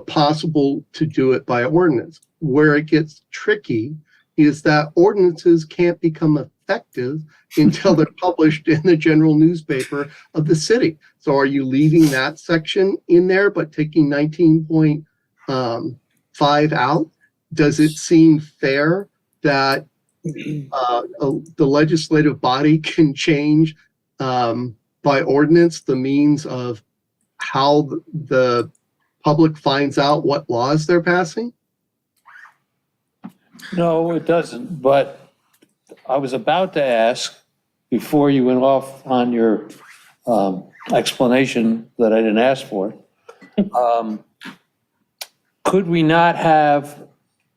possible to do it by ordinance. Where it gets tricky is that ordinances can't become effective until they're published in the general newspaper of the city. So are you leaving that section in there but taking 19.5 out? Does it seem fair that the legislative body can change by ordinance the means of how the public finds out what laws they're passing? no, it doesn't, but I was about to ask, before you went off on your explanation that I didn't ask for, could we not have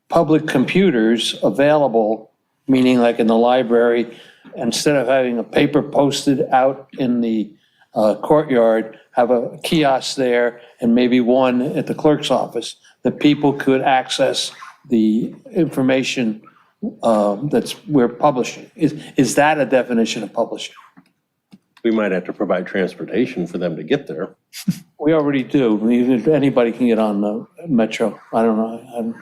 public computers available, meaning like in the library, instead of having a paper posted out in the courtyard, have a kiosk there and maybe one at the clerk's office that people could access the information we're publishing? Is that a definition of publishing? We might have to provide transportation for them to get there. We already do. I mean, if anybody can get on the metro. I don't know.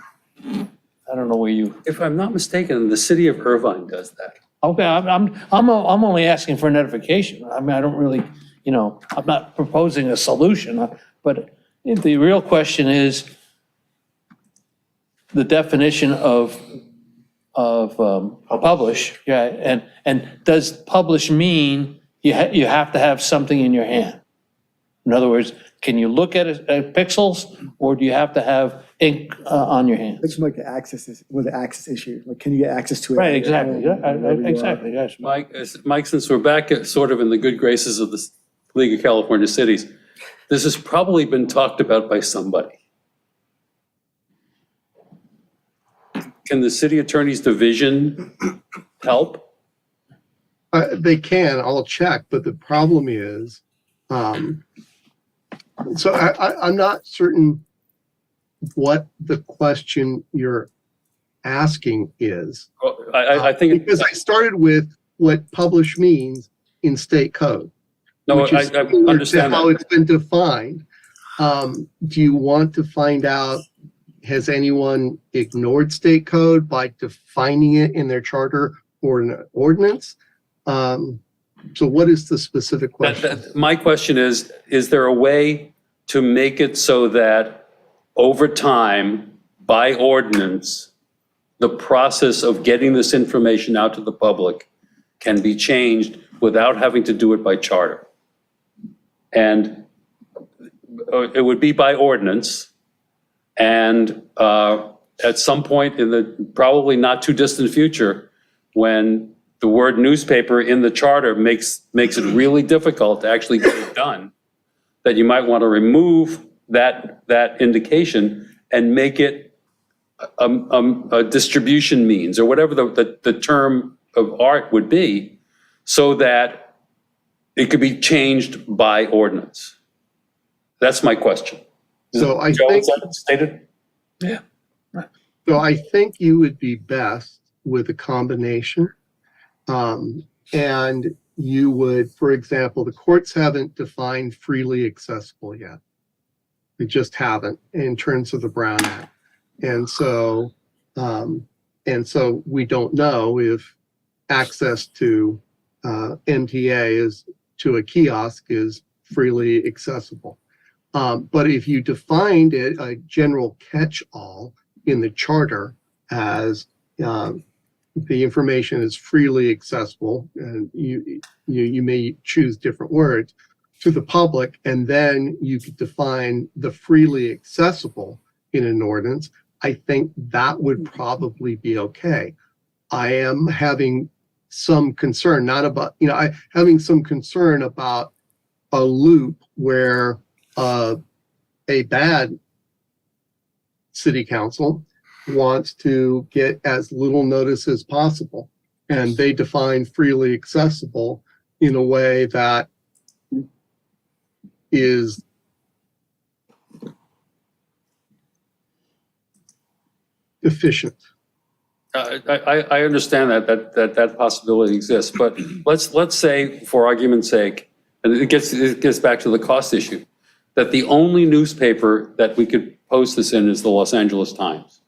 I don't know where you. If I'm not mistaken, the city of Irvine does that. Okay, I'm only asking for notification. I mean, I don't really, I'm not proposing a solution, but the real question is the definition of publish, yeah, and does publish mean you have to have something in your hand? In other words, can you look at it at pixels, or do you have to have ink on your hands? It's like the access issue. Like, can you get access to it? Right, exactly, yeah, wherever you are? exactly, yes. Mike, since we're back sort of in the good graces of the League of California Cities, this has probably been talked about by somebody. Can the city attorney's division help? They can, I'll check, but the problem is, so I'm not certain what the question you're asking is. I think. Because I started with what publish means in state code. No, which is I similar to understand how that. it's been defined. Do you want to find out, has anyone ignored state code by defining it in their charter or an ordinance? So what is the specific question? My question is there a way to make it so that over time, by ordinance, the process of getting this information out to the public can be changed without having to do it by charter? And it would be by ordinance. And at some point in the probably not too distant future, when the word newspaper in the charter makes it really difficult to actually get it done, that you might want to remove that indication and make it a distribution means, or whatever the term of art would be, so that it could be changed by ordinance. That's my question. So I Joe, think, is that stated? Yeah. so I think you would be best with a combination. And you would, for example, the courts haven't defined freely accessible yet. They just haven't in terms of the Brown Act. And so we don't know if access to MTA is to a kiosk is freely accessible. But if you defined it, a general catch-all in the charter as the information is freely accessible, and you may choose different words, to the public, and then you could define the freely accessible in an ordinance, I think that would probably be okay. I am having some concern, not about, having some concern about a loop where a bad city council wants to get as little notice as possible. And they define freely accessible in a way that is efficient. I understand that possibility exists, but let's say, for argument's sake, and it gets back to the cost issue, that the only newspaper that we could post this in is the Los Angeles Times.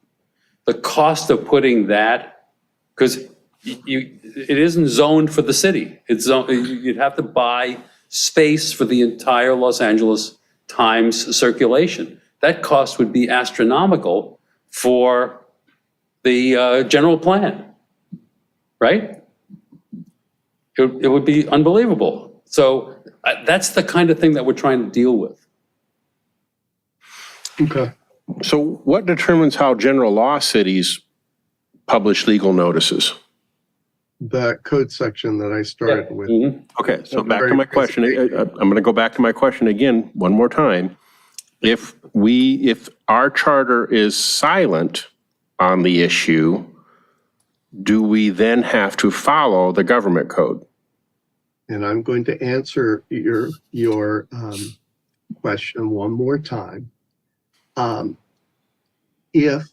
The cost of putting that, because it isn't zoned for the city. You'd have to buy space for the entire Los Angeles Times circulation. That cost would be astronomical for the general plan, right? It would be unbelievable. So that's the kind of thing that we're trying to deal with. Okay. So what determines how general law cities publish legal notices? The code section that I started with. Mhm. Okay, so back to my question. I'm going to go back to my question again, one more time. If our charter is silent on the issue, do we then have to follow the government code? And I'm going to answer your question one more time. If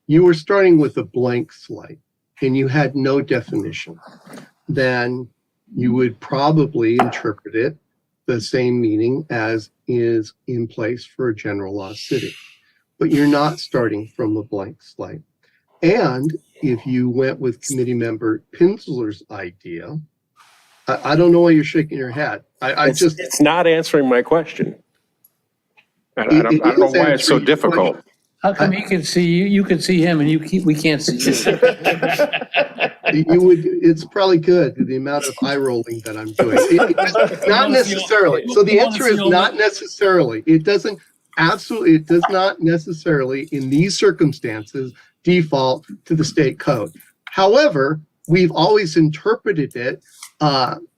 you were starting with a blank slate and you had no definition, then you would probably interpret it the same meaning as is in place for a general law city. But you're not starting from a blank slate. And if you went with committee member Pinsler's idea, I don't know why you're shaking your head. It's not answering my question. I don't know why it's so difficult. How come he can see you, you can see him, and we can't see you? It's probably good, the amount of eye rolling that I'm doing. Not necessarily. So the answer is not necessarily. It doesn't, absolutely, it does not necessarily, in these circumstances, default to the state code. However, we've always interpreted it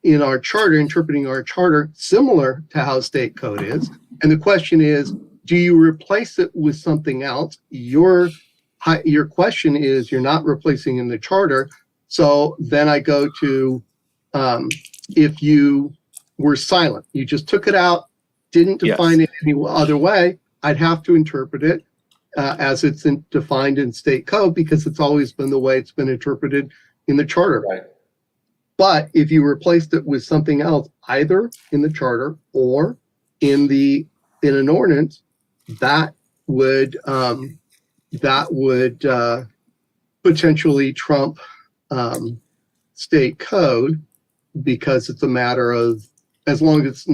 in our charter, interpreting our charter similar to how state code is. And the question is, do you replace it with something else? Your question is, you're not replacing in the charter. So then I go to, if you were silent, you just took it out, didn't define it any other way, I'd have to interpret it as it's defined in state code, because it's always been the way it's been interpreted in the charter. Right. But if you replaced it with something else, either in the charter or in an ordinance, that would potentially trump state code, because it's a matter of, as long as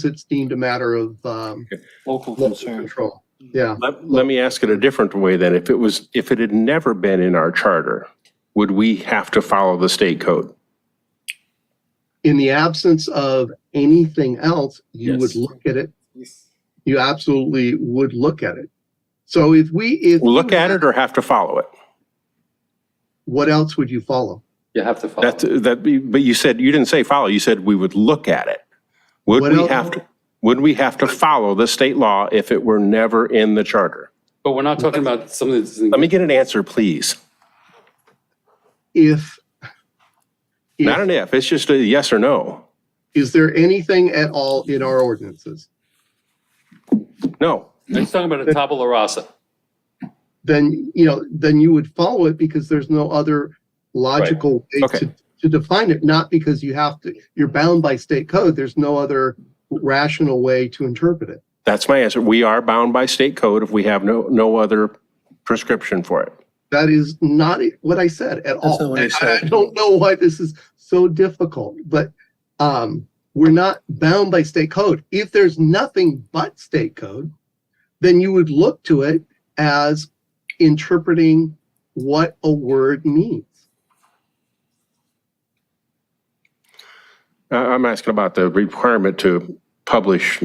it's deemed a matter of Local local concern. control. Yeah. Let me ask it a different way then. If it had never been in our charter, would we have to follow the state code? In the absence of anything else, you would look at it. You absolutely would look at it. So if Look at it or have to follow it? what else would you follow? You have to follow. But you didn't say follow, you said we would look at it. Would What we else? have to follow the state law if it were never in the charter? But we're not talking about something that's. Let me get an answer, please. If Not an if, it's just a yes or no. is there anything at all in our ordinances? No. He's talking about a tabula rasa. Then you would follow it, because there's no other logical way Okay. to define it, not because you're bound by state code. There's no other rational way to interpret it. That's my answer. We are bound by state code if we have no other prescription for it. That is not what I said at all. not what he said. I don't know why this is so difficult, but we're not bound by state code. If there's nothing but state code, then you would look to it as interpreting what a word means. I'm asking about the requirement to publish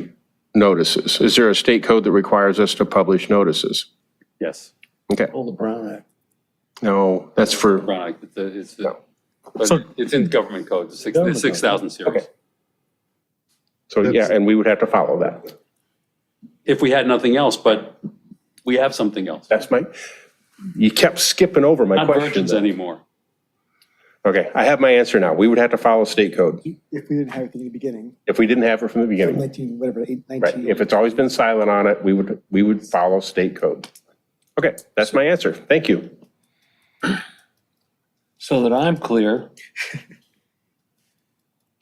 notices. Is there a state code that requires us to publish notices? Yes. Okay. Oh, the Brown Act. No, that's for, Right. It's No. So- it's in government code, the 6,000 series. Okay. So yeah, and we would have to follow that. If we had nothing else, but we have something else. You kept skipping over my Not question. virgins though. anymore. Okay, I have my answer now. We would have to follow state code If we didn't have it in the beginning, if we didn't have it from the beginning. 19, whatever, 19. Right, if it's always been silent on it, we would follow state code. Okay, that's my answer. Thank you. So that I'm clear,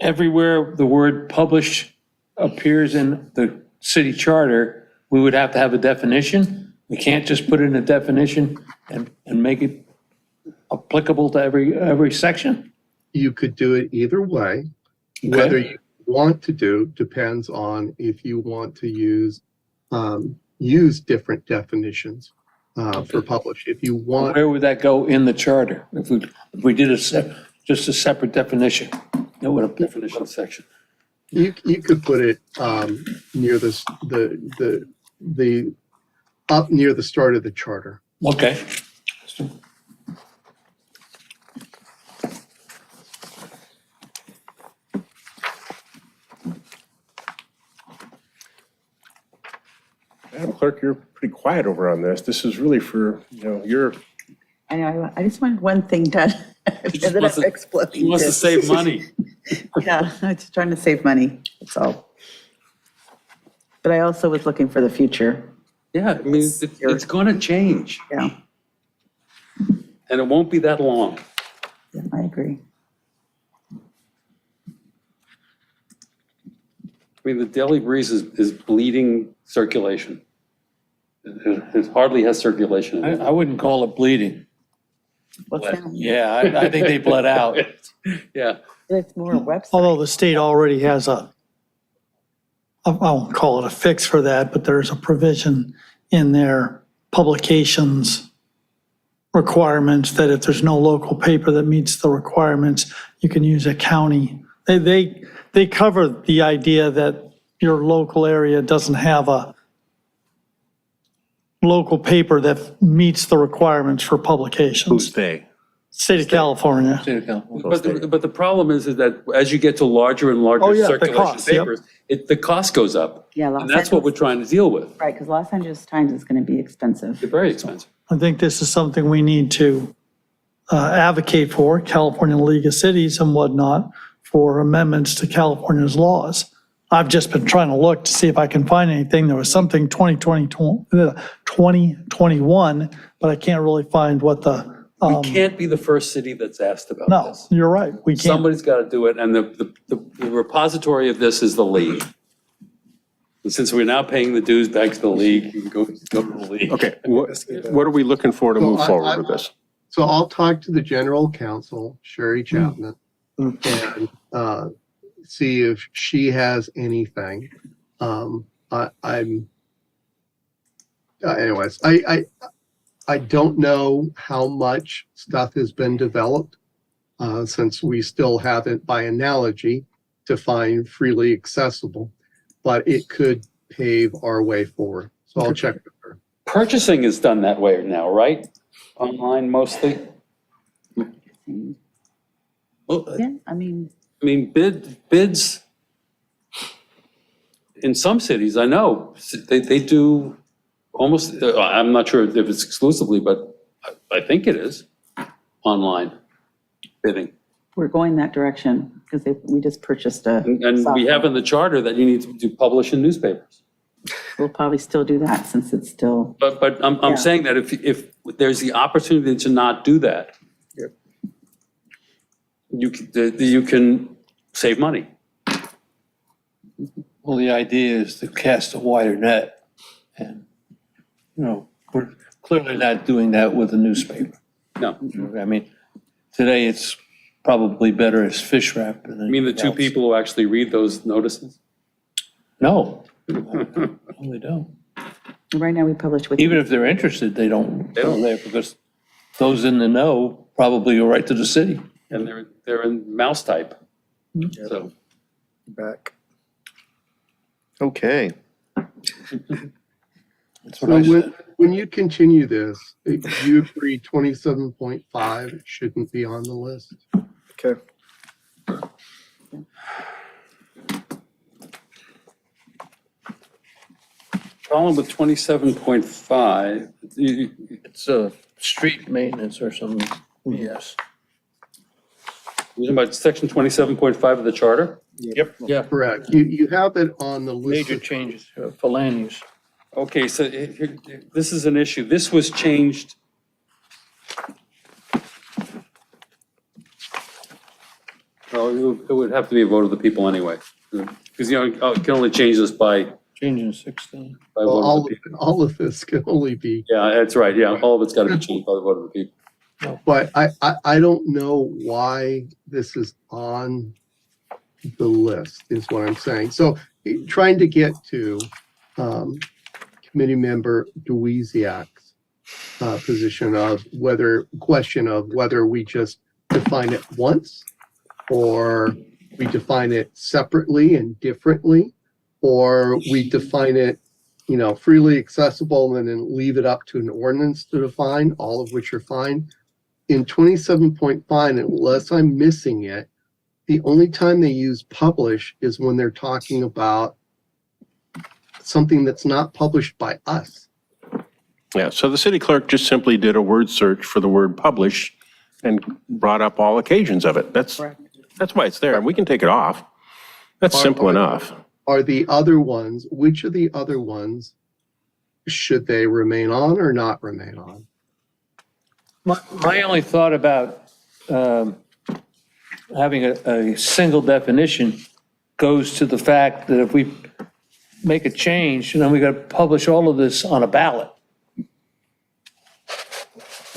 everywhere the word publish appears in the city charter, we would have to have a definition. We can't just put in a definition and make it applicable to every section? You could do it either way. Whether you want to do depends on if you want to use different definitions for publish. If you want, Where would that go in the charter? If we did just a separate definition? That would have Definition section. you could put it near up near the start of the charter. Okay. Madam Clerk, you're pretty quiet over on this. This is really for, your, I know, I just wanted one thing done. He Ended up wants to exploding. save money. Yeah, I'm just trying to save money, that's all. But I also was looking for the future, Yeah, I mean, it's going to change, yeah, and it won't be that long. yeah, I agree. I mean, the Daily Breeze is bleeding circulation. It hardly has circulation. in it. I wouldn't call it bleeding. What's that? Yeah, I think they bled out. Yeah, It's more a website. Although the state already has I won't call it a fix for that, but there's a provision in their publications requirements that if there's no local paper that meets the requirements, you can use a county. They cover the idea that your local area doesn't have a local paper that meets the requirements for publications. they? State of California. State of California. But the problem is that as you get to larger and Oh, larger yeah, the circulation cost, yep. papers, the cost goes up. Yeah, Los And that's what we're Angeles- trying to deal with. Right, because Los Angeles Times is going to be expensive. They're very expensive. I think this is something we need to advocate for, California League of Cities and whatnot, for amendments to California's laws. I've just been trying to look to see if I can find anything. There was something 2021, but I can't really find what the, We can't be the first city that's asked about no, this. you're right. We can't. Somebody's got to do it, and the repository of this is the league. And since we're now paying the dues back to the league, you can go to the league. Okay, what are we looking for to move forward with this? So I'll talk to the general counsel, Sherry Chapman, and see if she has anything. Anyways, I don't know how much stuff has been developed since we still haven't, by analogy, defined freely accessible, but it could pave our way forward. So I'll check with her. Purchasing is done that way now, right? Online mostly? Well, Yeah, I mean, bids, in some cities, I know, they do almost, I'm not sure if it's exclusively, but I think it is, online bidding. we're going that direction because we just purchased a. And we software. have in the charter that you need to publish in newspapers. We'll probably still do that since it's still, But Yeah. I'm saying that if there's the opportunity to not do that, you can save money. Well, the idea is to cast a wider net. And, we're clearly not doing that with a newspaper. No, I mean, today it's probably better as fish wrap than I mean the two anything else. people who actually read those notices. No, they don't. right now we publish with. Even if they're interested, they don't go there because those in the know probably go right to the city. And they're in mouse type. So Back. Okay. that's So what I said. when you continue this, do you agree 27.5 shouldn't be on the list? Okay. problem with 27.5, It's a street maintenance or something, yes. you're talking about section 27.5 of the charter? Yeah, Correct. You have it on the list. major of- changes for land use. Okay, so this is an issue. This was changed. Oh, it would have to be a vote of the people anyway. Because, you can only change this by Changing 16. Well, vote of all, the people. all of this can only be, Yeah, that's right. Yeah, all of it's got to be changed by the vote of the people. but I don't know why this is on the list, is what I'm saying. So trying to get to committee member Duiziak's position of question of whether we just define it once or we define it separately and differently, or we define it, freely accessible and then leave it up to an ordinance to define, all of which are fine. In 27.5, unless I'm missing it, the only time they use publish is when they're talking about something that's not published by us. Yeah, so the city clerk just simply did a word search for the word publish and brought up all occasions of it. That's why it's there, and we can take it off. That's simple enough. Are the other ones, which of the other ones should they remain on or not remain on? My only thought about having a single definition goes to the fact that if we make a change, then we got to publish all of this on a ballot.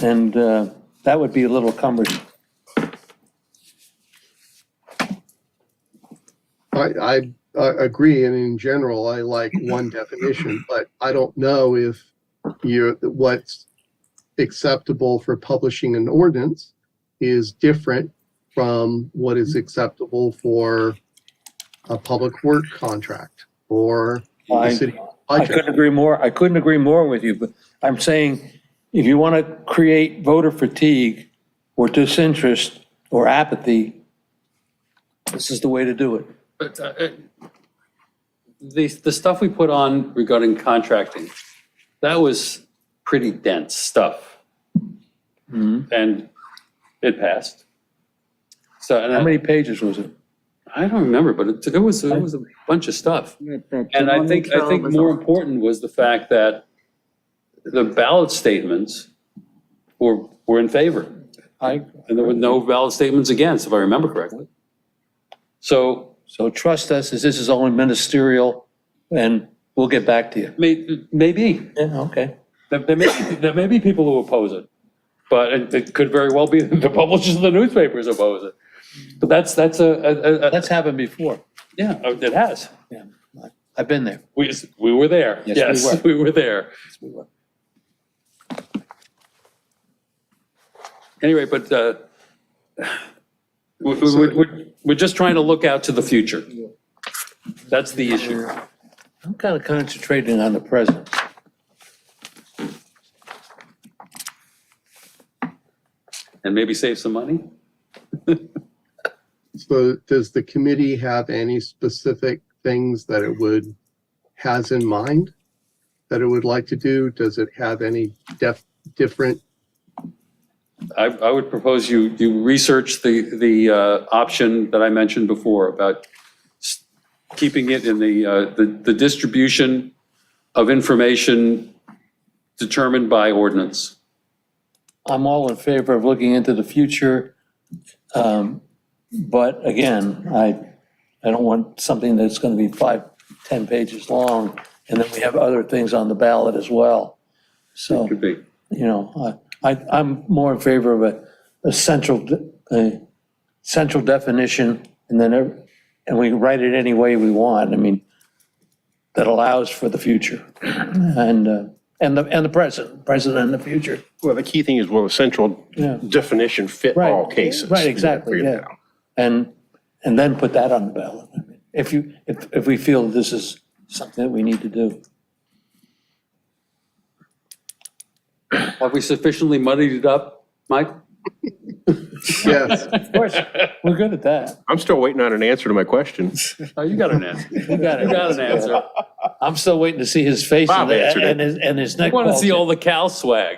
And that would be a little cumbersome. I agree, and in general, I like one definition, but I don't know if what's acceptable for publishing an ordinance is different from what is acceptable for a public work contract or the city I budget. couldn't agree more. I couldn't agree more with you, but I'm saying if you want to create voter fatigue or disinterest or apathy, this is the way to do it. But the stuff we put on regarding contracting, that was pretty dense stuff. And it passed. So, and How many pages was it? I don't remember, but it was a bunch of stuff. And I think more important was the fact that the ballot statements were in favor. And there were no ballot statements against, if I remember correctly. So trust us, as this is only ministerial, and we'll get back to you. maybe, Yeah, okay. there may be people who oppose it, but it could very well be the publishers of the newspapers oppose it. But that's That's happened before. yeah, it has. Yeah, I've been there. We were there. Yes, we Yes, we were there. Yes, we were. Anyway, but we're just trying to look out to the future. That's the issue. I'm kind of concentrating on the present. And maybe save some money? So does the committee have any specific things that it has in mind that it would like to do? Does it have any different? I would propose you research the option that I mentioned before about keeping it in the distribution of information determined by ordinance. I'm all in favor of looking into the future. But again, I don't want something that's going to be 5-10 pages long, and then we have other things on the ballot as well. So, Could be. you know, I'm more in favor of a central definition, and we write it any way we want. I mean, that allows for the future and the present and the future. Well, the key thing is, will a central Yeah. definition fit Right. all cases? Right, exactly, yeah. And then put that on the ballot. I mean, if we feel this is something that we need to do. Have we sufficiently muddied it up, Mike? Yes. Of course, we're good at that. I'm still waiting on an answer to my question. Oh, you got an answer. You got it. You got an answer. I'm still waiting to see his face Bob answered it. and his I neck. want to see bulge. all the cow swag.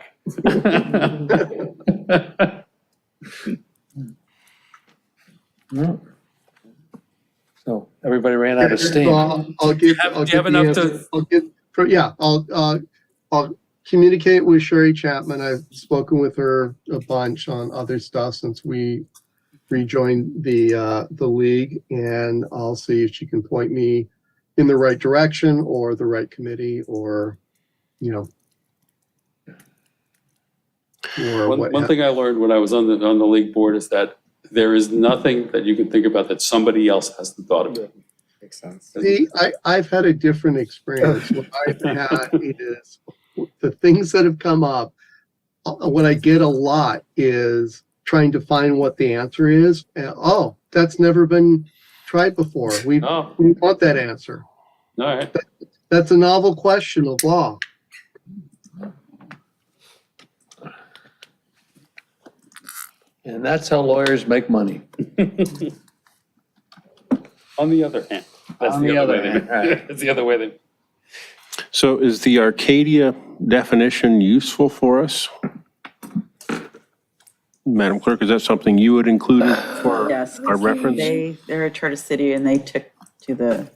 So everybody ran out of steam. I'll give. Do you have I'll give the enough to- answer. I'll communicate with Sherry Chapman. I've spoken with her a bunch on other stuff since we rejoined the league, and I'll see if she can point me in the right direction or the right committee or, or what. One thing I learned when I was on the league board is that there is nothing that you can think about that somebody else hasn't thought of. Makes sense. See, I've had a different experience. What I've had is the things that have come up. What I get a lot is trying to find what the answer is. And, oh, that's never been tried before. We want that answer. All right. That's a novel question of law. And that's how lawyers make money. On the other hand. That's On the other way hand, right. That's the other way they. So is the Arcadia definition useful for us? Madam Clerk, is that something you would include for Yes. our reference? They're a charter city and they took to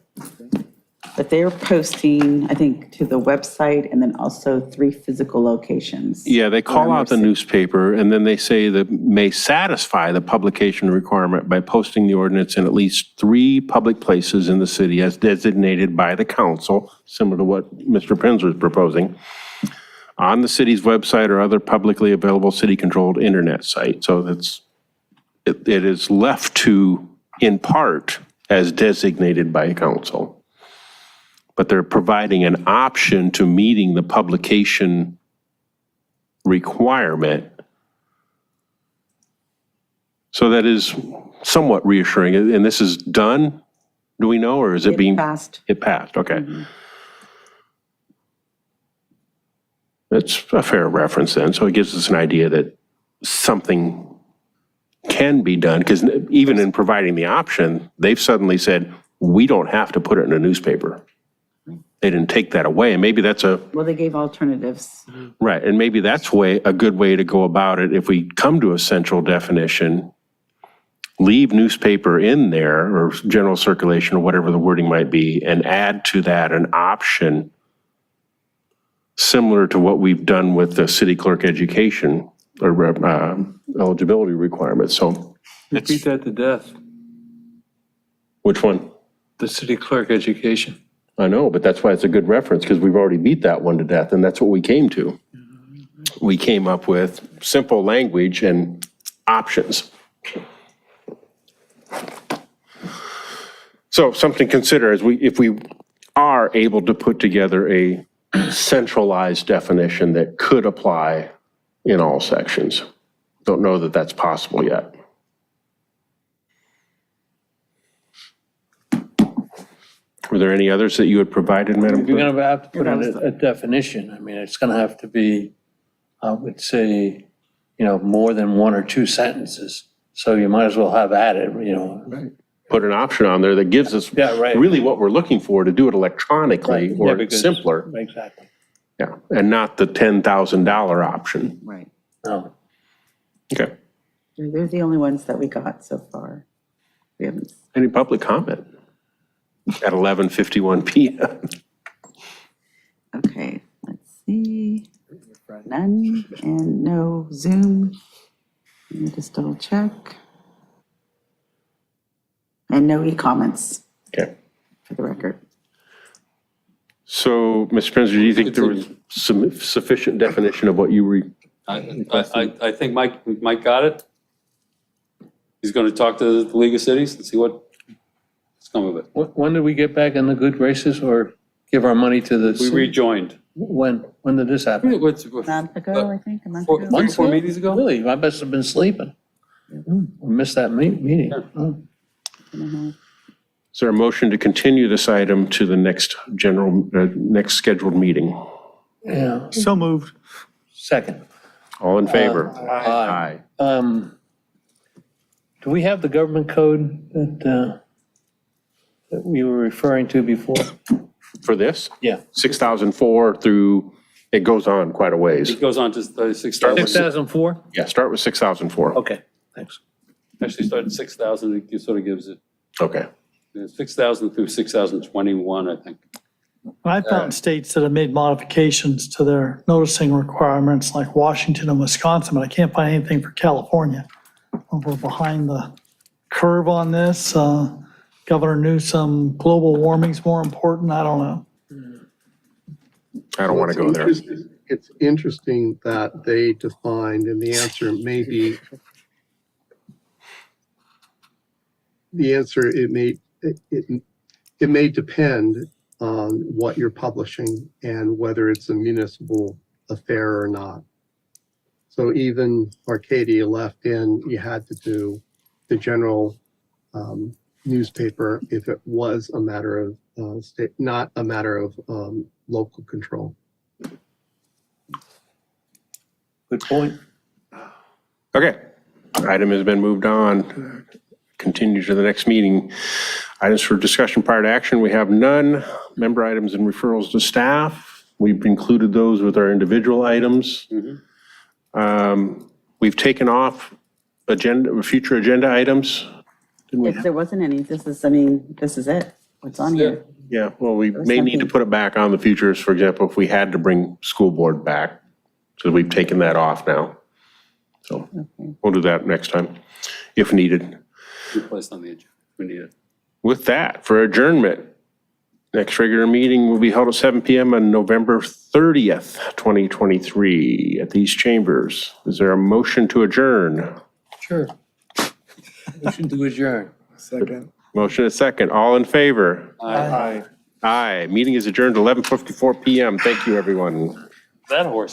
but they're posting, I think, to the website and then also 3 physical locations. Yeah, they call Around out the our city. newspaper and then they say that may satisfy the publication requirement by posting the ordinance in at least 3 public places in the city as designated by the council, similar to what Mr. Prinz was proposing, on the city's website or other publicly available city-controlled internet site. So it is left to, in part, as designated by council. but they're providing an option to meeting the publication requirement. So that is somewhat reassuring. And this is done, do we know, or is it being? Passed. It passed, okay. That's a fair reference then. So it gives us an idea that something can be done, because even in providing the option, they've suddenly said, we don't have to put it in a newspaper. They didn't take that away. And maybe that's Well, they gave alternatives. right. And maybe that's a good way to go about it. If we come to a central definition, leave newspaper in there or general circulation or whatever the wording might be, and add to that an option similar to what we've done with the city clerk education or eligibility requirements. So Beat that to death, which one? the city clerk education. I know, but that's why it's a good reference, because we've already beat that one to death, and that's what we came to. We came up with simple language and options. So something to consider is if we are able to put together a centralized definition that could apply in all sections. Don't know that that's possible yet. Were there any others that you had provided, Madam If you're Clerk? gonna have to put in a definition, I mean, it's gonna have to be, I would say, more than one or two sentences. So you might as well have at it, Put an option on there that gives us Yeah, right. really what we're looking for, to do it electronically Yeah, or because- simpler. Exactly. Yeah, and not the $10,000 option. Right. No. Okay. They're the only ones that we got so far. We haven't. Any public comment at 11:51 PM? Okay, let's see. None and no Zoom. Let me just double check. And no e-comments Okay. for the record. So, Mr. Spencer, do you think there was some sufficient definition of what you were? I think Mike got it. He's going to talk to the League of Cities and see what's come of it. When did we get back in the good graces or give our money to the? We rejoined. When did this happen? A month ago, I think, a month ago. Three or four meetings ago? Really? I must have been sleeping. I missed that meeting. Oh. Is there a motion to continue this item to the next next scheduled meeting? Yeah. So moved. Second. All in favor? Aye. Do we have the government code that we were referring to before? For this? Yeah. 6004 through, it goes on quite a ways. It goes on to 6,000. 6004? Yeah, start with 6004. Okay, thanks. Actually started 6,000, it sort of gives it, Okay. 6,000 through 6,021, I think. I found states that have made modifications to their noticing requirements, like Washington and Wisconsin, but I can't find anything for California. We're behind the curve on this. Governor Newsom, global warming's more important. I don't know. I don't want to go there. It's interesting that they defined, and the answer may be, it may depend on what you're publishing and whether it's a municipal affair or not. So even Arcadia left in, you had to do the general newspaper if it was a matter of state, not a matter of local control. Good point. Okay. Item has been moved on. Continue to the next meeting. Items for discussion prior to action, we have none. Member items and referrals to staff. We've included those with our individual items. We've taken off future agenda items. If there wasn't any, this is it. What's on here? Yeah, well, we may need to put it back on the futures, for example, if we had to bring school board back. So we've taken that off now. So we'll do that next time if needed. Placed on the agenda, we need it. With that, for adjournment, next regular meeting will be held at 7 PM on November 30th, 2023 at these chambers. Is there a motion to adjourn? Sure. Motion to adjourn. Second. Motion is second. All in favor? Aye. Aye. Meeting is adjourned 11:54 PM. Thank you, everyone. That horse